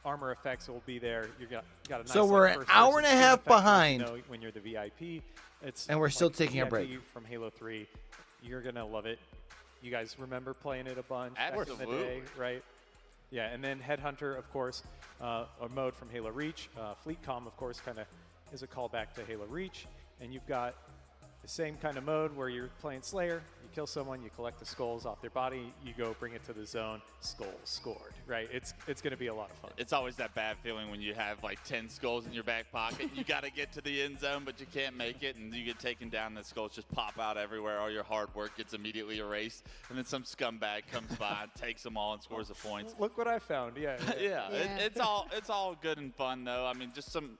armor effects will be there. You got a nice. So we're an hour and a half behind. You know, when you're the VIP, and we're still taking a break from Halo 3. You're gonna love it. You guys remember playing it a bunch Absolutely. back in the day, right? Yeah, and then Headhunter, of course, a mode from Halo Reach. Fleet Comm, of course, kind of is a callback to Halo Reach. And you've got the same kind of mode where you're playing Slayer. You kill someone, you collect the skulls off their body, you go bring it to the zone, skull scored, right? It's going to be a lot of fun. It's always that bad feeling when you have like 10 skulls in your back pocket. You got to get to the end zone, but you can't make it, and you get taken down, and the skulls just pop out everywhere. All your hard work gets immediately erased, and then some scumbag comes by and takes them all and scores the points. Look what I found, yeah. Yeah, it's all good and fun, though. I mean, just some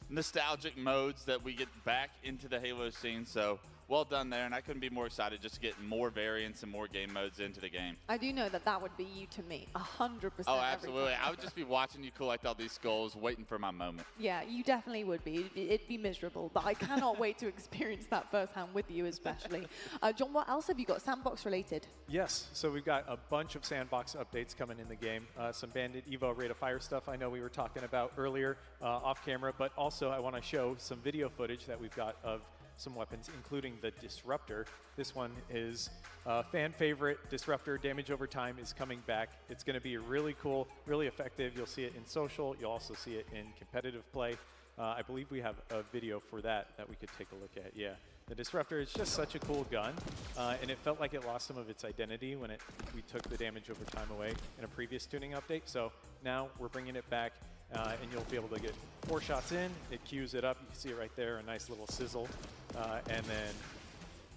nostalgic modes that we get back into the Halo scene, so well done there, and I couldn't be more excited just to get more variants and more game modes into the game. I do know that would be you to me, 100%. Oh, absolutely. I would just be watching you collect all these skulls, waiting for my moment. Yeah, you definitely would be. It'd be miserable, but I cannot wait to experience that firsthand with you, especially. John, what else have you got sandbox related? Yes, so we've got a bunch of sandbox updates coming in the game. Some Bandit Evo Rate of Fire stuff I know we were talking about earlier off camera, but also I want to show some video footage that we've got of some weapons, including the Disruptor. This one is a fan favorite. Disruptor damage over time is coming back. It's going to be really cool, really effective. You'll see it in social. You'll also see it in competitive play. I believe we have a video for that we could take a look at. Yeah, the Disruptor is just such a cool gun, and it felt like it lost some of its identity when we took the damage over time away in a previous tuning update. So now we're bringing it back. And you'll be able to get 4 shots in. It queues it up. You can see it right there, a nice little sizzle. And then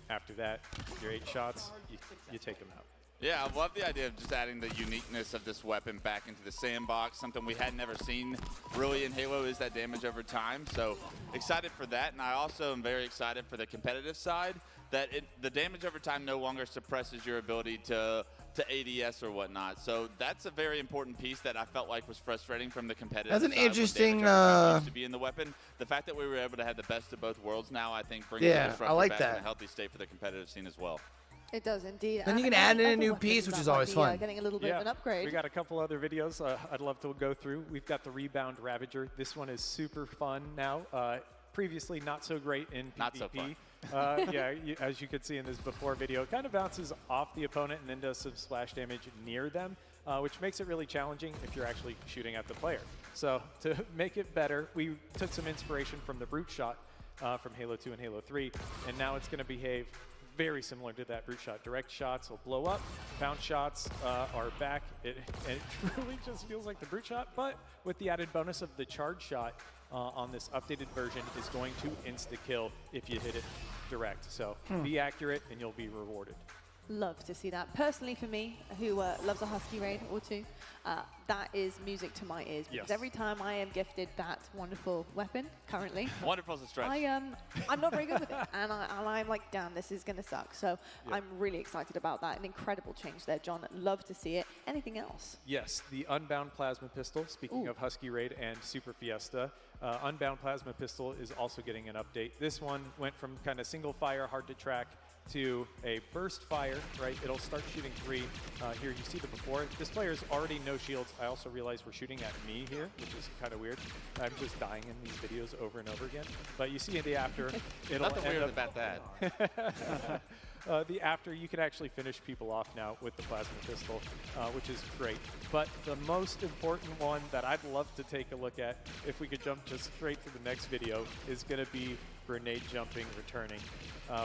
after that, your 8 shots, you take them out. Yeah, I love the idea of just adding the uniqueness of this weapon back into the sandbox. Something we had never seen really in Halo is that damage over time. So excited for that. And I also am very excited for the competitive side, that the damage over time no longer suppresses your ability to ADS or whatnot. So that's a very important piece that I felt like was frustrating from the competitive That's an side interesting used to be in the weapon. The fact that we were able to have the best of both worlds now, I think, brings the Disruptor back in a healthy state for the competitive scene as well. It does indeed. Then you can add in a new piece, which is always fun. Getting a little bit of an upgrade. We got a couple other videos I'd love to go through. We've got the Rebound Ravager. This one is super fun now. Previously not so great in PvP. Not so fun. Yeah, as you could see in this before video, it kind of bounces off the opponent and then does some splash damage near them, which makes it really challenging if you're actually shooting at the player. So to make it better, we took some inspiration from the Brute Shot from Halo 2 and Halo 3, and now it's going to behave very similar to that Brute Shot. Direct shots will blow up, bounce shots are back. It truly just feels like the Brute Shot, but with the added bonus of the Charge Shot on this updated version is going to insta-kill if you hit it direct. So be accurate and you'll be rewarded. Love to see that. Personally, for me, who loves a Husky raid or two, that is music to my ears. Because every time I am gifted that wonderful weapon, currently, wonderful is a stretch. I'm not very good with it, and I'm like, damn, this is gonna suck. So I'm really excited about that. An incredible change there, John. Love to see it. Anything else? Yes, the Unbound Plasma Pistol. Speaking of Husky Raid and Super Fiesta, Unbound Plasma Pistol is also getting an update. This one went from kind of single fire, hard to track, to a burst fire, right? It'll start shooting 3. Here you see the before. This player is already no shields. I also realize we're shooting at me here, which is kind of weird. I'm just dying in these videos over and over again. But you see in the after, it'll Nothing end weird up about that. The after, you can actually finish people off now with the plasma pistol, which is great. But the most important one that I'd love to take a look at, if we could jump just straight to the next video, is going to be grenade jumping returning.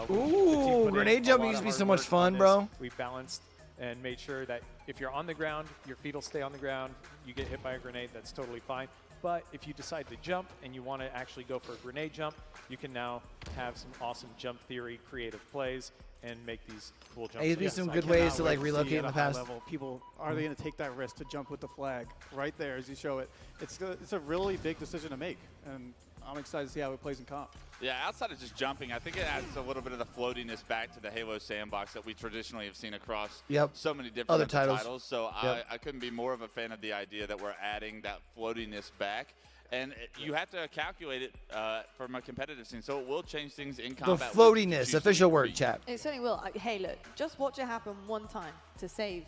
Ooh, grenade jumping used to be so much fun, bro. We balanced and made sure that if you're on the ground, your feet will stay on the ground. You get hit by a grenade, that's totally fine. But if you decide to jump and you want to actually go for a grenade jump, you can now have some awesome jump theory creative plays and make these cool jumps. Hey, there's some good ways to like relocate in the past. Level, people, are they going to take that risk to jump with the flag right there as you show it? It's a really big decision to make, and I'm excited to see how it plays in comp. Yeah, outside of just jumping, I think it adds a little bit of the floatiness back to the Halo sandbox that we traditionally have seen across so many different other titles. So I couldn't be more of a fan of the idea that we're adding that floatiness back. And you have to calculate it from a competitive scene, so it will change things in combat. The floatiness, official word, chat. It certainly will. Hey, look, just watch it happen one time to save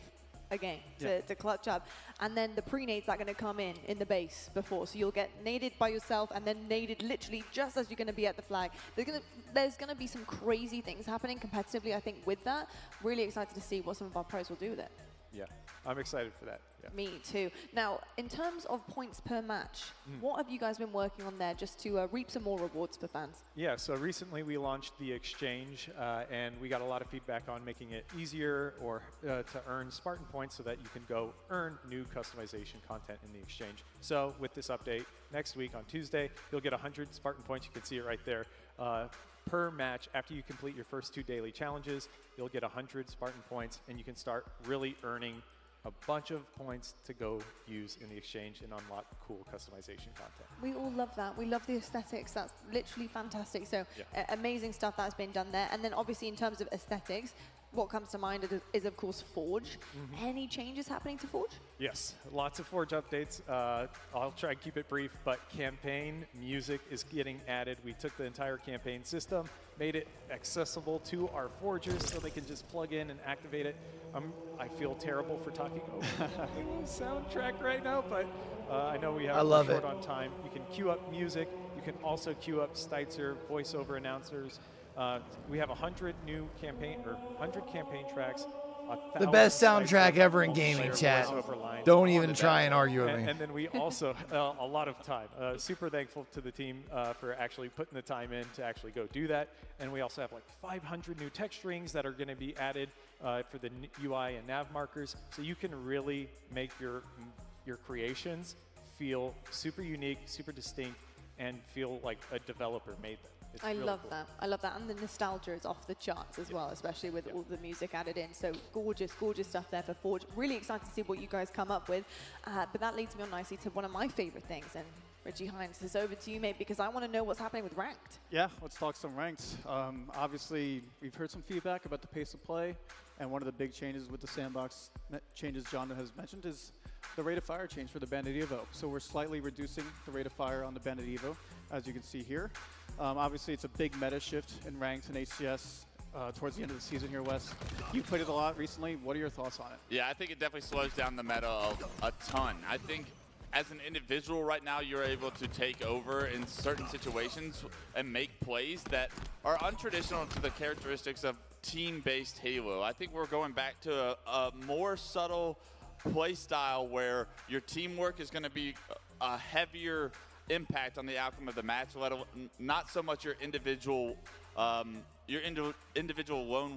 a game to clutch up. And then the pre-nades are going to come in the base before. So you'll get naded by yourself and then naded literally just as you're going to be at the flag. There's going to be some crazy things happening competitively, I think, with that. Really excited to see what some of our pros will do with it. Yeah, I'm excited for that. Yeah. Me too. Now, in terms of points per match, what have you guys been working on there just to reap some more rewards for fans? Yeah, so recently we launched the exchange, and we got a lot of feedback on making it easier or to earn Spartan points so that you can go earn new customization content in the exchange. So with this update, next week on Tuesday, you'll get 100 Spartan points. You can see it right there. Per match, after you complete your first 2 daily challenges, you'll get 100 Spartan points, and you can start really earning a bunch of points to go use in the exchange and unlock cool customization content. We all love that. We love the aesthetics. That's literally fantastic. So amazing stuff that's been done there. And then obviously in terms of aesthetics, what comes to mind is of course Forge. Any changes happening to Forge? Yes, lots of Forge updates. I'll try and keep it brief, but campaign music is getting added. We took the entire campaign system, made it accessible to our Forgers so they can just plug in and activate it. I feel terrible for talking over the soundtrack right now, but I know we have short on time. You can queue up music. You can also queue up Steitzer voiceover announcers. We have 100 new campaign tracks. The best soundtrack ever in gaming, chat. Don't even try and argue with me. And then we also, a lot of time. Super thankful to the team for actually putting the time in to actually go do that. And we also have like 500 new text strings that are going to be added for the UI and nav markers. So you can really make your creations feel super unique, super distinct, and feel like a developer made them. I love that. I love that. And the nostalgia is off the charts as well, especially with all the music added in. So gorgeous, gorgeous stuff there for Forge. Really excited to see what you guys come up with. But that leads me on nicely to one of my favorite things. And Reggie Hines, it's over to you, mate, because I want to know what's happening with Ranked. Yeah, let's talk some Ranked. Obviously, we've heard some feedback about the pace of play. And one of the big changes with the sandbox changes John has mentioned is the rate of fire change for the Bandit Evo. So we're slightly reducing the rate of fire on the Bandit Evo, as you can see here. Obviously, it's a big meta shift in Ranked and HCS towards the end of the season here, Wes. You played it a lot recently. What are your thoughts on it? Yeah, I think it definitely slows down the meta a ton. I think as an individual right now, you're able to take over in certain situations and make plays that are untraditional to the characteristics of team-based Halo. I think we're going back to a more subtle play style where your teamwork is going to be a heavier impact on the outcome of the match, not so much your individual lone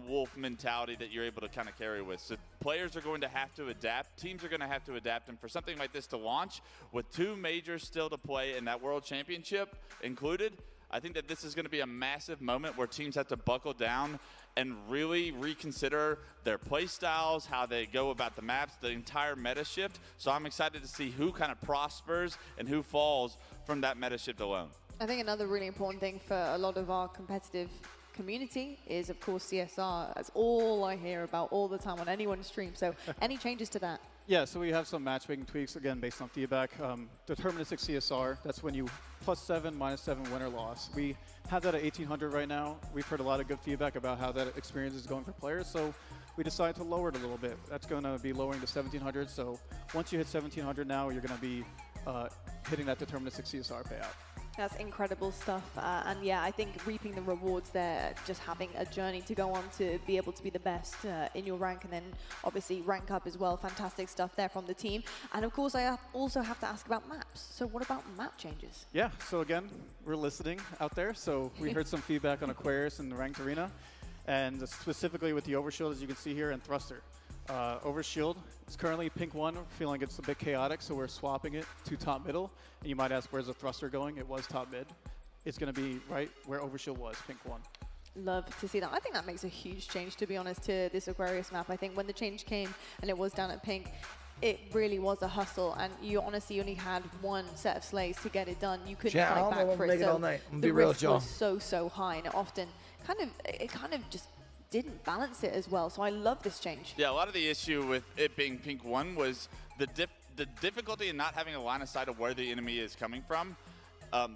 wolf mentality that you're able to kind of carry with. So players are going to have to adapt, teams are going to have to adapt, and for something like this to launch with 2 majors still to play and that World Championship included, I think that this is going to be a massive moment where teams have to buckle down and really reconsider their play styles, how they go about the maps, the entire meta shift. So I'm excited to see who kind of prospers and who falls from that meta shift alone. I think another really important thing for a lot of our competitive community is, of course, CSR. That's all I hear about all the time on anyone's stream. So any changes to that? Yeah, so we have some matchmaking tweaks, again, based on feedback. Deterministic CSR, that's when you +7, -7 win or loss. We have that at 1800 right now. We've heard a lot of good feedback about how that experience is going for players, so we decided to lower it a little bit. That's going to be lowering to 1700, so once you hit 1700 now, you're going to be hitting that deterministic CSR payout. That's incredible stuff. And yeah, I think reaping the rewards there, just having a journey to go on to be able to be the best in your rank, and then obviously rank up as well. Fantastic stuff there from the team. And of course, I also have to ask about maps. So what about map changes? Yeah, so again, we're listening out there. So we heard some feedback on Aquarius and the Ranked Arena, and specifically with the Overshield, as you can see here, and Thruster. Overshield is currently pink 1. We're feeling it's a bit chaotic, so we're swapping it to top middle. And you might ask, where's the Thruster going? It was top mid. It's going to be right where Overshield was, pink 1. Love to see that. I think that makes a huge change, to be honest, to this Aquarius map. I think when the change came and it was down at pink, it really was a hustle, and you honestly only had 1 set of slays to get it done. You couldn't fight back for it. So all night. The risk was so high, and it often kind of just didn't balance it as well. So I love this change. Yeah, a lot of the issue with it being pink 1 was the difficulty in not having a line of sight of where the enemy is coming from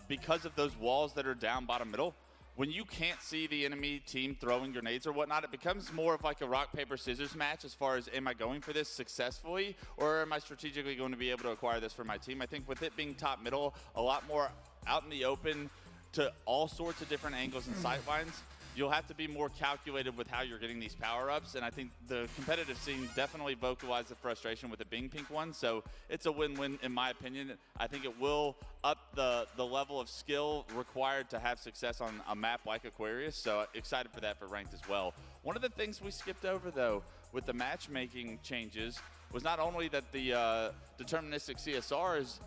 because of those walls that are down bottom middle. when you can't see the enemy team throwing grenades or whatnot, it becomes more of like a rock, paper, scissors match as far as, am I going for this successfully, or am I strategically going to be able to acquire this for my team? I think with it being top middle, a lot more out in the open to all sorts of different angles and sight lines, you'll have to be more calculated with how you're getting these power-ups, and I think the competitive scene definitely vocalized the frustration with the Bing Pink one, so it's a win-win in my opinion. I think it will up the level of skill required to have success on a map like Aquarius, so excited for that for Ranked as well. One of the things we skipped over, though, with the matchmaking changes was not only that the deterministic CSR is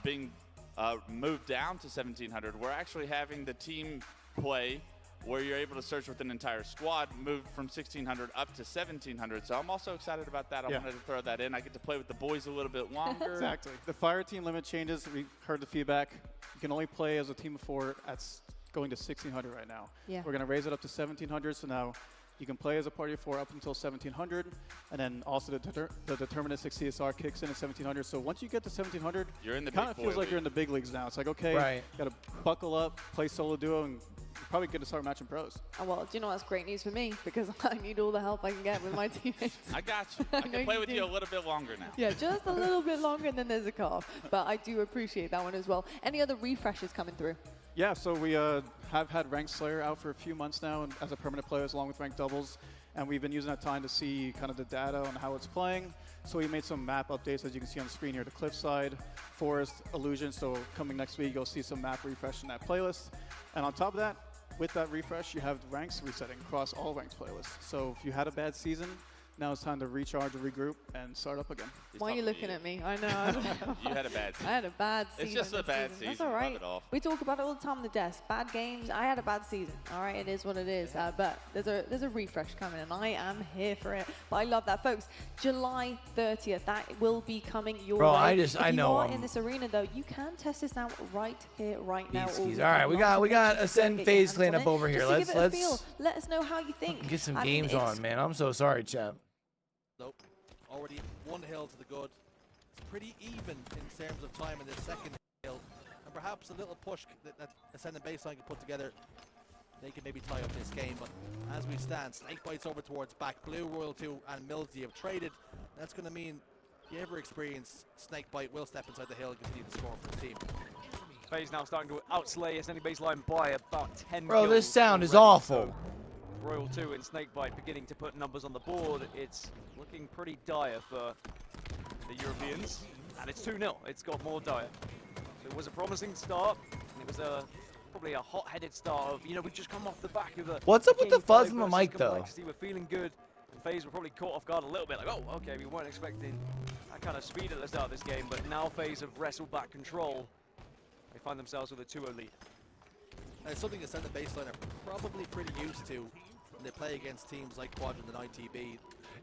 being moved down to 1700, we're actually having the team play where you're able to search with an entire squad, moved from 1600 up to 1700. So I'm also excited about that. I wanted to throw that in. I get to play with the boys a little bit longer. Exactly. The fire team limit changes. We heard the feedback. You can only play as a team of 4 at going to 1600 right now. Yeah. We're going to raise it up to 1700. So now you can play as a party of 4 up until 1700. And then also the deterministic CSR kicks in at 1700. So once you get to 1700, you're in the it kind of feels like you're in the big leagues now. It's like, okay, got to buckle up, play solo duo, and probably good to start matching pros. Oh, well, do you know that's great news for me because I need all the help I can get with my teammates. I got you. I can play with you a little bit longer now. Yeah, just a little bit longer, and then there's a cutoff. But I do appreciate that one as well. Any other refreshes coming through? Yeah, so we have had Ranked Slayer out for a few months now and as a permanent player along with Ranked Doubles. And we've been using that time to see kind of the data on how it's playing. So we made some map updates, as you can see on the screen here, to Cliffside, Forest, Illusion. So coming next week, you'll see some map refresh in that playlist. And on top of that, with that refresh, you have the ranks resetting across all Ranked playlists. So if you had a bad season, now it's time to recharge, regroup, and start up again. Why are you looking at me? I know. You had a bad season. I had a bad season. It's just a bad season. That's all right. Rub it off. We talk about it all the time on the desk. Bad games. I had a bad season. All right, it is what it is. But there's a refresh coming, and I am here for it. But I love that, folks. July 30th. That will be coming your way. If you are in this arena, though, you can test this out right here, right now. All right, we got Ascend FaZe cleanup over here. Let's let us know how you think. Get some games on, man. I'm so sorry, chat. Nope. Already 1 hill to the good. It's pretty even in terms of time in this second hill. And perhaps a little push that Ascendant Baseline can put together, they can maybe tie up this game. But as we stand, Snakebite's over towards back blue. Royal 2 and Millsy have traded. That's going to mean the ever-experienced Snakebite will step inside the hill and continue to score for his team. FaZe now starting to outslay Ascending Baseline by about 10 Bro, kills this sound is already. awful. Royal 2 and Snakebite beginning to put numbers on the board. It's looking pretty dire for the Europeans, and it's 2-0. It's got more dire. So it was a promising start, and it was probably a hot-headed start of, we've just come off the back of a... What's up with the fuzz on the mic, though? We're feeling good. And FaZe were probably caught off guard a little bit, like, oh, okay, we weren't expecting that kind of speed at the start of this game, but now FaZe have wrestled back control. They find themselves with a 2-0 lead. It's something Ascendant Baseline are probably pretty used to when they play against teams like Quadrant and ITB.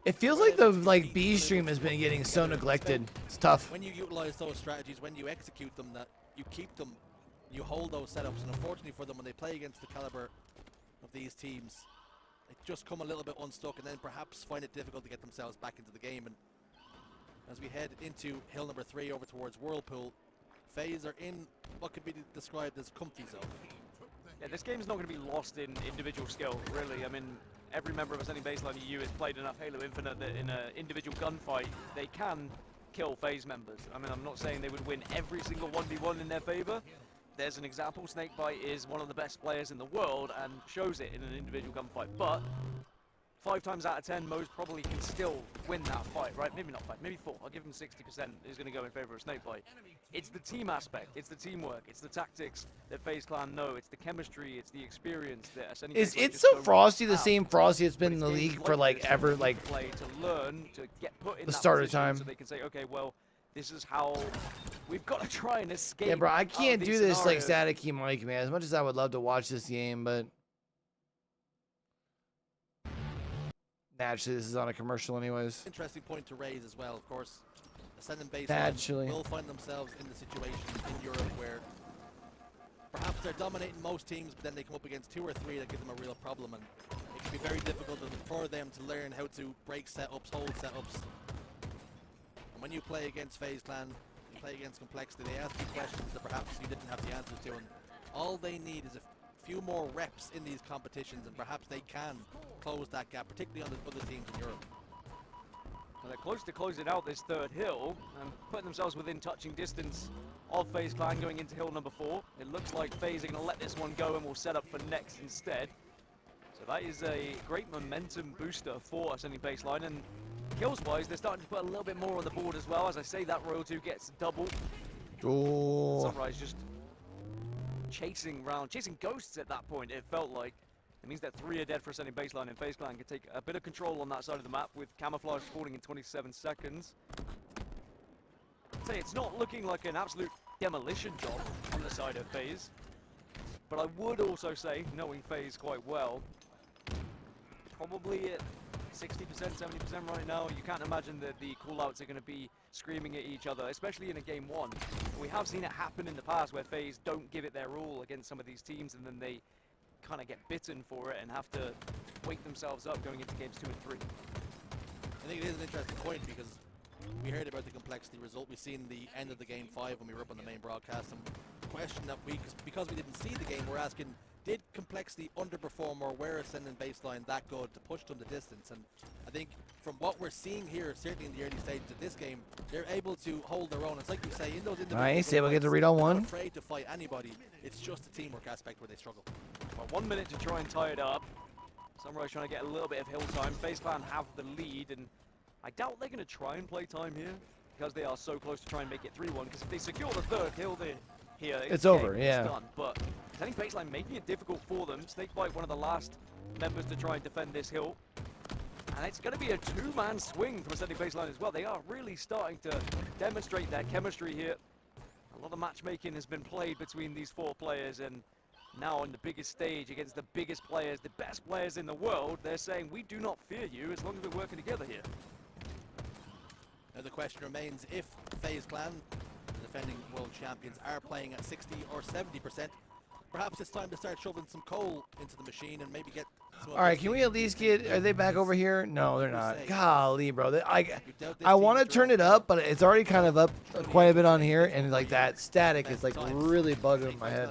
It feels like the B stream has been getting so neglected. It's tough. When you utilize those strategies, when you execute them, that you keep them, you hold those setups, and unfortunately for them, when they play against the caliber of these teams, they just come a little bit unstuck and then perhaps find it difficult to get themselves back into the game. And as we head into hill number 3 over towards Whirlpool, FaZe are in what could be described as comfy zone. Yeah, this game's not going to be lost in individual skill, really. I mean, every member of Ascending Baseline EU has played enough Halo Infinite that in an individual gunfight, they can kill FaZe members. I mean, I'm not saying they would win every single 1v1 in their favor. There's an example. Snakebite is one of the best players in the world and shows it in an individual gunfight. But 5 times out of 10, most probably can still win that fight, right? Maybe not 5, maybe 4. I'll give him 60% is going to go in favor of Snakebite. It's the team aspect, it's the teamwork, it's the tactics that FaZe Clan know, it's the chemistry, it's the experience that Ascending Is Baseline it just so don't Frosty, the have. same Frosty that's been in But the it's league games for like like this ever, that like play to learn, to get put in the that starter position time? so they can say, okay, well, this is how we've got to try and escape. Yeah, bro, I out of can't these do this like scenarios. static key mic, man. As much as I would love to watch this game, but naturally this is on a commercial anyways. Interesting point to raise as well, of course. Ascendant Naturally. Baseline will find themselves in the situation in Europe where perhaps they're dominating most teams, but then they come up against 2 or 3 that give them a real problem, and it can be very difficult for them to learn how to break setups, hold setups. And when you play against FaZe Clan, you play against Complexity, they ask you questions that perhaps you didn't have the answers to, and all they need is a few more reps in these competitions, and perhaps they can close that gap, particularly on the other teams in Europe. Well, they're close to closing out this third hill and putting themselves within touching distance of FaZe Clan going into hill number 4. It looks like FaZe are going to let this one go and will set up for next instead. So that is a great momentum booster for Ascending Baseline, and kills-wise, they're starting to put a little bit more on the board as well. As I say, that Royal 2 gets double. Oh. Sunrise just chasing ghosts at that point, it felt like. It means that 3 are dead for Ascending Baseline, and FaZe Clan can take a bit of control on that side of the map with Camouflage falling in 27 seconds. I'd say it's not looking like an absolute demolition job on the side of FaZe, but I would also say, knowing FaZe quite well, probably at 60%, 70% right now. You can't imagine that the callouts are going to be screaming at each other, especially in a game 1. We have seen it happen in the past where FaZe don't give it their all against some of these teams, and then they kind of get bitten for it and have to wake themselves up going into games 2 and 3. I think it is an interesting point because we heard about the complexity result. We've seen the end of the game 5 when we were up on the main broadcast, and the question that because we didn't see the game, we're asking, did complexity underperform, or were Ascending Baseline that good to push them the distance? And I think from what we're seeing here, certainly in the early stages of this game, they're able to hold their own. It's like you say, in those individual Nice, able to get the read on they're one. not afraid to fight anybody. It's just the teamwork aspect where they struggle. Well, 1 minute to try and tie it up. Sunrise trying to get a little bit of hill time. FaZe Clan have the lead, and I doubt they're going to try and play time here because they are so close to try and make it 3-1. Because if they secure the third hill here, It's over, yeah. It's done. But Ascending Baseline making it difficult for them. Snakebite, one of the last members to try and defend this hill. And it's going to be a 2-man swing from Ascending Baseline as well. They are really starting to demonstrate their chemistry here. A lot of matchmaking has been played between these 4 players, and now on the biggest stage against the biggest players, the best players in the world, they're saying, we do not fear you as long as we're working together here. Now the question remains, if FaZe Clan, the defending world champions, are playing at 60 or 70%, perhaps it's time to start shoving some coal into the machine and maybe get some. All right, can we at least get? Are they back over here? No, they're not. Golly, bro. I want to turn it up, but it's already kind of up quite a bit on here, and like that static is like really bugging my head.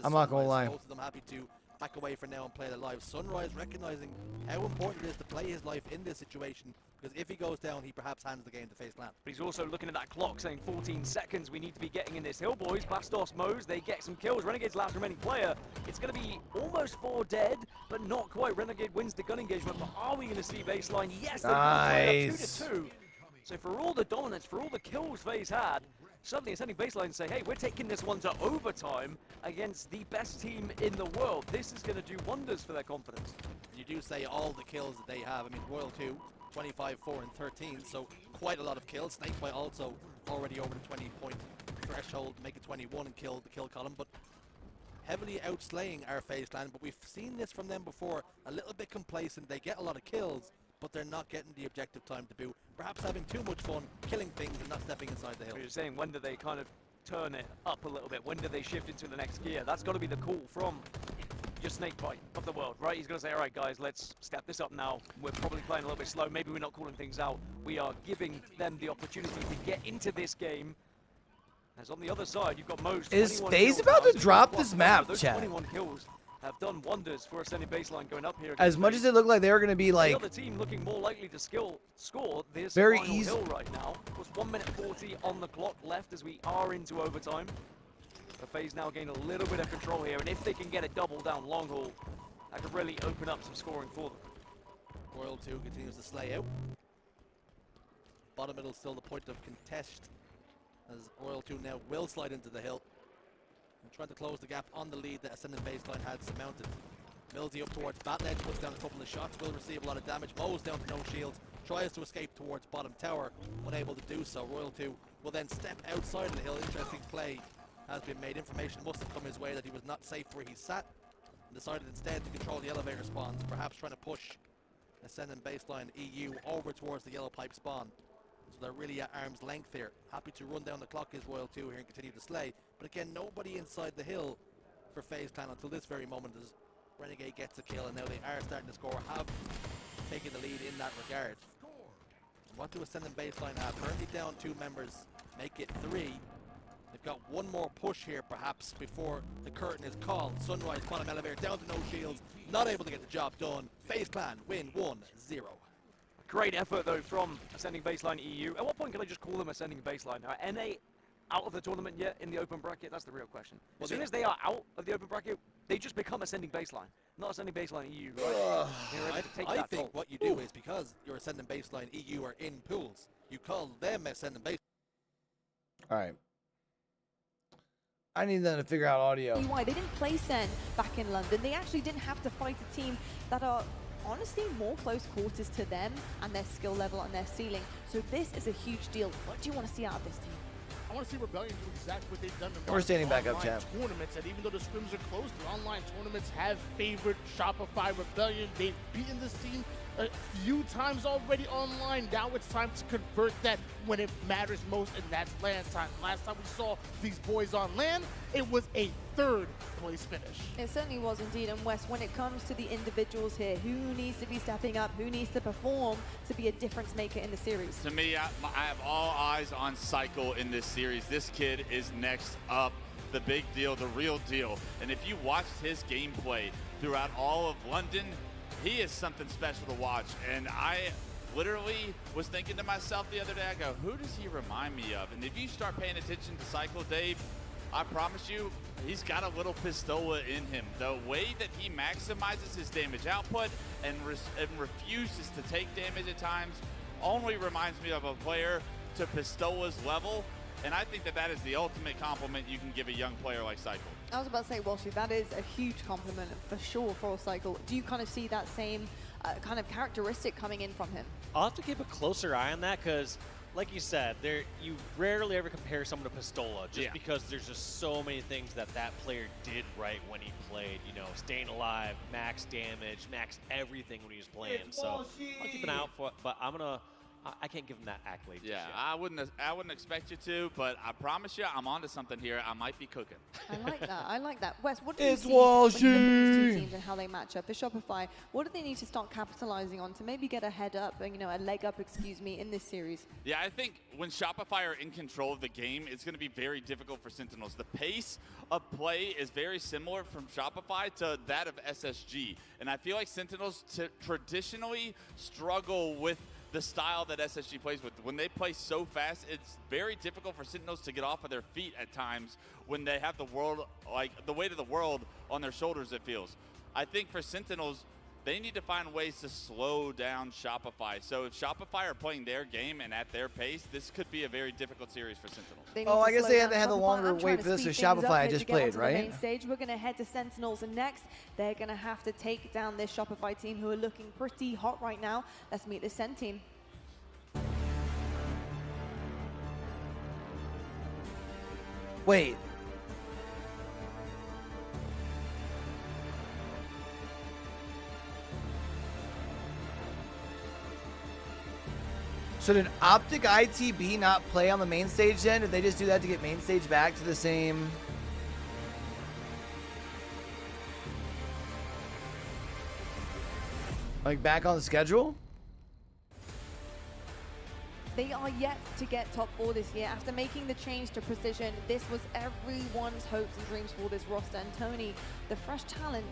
I'm not gonna lie. Both of them happy to back away for now and play their lives. Sunrise recognizing how important it is to play his life in this situation, because if he goes down, he perhaps hands the game to FaZe Clan. But he's also looking at that clock saying 14 seconds, we need to be getting in this hill, boys. Bastos Moes, they get some kills. Renegade's last remaining player. It's going to be almost 4 dead, but not quite. Renegade wins the gun engagement, but are we going to see Baseline? Yes, they're going to 2-2. So for all the dominance, for all the kills FaZe had, suddenly Ascending Baseline say, hey, we're taking this one to overtime against the best team in the world. This is going to do wonders for their confidence. You do say all the kills that they have. I mean, Royal 2, 25, 4, and 13, so quite a lot of kills. Snakebite also already over the 20-point threshold, make it 21 and kill the kill column, but heavily outslaying our FaZe Clan. But we've seen this from them before, a little bit complacent. They get a lot of kills, but they're not getting the objective time to boot. Perhaps having too much fun, killing things and not stepping inside the hill. You're saying, when do they kind of turn it up a little bit? When do they shift into the next gear? That's got to be the call from your Snakebite of the world, right? He's going to say, all right, guys, let's step this up now. We're probably playing a little bit slow. Maybe we're not calling things out. We are giving them the opportunity to get into this game. As on the other side, you've got Mo's. Is FaZe about to drop this map, those chat? 21 kills have done wonders for Ascending Baseline going up here. As much as it looked like they were going to be like the other team looking more likely to score this very final easy hill right now. Of course, 1 minute 40 on the clock left as we are into overtime. The FaZe now gain a little bit of control here, and if they can get a double down long haul, that could really open up some scoring for them. Royal 2 continues to slay out. Bottom middle still the point of contest, as Royal 2 now will slide into the hill and trying to close the gap on the lead that Ascending Baseline had surmounted. Millsy up towards Batledge, puts down a couple of shots, will receive a lot of damage. Mo's down to no shields, tries to escape towards bottom tower, unable to do so. Royal 2 will then step outside of the hill. Interesting play has been made. Information must have come his way that he was not safe where he sat, and decided instead to control the elevator spawns, perhaps trying to push Ascending Baseline EU over towards the yellow pipe spawn. So they're really at arm's length here. Happy to run down the clock is Royal 2 here and continue to slay. But again, nobody inside the hill for FaZe Clan until this very moment as Renegade gets a kill, and now they are starting to score, have taken the lead in that regard. And what do Ascending Baseline have? Currently down 2 members, make it 3. They've got one more push here, perhaps, before the curtain is called. Sunrise, bottom elevator, down to no shields, not able to get the job done. FaZe Clan win 1-0. Great effort, though, from Ascending Baseline EU. At what point can I just call them Ascending Baseline? Are NA out of the tournament yet in the open bracket? That's the real question. As soon as they are out of the open bracket, they just become Ascending Baseline, not Ascending Baseline EU, right? I think what you do is, because you're Ascending Baseline EU are in pools, you call them Ascending Baseline. All right. I need them to figure out audio. Why they didn't play Sen back in London. They actually didn't have to fight a team that are honestly more close quarters to them and their skill level and their ceiling. So this is a huge deal. What do you want to see out of this team? I want to see Rebellion do exactly what they've done in We're standing back up, online champ. tournaments, and even though the scrims are closed, the online tournaments have favored Shopify Rebellion. They've beaten this team a few times already online. Now it's time to convert that when it matters most, and that's LAN time. Last time we saw these boys on LAN, it was a third place finish. It certainly was indeed. And Wes, when it comes to the individuals here, who needs to be stepping up, who needs to perform to be a difference maker in the series? To me, I have all eyes on Cycle in this series. This kid is next up, the big deal, the real deal. And if you watched his gameplay throughout all of London, he is something special to watch. And I literally was thinking to myself the other day, I go, who does he remind me of? And if you start paying attention to Cycle, Dave, I promise you, he's got a little Pistola in him. The way that he maximizes his damage output and refuses to take damage at times only reminds me of a player to Pistola's level. And I think that that is the ultimate compliment you can give a young player like Cycle. I was about to say, Walshy, that is a huge compliment for sure for Cycle. Do you kind of see that same kind of characteristic coming in from him? I'll have to keep a closer eye on that because, like you said, you rarely ever compare someone to Pistola just because there's just so many things that player did right when he played. You know, staying alive, max damage, max everything when he was playing. So I'll keep an eye out for it, but I can't give him that accolade. Yeah, I wouldn't expect you to, but I promise you, I'm onto something here. I might be cooking. I like that. I like that. Wes, what do you see Walshy. when you look at these two teams and how they match up? For Shopify, what do they need to start capitalizing on to maybe get a head up, a leg up, in this series? Yeah, I think when Shopify are in control of the game, it's going to be very difficult for Sentinels. The pace of play is very similar from Shopify to that of SSG, and I feel like Sentinels traditionally struggle with the style that SSG plays with. When they play so fast, it's very difficult for Sentinels to get off of their feet at times when they have the world, like the weight of the world on their shoulders, it feels. I think for Sentinels, they need to find ways to slow down Shopify. So if Shopify are playing their game and at their pace, this could be a very difficult series for Sentinels. Oh, I guess they had to have a longer wait for this to Shopify I just played, right? Main stage. We're going to head to Sentinels, and next they're going to have to take down this Shopify team who are looking pretty hot right now. Let's meet the Sen team. Wait. Should an Optic ITB not play on the main stage then? Did they just do that to get main stage back to the same? Like back on the schedule? They are yet to get top 4 this year. After making the change to Precision, this was everyone's hopes and dreams for this roster. And Tony, the fresh talent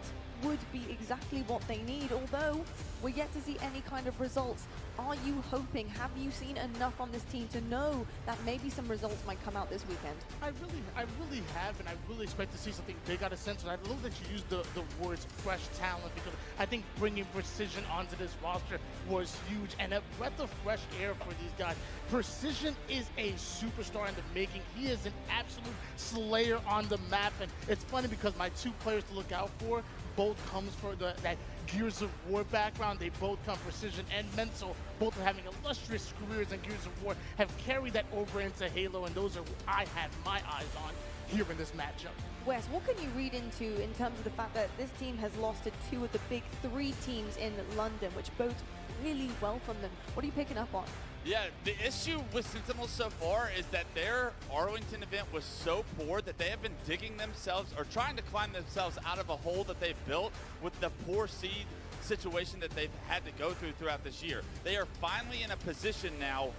would be exactly what they need, although we're yet to see any kind of results. Are you hoping, have you seen enough on this team to know that maybe some results might come out this weekend? I really have, and I really expect to see something big out of Sentinel. I love that you used the words fresh talent, because I think bringing Precision onto this roster was huge, and a breath of fresh air for these guys. Precision is a superstar in the making. He is an absolute slayer on the map, and it's funny because my two players to look out for both comes for that Gears of War background. They both come Precision and Mental, both are having illustrious careers in Gears of War, have carried that over into Halo, and those are who I have my eyes on here in this matchup. Wes, what can you read into in terms of the fact that this team has lost to 2 of the big 3 teams in London, which bodes really well from them? What are you picking up on? Yeah, the issue with Sentinels so far is that their Arlington event was so poor that they have been digging themselves or trying to climb themselves out of a hole that they've built with the poor seed situation that they've had to go throughout this year. They are finally in a position now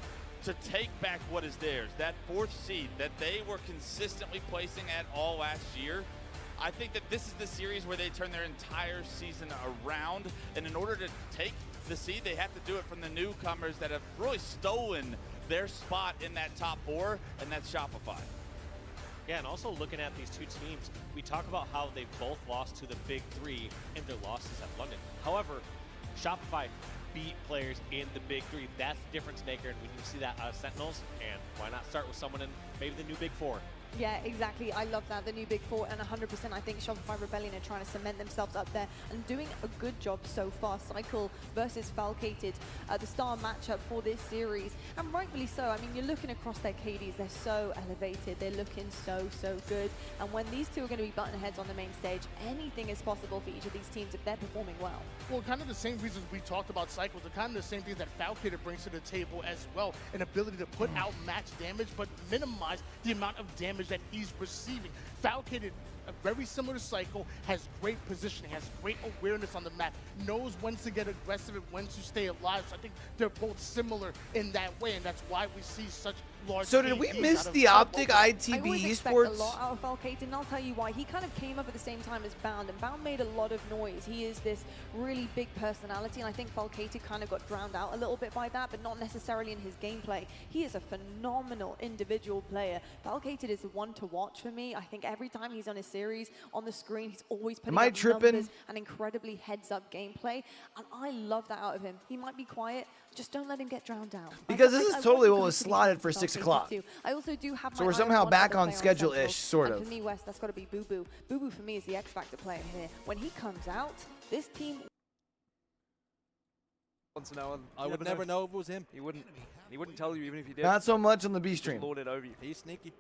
to take back what is theirs, that 4th seed that they were consistently placing at all last year. I think that this is the series where they turn their entire season around, and in order to take the seed, they have to do it from the newcomers that have really stolen their spot in that top 4, and that's Shopify. Yeah, and also looking at these two teams, we talk about how they both lost to the big 3 in their losses at London. However, Shopify beat players in the big 3. That's the difference maker, and we need to see that out of Sentinels. And why not start with someone in maybe the new big 4? Yeah, exactly. I love that. The new big 4, and 100% I think Shopify Rebellion are trying to cement themselves up there and doing a good job so far. Cycle versus Falcated, the star matchup for this series, and rightfully so. I mean, you're looking across their KDs, they're so elevated, they're looking so good. And when these two are going to be button heads on the main stage, anything is possible for each of these teams if they're performing well. Well, kind of the same reasons we talked about Cycles, are kind of the same things that Falcated brings to the table as well. An ability to put out match damage, but minimize the amount of damage that he's receiving. Falcated, very similar to Cycle, has great positioning, has great awareness on the map, knows when to get aggressive and when to stay alive. So I think they're both similar in that way, and that's why we see such large. So did we miss the Optic ITB I always expect esports? a lot out of Falcated, and I'll tell you why. He kind of came up at the same time as Bound, and Bound made a lot of noise. He is this really big personality, and I think Falcated kind of got drowned out a little bit by that, but not necessarily in his gameplay. He is a phenomenal individual player. Falcated is the one to watch for me. I think every time he's on a series, on the screen, he's always putting up numbers and incredibly heads-up gameplay, and I love that out of him. He might be quiet, just don't let him get drowned out. Because this is totally what was slotted for 6 o'clock. I also do have So my we're eye somehow one back other on player schedule-ish, Sentinels, sort and of. for me, West, that's got to be Boo Boo. Boo Boo for me is the X-Factor player here. When he comes out, this team. I would never know if it was him. He wouldn't tell you even if he did. Not so much on the B stream. Lord it over you. He's sneaky.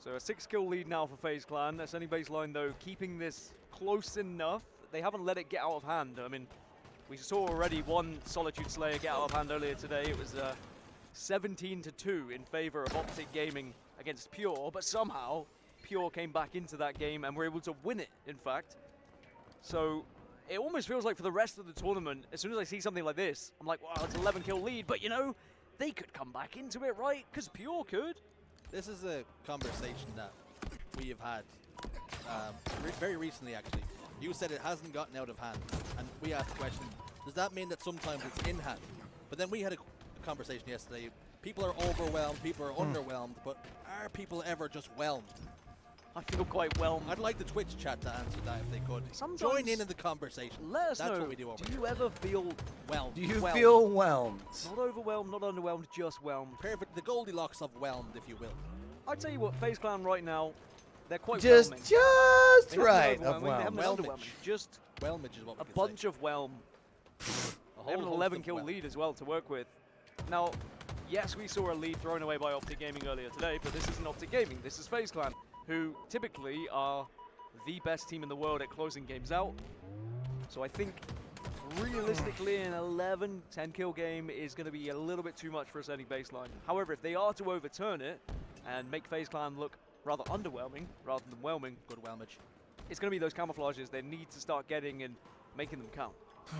So a 6-kill lead now for FaZe Clan. Ascending baseline though, keeping this close enough. They haven't let it get out of hand. I mean, we saw already one Solitude Slayer get out of hand earlier today. It was 17-2 in favor of Optic Gaming against Pure, but somehow Pure came back into that game and were able to win it, in fact. So it almost feels like for the rest of the tournament, as soon as I see something like this, I'm like, wow, it's an 11-kill lead, but you know, they could come back into it, right? Because Pure could. This is a conversation that we have had very recently, actually. You said it hasn't gotten out of hand, and we asked the question, does that mean that sometimes it's in hand? But then we had a conversation yesterday. People are overwhelmed, people are underwhelmed, but are people ever just whelmed? I feel quite whelmed. I'd like the Twitch chat to answer that if they could. Sometimes join in the conversation. Let us That's know. what we do over Do here. you ever feel whelmed? Do you feel whelmed? Not overwhelmed, not underwhelmed, just whelmed. Perfect. The Goldilocks of whelmed, if you will. I'd tell you what, FaZe Clan right now, they're quite Just whelming. right They haven't of been whelmed. underwhelming. Just whelmage is what we a can bunch of whelm. They have an 11-kill lead as well to work with. Now, yes, we saw a lead thrown away by Optic Gaming earlier today, but this isn't Optic Gaming. This is FaZe Clan, who typically are the best team in the world at closing games out. So I think realistically an 10-kill game is going to be a little bit too much for Ascending baseline. However, if they are to overturn it and make FaZe Clan look rather underwhelming rather than whelming, good whelmage, it's going to be those camouflages they need to start getting and making them count.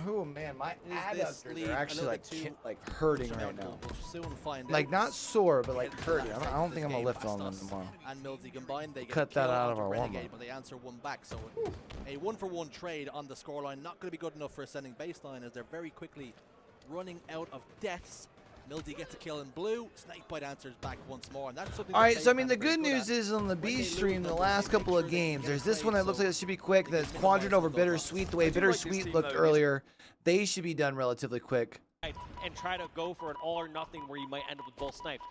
Oh man, my this adductors lead are a actually little bit like hurting right now. We'll soon find Like out. not sore, but like Heading hurting. to I that don't phase think of I'm gonna this lift game, on them Bastos tomorrow. and Milsey combined, they get Cut a kill that out of onto our Renegade, warm-up. but they answer one back. So a 1-for-1 trade on the scoreline, not going to be good enough for Ascending baseline as they're very quickly running out of deaths. Milsey gets a kill in blue. Snakebite answers back once more, and that's something. All right, so I mean, the good news is on the B stream, the last couple of games, there's this one that looks like it should be quick. There's Quadrant over Bittersweet. The way Bittersweet looked earlier, they should be done relatively quick. And try to go for an all or nothing where you might end up with both snipes.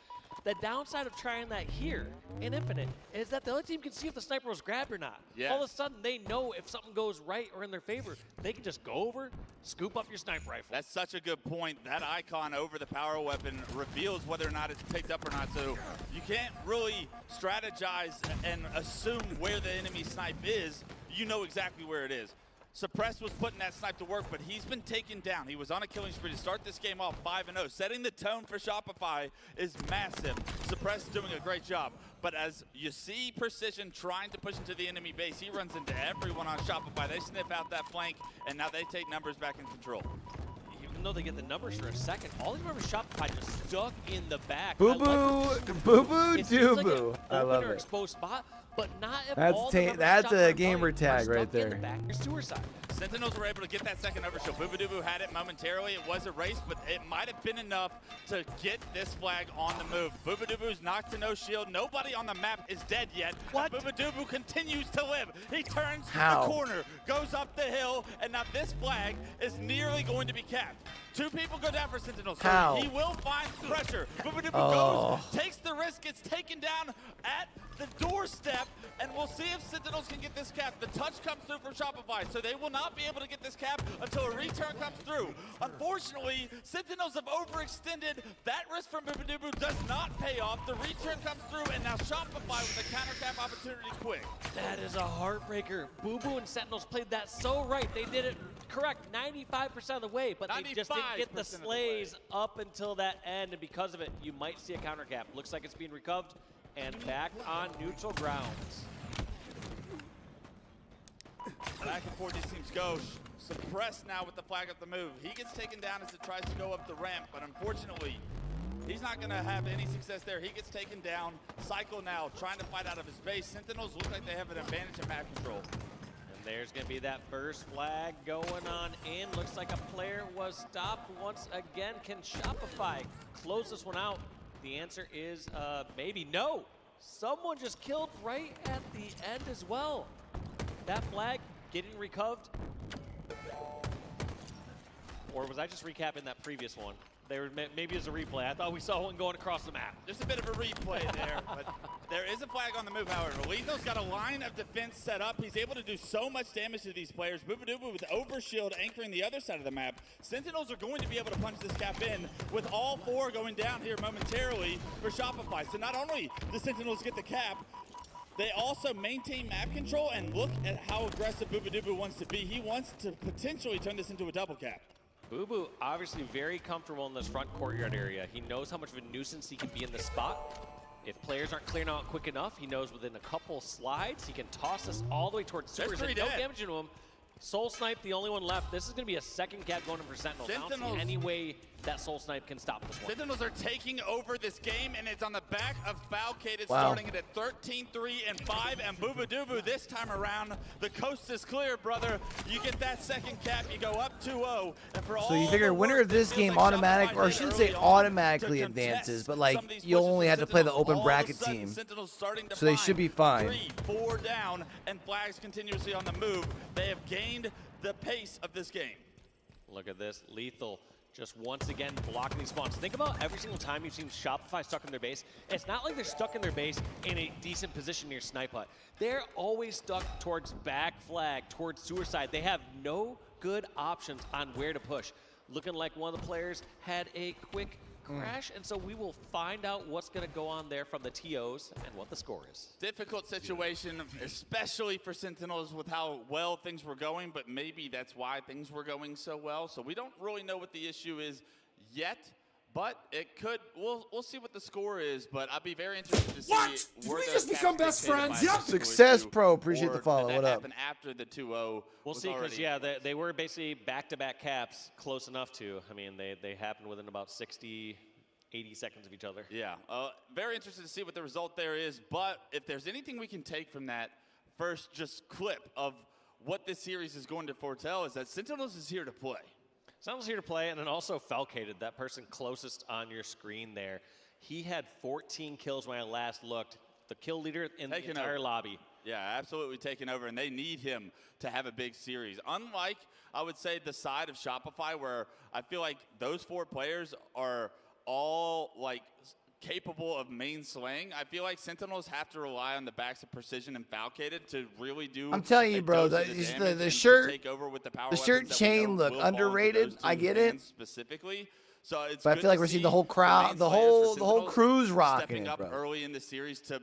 The downside of trying that here in Infinite is that the other team can see if the sniper was grabbed or not. Yeah. All of a sudden, they know if something goes right or in their favor, they can just go over, scoop up your sniper rifle. That's such a good point. That icon over the power weapon reveals whether or not it's picked up or not. So you can't really strategize and assume where the enemy snipe is. You know exactly where it is. Suppress was putting that snipe to work, but he's been taken down. He was on a killing spree to start this game off 5-0. Setting the tone for Shopify is massive. Suppress is doing a great job. But as you see Precision trying to push into the enemy base, he runs into everyone on Shopify. They sniff out that flank, and now they take numbers back in control. even though they get the numbers for a second, all these members Shopify just stuck in the back. Boo boo, boo boo, doo boo. I love it. Exposed spot, but not if That's all the members that's a Shopify gamer tag right stuck in there. the back. You're suicide. Sentinels were able to get that second overshield. Boobadooboo had it momentarily. It was a race, but it might have been enough to get this flag on the move. Boobadooboo's knocked to no shield. Nobody on the map is dead yet. What? Boobadooboo continues to live. He turns the corner, goes up the hill, and now this flag is nearly going to be capped. 2 people go down for Sentinels. So he will find pressure. Boobadooboo goes, takes the risk, gets taken down at the doorstep, and we'll see if Sentinels can get this cap. The touch comes through from Shopify, so they will not be able to get this cap until a return comes through. Unfortunately, Sentinels have overextended. That risk from Boobadooboo does not pay off. The return comes through, and now Shopify with a counter cap opportunity quick. That is a heartbreaker. Boo Boo and Sentinels played that so right. They did it correct 95% of the way, but they just didn't get the slays up until that end, and because of it, you might see a counter cap. Looks like it's being recovered and back on neutral grounds. Back and forth these teams go. Suppressed now with the flag up the move. He gets taken down as it tries to go up the ramp, but unfortunately, he's not going to have any success there. He gets taken down. Cycle now trying to fight out of his base. Sentinels look like they have an advantage in map control. And there's going to be that first flag going on in. Looks like a player was stopped once again. Can Shopify close this one out? The answer is maybe no. Someone just killed right at the end as well. That flag getting recovered. Or was I just recapping that previous one? Maybe it's a replay. I thought we saw one going across the map. Just a bit of a replay there, but there is a flag on the move, however. Lethal's got a line of defense set up. He's able to do so much damage to these players. Boobadooboo with overshield anchoring the other side of the map. Sentinels are going to be able to punch this cap in with all 4 going down here momentarily for Shopify. So not only the Sentinels get the cap, they also maintain map control, and look at how aggressive Boobadooboo wants to be. He wants to potentially turn this into a double cap. Boo Boo obviously very comfortable in this front courtyard area. He knows how much of a nuisance he can be in this spot. If players aren't clearing out quick enough, he knows within a couple slides, he can toss us all the way towards Sewers. No damage to him. Soul Snipe, the only one left. This is going to be a second cap going in for Sentinels. I don't see any way that Soul Snipe can stop this one. Sentinels are taking over this game, and it's on the back of Falcated, starting it at 13-3 and 5. And Boobadooboo this time around, the coast is clear, brother. You get that second cap, you go up 2-0. And for So you figure winner of this game automatic, or I shouldn't say automatically advances, but like you only had to play the open bracket team. So they should be fine. 3, 4 down, and flags continuously on the move. They have gained the pace of this game. Look at this, Lethal. Just once again blocking these spawns. Think about every single time you've seen Shopify stuck in their base. It's not like they're stuck in their base in a decent position near Snipe Hut. They're always stuck towards back flag, towards suicide. They have no good options on where to push. Looking like one of the players had a quick crash, and so we will find out what's going to go on there from the TOs and what the score is. Difficult situation, especially for Sentinels with how well things were going, but maybe that's why things were going so well. So we don't really know what the issue is yet, but it could. We'll see what the score is, but I'd be very interested to see where we just become best friends? Yep. Success Pro, appreciate the follow. What up? After the 2-0. We'll see, because yeah, they were basically back-to-back caps, close enough to. I mean, they happened within about 60, 80 seconds of each other. Yeah, very interested to see what the result there is. But if there's anything we can take from that first just clip of what this series is going to foretell, is that Sentinels is here to play. Sentinels here to play, and then also Falcated, that person closest on your screen there. He had 14 kills when I last looked. The kill leader in the entire lobby. Yeah, absolutely taking over, and they need him to have a big series. Unlike, I would say, the side of Shopify, where I feel like those 4 players are all like capable of main slaying. I feel like Sentinels have to rely on the backs of Precision and Falcated to really do. I'm telling you, bro, the shirt chain look underrated. I get it. Specifically. So it's but I feel like we're seeing the whole crowd, the whole crew's rocking up bro. Early in the series to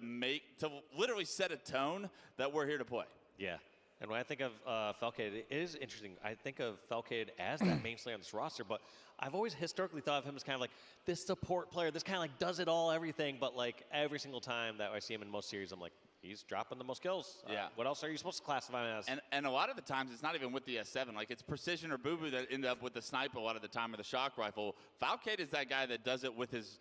literally set a tone that we're here to play. Yeah. And when I think of Falcated, it is interesting. I think of Falcated as that main slayer on this roster, but I've always historically thought of him as kind of like this support player, this kind of like does it all, everything, but like every single time that I see him in most series, I'm like, he's dropping the most kills. Yeah. What else are you supposed to classify him as? And a lot of the times, it's not even with the S7. Like, it's Precision or Boo Boo that end up with the snipe a lot of the time, or the shock rifle. Falcade is that guy that does it with his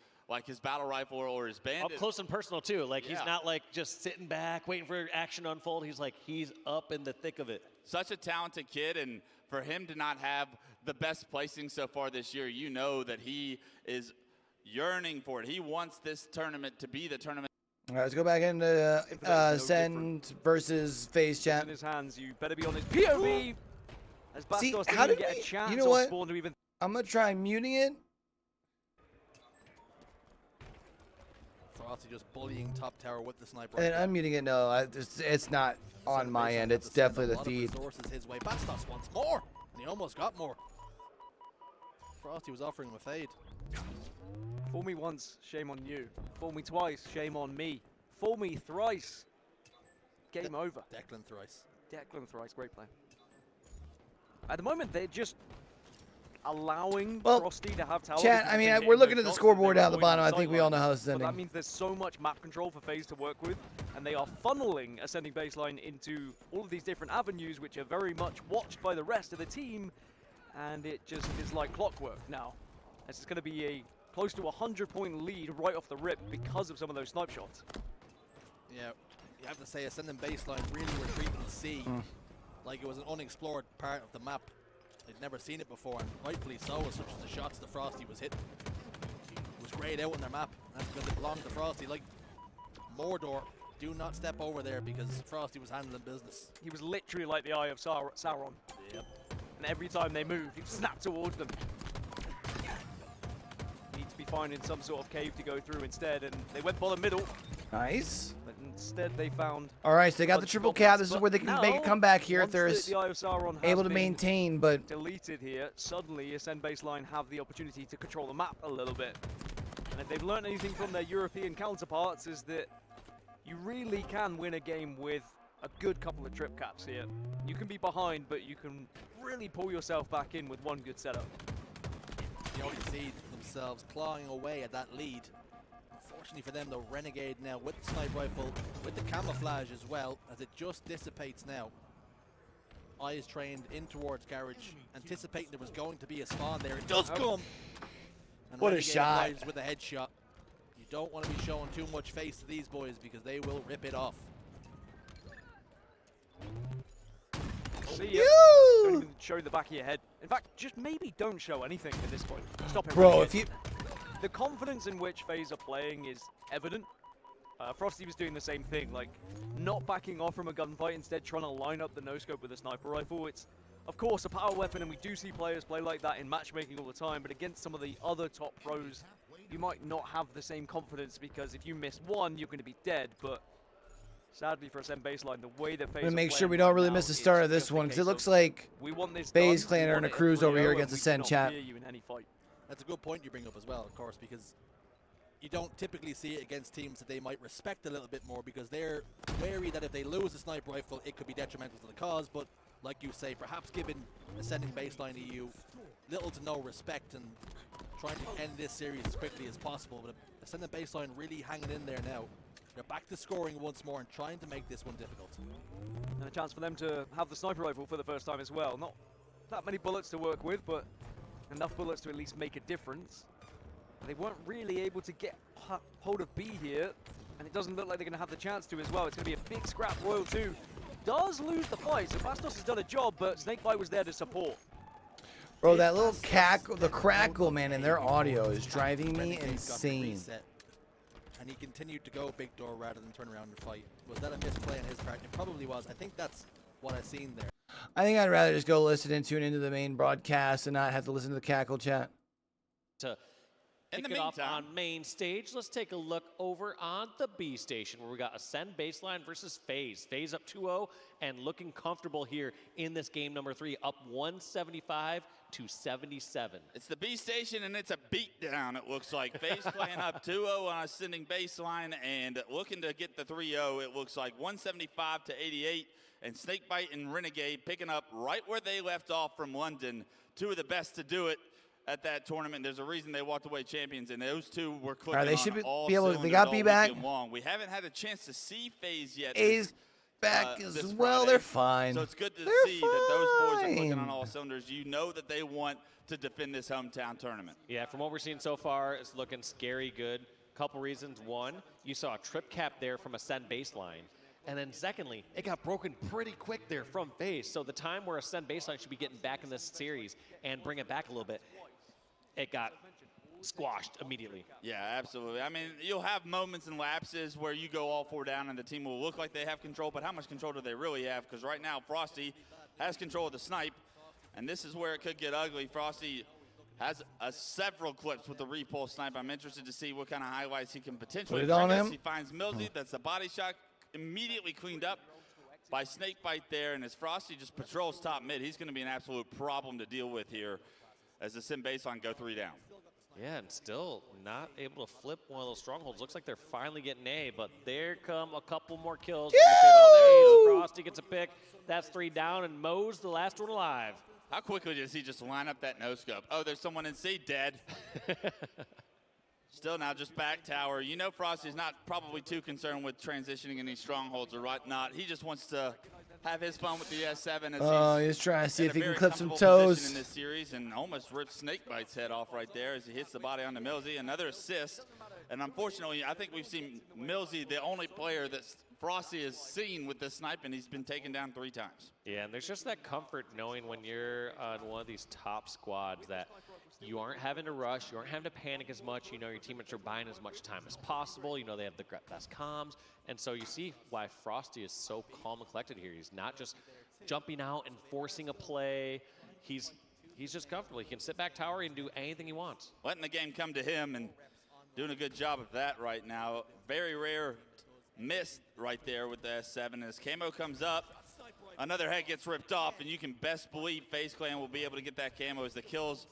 battle rifle or his bandit. Up close and personal, too. Like, he's not, like, just sitting back, waiting for action to unfold. He's up in the thick of it. Such a talented kid, and for him to not have the best placing so far this year, you know that he is yearning for it. He wants this tournament to be the tournament. All right, let's go back into Send versus FaZe chat. In his hands, you better be on his POV. As See, Bastos how didn't did get we, a chance you know what? Spawn to even I'm going to try muting it. Frosty just bullying top tower with the sniper. And unmuting it, no, it's not on my end. It's definitely the feed. Resources his way. Bastos wants more, and he almost got more. Frosty was offering him a fade. Fool me once, shame on you. Fool me twice, shame on me. Fool me thrice, game over. Declan thrice. Declan thrice, great play. At the moment, they're just allowing Frosty to have tower. Chat, I mean, we're looking at the scoreboard down at the bottom. I think we all know how it's ending. But that means there's so much map control for FaZe to work with, and they are funneling Ascending Baseline into all of these different avenues, which are very much watched by the rest of the team, and it just is like clockwork now. This is going to be a close to 100-point lead right off the rip because of some of those snipe shots. Yeah, you have to say Ascending Baseline really were treating C like it was an unexplored part of the map. They'd never seen it before, and rightfully so, as such as the shots that Frosty was hitting. He was grayed out on their map, and because it belonged to Frosty. Like Mordor, do not step over there because Frosty was handling business. He was literally like the Eye of Sauron. Yep. And every time they moved, he'd snap towards them. Need to be finding some sort of cave to go through instead, and they went bottom middle. Nice. But instead they found... All right, so they got the triple cap. This is where they can make a comeback here if they're the Eye of Sauron able to maintain, but... deleted here, suddenly Ascend Baseline have the opportunity to control the map a little bit. And if they've learned anything from their European counterparts is that you really can win a game with a good couple of trip caps here. You can be behind, but you can really pull yourself back in with one good setup. You already see themselves clawing away at that lead. Unfortunately for them, the Renegade now with the sniper rifle, with the camouflage as well, as it just dissipates now. Eyes trained in towards Garage, anticipating there was going to be a spawn there. It does come! And What a Renegade shot. arrives with a headshot. You don't want to be showing too much face to these boys because they will rip it off. See ya. Don't even show the back of your head. In fact, just maybe don't show anything at this point. Stop it. Bro, if you... The confidence in which FaZe are playing is evident. Frosty was doing the same thing, like not backing off from a gunfight, instead trying to line up the no-scope with a sniper rifle. It's, of course, a power weapon, and we do see players play like that in matchmaking all the time, but against some of the other top pros, you might not have the same confidence because if you miss one, you're going to be dead, but sadly for Ascend Baseline, the way that FaZe I'm gonna make sure we don't really miss the start of this one, because it looks like FaZe Clan are in a cruise over here against Ascend chat. That's a good point you bring up as well, of course, because you don't typically see it against teams that they might respect a little bit more because they're wary that if they lose a sniper rifle, it could be detrimental to the cause. But like you say, perhaps giving Ascending Baseline EU little to no respect and trying to end this series as quickly as possible. But Ascending Baseline really hanging in there now. They're back to scoring once more and trying to make this one difficult. And a chance for them to have the sniper rifle for the first time as well. Not that many bullets to work with, but enough bullets to at least make a difference. They weren't really able to get hold of B here, and it doesn't look like they're going to have the chance to as well. It's going to be a big scrap. Royal 2 does lose the fight, so Bastos has done a job, but Snakebite was there to support. Bro, that little cackle, the crackle, man, in their audio is driving me insane. And he continued to go big door rather than turn around and fight. Was that a misplay on his part? It probably was. I think that's what I've seen there. I think I'd rather just go listen and tune into the main broadcast and not have to listen to the cackle chat. To kick it off on main stage, let's take a look over on the B station where we got Ascend Baseline versus FaZe. FaZe up 2-0 and looking comfortable here in this game number 3, up 175 to 77. It's the B station and it's a beatdown, it looks like. FaZe playing up 2-0 on Ascending Baseline and looking to get the 3-0. It looks like 175 to 88. And Snakebite and Renegade picking up right where they left off from London. Two of the best to do it. at that tournament. There's a reason they walked away champions, and those two were clicking they should on all be able. cylinders They got all B back. weekend long. We haven't had a chance to see FaZe yet. A's back as this well. Friday. They're fine. So it's good to They're see that those boys are clicking fine. on all cylinders. You know that they want to defend this hometown tournament. Yeah, from what we're seeing so far, it's looking scary good. Couple reasons. One, you saw a trip cap there from Ascend baseline. And then secondly, it got broken pretty quick there from FaZe. So the time where Ascend baseline should be getting back in this series and bring it back a little bit, it got squashed immediately. Yeah, absolutely. I mean, you'll have moments and lapses where you go all 4 down and the team will look like they have control, but how much control do they really have? Because right now, Frosty has control of the snipe, and this is where it could get ugly. Frosty has several clips with the repulse snipe. I'm interested to see what kind of highlights he can potentially Put it on bring us. him. He finds Millsy. That's the body shot immediately cleaned up by Snakebite there, and as Frosty just patrols top mid, he's going to be an absolute problem to deal with here as the Sim baseline go 3 down. Yeah, and still not able to flip one of those strongholds. Looks like they're finally getting A, but there come a couple more kills. Frosty gets a pick. That's 3 down, and Mo's the last one alive. How quickly does he just line up that no-scope? Oh, there's someone in C, dead. Still now just back tower. You know Frosty's not probably too concerned with transitioning any strongholds or whatnot. He just wants to have his fun with the S7 as he's trying to see if he can very clip some comfortable position toes. in this series, and almost rips Snakebite's head off right there as he hits the body onto Millsy. Another assist, and unfortunately, I think we've seen Millsy the only player that Frosty has seen with this snipe, and he's been taken down 3 times. Yeah, and there's just that comfort knowing when you're on one of these top squads that you aren't having to rush, you aren't having to panic as much. You know your teammates are buying as much time as possible. You know they have the best comms. And so you see why Frosty is so calm and collected here. He's not just jumping out and forcing a play. He's just comfortable. He can sit back tower and do anything he wants. Letting the game come to him and doing a good job of that right now. Very rare miss right there with the S7 as Camo comes up. Another head gets ripped off, and you can best believe FaZe Clan will be able to get that camo as the kills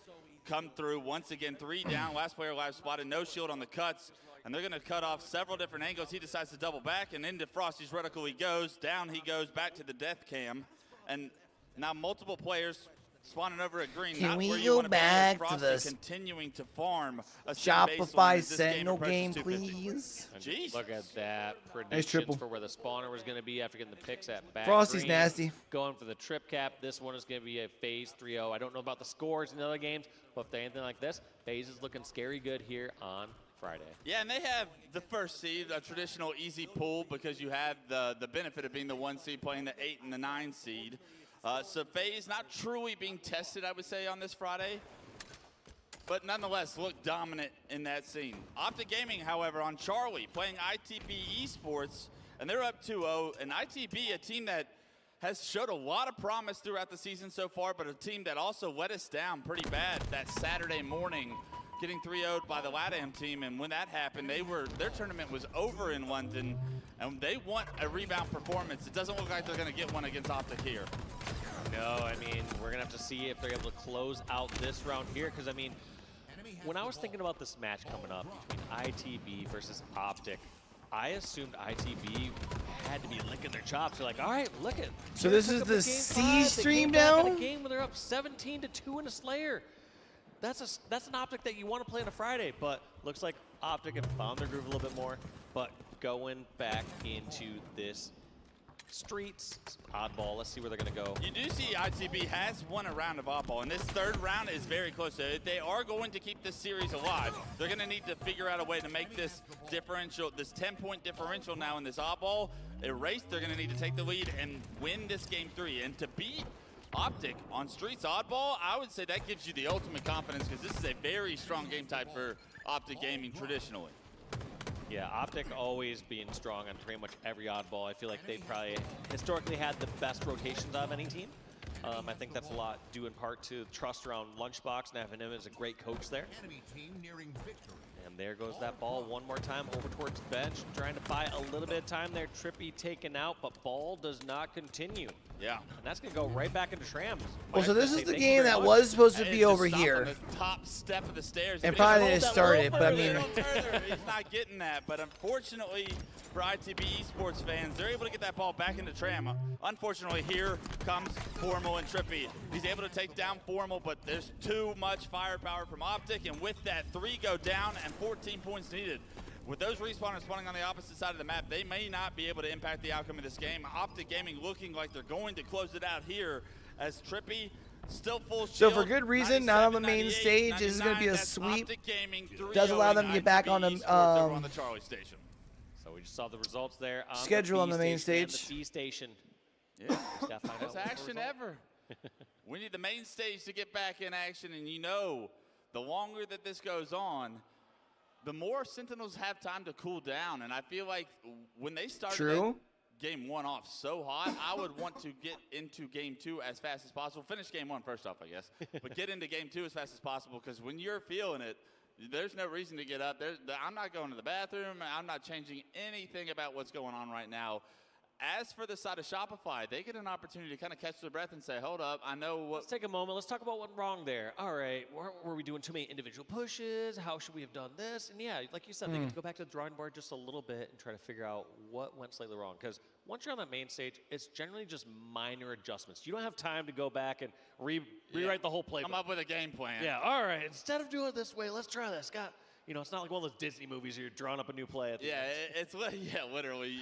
come through. Once again, 3 down. Last player alive spotted. No shield on the cuts, and they're going to cut off several different angles. He decides to double back, and into Frosty's reticle he goes. Down he goes, back to the death cam. And now multiple players spawning over at green. Can Not we where you go wanna be, as back to Frosty the continuing to farm a Shopify as this Sentinel approaches game, 250. please? Jeez. Look at that Nice triple. predictions for where the spawner was going to be after getting the picks at back. Frosty's green. nasty. Going for the trip cap. This one is going to be a FaZe 3-0. I don't know about the scores in the other games, but if they're anything like this, FaZe is looking scary good here on Friday. Yeah, and they have the first seed, a traditional easy pull because you have the benefit of being the 1 seed playing the 8 and the 9 seed. So FaZe not truly being tested, I would say, on this Friday, but nonetheless look dominant in that scene. Optic Gaming, however, on Charlie, playing ITB Esports, and they're up 2-0. And ITB, a team that has showed a lot of promise throughout the season so far, but a team that also let us down pretty bad that Saturday morning, getting 3-0'd by the LATAM team. And when that happened, their tournament was over in London, and they want a rebound performance. It doesn't look like they're going to get one against Optic here. No, I mean, we're going to have to see if they're able to close out this round here, because, I mean, when I was thinking about this match coming up between ITB versus Optic, I assumed ITB had to be licking their chops. They're like, all right, look it. So this is the C stream down? A game where they're up 17-2 in a Slayer. That's an Optic that you want to play on a Friday, but looks like Optic have found their groove a little bit more. But going back into this Streets oddball, let's see where they're going to go. You do see ITB has won a round of oddball, and this 3rd round is very close. So if they are going to keep this series alive, they're going to need to figure out a way to make this differential, this 10-point differential now in this oddball erased. They're going to need to take the lead and win this game 3. And to beat Optic on Streets oddball, I would say that gives you the ultimate confidence, because this is a very strong game type for Optic Gaming traditionally. Yeah, Optic always being strong on pretty much every oddball. I feel like they've probably historically had the best rotations out of any team. I think that's a lot due in part to trust around Lunchbox and having him as a great coach there. And there goes that ball one more time over towards bench, trying to buy a little bit of time there. Trippy taken out, but ball does not continue. Yeah. And that's going to go right back into Trams. Well, so this is the game that was supposed to be over here. On the top step of the stairs. And probably didn't start it, but I mean. He's not getting that, but unfortunately for ITB Esports fans, they're able to get that ball back into Tram. Unfortunately, here comes Formal Sentinel and Trippy. He's able to take down Formal, but there's too much firepower from Optic, and with that, 3 go down and 14 points needed. With those respawners spawning on the opposite side of the map, they may not be able to impact the outcome of this game. Optic Gaming looking like they're going to close it out here as Trippy still full shield. So for good reason, not on the main stage. This is going to be a sweep. Does allow them to get back on the Charlie station. So we just saw the results there. On schedule on the main stage. stage. The C station. Yeah, best action ever. We need the main stage to get back in action, and you know, the longer that this goes on, the more Sentinels have time to cool down. And I feel like when they started game 1 off so hot, I would want to get into game 2 as fast as possible. Finish game 1 first off, I guess, but get into game 2 as fast as possible, because when you're feeling it, there's no reason to get up. I'm not going to the bathroom. I'm not changing anything about what's going on right now. As for the side of Shopify, they get an opportunity to kind of catch their breath and say, hold up, I know what... Let's take a moment. Let's talk about what went wrong there. All right, were we doing too many individual pushes? How should we have done this? And yeah, like you said, they get to go back to the drawing board just a little bit and try to figure out what went slightly wrong. Because once you're on that main stage, it's generally just minor adjustments. You don't have time to go back and rewrite the whole playbook. Come up with a game plan. Yeah, all right, instead of doing it this way, let's try this. You know, it's not like one of those Disney movies where you're drawing up a new play. At the end. Literally.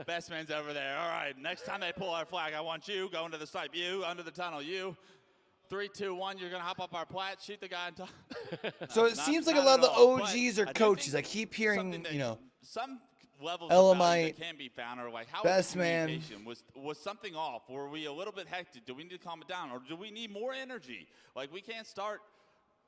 Best man's over there. All right, next time they pull our flag, I want you going to the snipe. You under the tunnel. You. 3, 2, 1. You're gonna hop up our plat, shoot the guy on top. So it seems like a lot of the OGs are coaches. I keep hearing, you know, some levels of value Elamite, that can be found, or like how Best Man. was something off? Were we a little bit hectic? Do we need to calm it down, or do we need more energy? Like we can't start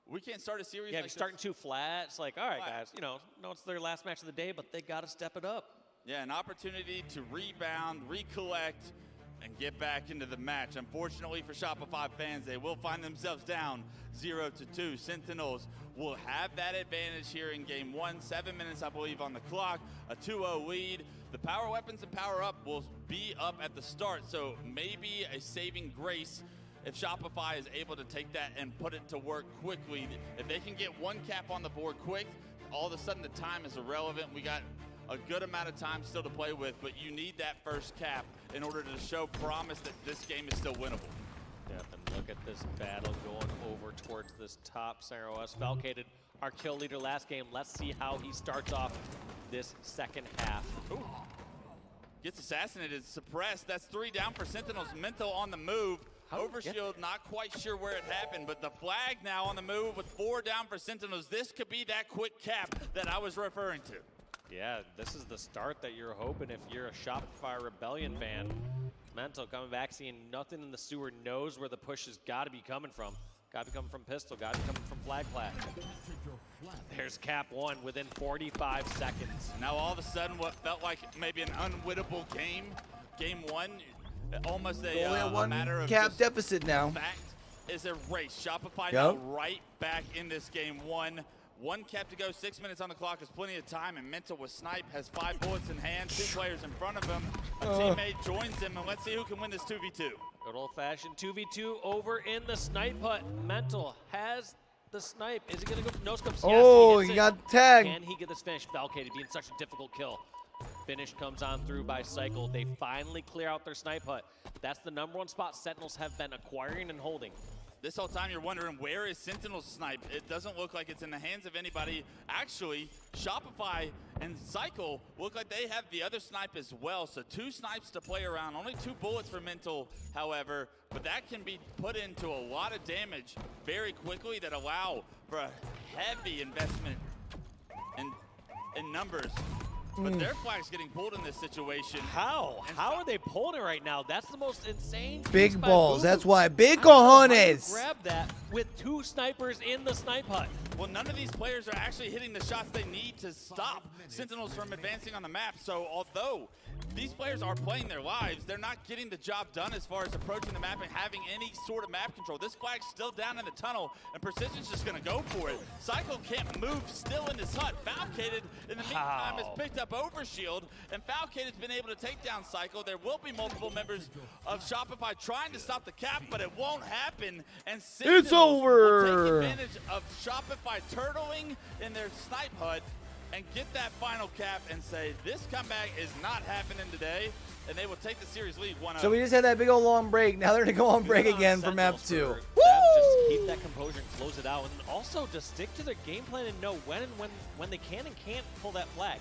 a series. Yeah, like if you're starting too flat, it's like, all right, guys, you know it's their last match of the day, but they got to step it up. Yeah, an opportunity to rebound, recollect, and get back into the match. Unfortunately for Shopify fans, they will find themselves down 0-2. Sentinels will have that advantage here in game 1. 7 minutes, I believe, on the clock. A 2-0 lead. The power weapons and power up will be up at the start, so maybe a saving grace if Shopify is able to take that and put it to work quickly. If they can get 1 cap on the board quick, all of a sudden the time is irrelevant. We got a good amount of time still to play with, but you need that first cap in order to show promise that this game is still winnable. Yeah, and look at this battle going over towards this top Center OS. Falcated, our kill leader last game. Let's see how he starts off this second half. Ooh. Gets assassinated, suppressed. That's 3 down for Sentinels. Mental on the move. Overshield, not quite sure where it happened, but the flag now on the move with 4 down for Sentinels. This could be that quick cap that I was referring to. Yeah, this is the start that you're hoping if you're a Shopify Rebellion fan. Mental coming back, seeing nothing in the sewer, knows where the push has got to be coming from. Got to be coming from pistol, got to be coming from flag plat. There's cap 1 within 45 seconds. Now all of a sudden what felt like maybe an unwinnable game 1, almost a matter of cap deficit now. Fact is a race. Shopify now right back in this game 1. 1 cap to go, 6 minutes on the clock is plenty of time, and Mental with Snipe has 5 bullets in hand, 2 players in front of him. A teammate joins him, and let's see who can win this 2v2. Good old-fashioned 2v2 over in the snipe hut. Mental has the snipe. Is he going to go no scopes? Oh, yes, he got tagged. Can he get this finish? Falcated being such a difficult kill. Finish comes on through by Cycle. They finally clear out their snipe hut. That's the #1 spot Sentinels have been acquiring and holding. This whole time you're wondering, where is Sentinel's snipe? It doesn't look like it's in the hands of anybody. Actually, Shopify and Cycle look like they have the other snipe as well. So 2 snipes to play around. Only 2 bullets for Mental, however. But that can be put into a lot of damage very quickly that allow for a heavy investment in numbers. But their flag's getting pulled in this situation. How? How are they pulling it right now? That's the most insane. Big balls. That's why. Big cojones. Grab that with 2 snipers in the snipe hut. Well, none of these players are actually hitting the shots they need to stop Sentinels from advancing on the map. So although these players are playing their lives, they're not getting the job done as far as approaching the map and having any sort of map control. This flag's still down in the tunnel, and Precision's just going to go for it. Cycle can't move, still in this hut. Falcated, in the meantime, has picked up Overshield, and Falcated's been able to take down Cycle. There will be multiple members of Shopify trying to stop the cap, but it won't happen. And it's over. Will take advantage of Shopify turtling in their snipe hut and get that final cap and say, this comeback is not happening today, and they will take the series lead 1-0. So we just had that big old long break. Now they're going to go on break again for map 2. Them just keep that composure and close it out, and also to stick to their game plan and know when they can and can't pull that flag.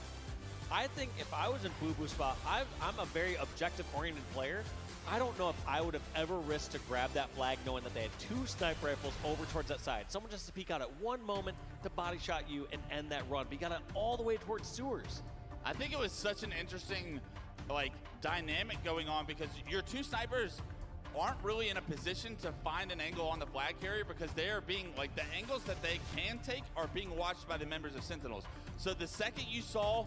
I think if I was in Boo Boo spot, I'm a very objective-oriented player. I don't know if I would have ever risked to grab that flag knowing that they had 2 sniper rifles over towards that side. Someone just to peek out at one moment to body shot you and end that run. But you got it all the way towards sewers. I think it was such an interesting dynamic going on because your 2 snipers aren't really in a position to find an angle on the flag carrier because they are being, the angles that they can take are being watched by the members of Sentinels. So the second you saw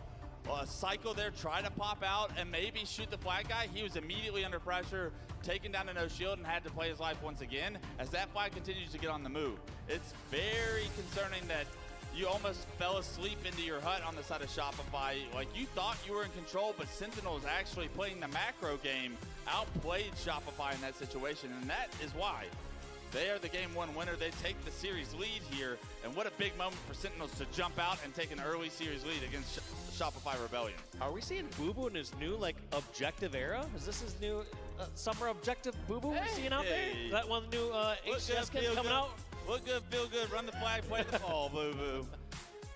a cycle there, try to pop out and maybe shoot the flag guy, he was immediately under pressure, taken down to no shield, and had to play his life once again as that flag continues to get on the move. It's very concerning that you almost fell asleep into your hut on the side of Shopify. You thought you were in control, but Sentinels actually playing the macro game outplayed Shopify in that situation, and that is why they are the game 1 winner. They take the series lead here, and what a big moment for Sentinels to jump out and take an early series lead against Shopify Rebellion. Are we seeing Boo Boo in his new objective era? Is this his new summer objective Boo Boo we're seeing out there? Is that one of the new HCS kids coming out? Look good, feel good, run the flag, play the ball, Boo Boo.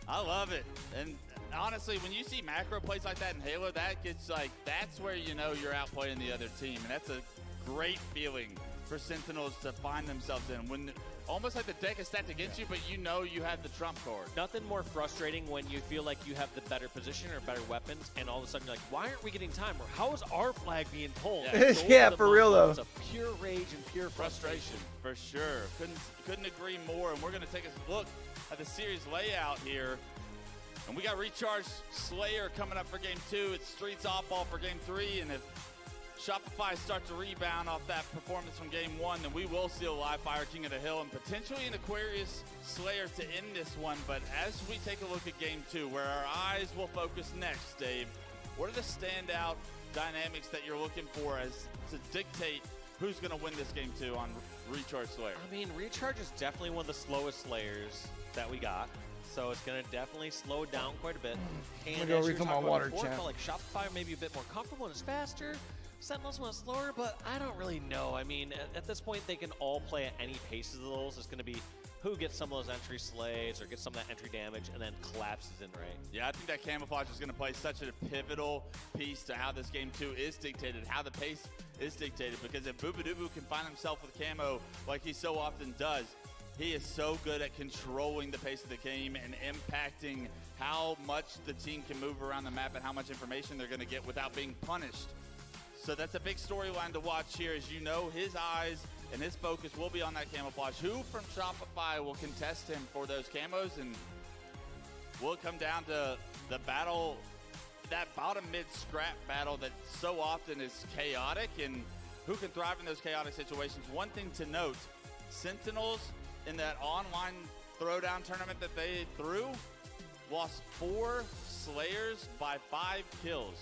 I love it. And honestly, when you see macro plays like that in Halo, that gets that's where you know you're outplaying the other team, and that's a great feeling for Sentinels to find themselves in when almost like the deck is stacked against you, but you know you have the trump card. Nothing more frustrating when you feel like you have the better position or better weapons, and all of a sudden you're like, why aren't we getting time? Or how is our flag being pulled? Yeah, for real though. It's a pure rage and pure frustration. For sure. Couldn't agree more. And we're going to take a look at the series layout here. And we got Recharge Slayer coming up for game 2. It's Streets off ball for game 3. And if Shopify starts to rebound off that performance from game 1, then we will see a live fire King of the Hill and potentially an Aquarius Slayer to end this one. But as we take a look at game 2, where our eyes will focus next, Dave, what are the standout dynamics that you're looking for as to dictate who's going to win this game 2 on Recharge Slayer? I mean, Recharge is definitely one of the slowest Slayers that we got. So it's going to definitely slow down quite a bit. And go refill my water, before, champ. I felt like Shopify maybe a bit more comfortable and it's faster. Sentinels went slower, but I don't really know. I mean, at this point, they can all play at any paces of those. It's going to be who gets some of those entry slays or gets some of that entry damage and then collapses in right. Yeah, I think that camouflage is going to play such a pivotal piece to how this game 2 is dictated, how the pace is dictated. Because if Boobadooboo can find himself with camo like he so often does, he is so good at controlling the pace of the game and impacting how much the team can move around the map and how much information they're going to get without being punished. So that's a big storyline to watch here. As you know, his eyes and his focus will be on that camouflage. Who from Shopify will contest him for those camos? And will it come down to the battle, that bottom mid scrap battle that so often is chaotic, and who can thrive in those chaotic situations? One thing to note, Sentinels in that online throwdown tournament that they threw lost 4 Slayers by 5 kills.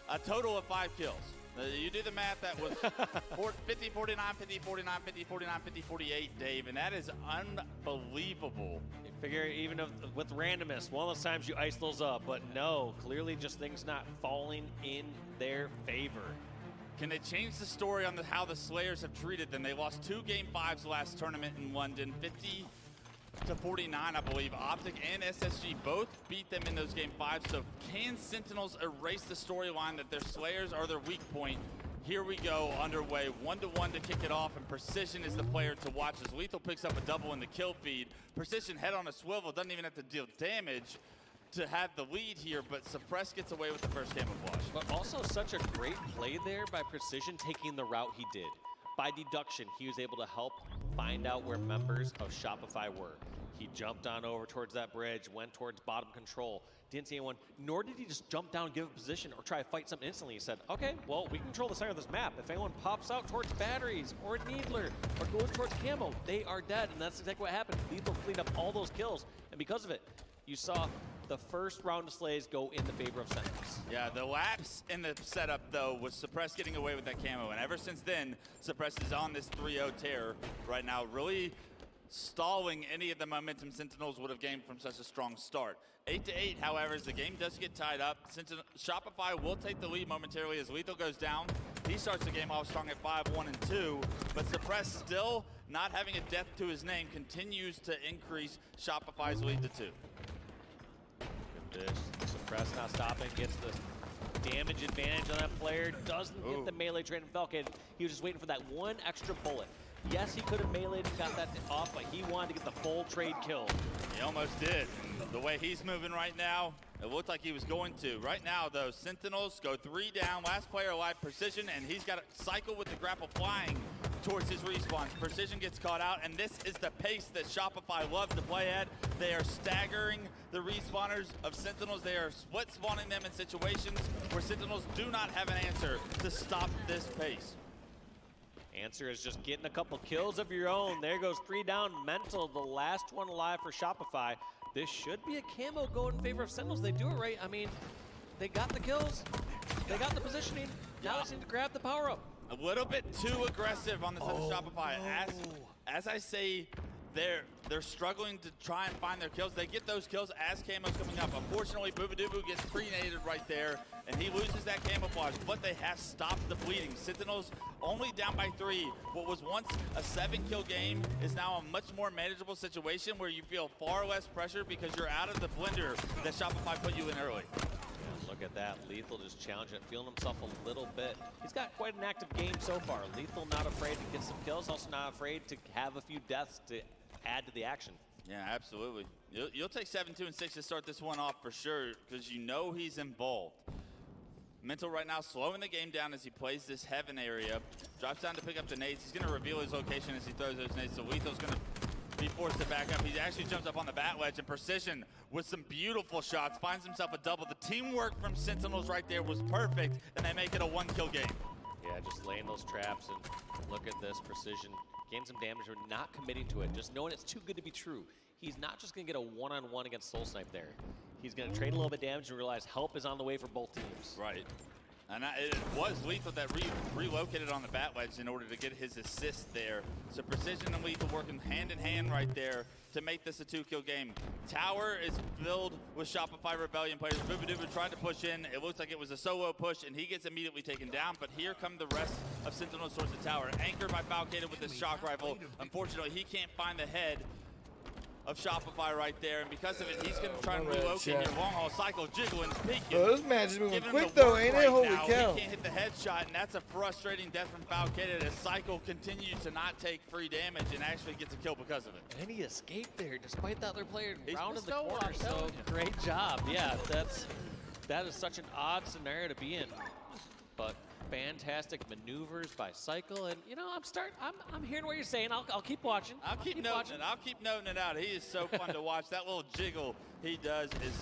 A total of 5 kills. You do the math, that was 50, 49, 50, 49, 50, 49, 50, 48, Dave, and that is unbelievable. You figure even with randomness, one of those times you ice those up, but no, clearly just things not falling in their favor. Can they change the story on how the Slayers have treated them? They lost 2 Game 5s last tournament in London, 50 to 49, I believe. Optic and SSG both beat them in those Game 5s. So can Sentinels erase the storyline that their Slayers are their weak point? Here we go, underway, 1-1 to kick it off, and Precision is the player to watch as Lethal picks up a double in the kill feed. Precision head on a swivel, doesn't even have to deal damage to have the lead here, but Suppress gets away with the first camouflage. But also such a great play there by Precision taking the route he did. By deduction, he was able to help find out where members of Shopify were. He jumped on over towards that bridge, went towards bottom control, didn't see anyone, nor did he just jump down, give a position, or try to fight something instantly. He said, okay, well, we control the center of this map. If anyone pops out towards batteries or Needler or goes towards camo, they are dead, and that's exactly what happened. Lethal cleaned up all those kills, and because of it, you saw the first round of slays go in the favor of Sentinels. Yeah, the lapse in the setup, though, was Suppress getting away with that camo, and ever since then, Suppress is on this 3-0 tear right now, really stalling any of the momentum Sentinels would have gained from such a strong start. 8-8, however, as the game does get tied up, Shopify will take the lead momentarily as Lethal goes down. He starts the game off strong at 5-1-2, but Suppress, still not having a death to his name, continues to increase Shopify's lead to 2. Good dish. Suppress not stopping, gets the damage advantage on that player, doesn't hit the melee trade from Falcon. He was just waiting for that one extra bullet. Yes, he could have meleeed and got that off, but he wanted to get the full trade kill. He almost did. The way he's moving right now, it looked like he was going to. Right now, though, Sentinels go 3 down, last player alive, Precision, and he's got to cycle with the grapple flying towards his respawn. Precision gets caught out, and this is the pace that Shopify loves to play at. They are staggering the respawners of Sentinels. They are split spawning them in situations where Sentinels do not have an answer to stop this pace. Answer is just getting a couple kills of your own. There goes 3 down. Mental, the last one alive for Shopify. This should be a camo going in favor of Sentinels. They do it right. I mean, they got the kills. They got the positioning. Now they need to grab the power up. A little bit too aggressive on the side of Shopify. As I say, they're struggling to try and find their kills. They get those kills as camo's coming up. Unfortunately, Boobadooboo gets pre-nated right there, and he loses that camouflage, but they have stopped the bleeding. Sentinels only down by 3. What was once a 7-kill game is now a much more manageable situation where you feel far less pressure because you're out of the blender that Shopify put you in early. Look at that. Lethal just challenging it, feeling himself a little bit. He's got quite an active game so far. Lethal not afraid to get some kills, also not afraid to have a few deaths to add to the action. Yeah, absolutely. You'll take 7-2 and 6 to start this one off for sure because you know he's involved. Mental right now slowing the game down as he plays this heaven area. Drops down to pick up the nades. He's going to reveal his location as he throws those nades. So Lethal's going to be forced to back up. He actually jumps up on the bat wedge, and Precision with some beautiful shots finds himself a double. The teamwork from Sentinels right there was perfect, and they make it a 1-kill game. Yeah, just laying those traps, and look at this. Precision gain some damage, but not committing to it. Just knowing it's too good to be true. He's not just going to get a one-on-one against Soul Snipe there. He's going to trade a little bit of damage and realize help is on the way for both teams. Right. And it was Lethal that relocated on the bat wedge in order to get his assist there. So Precision and Lethal working hand in hand right there to make this a 2-kill game. Tower is filled with Shopify Rebellion players. Boobadooboo tried to push in. It looks like it was a solo push, and he gets immediately taken down. But here come the rest of Sentinels towards the tower. Anchored by Falcated with his shock rifle. Unfortunately, he can't find the head of Shopify right there, and because of it, he's going to try and relocate here. Long haul cycle, jiggling, peeking. This match is moving quick though, ain't it? Holy cow. He can't hit the headshot, and that's a frustrating death from Falcated as Cycle continues to not take free damage and actually gets a kill because of it. And he escaped there despite the other player He's rounded the corner, so great job. Yeah, that is such an odd scenario to be in, but fantastic maneuvers by Cycle, and you know, I'm hearing what you're saying. I'll keep watching. I'll keep noting it out. He is so fun to watch. That little jiggle he does is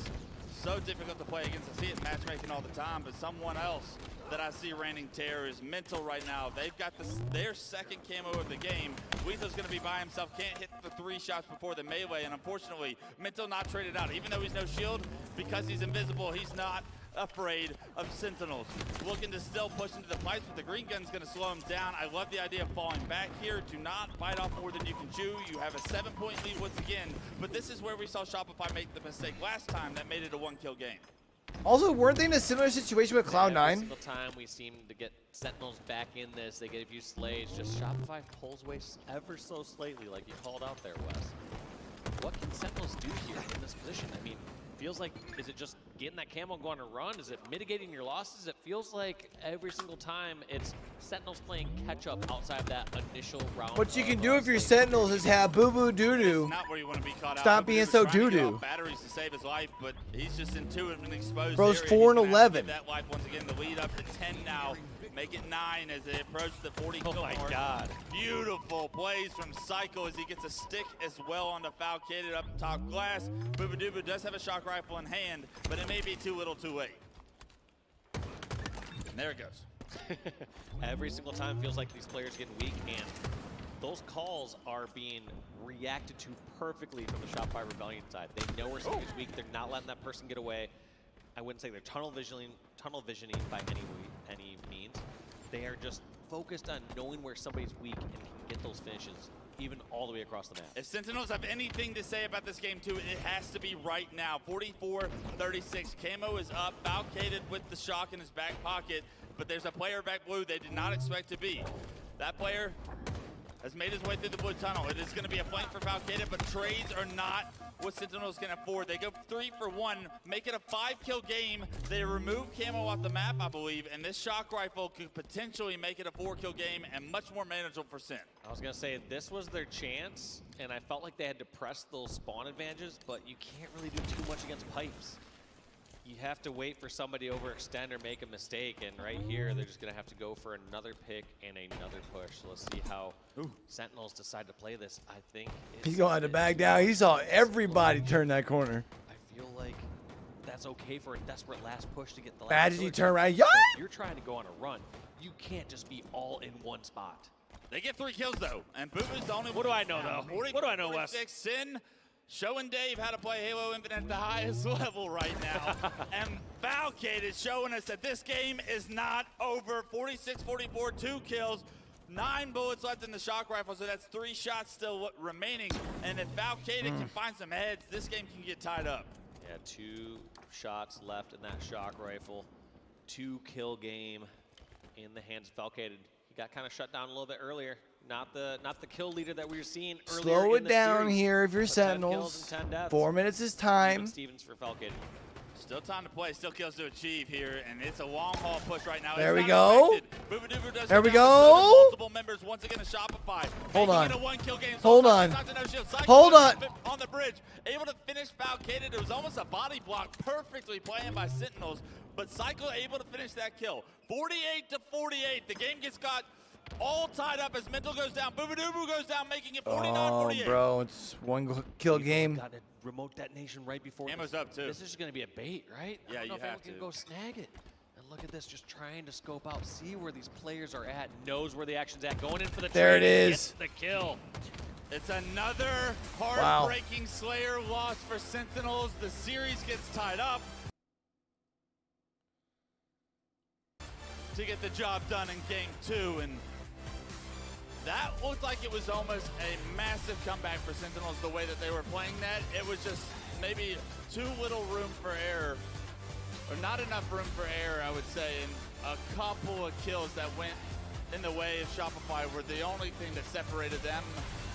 so difficult to play against. I see it in matchmaking all the time, but someone else that I see reigning terror is Mental right now. They've got their second camo of the game. Lethal's going to be by himself, can't hit the 3 shots before the melee, and unfortunately, Mental not traded out. Even though he's no shield, because he's invisible, he's not afraid of Sentinels. Looking to still push into the fights, but the green gun's going to slow him down. I love the idea of falling back here. Do not bite off more than you can chew. You have a 7-point lead once again, but this is where we saw Shopify make the mistake last time that made it a 1-kill game. Also, weren't they in a similar situation with Cloud9? Every single time we seem to get Sentinels back in this, they get a few slays. Just Shopify pulls away ever so slightly, like you called out there, Wes. What can Sentinels do here in this position? I mean, feels like, is it just getting that camo and going on a run? Is it mitigating your losses? It feels like every single time it's Sentinels playing catch up outside of that initial round. What you can do if you're Sentinels is have boo-boo-doo-doo. Not where you want to be caught out. Stop being so doo-doo. Batteries to save his life, but he's just intuitively exposed. Bro's area. 4 and 11. That life once again. The lead up to 10 now. Make it 9 as they approach the 40 kill mark. Oh my God. Beautiful plays from Cycle as he gets a stick as well on the Falcated up top glass. Boobadooboo does have a shock rifle in hand, but it may be too little too late. And there it goes. Every single time feels like these players getting weak, and those calls are being reacted to perfectly from the Shopify Rebellion side. They know where somebody's weak. They're not letting that person get away. I wouldn't say they're tunnel visioning by any means. They are just focused on knowing where somebody's weak and can get those finishes even all the way across the map. If Sentinels have anything to say about this game too, it has to be right now. 44-36, Camo is up, Valkated with the shock in his back pocket, but there's a player back blue they did not expect to be. That player has made his way through the blue tunnel. It is going to be a flank for Valkated, but trades are not what Sentinels can afford. They go 3 for 1, make it a 5-kill game. They remove Camo off the map, I believe, and this shock rifle could potentially make it a 4-kill game and much more manageable for Sent. I was going to say, this was their chance, and I felt like they had to press those spawn advantages, but you can't really do too much against pipes. You have to wait for somebody to overextend or make a mistake, and right here, they're just going to have to go for another pick and another push. So let's see how Sentinels decide to play this. I think He's going to back down. He saw everybody turn that corner. I feel like that's okay for a desperate last push to get the last Imagine you killer. turn around, But yeah! if you're trying to go on a run, you can't just be all in one spot. They get 3 kills though, and Boo Boo's the only one. What do I know though? What do I know, Wes? Sin showing Dave how to play Halo Infinite at the highest level right now. And Valkade is showing us that this game is not over. 46-44, 2 kills, 9 bullets left in the shock rifle, so that's 3 shots still remaining. And if Valkade can find some heads, this game can get tied up. Yeah, 2 shots left in that shock rifle. 2-kill game in the hands of Valkated. He got kind of shut down a little bit earlier. Not the kill leader that we were seeing earlier. Slow in it the down series. here if you're But 10 Sentinels. kills and 10 deaths. 4 minutes is time. Even Stevens for Valkated. Still time to play, still kills to achieve here, and it's a long haul push right now. There It's we not go. expected. Boo-Boo does There we it down, but so go. does multiple members once again to Shopify. Hold Making on. it a 1-kill game. Hold So on. Cycle no shield. Cycle Hold goes on. on the bridge, able to finish Valkated. It was almost a body block, perfectly playing by Sentinels, but Cycle able to finish that kill. 48-48. The game gets got all tied up as Mental goes down. Boo-Boo goes down, making it 49-48. Oh, bro, it's 1-kill game. Got a remote detonation right before. Ammo's up too. This is going to be a bait, right? Yeah, I don't you know if have anyone to. can go snag it. And look at this, just trying to scope out, see where these players are at, knows where the action's at, going in for the There trade, it is. gets the kill. It's another heartbreaking Slayer loss for Sentinels. The series gets tied up to get the job done in game 2, and that looked like it was almost a massive comeback for Sentinels the way that they were playing that. It was just maybe too little room for error, or not enough room for error, I would say, and a couple of kills that went in the way of Shopify were the only thing that separated them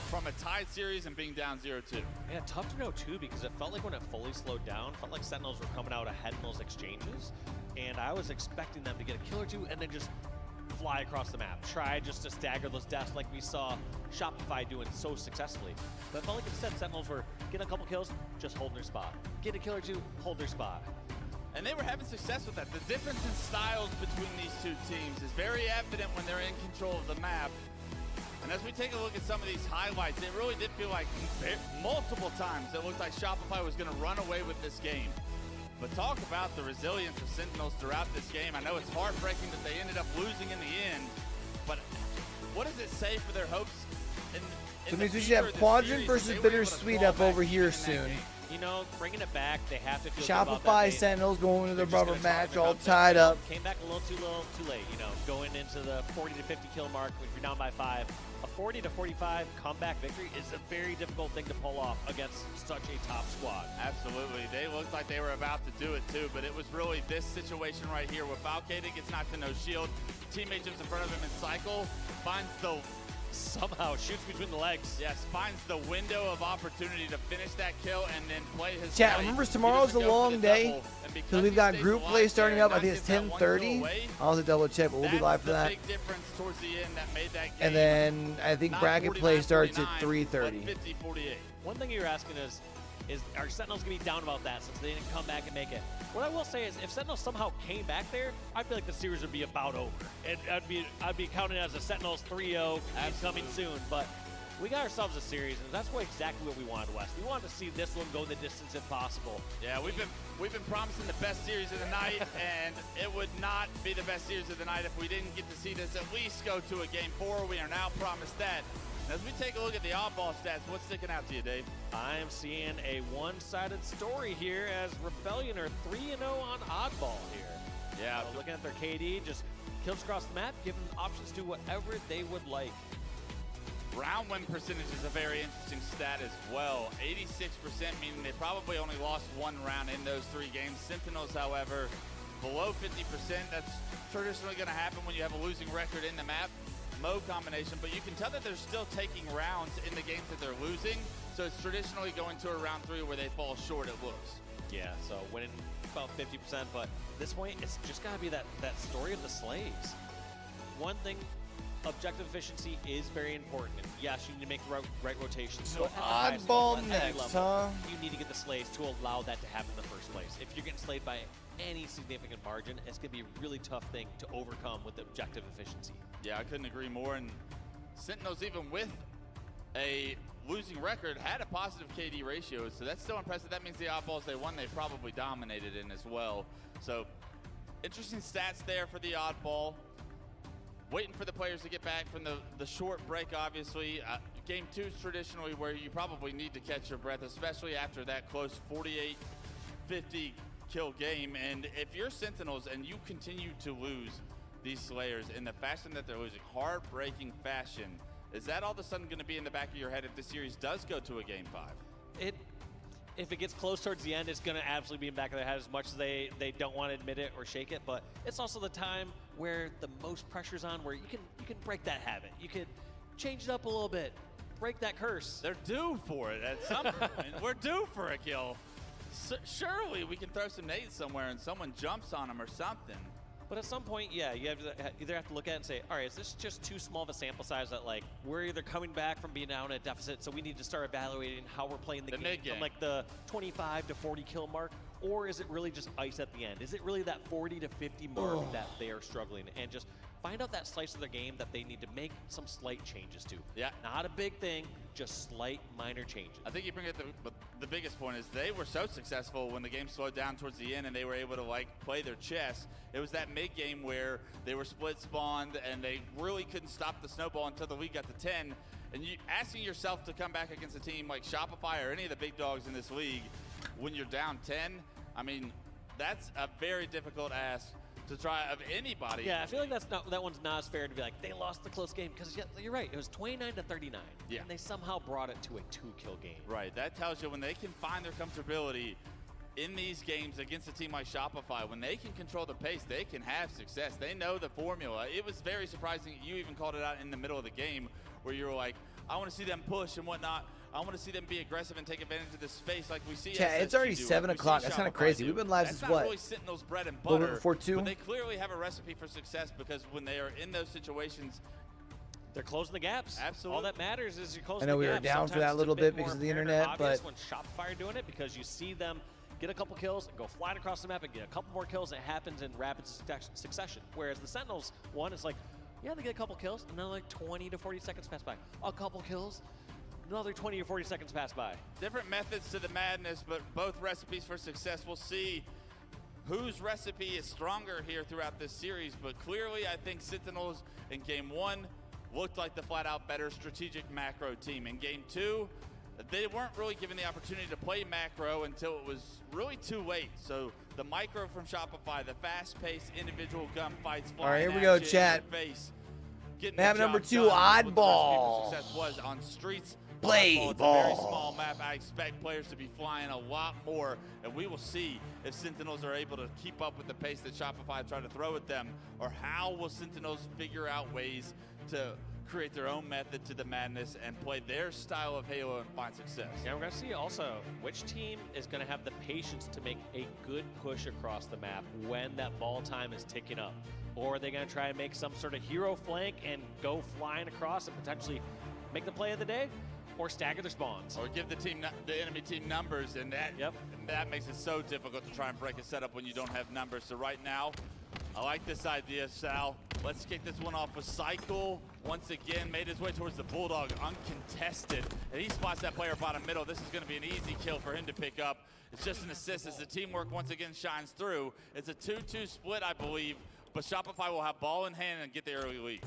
from a tied series and being down 0-2. Yeah, tough to know too, because it felt like when it fully slowed down, it felt like Sentinels were coming out ahead in those exchanges, and I was expecting them to get a kill or two and then just fly across the map, try just to stagger those deaths like we saw Shopify doing so successfully. But it felt like instead Sentinels were getting a couple kills, just holding their spot. Get a kill or two, hold their spot. And they were having success with that. The difference in styles between these two teams is very evident when they're in control of the map. And as we take a look at some of these highlights, it really did feel like multiple times it looked like Shopify was going to run away with this game. But talk about the resilience of Sentinels throughout this game. I know it's heartbreaking that they ended up losing in the end, but what does it say for their hopes in So it the means we should future have of this Quadrant series versus if they were able to Bittersweet claw up back over and here win that soon. game? You know, bringing it back, they have to feel good about that. Shopify Sentinels going to their rubber match all tied up. Came back a little too late, you know, going into the 40 to 50 kill mark if you're down by 5. A 40 to 45 comeback victory is a very difficult thing to pull off against such a top squad. Absolutely. They looked like they were about to do it too, but it was really this situation right here where Valkated gets knocked to no shield. Teammate jumps in front of him and Cycle finds the somehow shoots between the legs. Yes, finds the window of opportunity to finish that kill and then play his Chat, play. remember He tomorrow's a doesn't go for long the day double, and because because we've he got stays group alive play starting there up. I and think not it's get that one kill 10:30. away, I'll have to double check, but we'll be live for that's that. the big difference towards the end that made that game. And then I think not bracket play starts at 49, 3:30. but 50-48. One thing you're asking is are Sentinels going to be down about that since they didn't come back and make it? What I will say is if Sentinels somehow came back there, I feel like the series would be about over. I'd be counting it as a Sentinels 3-0 coming soon, but we got ourselves a series, and that's exactly what we wanted, Wes. We wanted to see this one go the distance if possible. Yeah, we've been promising the best series of the night, and it would not be the best series of the night if we didn't get to see this at least go to a Game 4. We are now promised that. And as we take a look at the oddball stats, what's sticking out to you, Dave? I am seeing a one-sided story here as Rebellion are 3-0 on oddball here. Yeah. Looking at their KD, just kills across the map, giving options to whatever they would like. Round win percentage is a very interesting stat as well. 86%, meaning they probably only lost one round in those 3 games. Sentinels, however, below 50%. That's traditionally going to happen when you have a losing record in the map mode combination, but you can tell that they're still taking rounds in the games that they're losing. So it's traditionally going to a round 3 where they fall short, it looks. Yeah, so winning about 50%, but at this point, it's just got to be that story of the slaves. One thing, objective efficiency is very important. And yes, you need to make the right rotations. So but at the oddball highest level, next, huh? You need to get the slaves to allow that to happen in the first place. If you're getting slayed by any significant margin, it's going to be a really tough thing to overcome with objective efficiency. Yeah, I couldn't agree more. And Sentinels, even with a losing record, had a positive KD ratio, so that's still impressive. That means the oddballs they won, they probably dominated in as well. So interesting stats there for the oddball. Waiting for the players to get back from the short break, obviously. Game 2 is traditionally where you probably need to catch your breath, especially after that close 48-50 kill game. And if you're Sentinels and you continue to lose these Slayers in the fashion that they're losing, heartbreaking fashion, is that all of a sudden going to be in the back of your head if the series does go to a Game 5? If it gets close towards the end, it's going to absolutely be in the back of their head as much as they don't want to admit it or shake it. But it's also the time where the most pressure's on, where you can break that habit. You could change it up a little bit, break that curse. They're due for it at some point. We're due for a kill. Surely we can throw some nades somewhere and someone jumps on them or something. But at some point, yeah, you either have to look at it and say, all right, is this just too small of a sample size that, like, we're either coming back from being down at deficit, so we need to start evaluating how we're playing the game from, like, the 25 to 40 kill mark, or is it really just ice at the end? Is it really that 40 to 50 mark that they are struggling? And just find out that slice of their game that they need to make some slight changes to. Yeah. Not a big thing, just slight, minor changes. I think you bring up the biggest point is they were so successful when the game slowed down towards the end and they were able to, like, play their chess. It was that mid-game where they were split spawned and they really couldn't stop the snowball until the lead got to 10. And you asking yourself to come back against a team like Shopify or any of the big dogs in this league when you're down 10, I mean, that's a very difficult ask to try of anybody. Yeah, I feel like that one's not as fair to be like, they lost the close game, because you're right, it was 29-39. Yeah. And they somehow brought it to a 2-kill game. Right, that tells you when they can find their comfortability in these games against a team like Shopify, when they can control the pace, they can have success. They know the formula. It was very surprising. You even called it out in the middle of the game where you were like, I want to see them push and whatnot. I want to see them be aggressive and take advantage of this space like we see. Yeah, it's already 7 o'clock. That's kind of crazy. We've been live since what? That's not really Sentinel's bread and butter. A little before 2. But they clearly have a recipe for success because when they are in those situations, they're closing the gaps. Absolutely. All that matters is you're closing I know the we gaps. were down Sometimes for that a it's little bit more because of the apparent internet, and obvious but when Shopify are doing it, because you see them get a couple kills and go flying across the map and get a couple more kills, and it happens in rapid succession. Whereas the Sentinels one is like, yeah, they get a couple kills, and then like 20 to 40 seconds pass by. A couple kills, another 20 or 40 seconds pass by. Different methods to the madness, but both recipes for success. We'll see whose recipe is stronger here throughout this series, but clearly I think Sentinels in Game 1 looked like the flat-out better strategic macro team. In Game 2, they weren't really given the opportunity to play macro until it was really too late. So the micro from Shopify, the fast-paced individual gunfights, all right, here we go, chat. Map number 2, oddball. Success was on streets. Play It's a very small map. I expect players to be flying a lot more, and we will see if Sentinels are able to keep up with the pace that Shopify try to throw at them, or how will Sentinels figure out ways to create their own method to the madness and play their style of Halo and find success. Yeah, we're going to see also which team is going to have the patience to make a good push across the map when that ball time is ticking up. Or are they going to try and make some sort of hero flank and go flying across and potentially make the play of the day? Or stagger their spawns. Or give the enemy team numbers, and that makes it so difficult to try and break a setup when you don't have numbers. So right now, I like this idea, Sal. Let's kick this one off with Cycle. Once again, made his way towards the Bulldog, uncontested. And he spots that player bottom middle. This is going to be an easy kill for him to pick up. It's just an assist as the teamwork once again shines through. It's a 2-2 split, I believe, but Shopify will have ball in hand and get the early lead.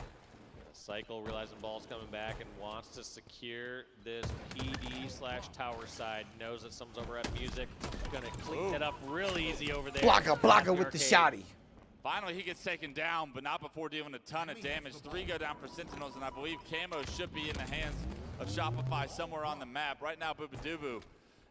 Cycle realizing ball's coming back and wants to secure this PD/tower side. Knows that someone's over at music. Gonna clean it up real easy over there. Blocker with the shotty. Finally, he gets taken down, but not before dealing a ton of damage. 3 go down for Sentinels, and I believe Camo should be in the hands of Shopify somewhere on the map. Right now, Boobadooboo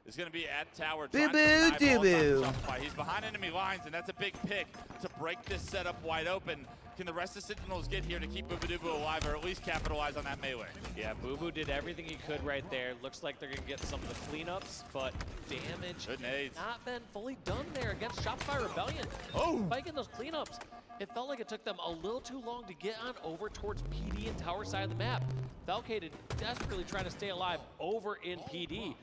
is going to be at tower trying to deny ball time to Shopify. He's behind enemy lines, and that's a big pick to break this setup wide open. Can the rest of Sentinels get here to keep Boobadooboo alive, or at least capitalize on that melee? Yeah, Boo did everything he could right there. Looks like they're going to get some of the cleanups, but damage not been fully done there against Shopify Rebellion. Oh! Spiking those cleanups. It felt like it took them a little too long to get on over towards PD and tower side of the map. Falcated desperately trying to stay alive over in PD,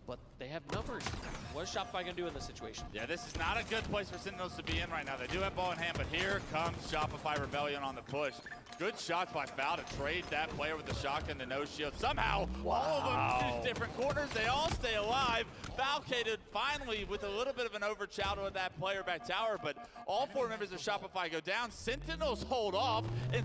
but they have numbers. What is Shopify going to do in this situation? Yeah, this is not a good place for Sentinels to be in right now. They do have ball in hand, but here comes Shopify Rebellion on the push. Good shots by Foul to trade that player with the shotgun to no shield. Somehow, all of them choose different corners. They all stay alive. Falcated finally with a little bit of an overchow to that player back tower, but all 4 members of Shopify go down. Sentinels hold off in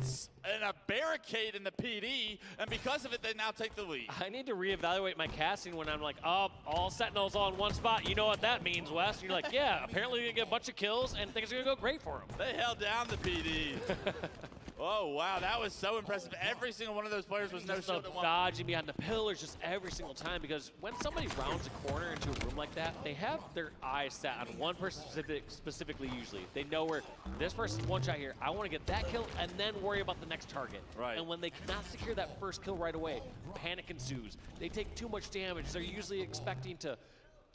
a barricade in the PD, and because of it, they now take the lead. I need to reevaluate my casting when I'm like, oh, all Sentinels all in one spot. You know what that means, Wes. You're like, yeah, apparently you're going to get a bunch of kills, and things are going to go great for them. They held down the PD. Oh, wow, that was so impressive. Every single one of those players was no shield at one. Dodging behind the pillars just every single time, because when somebody rounds a corner into a room like that, they have their eyes set on one person specifically usually. They know where this person's one shot here. I want to get that kill and then worry about the next target. Right. And when they cannot secure that first kill right away, panic ensues. They take too much damage. They're usually expecting to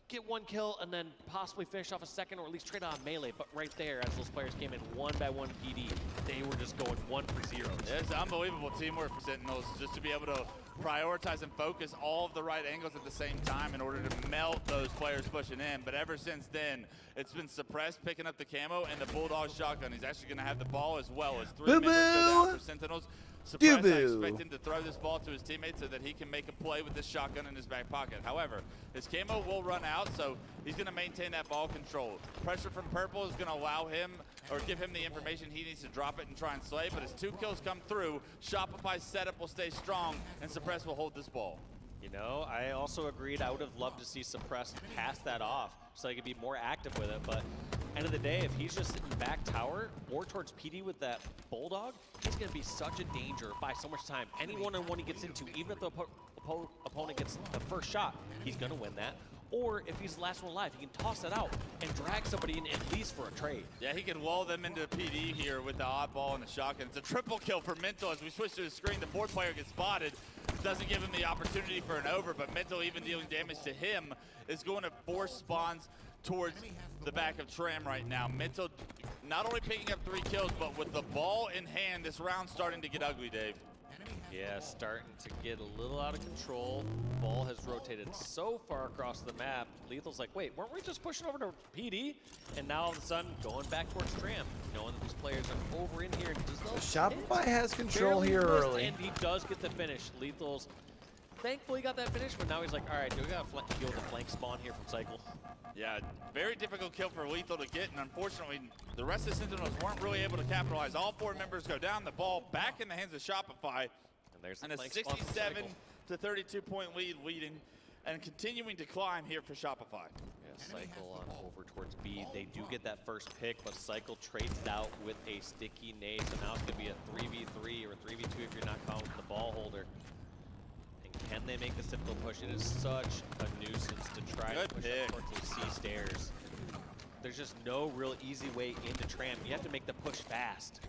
get 1 kill and then possibly finish off a second, or at least trade on melee. But right there, as those players came in 1 by 1 PD, they were just going 1 for 0. It's unbelievable teamwork for Sentinels just to be able to prioritize and focus all of the right angles at the same time in order to melt those players pushing in. But ever since then, it's been Suppressed picking up the camo and the Bulldog shotgun. He's actually going to have the ball as well as 3 members go down for Sentinels. Suppressed, I expect him to throw this ball to his teammates so that he can make a play with this shotgun in his back pocket. However, his camo will run out, so he's going to maintain that ball control. Pressure from Purple is going to allow him, or give him the information he needs to drop it and try and slay, but as 2 kills come through, Shopify's setup will stay strong, and Suppressed will hold this ball. You know, I also agreed I would have loved to see Suppressed pass that off so he could be more active with it, but end of the day, if he's just sitting back tower or towards PD with that Bulldog, he's going to be such a danger by so much time. Any one-on-one he gets into, even if the opponent gets the first shot, he's going to win that. Or if he's the last one alive, he can toss it out and drag somebody in at least for a trade. Yeah, he can lull them into PD here with the oddball and the shotgun. It's a triple kill for Mental. As we switch to the screen, the 4th player gets spotted. Doesn't give him the opportunity for an over, but Mental, even dealing damage to him, is going to force spawns towards the back of Tram right now. Mental not only picking up 3 kills, but with the ball in hand, this round's starting to get ugly, Dave. Yeah, starting to get a little out of control. Ball has rotated so far across the map. Lethal's like, wait, weren't we just pushing over to PD? And now all of a sudden, going back towards Tram, knowing that these players are over in here. Shopify has control here early. And he does get the finish. Lethal's thankfully got that finish, but now he's like, all right, do we got to deal with a flank spawn here from Cycle? Yeah, very difficult kill for Lethal to get, and unfortunately, the rest of the Sentinels weren't really able to capitalize. All 4 members go down, the ball back in the hands of Shopify, and a 67 to 32 point lead leading and continuing to climb here for Shopify. Yeah, Cycle on over towards B. They do get that first pick, but Cycle trades it out with a sticky nade, so now it's going to be a 3v3 or 3v2 if you're not counting the ball holder. Can they make this difficult push? It is such a nuisance to try to push up towards those C stairs. There's just no real easy way into Tram. You have to make the push fast.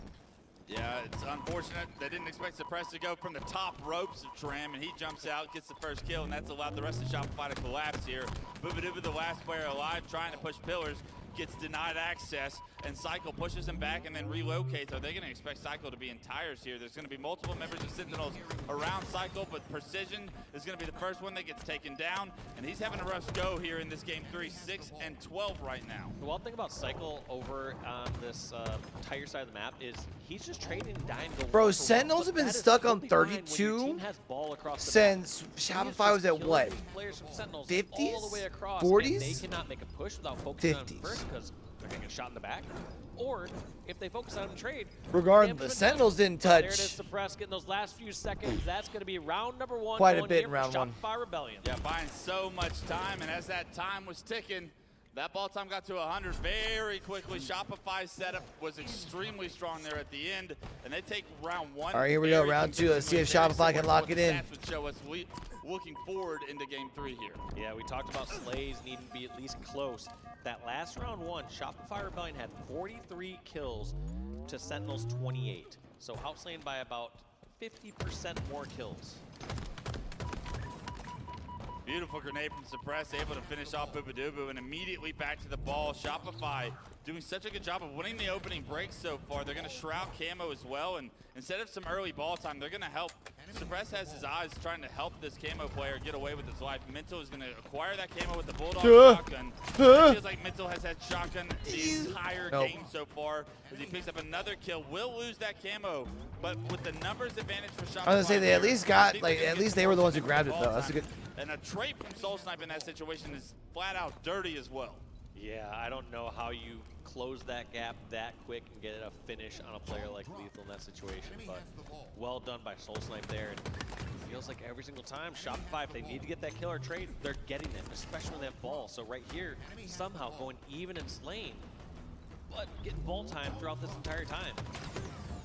Yeah, it's unfortunate. They didn't expect Suppressed to go from the top ropes of Tram, and he jumps out, gets the first kill, and that's allowed the rest of Shopify to collapse here. Boobadooboo, the last player alive, trying to push pillars, gets denied access, and Cycle pushes him back and then relocates. Are they going to expect Cycle to be in tires here? There's going to be multiple members of Sentinels around Cycle, but Precision is going to be the first one that gets taken down, and he's having a rough go here in this game 3, 6 and 12 right now. The one thing about Cycle over on this tire side of the map is he's just trading and dying to go. Bro, Sentinels have been stuck on 32 since Shopify was at what? 50s? 40s? They cannot make a push without focusing on him first because they're going to get shot in the back. Or if they focus on him trade. Regardless, the Sentinels didn't touch. There it is, Suppressed getting those last few seconds. That's going to be round number 1. Quite a bit in round 1. Shopify Rebellion. Yeah, buying so much time, and as that time was ticking, That ball time got to 100 very quickly. Shopify's setup was extremely strong there at the end, and they take round 1. All right, here we go, round 2. Let's see if Shopify can lock it in. Would show us looking forward into game 3 here. Yeah, we talked about Slays needing to be at least close. That last round 1, Shopify Rebellion had 43 kills to Sentinel's 28. So outslaying by about 50% more kills. Beautiful grenade from Suppress, able to finish off Boobadooboo, and immediately back to the ball. Shopify doing such a good job of winning the opening break so far. They're going to shroud Camo as well, and instead of some early ball time, they're going to help. Suppress has his eyes trying to help this Camo player get away with his life. Mental is going to acquire that Camo with the Bulldog shotgun. It feels like Mental has had shotgun the entire game so far as he picks up another kill. Will lose that Camo, but with the numbers advantage for Shopify. I was gonna say they at least got at least they were the ones who grabbed it though. That's a good. And a trait from Soul Snipe in that situation is flat out dirty as well. Yeah, I don't know how you close that gap that quick and get a finish on a player like Lethal in that situation, but well done by Soul Snipe there. And it feels like every single time Shopify, if they need to get that kill or trade, they're getting it, especially when they have ball. So right here, somehow going even and slaying, but getting ball time throughout this entire time.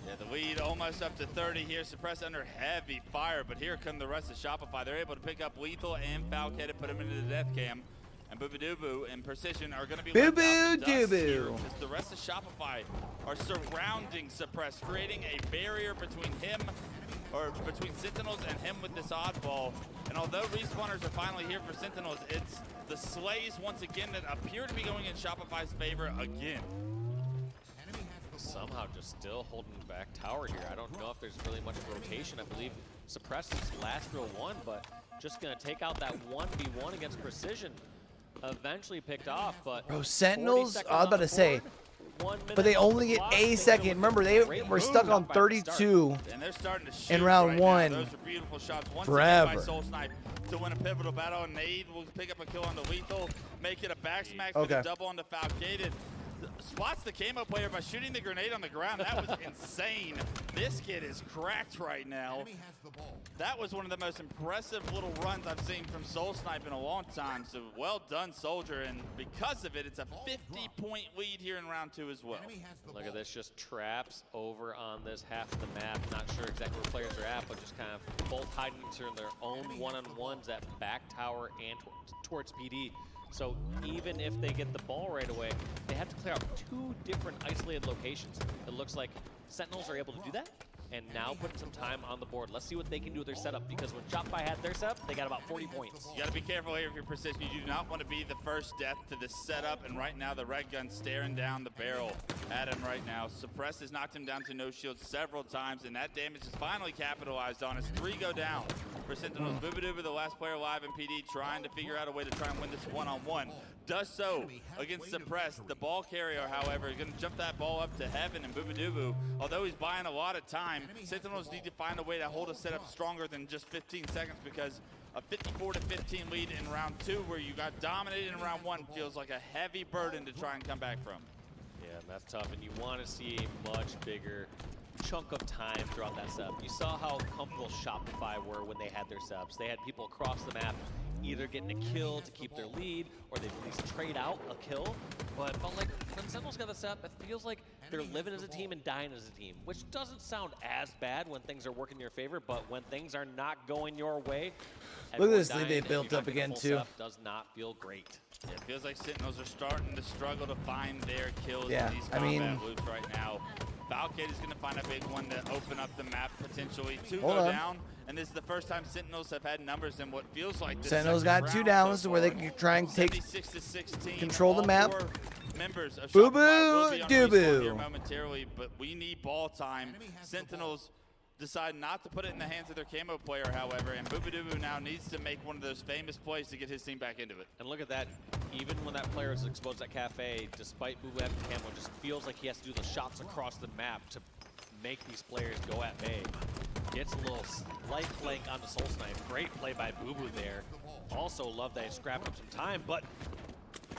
Yeah, the lead almost up to 30 here. Suppress under heavy fire, but here come the rest of Shopify. They're able to pick up Lethal and Falcon and put him into the death cam. And Boobadooboo and Precision are going to be left out to dust here, because the rest of Shopify are surrounding Suppress, creating a barrier between him, or between Sentinels and him with this oddball. And although respawners are finally here for Sentinels, it's the Slays once again that appear to be going in Shopify's favor again. Somehow just still holding back tower here. I don't know if there's really much rotation. I believe Suppress is last real one, but just going to take out that 1v1 against Precision. Eventually picked off, but bro, Sentinels, I was about to say, but they only get a second. Remember, they were stuck on 32 and they're starting to shoot in round right 1 now. Those are beautiful shots. Once forever. again by Soul Snipe to win a pivotal battle, and Nade will pick up a kill on the Lethal, make it a back smack for the double on the Falcated. Spots the Camo player by shooting the grenade on the ground. That was insane. This kid is cracked right now. That was one of the most impressive little runs I've seen from Soul Snipe in a long time. So well done, Soldier. And because of it, it's a 50-point lead here in round 2 as well. Look at this, just traps over on this half of the map. Not sure exactly where players are at, but just kind of both hiding in their own one-on-ones at back tower and towards PD. So even if they get the ball right away, they have to clear out 2 different isolated locations. It looks like Sentinels are able to do that, and now put some time on the board. Let's see what they can do with their setup, because when Shopify had their setup, they got about 40 points. You got to be careful here if you're Precision. You do not want to be the first death to this setup, and right now the red gun's staring down the barrel at him right now. Suppress has knocked him down to no shield several times, and that damage is finally capitalized on as 3 go down for Sentinels. Boobadooboo, the last player alive in PD, trying to figure out a way to try and win this one-on-one. Does so against Suppress. The ball carrier, however, is going to jump that ball up to heaven, and Boobadooboo, although he's buying a lot of time, Sentinels need to find a way to hold a setup stronger than just 15 seconds, because a 54-15 lead in round 2 where you got dominated in round 1 feels like a heavy burden to try and come back from. Yeah, that's tough, and you want to see a much bigger chunk of time throughout that setup. You saw how comfortable Shopify were when they had their subs. They had people across the map either getting a kill to keep their lead, or they'd at least trade out a kill. But like when Sentinels got this up, it feels like they're living as a team and dying as a team, which doesn't sound as bad when things are working in your favor, but when things are not going your way, look at this lead they built up again too. Does not feel great. Yeah, it feels like Sentinels are starting to struggle to find their kills Yeah, in these I mean, combat loops right now. Falcade is going to find a big one to open up the map potentially. 2 Hold go on. down, and this is the first time Sentinels have had numbers in what feels like this Sentinels second got 2 round downs so where they far. can try and take 76-16. control the All map. 4 members of Boo Shopify will be on boo respawn here boo. momentarily, but we need ball time. Sentinels decide not to put it in the hands of their Camo player, however, and Boobadooboo now needs to make one of those famous plays to get his team back into it. And look at that, even when that player is exposed at Cafe, despite Boo having Camo, just feels like he has to do the shots across the map to make these players go at bay. Gets a little light flank on the Soul Snipe. Great play by Boo Boo there. Also love that he scrapped up some time, but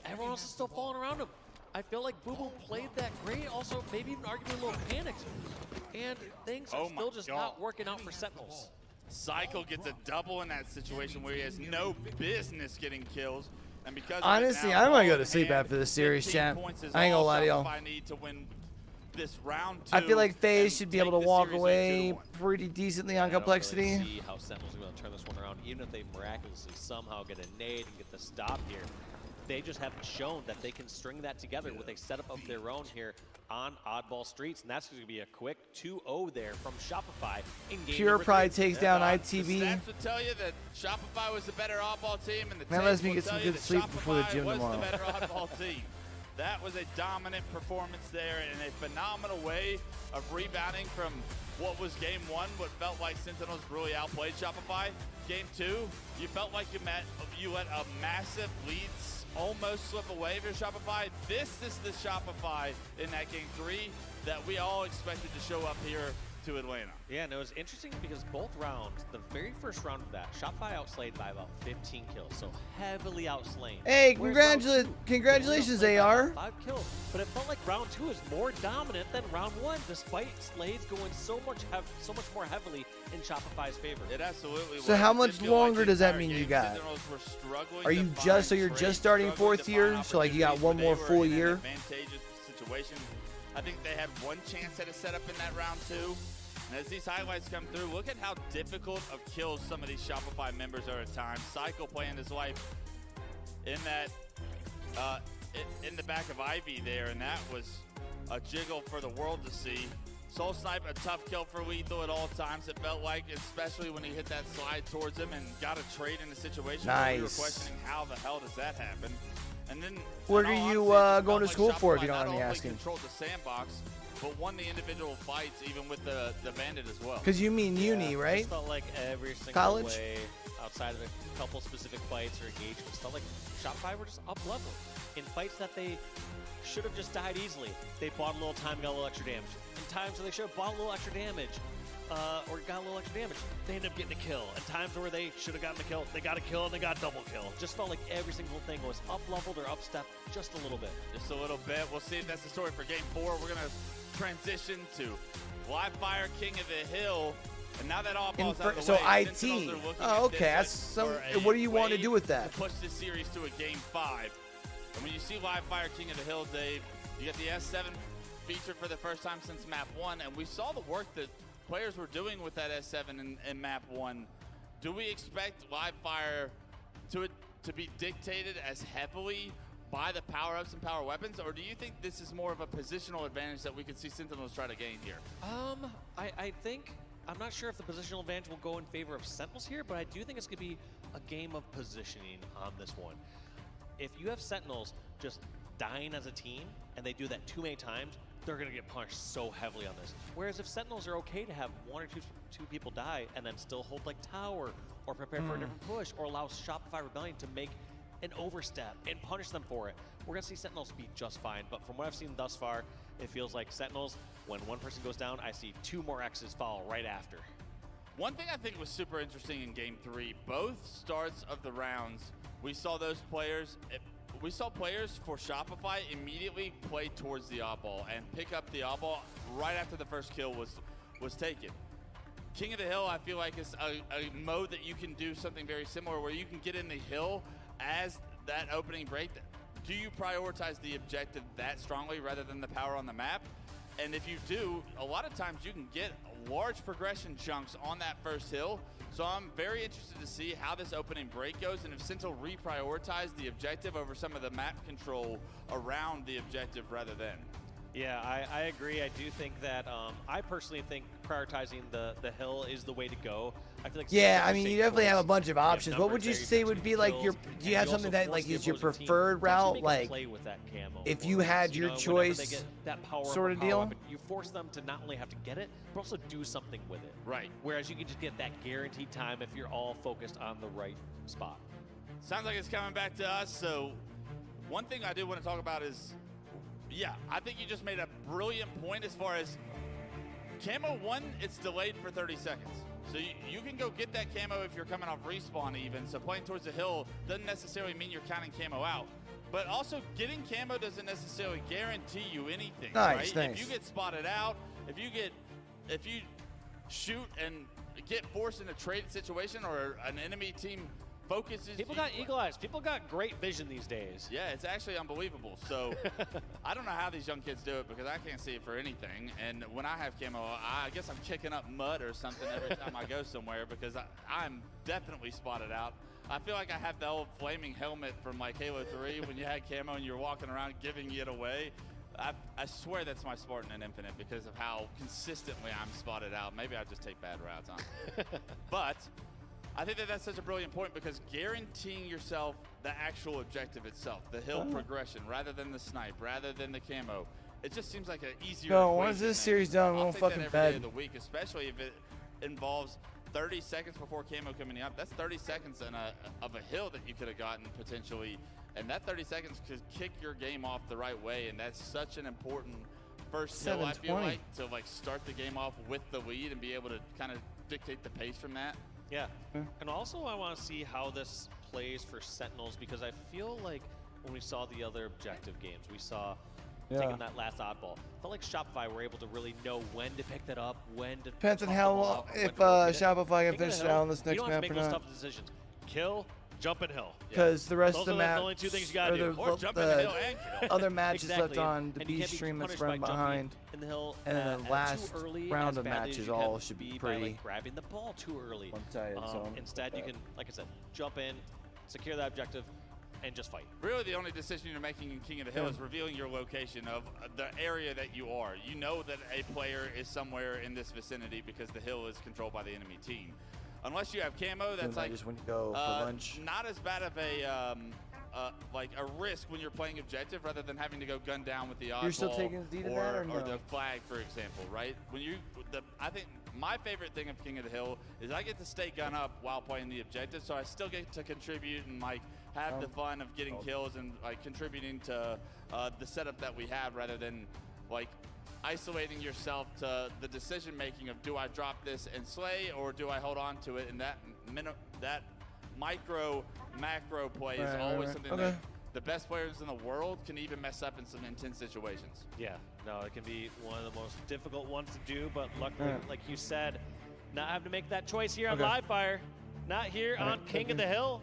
everyone else is still falling around him. I feel like Boo Boo played that great. Also, maybe even arguably a little panicked. And things are still just not working out for Sentinels. Cycle gets a double in that situation where he has no business getting kills. And because honestly, I might go to sleep after this series, champ. I ain't gonna lie to y'all. This round 2, I feel like FaZe should be able to walk away pretty decently on complexity. I don't really see how Sentinels are going to turn this one around, even if they miraculously somehow get a nade and get the stop here. They just haven't shown that they can string that together with a setup of their own here on Oddball Streets, and that's going to be a quick 2-0 there from Shopify in game Pure Pride takes down ITV. The stats would tell you that Shopify was the better oddball team, and the Man, let me get some good sleep before the gym was tomorrow. the better oddball team. That was a dominant performance there and a phenomenal way of rebounding from what was game 1, what felt like Sentinels really outplayed Shopify. Game 2, you felt like you let a massive lead almost slip away for Shopify. This is the Shopify in that game 3 that we all expected to show up here to Atlanta. Yeah, and it was interesting because both rounds, the very first round of that, Shopify outslayed by about 15 kills, so heavily outslain. Hey, congratulations, AR. 5 kills, but it felt like round 2 is more dominant than round 1, despite Slades going so much more heavily in Shopify's favor. It absolutely was. So how much longer does that mean you got? Are you just, so you're just starting 4th year? So like you got one more full year? Advantageous situation. I think they had one chance at a setup in that round 2. And as these highlights come through, look at how difficult of kills some of these Shopify members are at times. Cycle playing his life in that, in the back of Ivy there, and that was a jiggle for the world to see. Soul Snipe, a tough kill for Lethal at all times, it felt like, especially when he hit that slide towards him and got a trade in a situation where we were questioning how the hell does that happen. And then, where are you going to school for, if you don't mind me asking? Controlled the sandbox, but won the individual fights even with the Bandit as well. Because you mean uni, right? It just felt like every single college way, outside of a couple specific fights or engagements, felt like Shopify were just up-level. In fights that they should have just died easily, they bought a little time, got a little extra damage. In times where they should have bought a little extra damage, or got a little extra damage, they ended up getting a kill. And times where they should have gotten a kill, they got a kill and they got a double kill. Just felt like every single thing was up-leveled or up-stepped just a little bit. Just a little bit. We'll see if that's the story for game 4. We're going to transition to Live Fire King of the Hill. And now that all ball's out of the way, IT. Oh, okay. That's some, what do you want to do with that? To push this series to a game 5. And when you see Live Fire King of the Hill, Dave, you got the S7 featured for the first time since map 1, and we saw the work that players were doing with that S7 in map 1. Do we expect Live Fire to be dictated as heavily by the power-ups and power weapons, or do you think this is more of a positional advantage that we could see Sentinels try to gain here? I think, I'm not sure if the positional advantage will go in favor of Sentinels here, but I do think it's going to be a game of positioning on this one. If you have Sentinels just dying as a team, and they do that too many times, they're going to get punished so heavily on this. Whereas if Sentinels are okay to have one or two people die and then still hold like tower or prepare for a different push or allow Shopify Rebellion to make an overstep and punish them for it, we're going to see Sentinels be just fine. But from what I've seen thus far, it feels like Sentinels, when one person goes down, I see 2 more X's follow right after. One thing I think was super interesting in game 3, both starts of the rounds, we saw those players, we saw players for Shopify immediately play towards the oddball and pick up the oddball right after the first kill was taken. King of the Hill, I feel like, is a mode that you can do something very similar where you can get in the hill as that opening break. Do you prioritize the objective that strongly rather than the power on the map? And if you do, a lot of times you can get large progression chunks on that first hill. So I'm very interested to see how this opening break goes and if Sentinel reprioritize the objective over some of the map control around the objective rather than. Yeah, I agree. I do think that, I personally think prioritizing the hill is the way to go. I feel like yeah, I mean, you definitely have a bunch of options. What would you say would be like your, do you have something that like is your preferred route? Like, if you had your choice sort of deal? You force them to not only have to get it, but also do something with it. Right. Whereas you can just get that guaranteed time if you're all focused on the right spot. Sounds like it's coming back to us. So one thing I do want to talk about is, yeah, I think you just made a brilliant point as far as Camo 1, it's delayed for 30 seconds. So you can go get that camo if you're coming off respawn even. So playing towards the hill doesn't necessarily mean you're counting camo out. But also getting camo doesn't necessarily guarantee you anything, right? Thanks. If you get spotted out, if you shoot and get forced in a trade situation or an enemy team focuses. People got eagle eyes. People got great vision these days. Yeah, it's actually unbelievable. So I don't know how these young kids do it because I can't see it for anything. And when I have camo, I guess I'm kicking up mud or something every time I go somewhere because I'm definitely spotted out. I feel like I have the old flaming helmet from like Halo 3 when you had camo and you're walking around giving it away. I swear that's my Spartan in Infinite because of how consistently I'm spotted out. Maybe I just take bad routes on it. But I think that that's such a brilliant point because guaranteeing yourself the actual objective itself, the hill progression, rather than the snipe, rather than the camo, it just seems like an easier No, once this series done, I'm I'll going take fucking that every bed. day of the week, especially if it involves 30 seconds before camo coming up. That's 30 seconds of a hill that you could have gotten potentially, and that 30 seconds could kick your game off the right way, and that's such an important first hill, I feel like, to like start the game off with the lead and be able to kind of dictate the pace from that. Yeah. And also I want to see how this plays for Sentinels because I feel like when we saw the other objective games, we saw taking that last oddball. Felt like Shopify were able to really know when to pick that up, when to Depends on toss how the ball long, up, if when to Shopify can King of finish the it hill, out on this next you don't have map to or make those not. tough decisions. Kill, jump, and hill. Because the rest Those of the are map, the only two things you gotta do. or Or jump in the hill and kill. other matches Exactly. left on the And you B can't be stream that's punished by running jumping behind. in the hill, And then the too last early, round as of badly as matches you all can should be by, pretty like, grabbing the ball too early. one-sided, so Instead, you can, like I said, jump in, secure that objective, and just fight. Really, the only decision you're making in King of the Hill is revealing your location of the area that you are. You know that a player is somewhere in this vicinity because the hill is controlled by the enemy team. Unless you have camo, that's like just when you go for lunch. not as bad of a like a risk when you're playing objective rather than having to go gun down with the oddball. You're still taking the D to that, or no? the flag, for example, right? When you, I think my favorite thing of King of the Hill is I get to stay gun up while playing the objective, so I still get to contribute and like have the fun of getting kills and like contributing to the setup that we have rather than like isolating yourself to the decision making of do I drop this and slay or do I hold on to it, and that micro macro play is always something that the best players in the world can even mess up in some intense situations. Yeah, no, it can be one of the most difficult ones to do, but luckily, like you said, not having to make that choice here on Live Fire, not here on King of the Hill.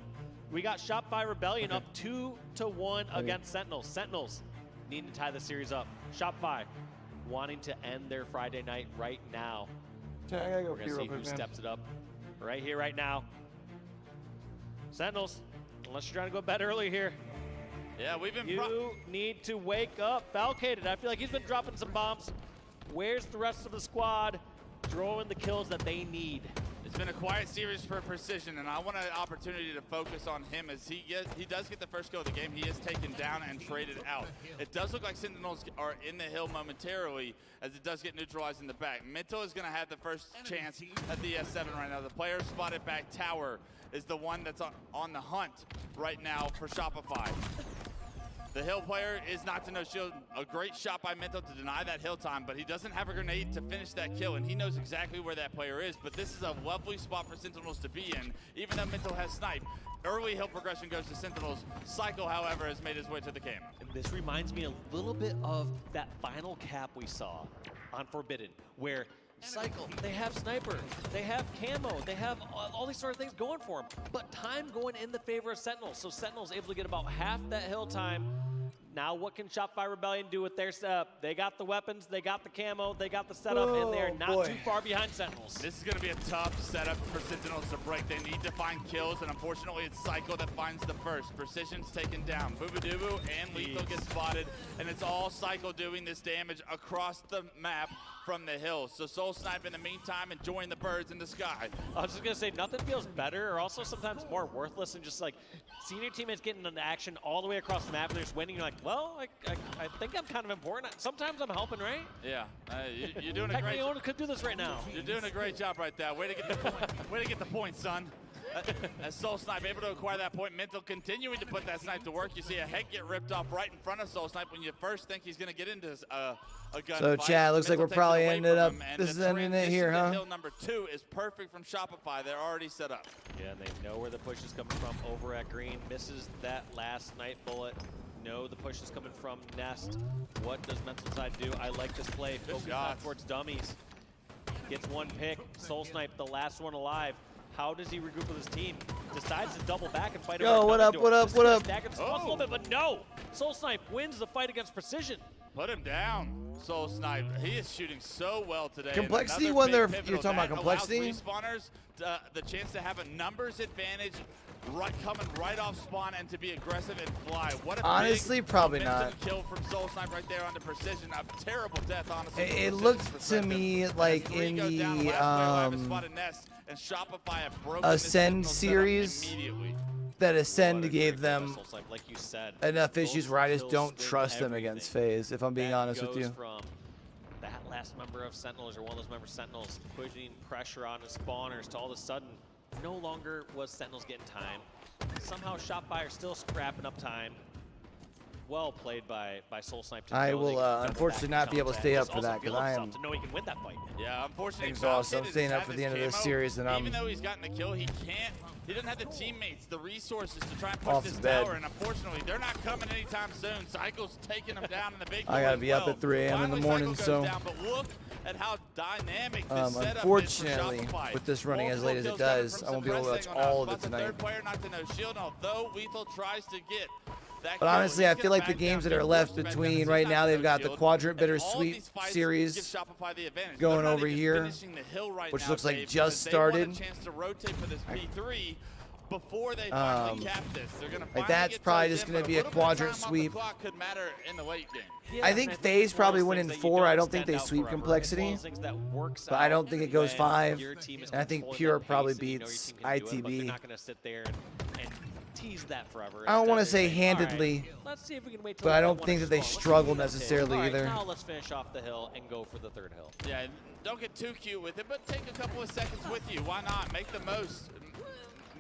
We got Shopify Rebellion up 2-1 against Sentinels. Sentinels needing to tie the series up. Shopify wanting to end their Friday night right now. I gotta go We're going to see who steps it up right here, right now. Sentinels, unless you're trying to go to bed early here. Yeah, we've been. You need to wake up. Falcated, I feel like he's been dropping some bombs. Where's the rest of the squad throwing the kills that they need? It's been a quiet series for Precision, and I want an opportunity to focus on him as he does get the first kill of the game. He is taken down and traded out. It does look like Sentinels are in the hill momentarily, as it does get neutralized in the back. Mental is going to have the first chance at the S7 right now. The player spotted back tower is the one that's on the hunt right now for Shopify. The hill player is not to no shield. A great shot by Mental to deny that hill time, but he doesn't have a grenade to finish that kill, and he knows exactly where that player is. But this is a lovely spot for Sentinels to be in, even though Mental has sniped. Early hill progression goes to Sentinels. Cycle, however, has made his way to the camp. And this reminds me a little bit of that final cap we saw on Forbidden, where Cycle, they have Sniper, they have Camo, they have all these sort of things going for them, but time going in the favor of Sentinels. So Sentinels able to get about half that hill time. Now what can Shopify Rebellion do with their setup? They got the weapons, they got the camo, they got the setup, and they're not too far behind Sentinels. This is going to be a tough setup for Sentinels to break. They need to find kills, and unfortunately it's Cycle that finds the first. Precision's taken down. Boobadooboo and Lethal get spotted, and it's all Cycle doing this damage across the map from the hills. So Soul Snipe in the meantime enjoying the birds in the sky. I was just going to say, nothing feels better or also sometimes more worthless than just like seeing your teammates getting into action all the way across the map and they're just winning. You're like, well, I think I'm kind of important. Sometimes I'm helping, right? Yeah, you're doing a great job. Could do this right now. You're doing a great job right there. Way to get the point. Way to get the point, son. As Soul Snipe able to acquire that point, Mental continuing to put that snipe to work. You see a head get ripped off right in front of Soul Snipe when you first think he's going to get into a gun So, fight. Chad, looks like we're probably ended up. This is ending it here, huh? Hill number 2 is perfect from Shopify. They're already set up. Yeah, and they know where the push is coming from over at green. Misses that last night bullet. Know the push is coming from Nest. What does Mental Side do? I like this play. Focus on towards dummies. Gets one pick. Soul Snipe, the last one alive. How does he regroup with his team? decides to double back and fight Yo, over what up, what up, what up? Stagger the spawns a little bit, but no! Soul Snipe wins the fight against Precision. Put him down, Soul Snipe. He is shooting so well today. Complexity And when another they're, big you're talking about pivotal that complexity? allows respawners the chance to have a numbers advantage coming right off spawn and to be aggressive and fly. What a Honestly, big probably momentum not. kill from Soul Snipe right there on the Precision. A terrible death, honestly. It looked to me like in the Ascend series that Ascend gave them like you said, enough issues where I just don't trust them against FaZe, if I'm being honest with you. From that last member of Sentinels, or one of those members of Sentinels, putting pressure on the spawners, to all of a sudden, no longer was Sentinels getting time. Somehow Shopfire still scrapping up time. Well played by Soul Snipe. I will unfortunately not be able to stay up for that because I am to know he can win that fight. Yeah, unfortunately, exhausted. I'm staying up for the end of this series, and I'm even though he's gotten the kill, he can't. He doesn't have the teammates, the resources to try and push off this the bed. tower, and unfortunately, they're not coming anytime soon. Cycle's taking him down in the big. I gotta be up at 3 a.m. in the morning, so. Down, but look at how dynamic this setup Unfortunately, is for Shopify. with this running as late as it does, I won't be able to watch all of it tonight. Third player not to no shield, although Lethal tries to get. But honestly, I feel like the games that are left between right now, they've got the Quadrant Bittersweet series going over here, which looks like just started. Like that's probably just going to be a Quadrant sweep. I think FaZe probably win in 4. I don't think they sweep Complexity, but I don't think it goes 5. And I think Pure probably beats ITB. That forever. I don't want to say handedly, let's see if we can wait till but I don't think that they struggle necessarily either. Now let's finish off the hill and go for the third hill. Yeah, don't get too cute with it, but take a couple of seconds with you. Why not? Make the most.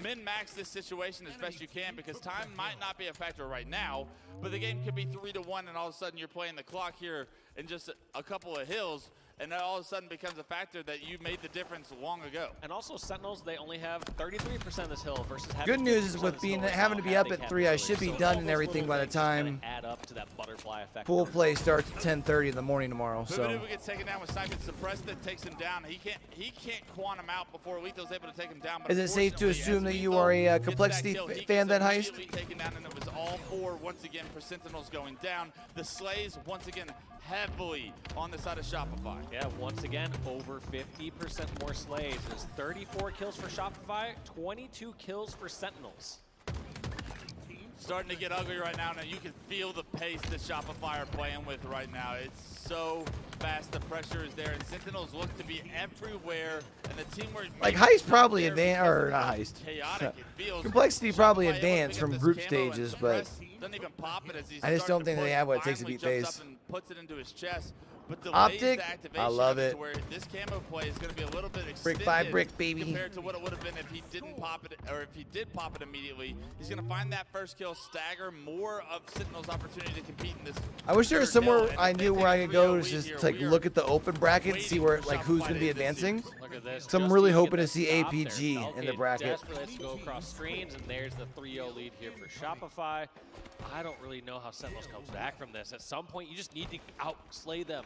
Min-max this situation as best you can, because time might not be a factor right now, but the game could be 3-1 and all of a sudden you're playing the clock here in just a couple of hills, and that all of a sudden becomes a factor that you made the difference long ago. And also Sentinels, they only have 33% of this hill versus Good news is with having to be up at 3, I should be done and everything by the time add up to that butterfly effect. pool play starts at 10:30 in the morning tomorrow. So Boogaloo gets taken down with Snipe and Suppress that takes him down. He can't quantum out before Lethal's able to take him down. But is it safe to assume that you are a Complexity fan then, Heist? Taken down, and it was all 4 once again for Sentinels going down. The Slays once again heavily on the side of Shopify. Yeah, once again, over 50% more Slays. There's 34 kills for Shopify, 22 kills for Sentinels. Starting to get ugly right now. Now you can feel the pace that Shopify are playing with right now. It's so fast. The pressure is there, and Sentinels look to be everywhere. And the teamwork. Like Heist probably advanced, or not Heist. Complexity probably advanced from group stages, but I just don't think they have what it takes to beat FaZe. Puts it into his chest. But the Optic, I love it. Where this camo play is going to be a little bit brick by brick, baby. Compared to what it would have been if he didn't pop it, or if he did pop it immediately. He's going to find that first kill, stagger more of Sentinel's opportunity to compete in this. I wish there was somewhere I knew where I could go to just like look at the open bracket and see where like who's going to be advancing. So I'm really hoping to see APG in the bracket. Let's go across screens, and there's the 3-0 lead here for Shopify. I don't really know how Sentinels comes back from this. At some point, you just need to outslay them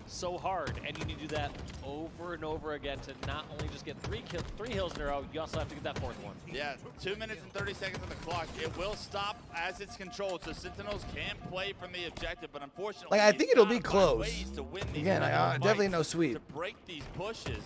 so hard, and you need to do that over and over again to not only just get 3 hills in a row, you also have to get that 4th one. Yeah, 2 minutes and 30 seconds on the clock. It will stop as it's controlled, so Sentinels can play from the objective, but unfortunately, like I think it'll be close. To Again, I definitely no sweep. To break these pushes,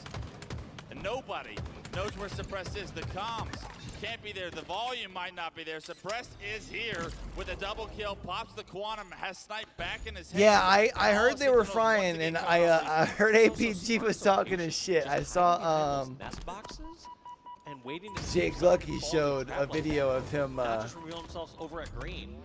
and nobody knows where Suppressed is. The comms can't be there. The volume might not be there. Suppressed is here with a double kill. Pops the Quantum, has Snipe back in his head. Yeah, I heard they were frying, and I heard APG was talking his shit. I saw boxes and waiting to Jake Lucky showed a video of him just reveal themselves over at green.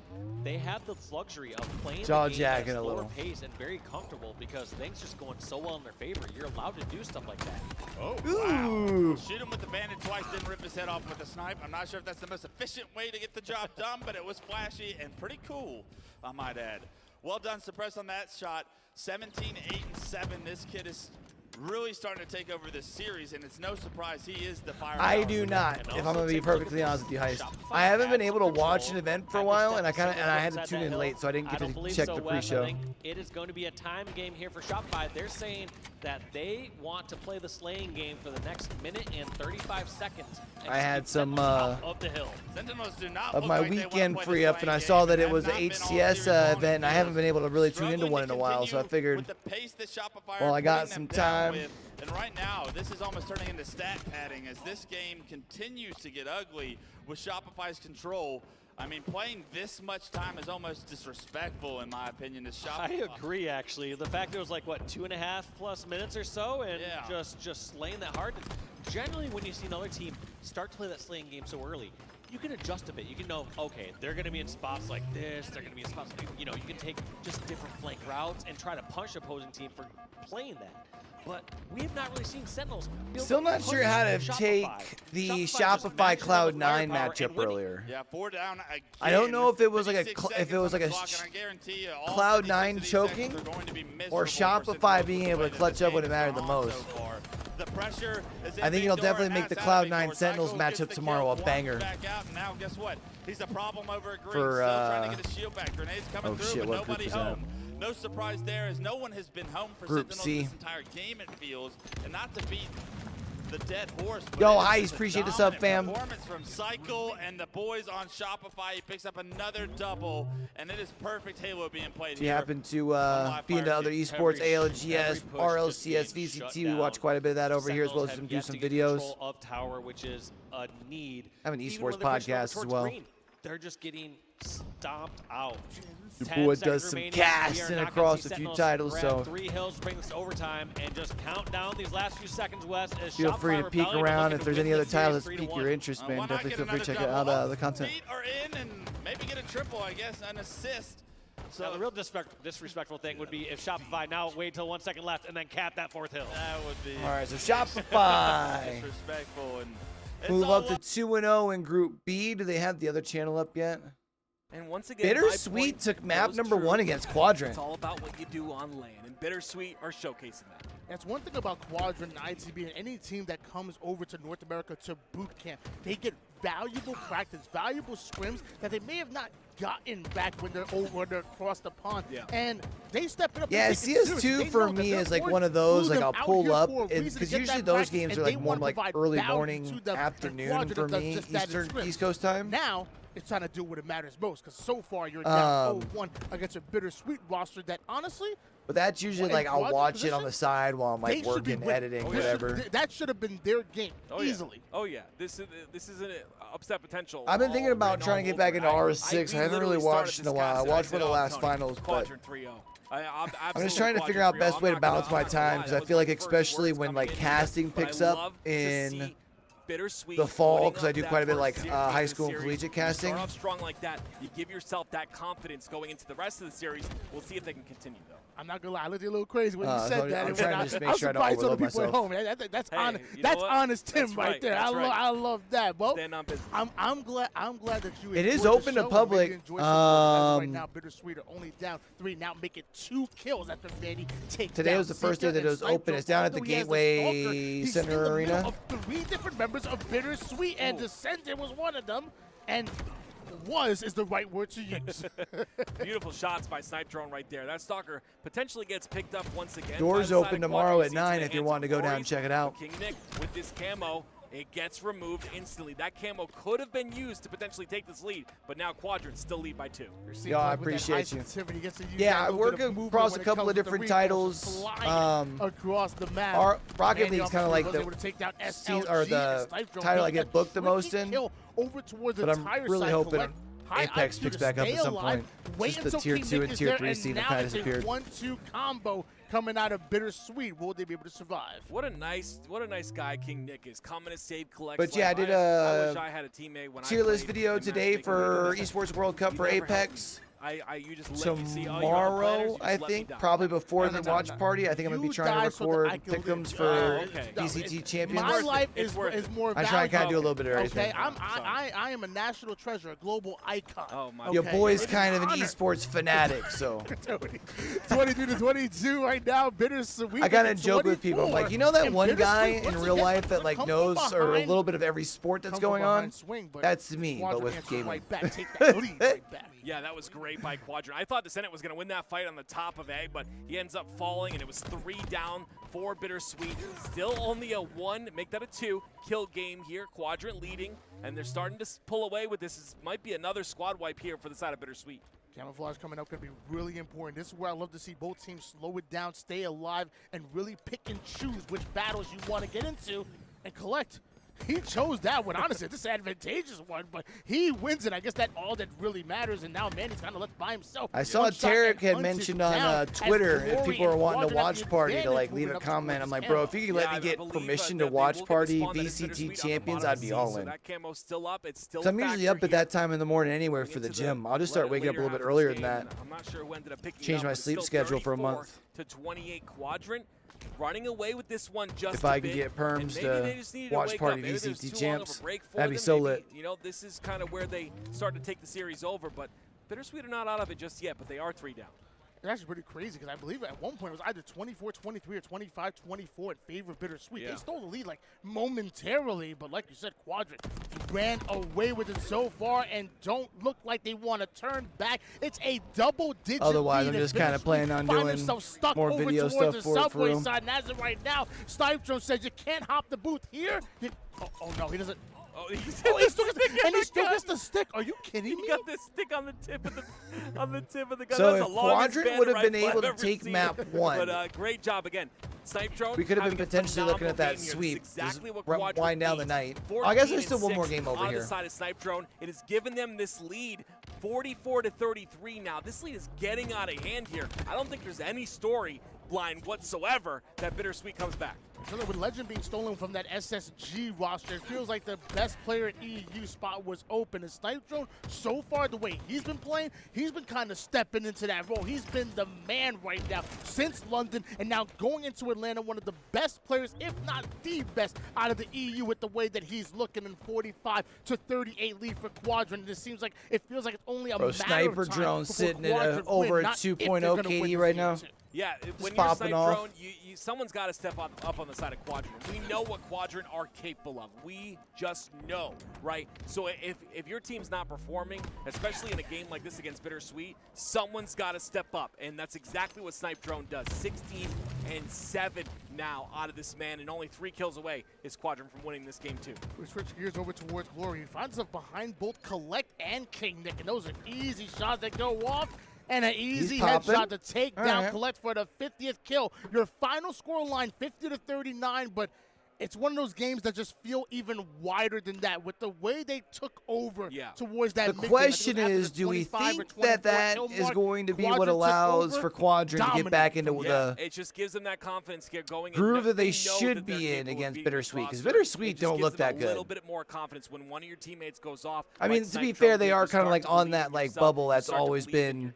They have the luxury of playing jaw the game jacking at a a slower little pace and very comfortable because things just going so well in their favor. You're allowed to do stuff like that. Oh, wow. Shoot him with the bandit twice, then rip his head off with a snipe. I'm not sure if that's the most efficient way to get the job done, but it was flashy and pretty cool, I might add. Well done, Suppress, on that shot. 17, 8, and 7. This kid is really starting to take over this series, and it's no surprise he is the fire. I do not, if I'm gonna be perfectly honest with you, Heist. I haven't been able to watch an event for a while, and I had to tune in late, so I didn't get to check the pre-show. I think it is going to be a time game here for Shopify. They're saying that they want to play the slaying game for the next minute and 35 seconds. I had some of the hill. of my weekend free up, and I saw that it was an HCS event, and I haven't been able to really tune into one in a while, so I figured, well, I got some time. And right now, this is almost turning into stat padding as this game continues to get ugly with Shopify's control. I mean, playing this much time is almost disrespectful, in my opinion, to Shopify. I agree, actually. The fact it was like, what, 2.5+ minutes or so, and just slaying that hard. Generally, when you see another team start to play that slaying game so early, you can adjust a bit. You can know, okay, they're going to be in spots like this. They're going to be in spots like, you know, you can take just different flank routes and try to punish the opposing team for playing that. But we have not really seen Sentinels. Still not sure how to take the Shopify Cloud9 matchup earlier. Yeah, 4 down again. I don't know if it was like a Cloud9 choking or Shopify being able to clutch up when it mattered the most. The pressure is I think it'll definitely make the Cloud9 Sentinels matchup tomorrow a banger. Now guess what? He's a problem over at Green. For, Still trying to get his shield back. Grenades coming through, shit, but what nobody group is home. No surprise there, as no one has been home for Group Sentinels C. this entire game, it feels. And not to beat the dead horse. Yo, Heist, appreciate the sub, fam. Performance from Cycle and the boys on Shopify. He picks up another double, and it is perfect Halo being played He here. happened to be into other esports, ALGS, RLCS, VCT. We watch quite a bit of that over here, as well as do some videos. Of tower, which is a need. I have an Even when esports they're pushing over podcast as towards well. green, they're just getting stomped out. Your 10 boy seconds does some remaining. casting We are not across gonna see a few Sentinels titles, grab so 3 hills, bring this to overtime, and just count down these last few seconds, Wes. As feel free to Shopify peek Rebellion are around. looking If there's to any win other this series titles that pique 3-1. your interest, man, Why not definitely get feel free to check another out double? the content. Feet are in, and maybe get a triple, I guess, an assist. So now, the real disrespectful thing would be if Shopify now wait till 1 second left and then cap that 4th hill. That would be. All right, so Shopify Disrespectful. And move up to 2-0 in Group B. Do they have the other channel up yet? And once again, Bittersweet took map number 1 against Quadrant. It's all about what you do on lane, and Bittersweet are showcasing that. That's one thing about Quadrant and ITB and any team that comes over to North America to boot camp. They get valuable practice, valuable scrims that they may have not gotten back when they're over across the pond. Yeah. And they step it up. Yeah, CS2 for me is like one of those, like I'll pull up, because usually those games are like more like early morning, afternoon for me, East Coast time. Now, it's trying to do what it matters most, because so far you're down 0-1 against a Bittersweet roster that honestly. But that's usually like I'll watch it on the side while I'm like working, editing, whatever. That should have been their game easily. Oh yeah, this is an upset potential. I've been thinking about trying to get back into R6. I haven't really watched in a while. I watched one of the last finals, but I'm just trying to figure out best way to balance my time, because I feel like especially when like casting picks up in the fall, because I do quite a bit like high school and collegiate casting. Start off strong like that. You give yourself that confidence going into the rest of the series. We'll see if they can continue though. I'm not gonna lie, I looked a little crazy when you said that. I'm trying to just make sure I don't surprised all the overload people at myself. home. That's Hey, honest. you know That's what? honest Tim That's right there. That's right. I love that. Well, Stand on business. I'm glad that you. It is enjoyed the open to show and public. maybe enjoyed some right now, Bittersweet are only down 3. Now make it 2 kills after Vanny takes Today down was the first day Seeker that it was and open. Cypher. It's down at the Although he has Gateway Stalker, he's Center in the Arena. middle of 3 different members of Bittersweet, and Descendant was one of them. And is the right word to use. Beautiful shots by Snipe Drone right there. That Stalker potentially gets picked up once again. Doors by the side open of tomorrow Quadrant. at 9 if you're wanting to go down and check it out. King Nick with this camo, it gets removed instantly. That camo could have been used to potentially take this lead, but now Quadrant still lead by 2. Yo, I appreciate you. Yeah, I work across a couple of different titles. Across the map. Rocket League's kind of like the title I get booked the most in. But I'm really hoping Apex picks back up at some point. Just the tier 2 and tier 3 scene that kind of disappeared. 1-2 combo coming out of Bittersweet. Will they be able to survive? What a nice guy King Nick is. Coming to save collect. But yeah, I did I wish I had a teammate when tier list played video in today matchmaking for because Esports World Cup for never helped Apex. me. You just let me see. Oh, Tomorrow, I think, probably before the watch party, I think I'm going to be trying to record pick'ems for VCT Champions. My life is more valuable. I try and kind of do a little bit of everything. Okay, I am a national treasure, a global icon. Oh, my Your boy's kind of an esports fanatic, so. 22-22 right now, bittersweet. I kind of joke with people. I'm like, you know that one guy in real life that like knows or a little bit of every sport that's going on? That's me, but with gaming. Yeah, that was great by Quadrant. I thought Descendant was going to win that fight on the top of A, but he ends up falling, and it was 3 down for Bittersweet. Still only a 1, make that a 2 kill game here. Quadrant leading, and they're starting to pull away with this. This might be another squad wipe here for the side of Bittersweet. Camouflage coming up going to be really important. This is where I love to see both teams slow it down, stay alive, and really pick and choose which battles you want to get into and collect. He chose that one. Honestly, this is an advantageous one, but he wins it. I guess that's all that really matters, and now Manny's kind of left by himself. I saw Tarek had mentioned on Twitter if people are wanting to watch party to like leave a comment. I'm like, bro, if you could let me get permission to watch party VCT Champions, I'd be all in. That camo's still up. It's still. So I'm usually up at that time in the morning anyway for the gym. I'll just start waking up a little bit earlier than that. I'm not sure who ended up picking Change my sleep schedule for a month. To 28 Quadrant. Running away with this one just if I could get perms to watch party VCT champs, that'd be so lit. You know, this is kind of where they start to take the series over, but Bittersweet are not out of it just yet, but they are 3 down. It's actually pretty crazy because I believe at one point it was either 24-23 or 25-24 in favor of Bittersweet. Yeah. They stole the lead like momentarily, but like you said, Quadrant ran away with it so far and don't look like they want to turn back. It's a double-digit Otherwise, lead. I'm just kind of planning on doing more video stuff for him. Side, and as of right now, Snipe says you can't hop the booth here. Oh no, he doesn't. Oh, he still gets the stick. Are you kidding me? He got the stick on the tip of the gun. So That's if Quadrant would have been able to take seen. map 1, but great job again. Snipe Drone. We could have been potentially looking at that sweep. Exactly what wind down the night. I guess there's still one more game over on here. The side of Snipe Drone. It has given them this lead, 44-33 now. This lead is getting out of hand here. I don't think there's any storyline whatsoever that Bittersweet comes back. So with Legend being stolen from that SSG roster, it feels like the best player in EU spot was open. And Snipe Drone, so far the way he's been playing, he's been kind of stepping into that role. He's been the man right now since London, and now going into Atlanta, one of the best players, if not the best, out of the EU with the way that he's looking in 45-38 lead for Quadrant. And it seems like it feels like it's only a matter Sniper of time Drone sitting at over a 2.0 KD right now. Yeah, when Just you're popping Snipe off. Drone, someone's got to step up on the side of Quadrant. We know what Quadrant are capable of. We just know, right? So if your team's not performing, especially in a game like this against Bittersweet, someone's got to step up, and that's exactly what Snipe Drone does. 16-7 now out of this man, and only 3 kills away is Quadrant from winning this game too. We switch gears over towards Glory. He finds himself behind both Collect and King Nick, and those are easy shots that go off. And an easy headshot to take down Collect for the 50th kill. Your final score line, 50-39, but it's one of those games that just feel even wider than that with the way they took over towards that The question is, do we think that is going to be what allows for Quadrant to get back into the it just gives them that confidence going groove that they should be in against Bittersweet, because Bittersweet don't look that good. A little bit more confidence when one of your teammates goes off. I mean, to be fair, they are kind of like on that like bubble that's always been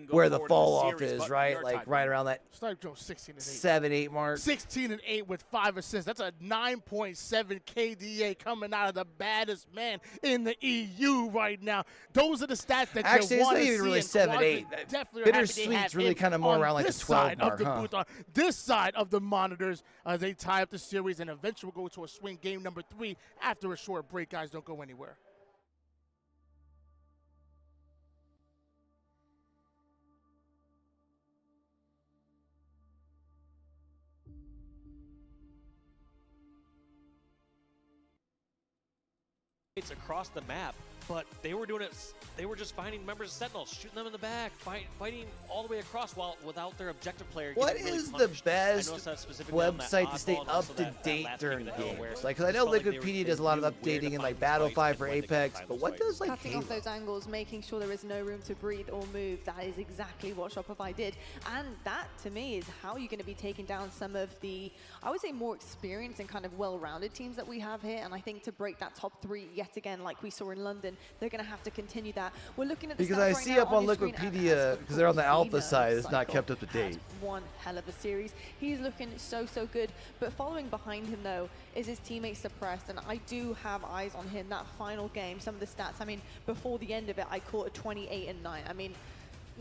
where the fall off is, right? Like right around that 7-8 mark. 16-8 with 5 assists. That's a 9.7 KDA coming out of the baddest man in the EU right now. Those are the stats that actually, you want to see. It's not even really 7-8. Bittersweet's really kind of more around like the 12 mark, huh? On this side of the monitors, they tie up the series, and eventually we'll go to a swing game number 3 after a short break. Guys, don't go anywhere. It's across the map, but they were doing it. They were just finding members of Sentinels, shooting them in the back, fighting all the way across without their objective player. What getting really is the punished. best website to stay up to date during games? Like, cause I know Liquidpedia does a lot of updating in like Battlefield for Apex, but what does like cutting off those angles, making sure there is no room to breathe or move? That is exactly what Shopify did, and that to me is how you're going to be taking down some of the, I would say, more experienced and kind of well-rounded teams that we have here. And I think to break that top 3 yet again, like we saw in London, and they're going to have to continue that. We're looking at the Because stats I right see now up on your screen, and Wikipedia, because they're on the alpha Gamer side, it's not cycle kept up to date. had one hell of a series. He's looking so good, but following behind him though is his teammate Suppressed, and I do have eyes on him. That final game, some of the stats, I mean, before the end of it, I caught a 28-9. I mean,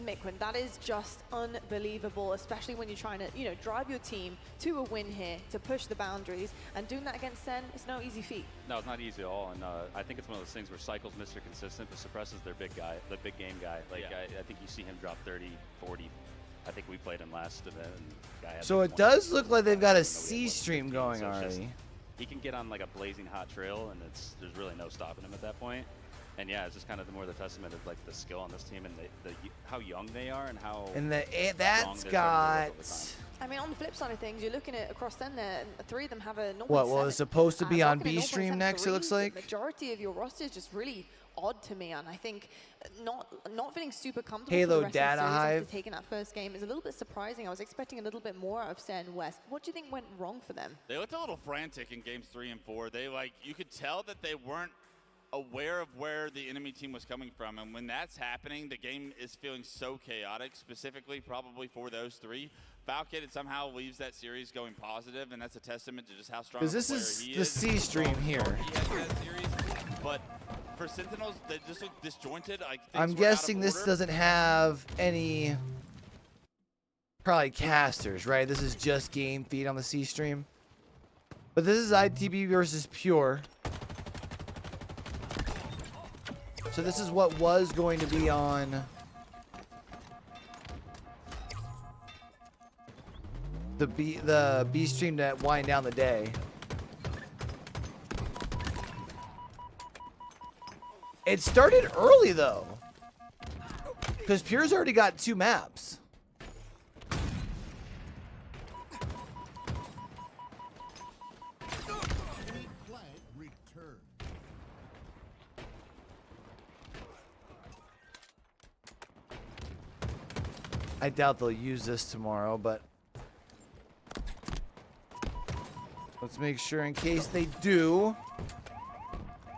Miquin, that is just unbelievable, especially when you're trying to, you know, drive your team to a win here, to push the boundaries, and doing that against Sen, it's no easy feat. No, it's not easy at all, and I think it's one of those things where Cycle's Mr. Consistent, but Suppress is their big guy, the big game guy. Like, I think you see him drop 30, 40. I think we played him last event, and guy had So like it 20. does look like they've got a C stream going already. He can get on like a blazing hot trail, and there's really no stopping him at that point. And yeah, it's just kind of the testament of like the skill on this team and how young they are and how. And that's strong they're got. starting to work over time. I mean, on the flip side of things, you're looking at across Sen there, and 3 of them have a 0.7. What? Well, it's supposed to be on Rocket at B stream 0.73. next. It looks like. The majority of your roster is just really odd to me, and I think not feeling super comfortable Halo for the rest of the Data series Hive. after taking that first game is a little bit surprising. I was expecting a little bit more out of Sen West. What do you think went wrong for them? They looked a little frantic in games 3 and 4. They you could tell that they weren't aware of where the enemy team was coming from, and when that's happening, the game is feeling so chaotic, specifically probably for those 3. Falcated somehow leaves that series going positive, and that's a testament to just how strong of a Because player this he is the C stream here. But for Sentinels, they just look disjointed. Like, I'm guessing this doesn't have any probably casters, right? This is just game feed on the C stream. But this is ITB versus Pure. So this is what was going to be on the B stream to wind down the day. It started early though, because Pure's already got 2 maps. I doubt they'll use this tomorrow, but let's make sure in case they do.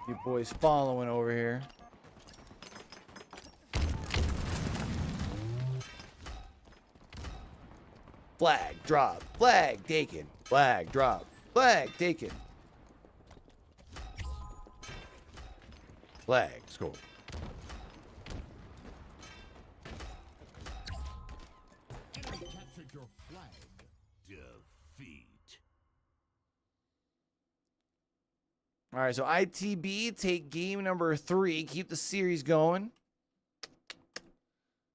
You boys following over here. Flag drop, flag taken, flag drop, flag taken. Flag score. Your flag. Defeat. All right, so ITB take game number 3, keep the series going.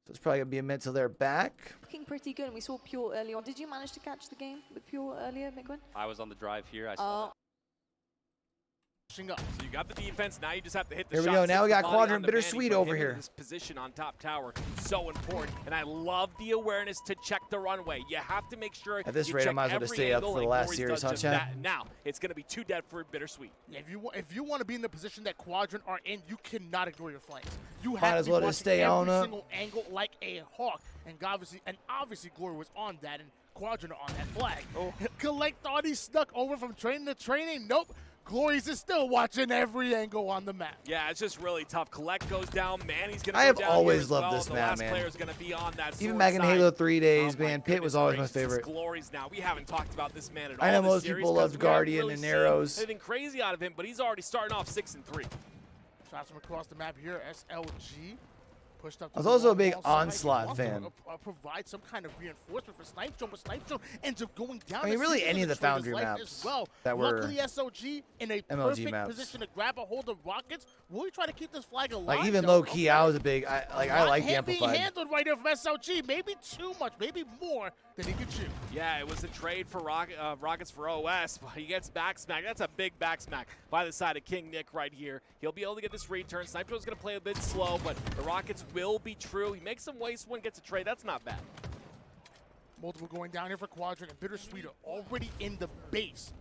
So it's probably gonna be a minute till they're back. Looking pretty good, and we saw Pure early on. Did you manage to catch the game with Pure earlier, Miquin? I was on the drive here. I saw that. So you got the defense, now you just have to hit the Here we shot. go, now we got Body Quadrant on the Bittersweet Manny, but over him in here. This position on top tower, so important. And I love the awareness to check the runway. You have to make sure At this you rate, I check might as well every just stay up angle, for the and last Glory's series, does huh, just Chad? that. Now, it's going to be 2 dead for Bittersweet. If you want to be in the position that Quadrant are in, you cannot ignore your flanks. You Might have as to well be just watching stay on every up. single angle like a hawk. And obviously Glory was on that, and Quadrant are on that flag. Collect thought he snuck over from training to training. Nope. Glory's is still watching every angle on the map. Yeah, it's just really tough. Collect goes down. Manny's going to go I have down always here as loved well. this the map, last man. player's going to be on that Even sword back in side. Halo 3 days, Oh my man, Pit was always my gracious, this is favorite. Glory's now. We haven't talked about this man at all. I know this most series people 'cause loved we haven't Guardian really and seen Arrows. anything crazy out of him, but he's already starting off 6-3. Shots from across the map here. SLG pushed up. I was also a big Onslaught Onslaught fan. Provide some kind of reinforcement for Snipe Drone, but Snipe Drone ends up going down. I mean, and really seeking any of the destroy his Foundry life maps as well. that were Luckily, SLG in a MLG perfect maps. position to grab a hold of rockets. Really try to keep this flag alive. Like even though. low key, I was a big I like the Being amplified. handled right here from SLG. Maybe too much, maybe more than he could chew. Yeah, it was a trade for Rockets for OS, but he gets back smack. That's a big back smack by the side of King Nick right here. He'll be able to get this return. Snipe Drone's going to play a bit slow, but the Rockets will be true. He makes some waste one, gets a trade. That's not bad. Multiple going down here for Quadrant, and Bittersweet are already in the base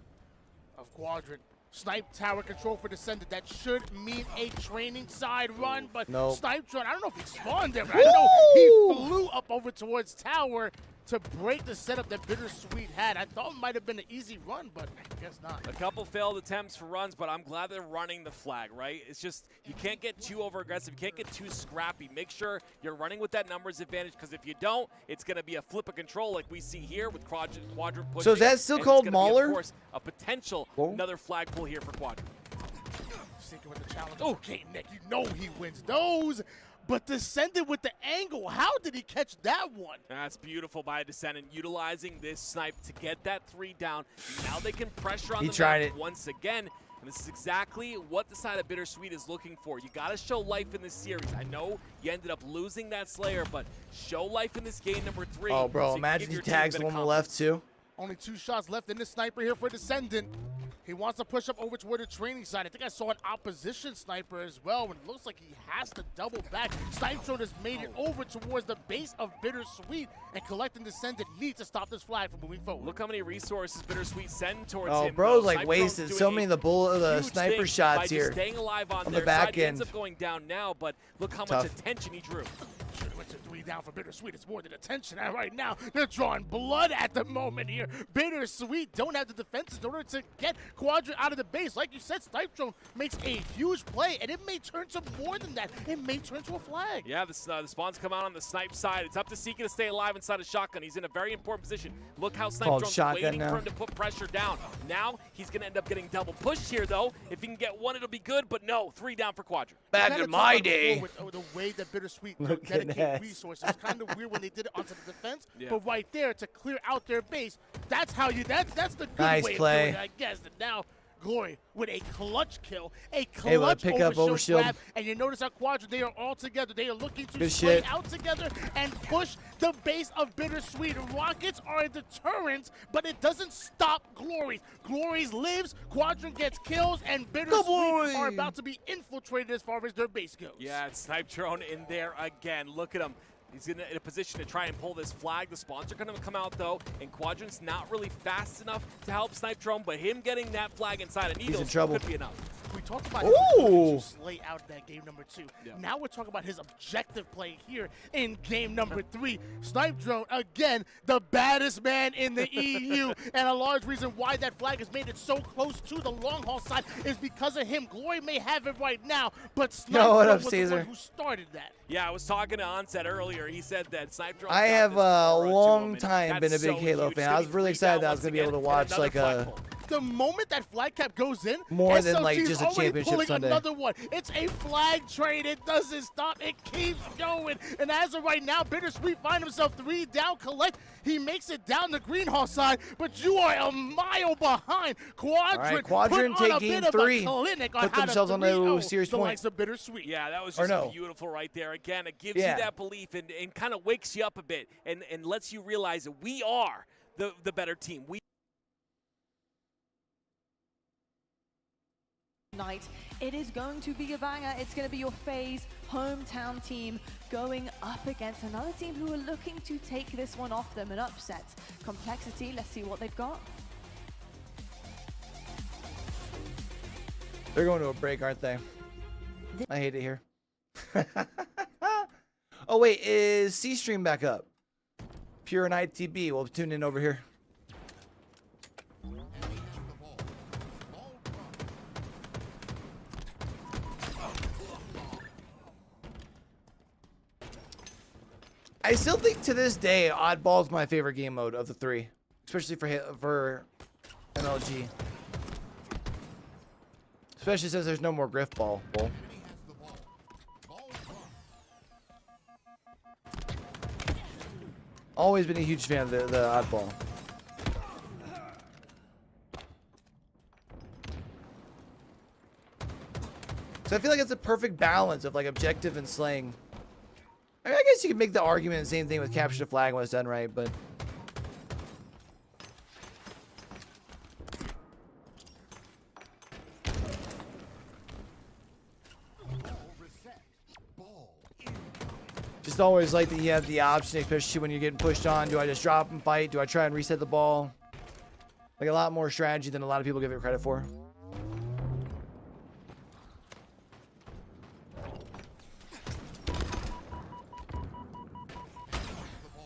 of Quadrant. Snipe tower control for Descendant. That should mean a training side run, but Nope. Snipe Drone, I don't know if he spawned there, but I know he flew up over towards tower. to break the setup that Bittersweet had. I thought it might have been an easy run, but I guess not. A couple failed attempts for runs, but I'm glad they're running the flag, right? It's just, you can't get too over-aggressive. You can't get too scrappy. Make sure you're running with that numbers advantage, because if you don't, it's going to be a flip of control like we see here with Quadrant pushing. So is that still called Mauler? Of course, a potential another flag pull here for Quadrant. Sticking with the challenge. Okay, Nick, you know he wins those. But Descendant with the angle, how did he catch that one? That's beautiful by Descendant, utilizing this snipe to get that 3 down. Now they can pressure on the map once again. And this is exactly what the side of Bittersweet is looking for. You got to show life in this series. I know you ended up losing that Slayer, but show life in this game number 3. Oh, bro, so imagine he tags the one on the left, too. Only 2 shots left in the sniper here for Descendant. He wants to push up over toward the training side. I think I saw an opposition sniper as well, and it looks like he has to double back. Sniper has made it over towards the base of Bittersweet, and collecting Descendant needs to stop this flag from moving forward. Look how many resources Bittersweet send towards him. Oh, bro's like wasted so many of the sniper shots here. Staying alive on the back end. He ends up going down now, but look how much attention he drew. Should have went to 3 down for Bittersweet. It's more than attention. And right now, they're drawing blood at the moment here. Bittersweet don't have the defenses in order to get Quadrant out of the base. Like you said, Snipe Drone makes a huge play, and it may turn to more than that. It may turn to a flag. Yeah, the spawns come out on the Snipe side. It's up to Seeker to stay alive inside of Shotgun. He's in a very important position. Look how Snipe Drone's waiting for him to put pressure down. Now, he's going to end up getting double pushed here, though. If he can get 1, it'll be good, but no, 3 down for Quadrant. Back in my day. With the way that Bittersweet dedicate resources. It's kind of weird when they did it onto the defense, but right there to clear out their base, that's how you, that's the good nice way play. of doing it, I guess. And now Glory with a clutch kill, a clutch overshield grab, and you notice how Quadrant, they are all together. They are looking to play out together and push the base of Bittersweet. Rockets are a deterrent, but it doesn't stop Glory's. Glory's lives, Quadrant gets kills, and Bittersweet are about to be infiltrated as far as their base goes. Yeah, it's Snipe Drone in there again. Look at him. He's in a position to try and pull this flag. The spawns are going to come out, though, and Quadrant's not really fast enough to help Snipe Drone, but him getting that flag inside of Needles could be enough. We talked about his ability to slay out that game number 2. Yeah. Now we're talking about his objective play here in game number 3. Snipe Drone, again, the baddest man in the EU. And a large reason why that flag has made it so close to the long haul side is because of him. Glory may have it right now, but Snipe Drone was the one who started that. Yeah, I was talking to Onset earlier. He said that Snipe Drone. I have a long time been a big Halo fan. I was really excited that I was going to be able to watch like a... The moment that flag cap goes in, more SLG than like just a championship Sunday. Another one. It's a flag trade. It doesn't stop. It keeps going. And as of right now, Bittersweet find himself 3 down. Collect. He makes it down the green hall side, but you are a mile behind. Quadrant, Quadrant take game 3. Put themselves on the series point. Of Bittersweet. Yeah, that was just beautiful right there. Again, it gives you that belief and kind of wakes you up a bit and lets you realize that we are the better team. Night. It is going to be a banger. It's going to be your FaZe hometown team going up against another team who are looking to take this one off them, an upset. Complexity, let's see what they've got. They're going to a break, aren't they? I hate it here. Oh wait, is C-Stream back up? Pure and ITB, we'll tune in over here. I still think to this day, Oddball is my favorite game mode of the 3, especially for MLG. Especially since there's no more Griff Ball. Always been a huge fan of the Oddball. So I feel like it's a perfect balance of like objective and slaying. I mean, I guess you could make the argument the same thing with capture the flag when it's done right, but just always like that you have the option, especially when you're getting pushed on. Do I just drop and fight? Do I try and reset the ball? Like a lot more strategy than a lot of people give it credit for.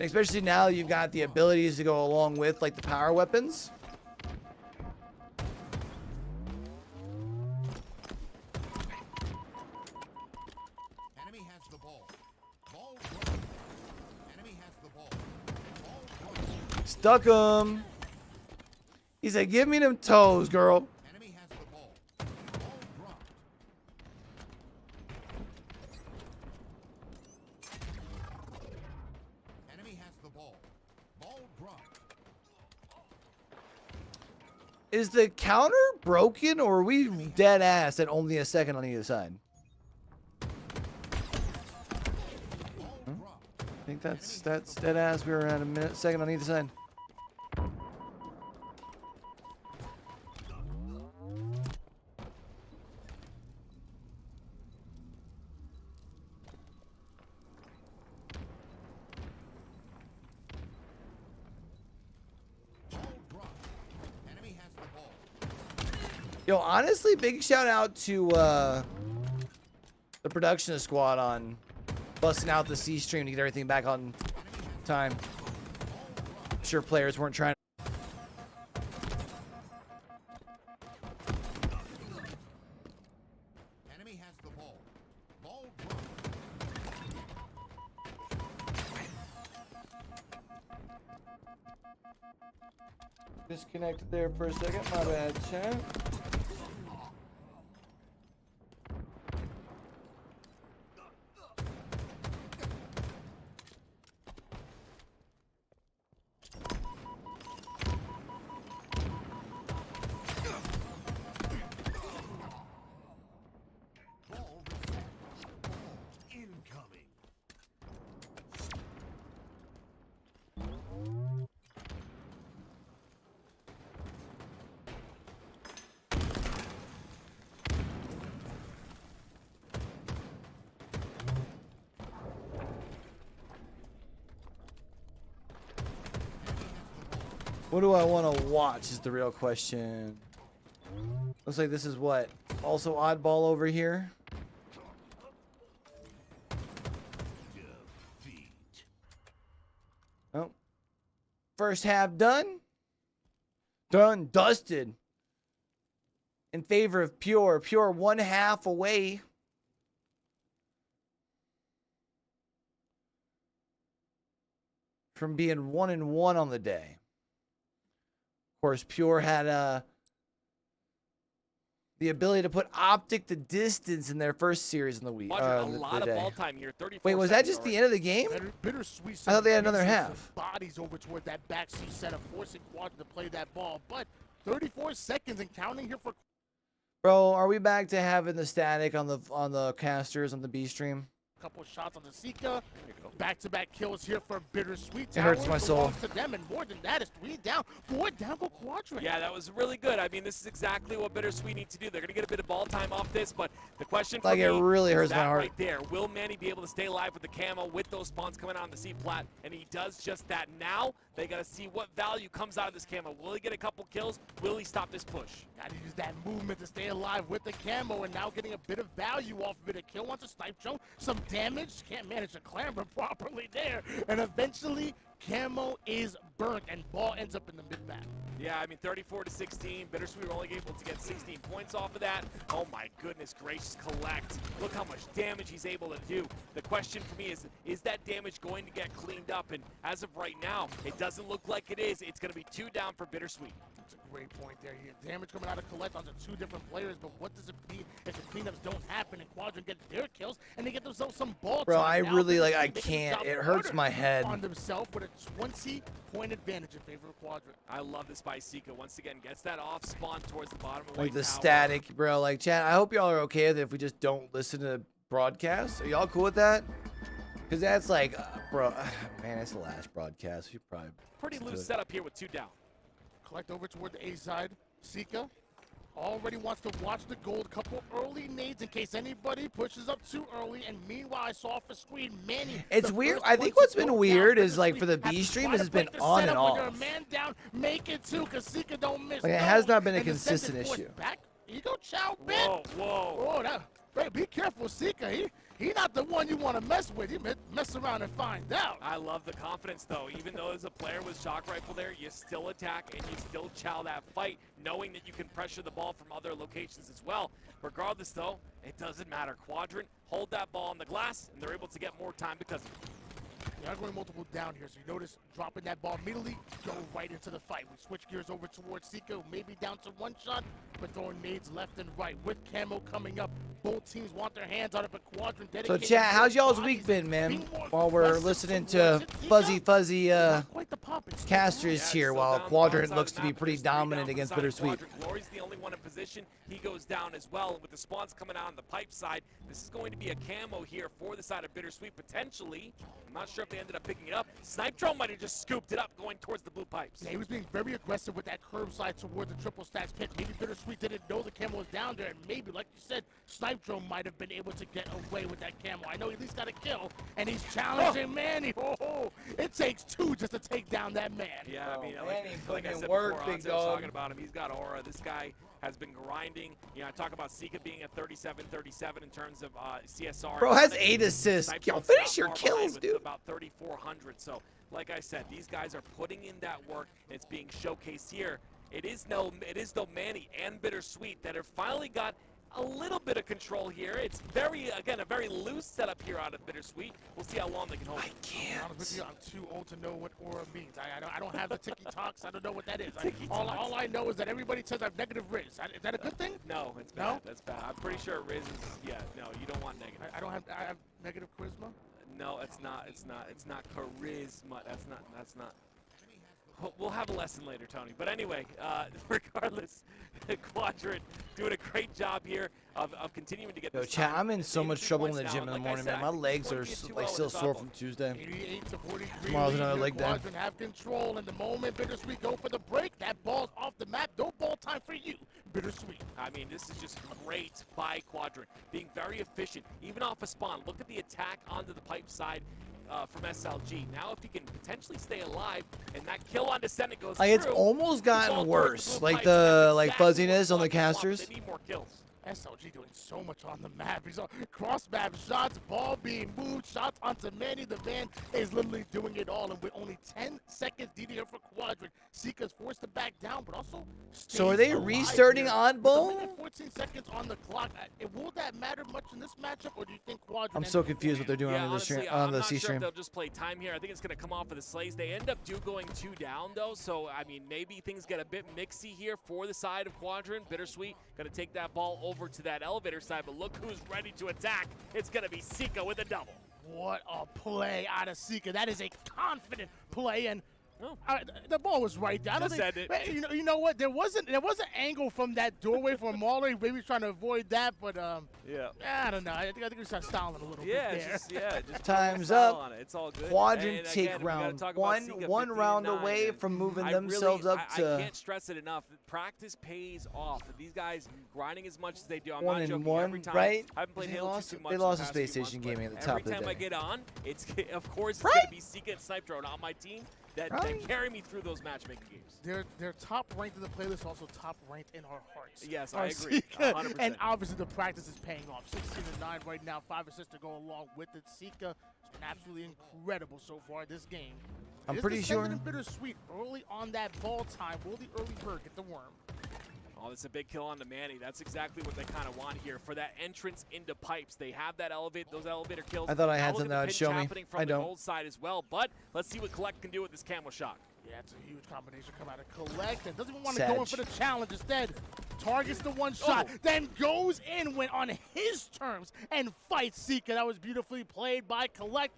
Especially now you've got the abilities to go along with like the power weapons. Enemy has the ball. Ball dropped. Enemy has the ball. Ball dropped. Stuck him. He said, "Give me them toes, girl." Enemy has the ball. Ball dropped. Enemy has the ball. Ball dropped. Is the counter broken or are we dead ass at only a second on either side? I think that's dead ass. We were at a second on either side. Yo, honestly, big shout out to the production squad on busting out the C stream to get everything back on time. I'm sure players weren't trying. Enemy has the ball. Ball dropped. Disconnected there for a second. My bad, chat. Incoming. What do I want to watch is the real question. Looks like this is what? Also oddball over here. Oh. First half done. Done. Dusted. In favor of Pure. Pure 1/2 away. From being 1-1 on the day. Of course, Pure had the ability to put optic to distance in their first series in the week. A lot of ball time here. 34 Wait, was that just the end of the game? Bittersweet. I thought they had another half. Bodies over toward that backseat center, forcing Quadrant to play that ball. But 34 seconds and counting here for. Bro, are we back to having the static on the casters on the B stream? Couple shots on the Sika. Back-to-back kills here for Bittersweet. It hurts my soul. To them, and more than that, it's 3 down. 4 down for Quadrant. Yeah, that was really good. I mean, this is exactly what Bittersweet need to do. They're going to get a bit of ball time off this, but the question for like me it really hurts is my that heart. right there. Will Manny be able to stay alive with the camo, with those spawns coming out on the C plat? And he does just that. Now, they got to see what value comes out of this camo. Will he get a couple kills? Will he stop this push? Got to use that movement to stay alive with the camo, and now getting a bit of value off of it. A kill wants a snipe drone, some damage. Can't manage the clamber properly there. And eventually, camo is burnt, and ball ends up in the mid-back. Yeah, I mean, 34-16. Bittersweet were only able to get 16 points off of that. Oh my goodness gracious, Collect. Look how much damage he's able to do. The question for me is that damage going to get cleaned up? And as of right now, it doesn't look like it is. It's going to be 2 down for Bittersweet. That's a great point there. You get damage coming out of Collect onto 2 different players, but what does it mean if the cleanups don't happen and Quadrant get their kills and they get themselves some ball Bro, time? I Now really, like, Bittersweet, I they can can't. stop It hurts Order my head. on themselves with a 20-point advantage in favor of Quadrant. I love this by Sika. Once again, gets that off spawn towards the bottom of Like the tower. static, bro. Like, chat, I hope y'all are okay with it if we just don't listen to broadcasts. Are y'all cool with that? Because that's like, bro, man, it's the last broadcast. We probably Pretty just loose do it. setup here with 2 down. Collect over toward the A side. Sika already wants to watch the gold. Couple early nades in case anybody pushes up too early. And meanwhile, I saw off the screen Manny. It's weird. I think what's been weird is like for the B stream is it's been on and off. Man down, make it too, because Sika don't miss. Like it has not been a consistent issue. Back. Ego chow bit. Whoa, whoa. Whoa, that, hey, be careful, Sika. He's not the one you want to mess with. You mess around and find out. I love the confidence, though. Even though there's a player with shock rifle there, you still attack and you still chow that fight, knowing that you can pressure the ball from other locations as well. Regardless, though, it doesn't matter. Quadrant, hold that ball on the glass, and they're able to get more time because of it. They are going multiple down here, so you notice dropping that ball immediately, go right into the fight. We switch gears over towards Seeker, maybe down to one shot, but throwing nades left and right. With camo coming up, both teams want their hands on it, but Quadrant So dedicated. chat, how's y'all's week been, man? While we're listening to fuzzy casters here, while Quadrant looks to be pretty dominant against Bittersweet. Glory's the only one in position. He goes down as well. And with the spawns coming out on the pipe side, this is going to be a camo here for the side of Bittersweet, potentially. I'm not sure if they ended up picking it up. Snipe Drone might have just scooped it up going towards the blue pipes. Yeah, he was being very aggressive with that curb slide toward the triple stacks pit. Maybe Bittersweet didn't know the camo was down there, and maybe, like you said, Snipe Drone might have been able to get away with that camo. I know he at least got a kill, and he's challenging Manny. Oh, it takes two just to take down that man. Yeah, I mean, like I said before, I was talking about him. He's got aura. This guy has been grinding. You know, I talk about Sika being at 37-37 in terms of CSR. Bro has 8 assists. Yo, finish your kills, dude. About 3,400. So, like I said, these guys are putting in that work, and it's being showcased here. It is though Manny and Bittersweet that have finally got a little bit of control here. It's again, a very loose setup here out of Bittersweet. We'll see how long they can hold it. I'm too old to know what aura means. I don't have the ticky-talks. I don't know what that is. All I know is that everybody says I have negative Riz. Is that a good thing? No, it's bad. No? That's bad. I'm pretty sure Riz is, no, you don't want negative. I have negative charisma? No, it's not charisma. That's not. We'll have a lesson later, Tony. But anyway, regardless, Quadrant doing a great job here of continuing to get this. Yo, chat, I'm in so much trouble in the gym in the morning, man. My legs are like still sore from Tuesday. 88 to 43. Tomorrow's another leg day. Quadrant have control, and the moment Bittersweet go for the break, that ball's off the map. No ball time for you, Bittersweet. I mean, this is just great by Quadrant, being very efficient, even off a spawn. Look at the attack onto the pipe side. From SLG. Now if he can potentially stay alive and that kill on Descendant goes Like, it's almost gotten worse. Like the fuzziness on the casters. They need more kills. SLG doing so much on the map. He's on cross-map shots, ball being moved, shots onto Manny. The man is literally doing it all, and with only 10 seconds DDR for Quadrant, Sika's forced to back down, but also so are they restarting Oddball? 14 seconds on the clock. Will that matter much in this matchup, or do you think Quadrant? I'm so confused what they're doing on the C-stream. I'm not sure if they'll just play time here. I think it's going to come off of the Slays. They end up going 2 down, though, so, I mean, maybe things get a bit mixy here for the side of Quadrant. Bittersweet going to take that ball over to that elevator side, but look who's ready to attack. It's going to be Sika with a double. What a play out of Sika. That is a confident play, and the ball was right there. I don't think, you know what? There was an angle from that doorway from Mauler. Maybe he's trying to avoid that, but I don't know. I think we start styling a little bit there. Just time's up. It's all good. Quadrant take round one round away from moving themselves up to. I can't stress it enough. Practice pays off. These guys grinding as much as they do. I'm 1-1, every time. right? I haven't played Halo too much. They lost the Space Station gaming at the top of the day. Every time I get on, it's of course it's going to be Sika and Snipe Drone on my team that carry me through those matchmaking games. They're top ranked in the playlist, also top ranked in our hearts. Yes, I agree. 100%. And obviously the practice is paying off. 16-9 right now, 5 assists to go along with it. Sika has been absolutely incredible so far this game. I'm pretty sure. And Bittersweet early on that ball time. Will the early bird get the worm? Oh, that's a big kill on the Manny. That's exactly what they kind of want here for that entrance into pipes. They have that those elevator kills. I thought I had something that would show me. From the gold side as well, but let's see what Collect can do with this camo shot. Yeah, it's a huge combination come out of Collect and doesn't even want to go in for the challenge. Instead, targets the one shot, then goes in on his terms and fights Sika. That was beautifully played by Collect.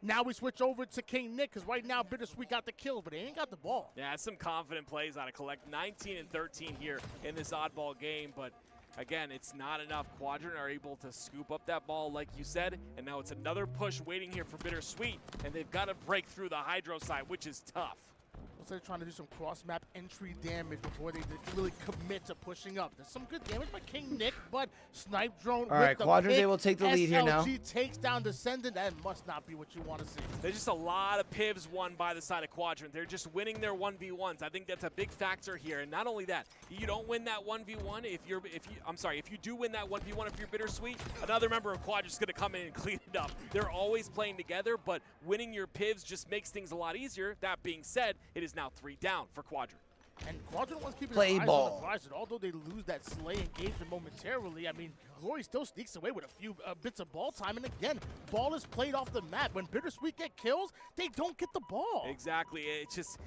Now we switch over to King Nick because right now Bittersweet got the kills, but he ain't got the ball. Yeah, some confident plays out of Collect. 19 and 13 here in this oddball game, but again, it's not enough. Quadrant are able to scoop up that ball like you said, and now it's another push waiting here for Bittersweet, and they've got to break through the Hydro side, which is tough. looks like they're trying to do some cross-map entry damage before they really commit to pushing up. There's some good damage by King Nick, but Snipe Drone All right, Quadrant's able to take the lead here now. SLG takes down Descendant. That must not be what you want to see. There's just a lot of pivs won by the side of Quadrant. They're just winning their 1v1s. I think that's a big factor here. And not only that, you don't win that 1v1 if you do win that 1v1 if you're Bittersweet, another member of Quadrant's going to come in and clean it up. They're always playing together, but winning your pivs just makes things a lot easier. That being said, it is now 3 down for Quadrant. And Quadrant wants to keep their eyes on the prize, and although they lose that Slay engagement momentarily, I mean, Glory still sneaks away with a few bits of ball time. And again, ball is played off the map. When Bittersweet get kills, they don't get the ball. Exactly. It's just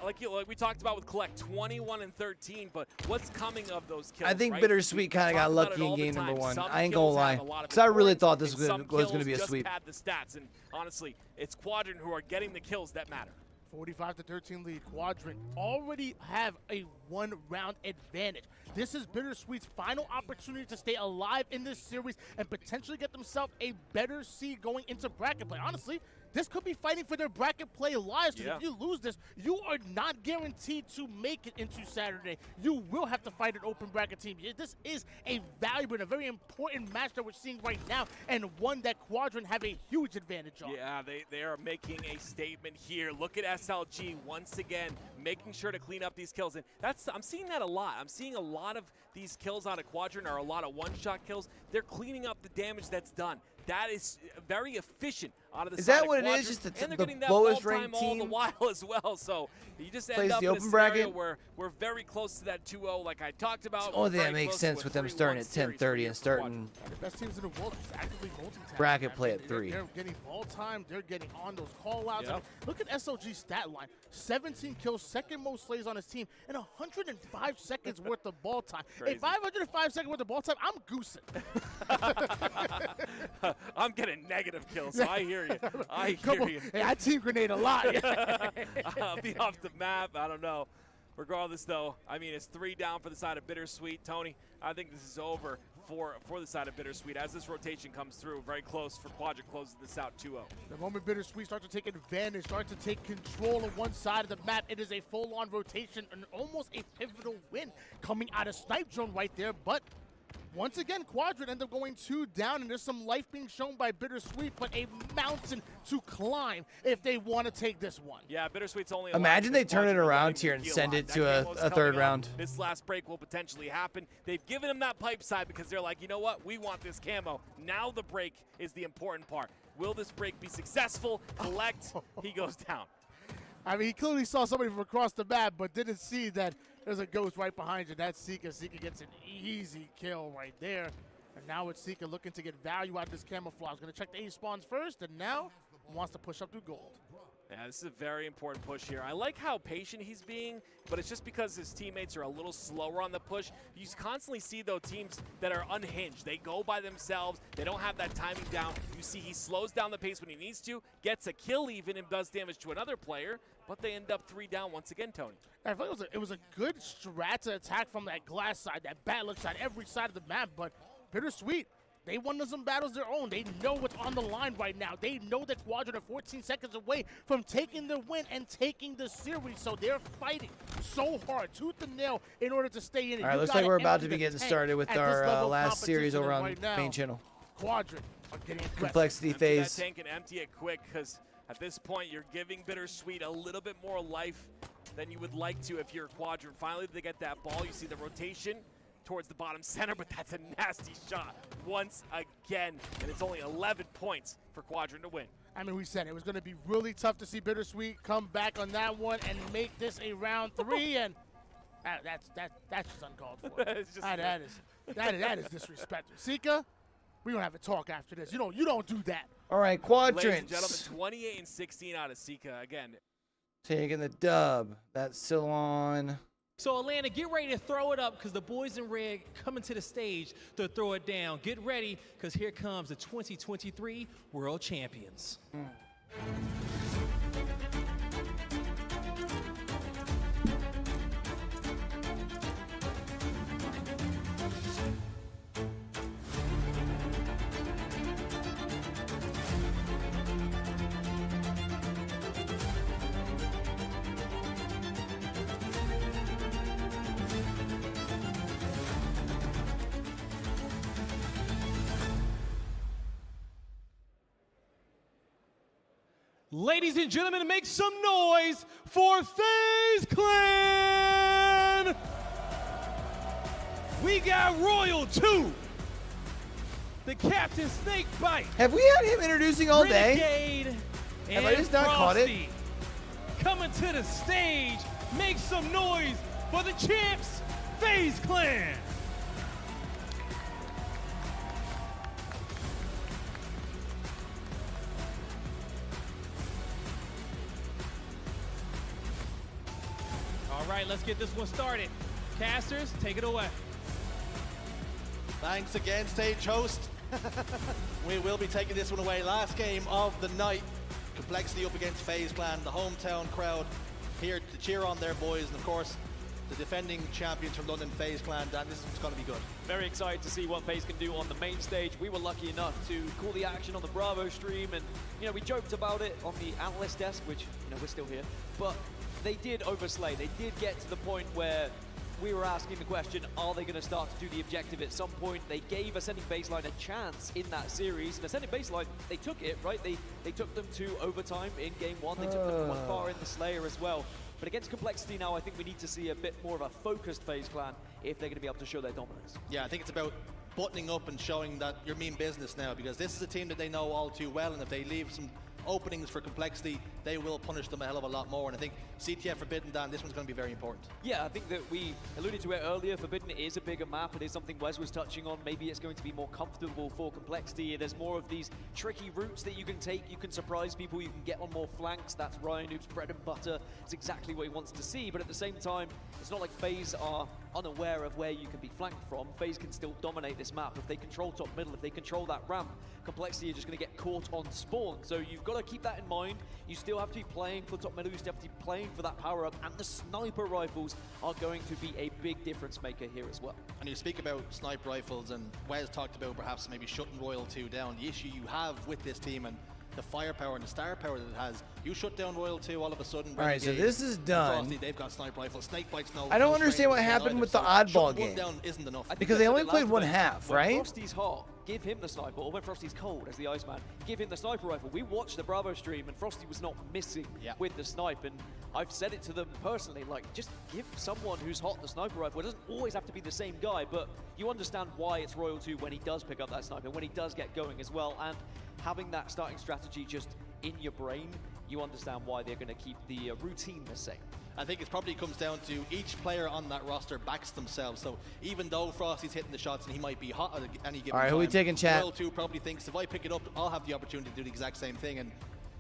like we talked about with Collect, 21 and 13. But what's coming of those kills? I think right? Bittersweet kind of got lucky in game number 1. I ain't gonna lie, because I really thought this was gonna be a sweep. Just pad the stats, and honestly, it's Quadrant who are getting the kills that matter. 45-13 lead. Quadrant already have a 1-round advantage. This is Bittersweet's final opportunity to stay alive in this series and potentially get themselves a better seed going into bracket play. Honestly, this could be fighting for their bracket play lives, because if you lose this, you are not guaranteed to make it into Saturday. You will have to fight an open bracket team. This is a valuable and a very important match that we're seeing right now, and one that Quadrant have a huge advantage on. Yeah, they are making a statement here. Look at SLG once again, making sure to clean up these kills. And I'm seeing that a lot. I'm seeing a lot of these kills out of Quadrant are a lot of one-shot kills. They're cleaning up the damage that's done. That is very efficient out of the side of Quadrant. Is that what it is? Just and they're the getting that lowest ball time ranked all team? the while as well. So you just end Plays up the in open a scenario bracket? where we're very close to that 2-0 like I talked about. The only thing that makes sense with them starting at 10:30 and starting The best teams in the world just actively multitasking. bracket play at 3. They're getting ball time. They're getting on those call-outs. Yep. I mean, look at SLG's stat line. 17 kills, second most slays on his team, and 105 seconds worth of ball time. Crazy. Hey, 505 seconds worth of ball time, I'm goosing. I'm getting negative kills, so I hear you. I hear you. Hey, I team grenade a lot. I'll be off the map. I don't know. Regardless, though, I mean, it's 3 down for the side of Bittersweet. Tony, I think this is over for the side of Bittersweet as this rotation comes through. Very close for Quadrant, closes this out 2-0. The moment Bittersweet starts to take advantage, starts to take control of one side of the map, it is a full-on rotation and almost a pivotal win coming out of Snipe Drone right there. But once again, Quadrant end up going 2 down, and there's some life being shown by Bittersweet, but a mountain to climb if they want to take this one. Yeah, Bittersweet's only. Imagine they turn it around here and send it to a third round. This last break will potentially happen. They've given him that pipe side because they're like, you know what? We want this camo. Now the break is the important part. Will this break be successful? Collect. He goes down. I mean, he clearly saw somebody from across the map, but didn't see that there's a ghost right behind you. That's Sika. Sika gets an easy kill right there. And now it's Sika looking to get value out of this camouflage. Going to check the A spawns first, and now wants to push up through gold. Yeah, this is a very important push here. I like how patient he's being, but it's just because his teammates are a little slower on the push. You constantly see, though, teams that are unhinged. They go by themselves. They don't have that timing down. You see he slows down the pace when he needs to, gets a kill even, and does damage to another player, but they end up 3 down once again, Tony. I feel like it was a good strat to attack from that glass side, that battle side, every side of the map, but Bittersweet, they won some battles their own. They know what's on the line right now. They know that Quadrant are 14 seconds away from taking the win and taking the series, so they're fighting so hard, tooth and nail, in order to stay in it. All right, looks like we're about to be getting started with our last series over on right main channel. Quadrant are getting Complexity Empty phase. that tank and empty it quick, because at this point you're giving Bittersweet a little bit more life than you would like to if you're Quadrant. Finally, they get that ball. You see the rotation towards the bottom center, but that's a nasty shot once again, and it's only 11 points for Quadrant to win. I mean, we said it was going to be really tough to see Bittersweet come back on that one and make this a round 3, and that's just uncalled for. That is disrespectful. Sika, we don't have a talk after this. You don't do that. All right, Quadrants. Ladies and gentlemen, 28 and 16 out of Sika again. Taking the dub. That's still on. So Atlanta, get ready to throw it up because the boys in red coming to the stage to throw it down. Get ready because here comes the 2023 World Champions. Ladies and gentlemen, make some noise for FaZe Clan! We got Royal 2, the Captain Snakebite. Have we had him introducing all day? Renegade Have I just not caught it? Coming to the stage, make some noise for the champs, FaZe Clan. All right, let's get this one started. Casters, take it away. Thanks again, stage host. We will be taking this one away. Last game of the night. Complexity up against FaZe Clan, the hometown crowd here to cheer on their boys, and of course, the defending champions from London, FaZe Clan. Dan, this is going to be good. Very excited to see what FaZe can do on the main stage. We were lucky enough to call the action on the Bravo stream, and we joked about it on the analyst desk, which we're still here, but they did overslay. They did get to the point where we were asking the question, are they going to start to do the objective at some point? They gave Ascending Baseline a chance in that series, and Ascending Baseline, they took it, right? They took them to overtime in game one. They took them one far in the Slayer as well. But against Complexity now, I think we need to see a bit more of a focused FaZe Clan if they're going to be able to show their dominance. Yeah, I think it's about buttoning up and showing that you're mean business now, because this is a team that they know all too well, and if they leave some openings for Complexity, they will punish them a hell of a lot more. And I think CTF Forbidden, Dan, this one's going to be very important. Yeah, I think that we alluded to it earlier. Forbidden is a bigger map. It is something Wes was touching on. Maybe it's going to be more comfortable for Complexity. There's more of these tricky routes that you can take. You can surprise people. You can get on more flanks. That's Ryan Noob's bread and butter. It's exactly what he wants to see. But at the same time, it's not like FaZe are unaware of where you can be flanked from. FaZe can still dominate this map. If they control top middle, if they control that ramp, Complexity are just going to get caught on spawn. So you've got to keep that in mind. You still have to be playing for top middle. You still have to be playing for that power up. And the sniper rifles are going to be a big difference maker here as well. And you speak about sniper rifles, and Wes talked about perhaps maybe shutting Royal 2 down. The issue you have with this team and the firepower and the star power that it has, you shut down Royal 2, all of a sudden. All right, so this is done. Frosty, they've got sniper rifles. Snakebite's no. I don't understand what happened with the oddball game. Down isn't enough. Because they only played one half, right? When Frosty's hot, give him the sniper, or when Frosty's cold as the Iceman, give him the sniper rifle. We watched the Bravo stream and Frosty was not missing with the snipe, and I've said it to them personally, like, just give someone who's hot the sniper rifle. It doesn't always have to be the same guy, but you understand why it's Royal 2 when he does pick up that sniper, when he does get going as well, and having that starting strategy just in your brain, you understand why they're going to keep the routine the same. I think it probably comes down to each player on that roster backs themselves. So even though Frosty's hitting the shots and he might be hot at any given time, all right, who we taking, chat? Royal 2 probably thinks if I pick it up, I'll have the opportunity to do the exact same thing. And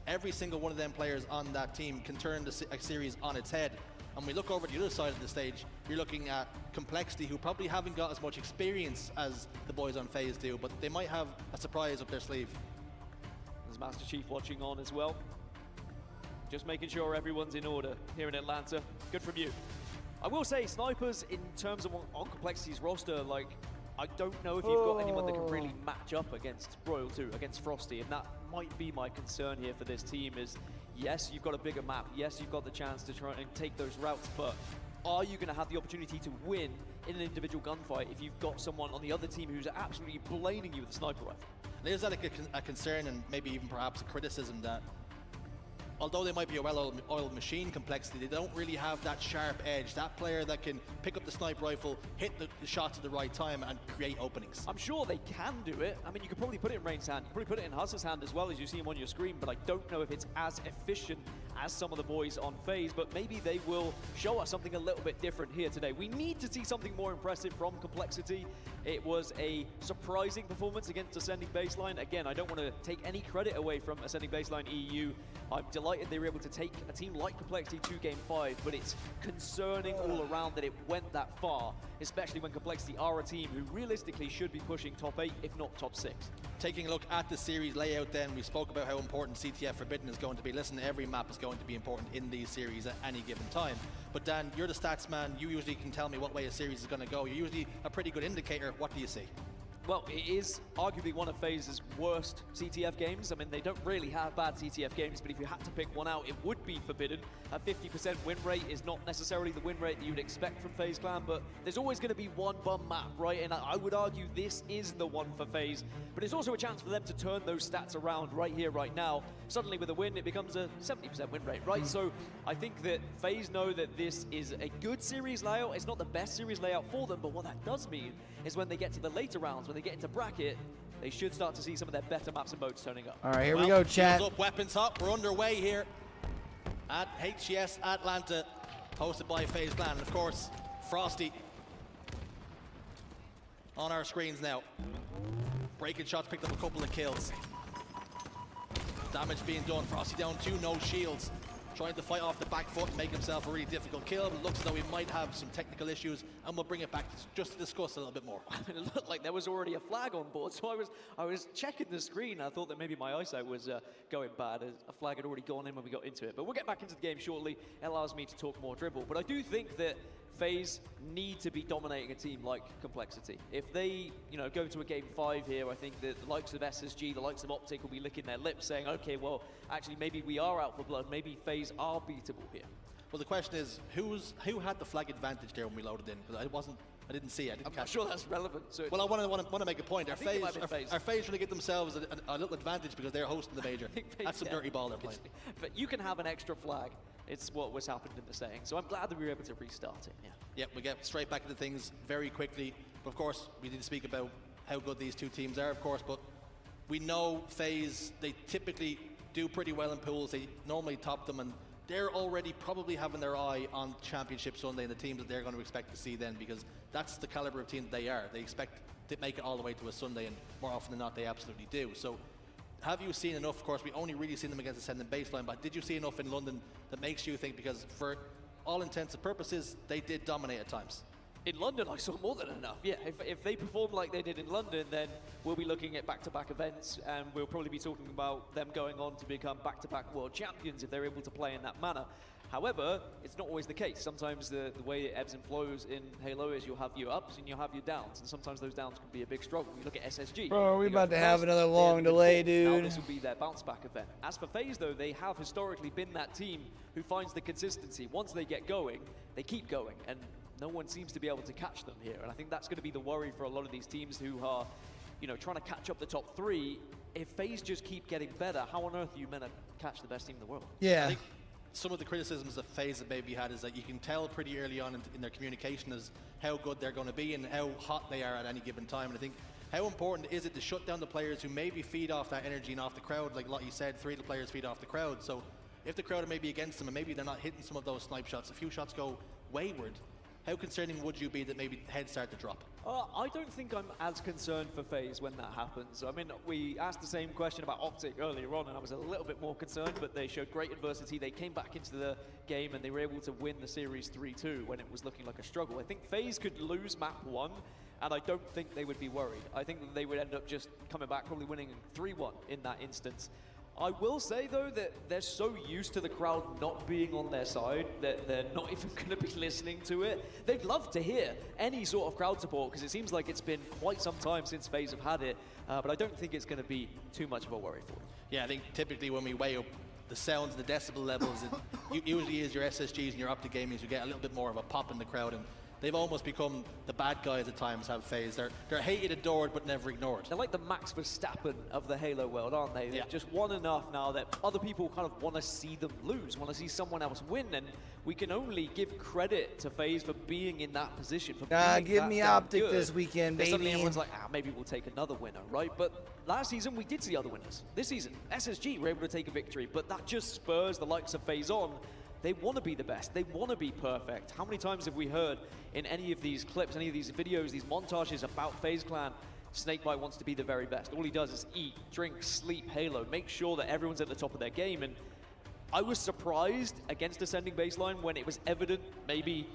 every single one of them players on that team can turn a series on its head. And when we look over the other side of the stage, you're looking at Complexity, who probably haven't got as much experience as the boys on FaZe do, but they might have a surprise up their sleeve. There's Master Chief watching on as well. Just making sure everyone's in order here in Atlanta. Good from you. I will say, snipers, in terms of on Complexity's roster, like, I don't know if you've got anyone that can really match up against Royal 2, against Frosty, and that might be my concern here for this team is, yes, you've got a bigger map, yes, you've got the chance to try and take those routes, but are you going to have the opportunity to win in an individual gunfight if you've got someone on the other team who's absolutely blading you with a sniper rifle? There's that a concern and maybe even perhaps a criticism that although they might be a well-oiled machine, Complexity, they don't really have that sharp edge, that player that can pick up the sniper rifle, hit the shots at the right time and create openings. I'm sure they can do it. I mean, you could probably put it in Rain's hand, you could probably put it in Huzz's hand as well as you see him on your screen, but I don't know if it's as efficient as some of the boys on FaZe, but maybe they will show us something a little bit different here today. We need to see something more impressive from Complexity. It was a surprising performance against Ascending Baseline. Again, I don't want to take any credit away from Ascending Baseline EU. I'm delighted they were able to take a team like Complexity to Game 5, but it's concerning all around that it went that far, especially when Complexity are a team who realistically should be pushing top 8, if not top 6. Taking a look at the series layout then, we spoke about how important CTF Forbidden is going to be. Listen, every map is going to be important in these series at any given time. But Dan, you're the stats man, you usually can tell me what way a series is going to go. You're usually a pretty good indicator. What do you see? Well, it is arguably one of FaZe's worst CTF games. I mean, they don't really have bad CTF games, but if you had to pick one out, it would be forbidden. A 50% win rate is not necessarily the win rate that you would expect from FaZe Clan, but there's always going to be one bum map, right? And I would argue this is the one for FaZe, but it's also a chance for them to turn those stats around right here, right now. Suddenly with a win, it becomes a 70% win rate, right? So I think that FaZe know that this is a good series layout. It's not the best series layout for them, but what that does mean is when they get to the later rounds, when they get into bracket, they should start to see some of their better maps and modes turning up. All right, here we go, chat. Up, weapons up. We're underway here at HCS Atlanta, hosted by FaZe Clan. And of course, Frosty on our screens now. Breaking shots, picked up a couple of kills. Damage being done. Frosty down 2, no shields. Trying to fight off the back foot and make himself a really difficult kill, but it looks as though he might have some technical issues, and we'll bring it back just to discuss a little bit more. It looked like there was already a flag on board, so I was checking the screen. I thought that maybe my eyesight was going bad, as a flag had already gone in when we got into it. But we'll get back into the game shortly. It allows me to talk more dribble. But I do think that FaZe need to be dominating a team like Complexity. If they, go to a game 5 here, I think that the likes of SSG, the likes of Optic will be licking their lips saying, okay, well, actually, maybe we are out for blood. Maybe FaZe are beatable here. Well, the question is, who had the flag advantage there when we loaded in? Because I didn't see it. I'm not sure that's relevant. Well, I want to make a point. Are FaZe trying to get themselves a little advantage because they're hosting the major? That's some dirty ball they're playing. But you can have an extra flag. It's what was happening in the saying. So I'm glad that we were able to restart it. Yeah, we get straight back into things very quickly. But of course, we need to speak about how good these two teams are, of course. But we know FaZe, they typically do pretty well in pools. They normally top them, and they're already probably having their eye on Championship Sunday and the teams that they're going to expect to see then, because that's the caliber of team that they are. They expect to make it all the way to a Sunday, and more often than not, they absolutely do. So have you seen enough? Of course, we only really seen them against Ascendant Baseline, but did you see enough in London that makes you think, because for all intents and purposes, they did dominate at times? In London, I saw more than enough. Yeah, if they perform like they did in London, then we'll be looking at back-to-back events, and we'll probably be talking about them going on to become back-to-back world champions if they're able to play in that manner. However, it's not always the case. Sometimes the way it ebbs and flows in Halo is you'll have your ups and you'll have your downs, and sometimes those downs can be a big struggle. You look at SSG. Bro, are we about to have another long delay, dude? Now this will be their bounce-back event. As for FaZe, though, they have historically been that team who finds the consistency. Once they get going, they keep going, and no one seems to be able to catch them here. And I think that's going to be the worry for a lot of these teams who are, trying to catch up the top 3. If FaZe just keep getting better, how on earth are you meant to catch the best team in the world? Yeah. I think some of the criticisms that FaZe have maybe had is that you can tell pretty early on in their communication as how good they're going to be and how hot they are at any given time. And I think how important is it to shut down the players who maybe feed off that energy and off the crowd? Like Lottie said, 3 of the players feed off the crowd. So if the crowd are maybe against them and maybe they're not hitting some of those snipe shots, a few shots go wayward, how concerning would you be that maybe heads start to drop? I don't think I'm as concerned for FaZe when that happens. I mean, we asked the same question about Optic earlier on, and I was a little bit more concerned, but they showed great adversity. They came back into the game, and they were able to win the series 3-2 when it was looking like a struggle. I think FaZe could lose map 1, and I don't think they would be worried. I think that they would end up just coming back, probably winning 3-1 in that instance. I will say, though, that they're so used to the crowd not being on their side that they're not even going to be listening to it. They'd love to hear any sort of crowd support, because it seems like it's been quite some time since FaZe have had it, but I don't think it's going to be too much of a worry for them. Yeah, I think typically when we weigh up the sounds and the decibel levels, it usually is your SSGs and your Optic Gamings who get a little bit more of a pop in the crowd, and they've almost become the bad guys at times, have FaZe. They're hated, adored, but never ignored. They're like the Max Verstappen of the Halo world, aren't they? They've just won enough now that other people kind of want to see them lose, want to see someone else win, and we can only give credit to FaZe for being in that position. For give me Optic this weekend, baby. Suddenly everyone's like, maybe we'll take another winner, right? But last season, we did see other winners. This season, SSG were able to take a victory, but that just spurs the likes of FaZe on. They want to be the best. They want to be perfect. How many times have we heard in any of these clips, any of these videos, these montages about FaZe Clan, Snakebite wants to be the very best. All he does is eat, drink, sleep, Halo, make sure that everyone's at the top of their game. And I was surprised against Ascending Baseline when it was evident maybe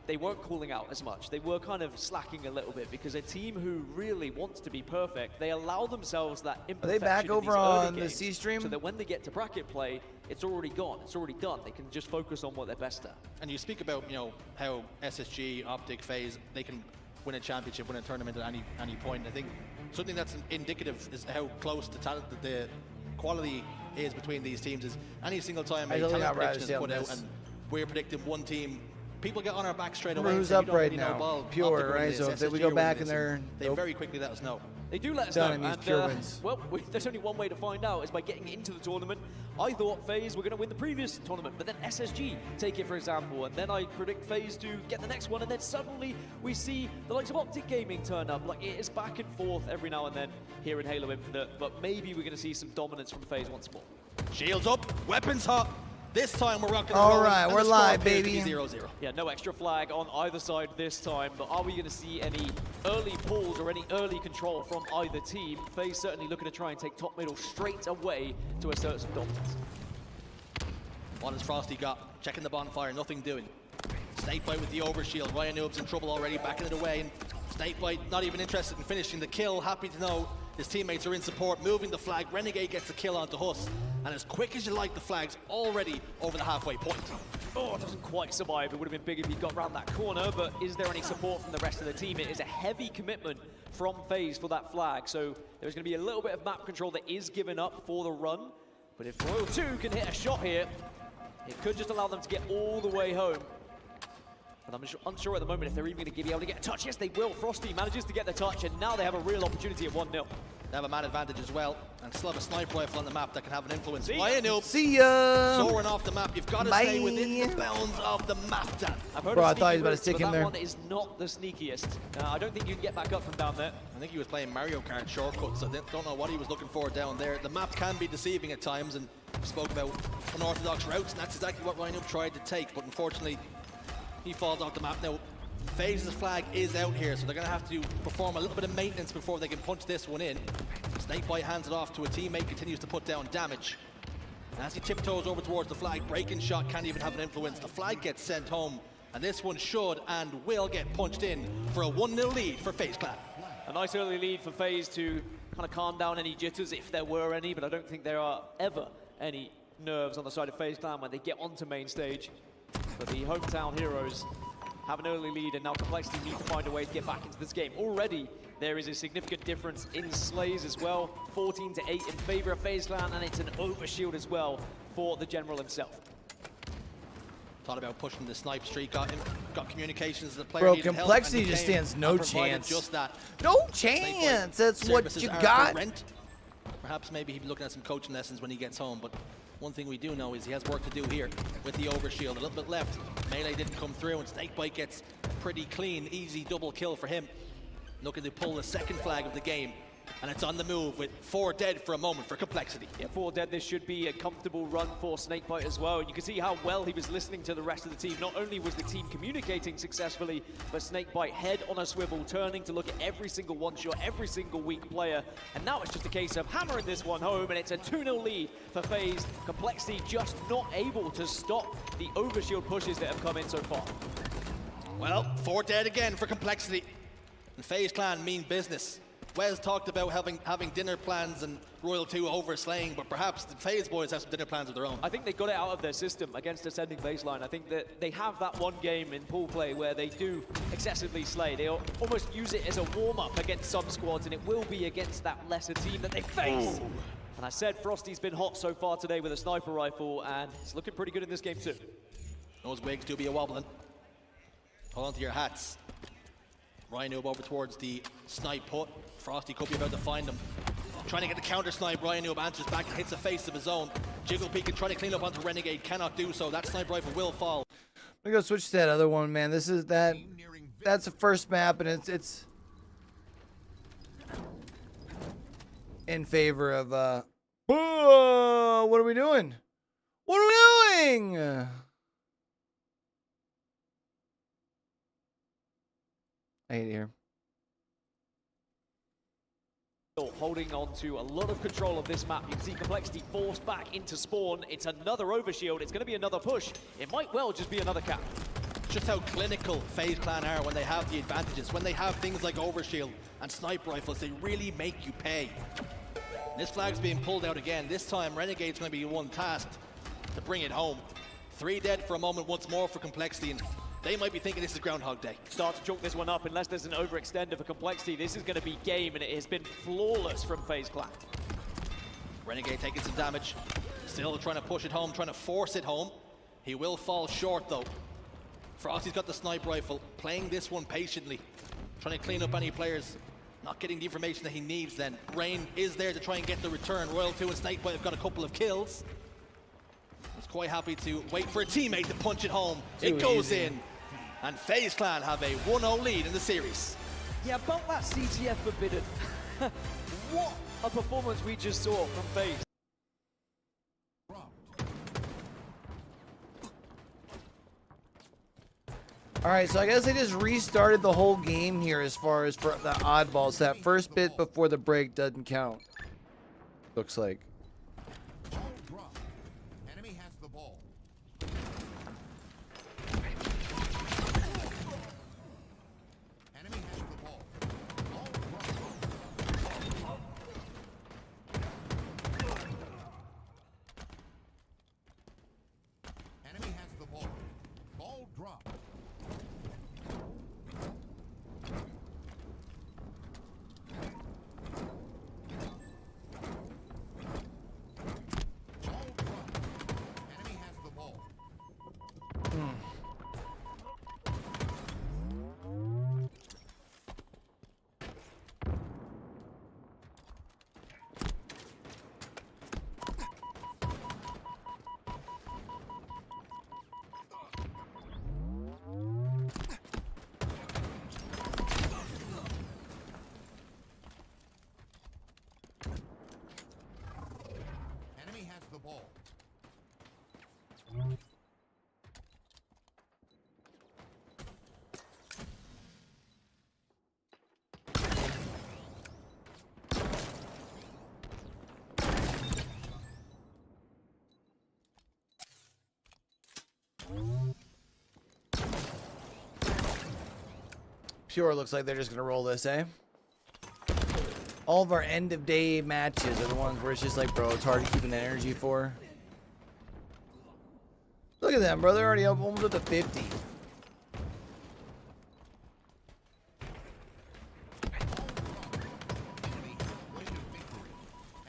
they weren't calling out as much. They were kind of slacking a little bit, because a team who really wants to be perfect, they allow themselves that imperfection. Are they back over on the C stream? So that when they get to bracket play, it's already gone. It's already done. They can just focus on what they're best at. And you speak about, how SSG, Optic, FaZe, they can win a championship, win a tournament at any point. I think something that's indicative is how close the talent, the quality is between these teams. Is any single time a I talent got prediction is Ravage put on out this. and we're predicting one team, people get on our back straight away. Remember and who's say, "You up don't right really know now? ball." Pure, Optical right? is So if SSG we go are back winning and this, they're they very quickly let us know. They do let us Done, know, and and Pure wins. well, there's only one way to find out, is by getting into the tournament. I thought FaZe were going to win the previous tournament, but then SSG take it, for example, and then I predict FaZe to get the next one, and then suddenly we see the likes of Optic Gaming turn up. Like, it is back and forth every now and then here in Halo Infinite, but maybe we're going to see some dominance from FaZe once more. Shields up, weapons hot. This time we're rocking. All right, we're live, baby. 0-0. Yeah, no extra flag on either side this time, but are we going to see any early pulls or any early control from either team? FaZe certainly looking to try and take top middle straight away to assert some dominance. What has Frosty got? Checking the bonfire, nothing doing. Snakebite with the overshield. Ryan Noob's in trouble already, backing it away. And Snakebite not even interested in finishing the kill. Happy to know his teammates are in support, moving the flag. Renegade gets the kill onto Huss. And as quick as you like, the flag's already over the halfway point. Oh, it doesn't quite survive. It would have been big if he got around that corner, but is there any support from the rest of the team? It is a heavy commitment from FaZe for that flag, so there's going to be a little bit of map control that is given up for the run. But if Royal 2 can hit a shot here, it could just allow them to get all the way home. But I'm unsure at the moment if they're even going to be able to get a touch. Yes, they will. Frosty manages to get the touch, and now they have a real opportunity at 1-0. They have a man advantage as well, and still have a sniper rifle on the map that can have an influence. See Ryan Noob, see ya. Soaring off the map. You've got to stay within the bounds of the map, Dan. Bro, I thought he was about to stick him that there. one is not the sneakiest. I don't think you can get back up from down there. I think he was playing Mario Kart shortcuts. I don't know what he was looking for down there. The map can be deceiving at times, and we spoke about unorthodox routes, and that's exactly what Ryan Noob tried to take, but unfortunately, he falls off the map. Now, FaZe's flag is out here, so they're going to have to perform a little bit of maintenance before they can punch this one in. Snakebite hands it off to a teammate, continues to put down damage. And as he tiptoes over towards the flag, breaking shot can't even have an influence. The flag gets sent home, and this one should and will get punched in for a 1-0 lead for FaZe Clan. A nice early lead for FaZe to kind of calm down any jitters, if there were any, but I don't think there are ever any nerves on the side of FaZe Clan when they get onto main stage. But the hometown heroes have an early lead, and now Complexity need to find a way to get back into this game. Already, there is a significant difference in slays as well. 14-8 in favor of FaZe Clan, and it's an overshield as well for the General himself. Thought about pushing the snipe streak, got communications. The player Bro, needed help, Complexity and he just came stands no and provided chance. Just that. No chance. That's what Services you are for got. rent. Perhaps maybe he'll be looking at some coaching lessons when he gets home, but one thing we do know is he has work to do here with the overshield. A little bit left. Melee didn't come through, and Snakebite gets pretty clean, easy double kill for him. Looking to pull the second flag of the game, and it's on the move with 4 dead for a moment for Complexity. Yeah, 4 dead. This should be a comfortable run for Snakebite as well. And you can see how well he was listening to the rest of the team. Not only was the team communicating successfully, but Snakebite head on a swivel, turning to look at every single one-shot, every single weak player. And now it's just a case of hammering this one home, and it's a 2-0 lead for FaZe. Complexity just not able to stop the overshield pushes that have come in so far. Well, 4 dead again for Complexity. And FaZe Clan mean business. Wes talked about having dinner plans and Royal 2 over slaying, but perhaps the FaZe boys have some dinner plans of their own. I think they got it out of their system against Ascending Baseline. I think that they have that one game in pool play where they do excessively slay. They almost use it as a warm-up against some squads, and it will be against that lesser team that they face. Ooh. And I said Frosty's been hot so far today with a sniper rifle, and he's looking pretty good in this game too. Those wigs do be a wobbling. Hold on to your hats. Ryan Noob over towards the snipe put. Frosty could be about to find him. Trying to get the counter snipe. Ryan Noob answers back and hits the face of his own. Jiggle Peek and trying to clean up onto Renegade. Cannot do so. That sniper rifle will fall. I'm gonna go switch to that other one, man. This is that's the first map, and it's in favor of what are we doing? What are we doing? I hate it here. Holding on to a lot of control of this map. You can see Complexity forced back into spawn. It's another overshield. It's going to be another push. It might well just be another cap. Just how clinical FaZe Clan are when they have the advantages. When they have things like overshield and sniper rifles, they really make you pay. And this flag's being pulled out again. This time, Renegade's going to be one tasked to bring it home. 3 dead for a moment once more for Complexity, and they might be thinking this is Groundhog Day. Start to chalk this one up unless there's an overextender for Complexity. This is going to be game, and it has been flawless from FaZe Clan. Renegade taking some damage. Still trying to push it home, trying to force it home. He will fall short though. Frosty's got the sniper rifle, playing this one patiently. Trying to clean up any players not getting the information that he needs then. Rain is there to try and get the return. Royal 2 and Snakebite have got a couple of kills. He's quite happy to wait for a teammate to punch it home. It goes in. And FaZe Clan have a 1-0 lead in the series. Yeah, about that CTF Forbidden. What a performance we just saw from FaZe. All right, so I guess they just restarted the whole game here as far as for the oddballs. That first bit before the break doesn't count. Looks like. Enemy has the ball. Enemy has the ball. Ball dropped. Enemy has the ball. Ball dropped. Enemy has the ball. Pure looks like they're just gonna roll this, eh? All of our end of day matches are the ones where it's just like, bro, it's hard to keep an energy for. Look at them, bro. They're already up almost up to 50.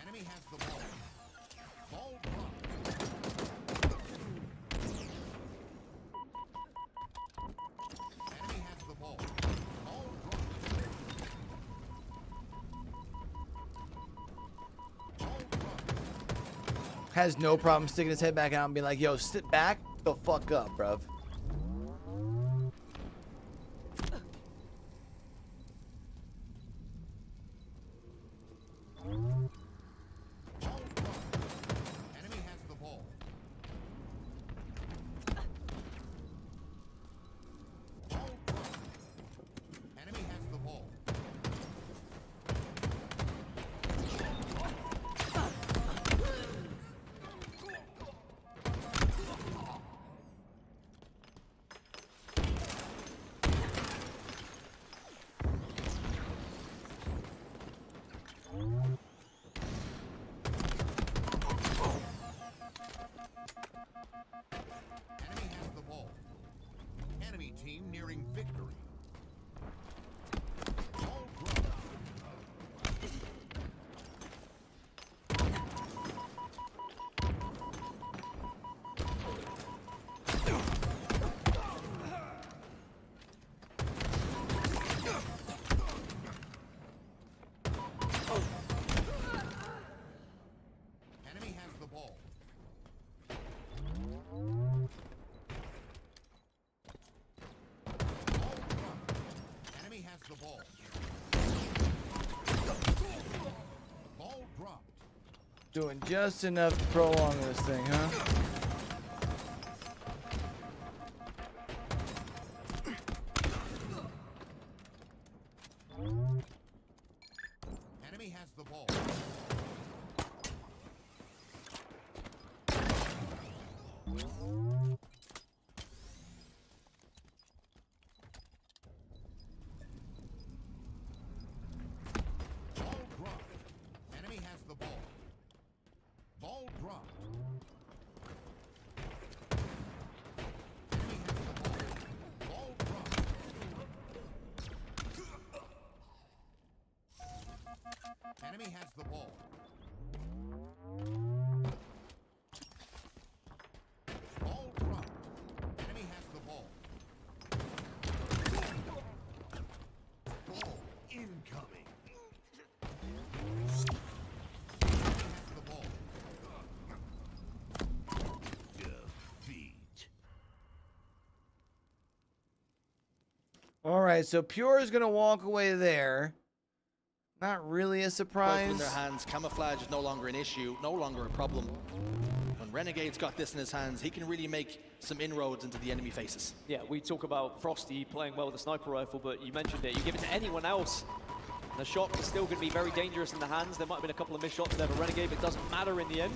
Enemy has the ball. Ball dropped. Enemy has the ball. Ball dropped. Has no problem sticking his head back out and being like, yo, sit back the fuck up, bruv. Enemy has the ball. Ball dropped. Enemy has the ball. Enemy has the ball. Enemy team nearing victory. Ball dropped. Enemy has the ball. Enemy has the ball. Ball dropped. Doing just enough to prolong this thing, huh? Enemy has the ball. Ball dropped. Enemy has the ball. Ball dropped. Enemy has the ball. Ball dropped. Enemy has the ball. All right, so Pure is going to walk away there. Not really a surprise. In their hands, camouflage is no longer an issue, no longer a problem. When Renegade's got this in his hands, he can really make some inroads into the enemy faces. Yeah, we talk about Frosty playing well with the sniper rifle, but you mentioned it. You give it to anyone else, the shots are still going to be very dangerous in the hands. There might have been a couple of missed shots there for Renegade, but it doesn't matter in the end.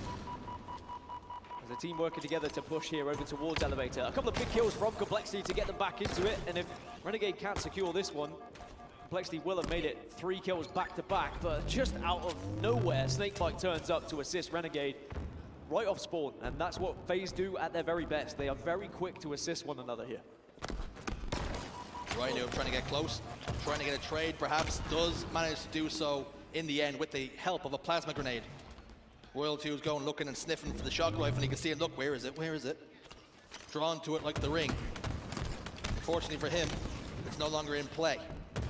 As a team working together to push here over towards Elevator. A couple of big kills from Complexity to get them back into it, and if Renegade can't secure this one, Complexity will have made it 3 kills back to back, but just out of nowhere, Snakebite turns up to assist Renegade right off spawn, and that's what FaZe do at their very best. They are very quick to assist one another here. Right now trying to get close, trying to get a trade, perhaps does manage to do so in the end with the help of a plasma grenade. Royal 2 is going looking and sniffing for the shock rifle, and you can see it. Look, where is it? Where is it? Drawn to it like the ring. Unfortunately for him, it's no longer in play.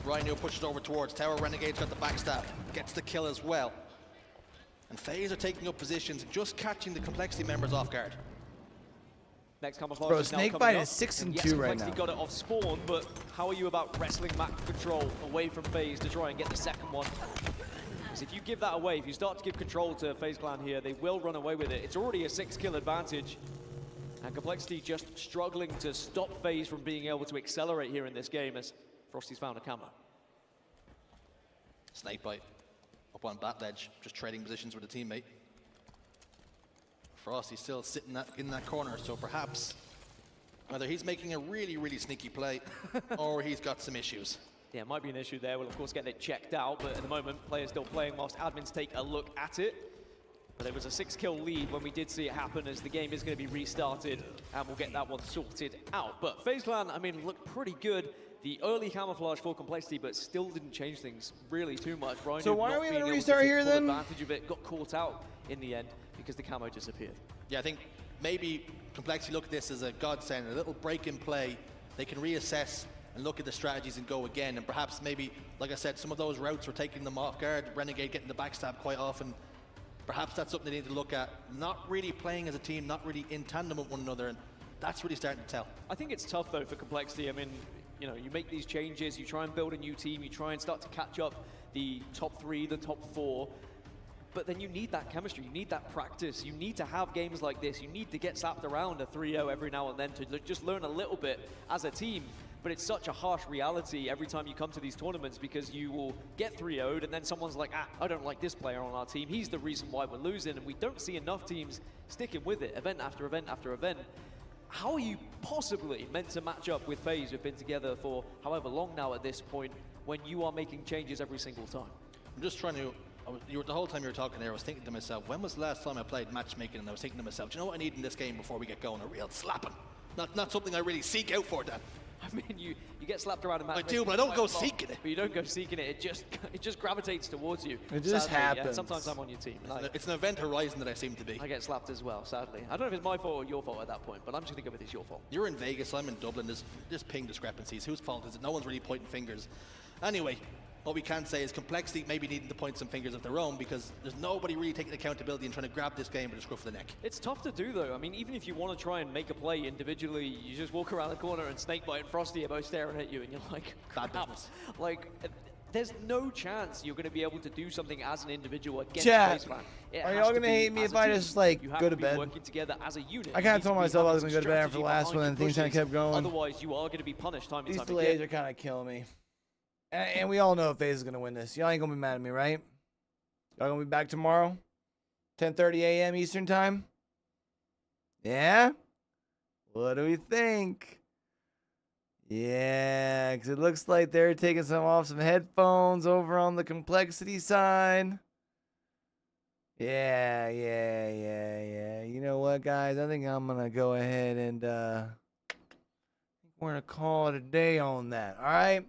Rhino pushes over towards Tower. Renegade's got the backstab, gets the kill as well. And FaZe are taking up positions and just catching the Complexity members off guard. Next camouflage. Bro, Snakebite is 6 and 2 right now. Complexity got it off spawn, but how are you about wrestling map control away from FaZe to try and get the second one? Because if you give that away, if you start to give control to FaZe Clan here, they will run away with it. It's already a 6-kill advantage. And Complexity just struggling to stop FaZe from being able to accelerate here in this game as Frosty's found a camera. Snakebite up on bat ledge, just trading positions with a teammate. Frosty's still sitting in that corner, so perhaps either he's making a really, really sneaky play or he's got some issues. Yeah, it might be an issue there. We'll, of course, get it checked out, but at the moment, players still playing whilst admins take a look at it. But it was a 6-kill lead when we did see it happen, as the game is going to be restarted, and we'll get that one sorted out. But FaZe Clan, I mean, looked pretty good. The early camouflage for Complexity, but still didn't change things really too much. Rhino so why are we going to restart here then? Advantage of it, got caught out in the end because the camo disappeared. Yeah, I think maybe Complexity look at this as a godsend, a little break in play. They can reassess and look at the strategies and go again. And perhaps maybe, like I said, some of those routes were taking them off guard. Renegade getting the backstab quite often. Perhaps that's something they need to look at. Not really playing as a team, not really in tandem with one another, and that's really starting to tell. I think it's tough though for Complexity. I mean, you know, you make these changes, you try and build a new team, you try and start to catch up the top 3, the top 4, but then you need that chemistry, you need that practice, you need to have games like this, you need to get slapped around a 3-0 every now and then to just learn a little bit as a team. But it's such a harsh reality every time you come to these tournaments, because you will get 3-0'd and then someone's like, I don't like this player on our team, he's the reason why we're losing, and we don't see enough teams sticking with it, event after event after event. How are you possibly meant to match up with FaZe, who've been together for however long now at this point, when you are making changes every single time? I'm just trying to, the whole time you were talking there, I was thinking to myself, when was the last time I played matchmaking? And I was thinking to myself, do you know what I need in this game before we get going? A real slapping. Not something I really seek out for, Dan. I mean, you get slapped around a match. I do, but I don't go seeking it. But you don't go seeking it. It just gravitates towards you. It just happens. Yeah, sometimes I'm on your team. It's an event horizon that I seem to be. I get slapped as well, sadly. I don't know if it's my fault or your fault at that point, but I'm just going to go with it's your fault. You're in Vegas, I'm in Dublin. There's ping discrepancies. Whose fault is it? No one's really pointing fingers. Anyway, what we can say is Complexity maybe needing to point some fingers of their own, because there's nobody really taking accountability and trying to grab this game with the scruff of the neck. It's tough to do, though. I mean, even if you want to try and make a play individually, you just walk around the corner and Snakebite and Frosty are both staring at you, and you're like, bad business. Like, there's no chance you're going to be able to do something as an individual against FaZe Clan. Are y'all going to hate me if I just, like, go to bed? Working together as a unit. I kind of told myself I was going to go to bed after the last one, and things kind of kept going. Otherwise, you are going to be punished time and These time delays again. are kind of killing me. And we all know FaZe is going to win this. Y'all ain't going to be mad at me, right? Y'all going to be back tomorrow? 10:30 a.m. Eastern time? Yeah? What do we think? Yeah, because it looks like they're taking some headphones over on the Complexity side. Yeah. You know what, guys? I think I'm going to go ahead and we're going to call it a day on that, all right?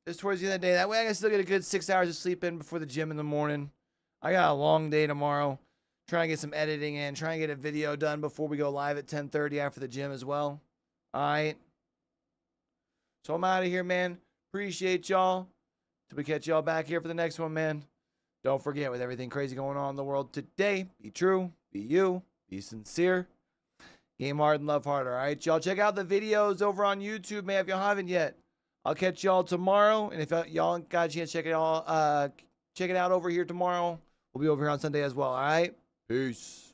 Just towards the end of the day. That way I can still get a good 6 hours of sleep in before the gym in the morning. I got a long day tomorrow. Try and get some editing in. Try and get a video done before we go live at 10:30 after the gym as well. All right. So I'm out of here, man. Appreciate y'all. Till we catch y'all back here for the next one, man. Don't forget, with everything crazy going on in the world today, be true, be you, be sincere. Game hard and love hard, all right? Y'all check out the videos over on YouTube, man, if y'all haven't yet. I'll catch y'all tomorrow. And if y'all got a chance, check it out over here tomorrow. We'll be over here on Sunday as well, all right? Peace.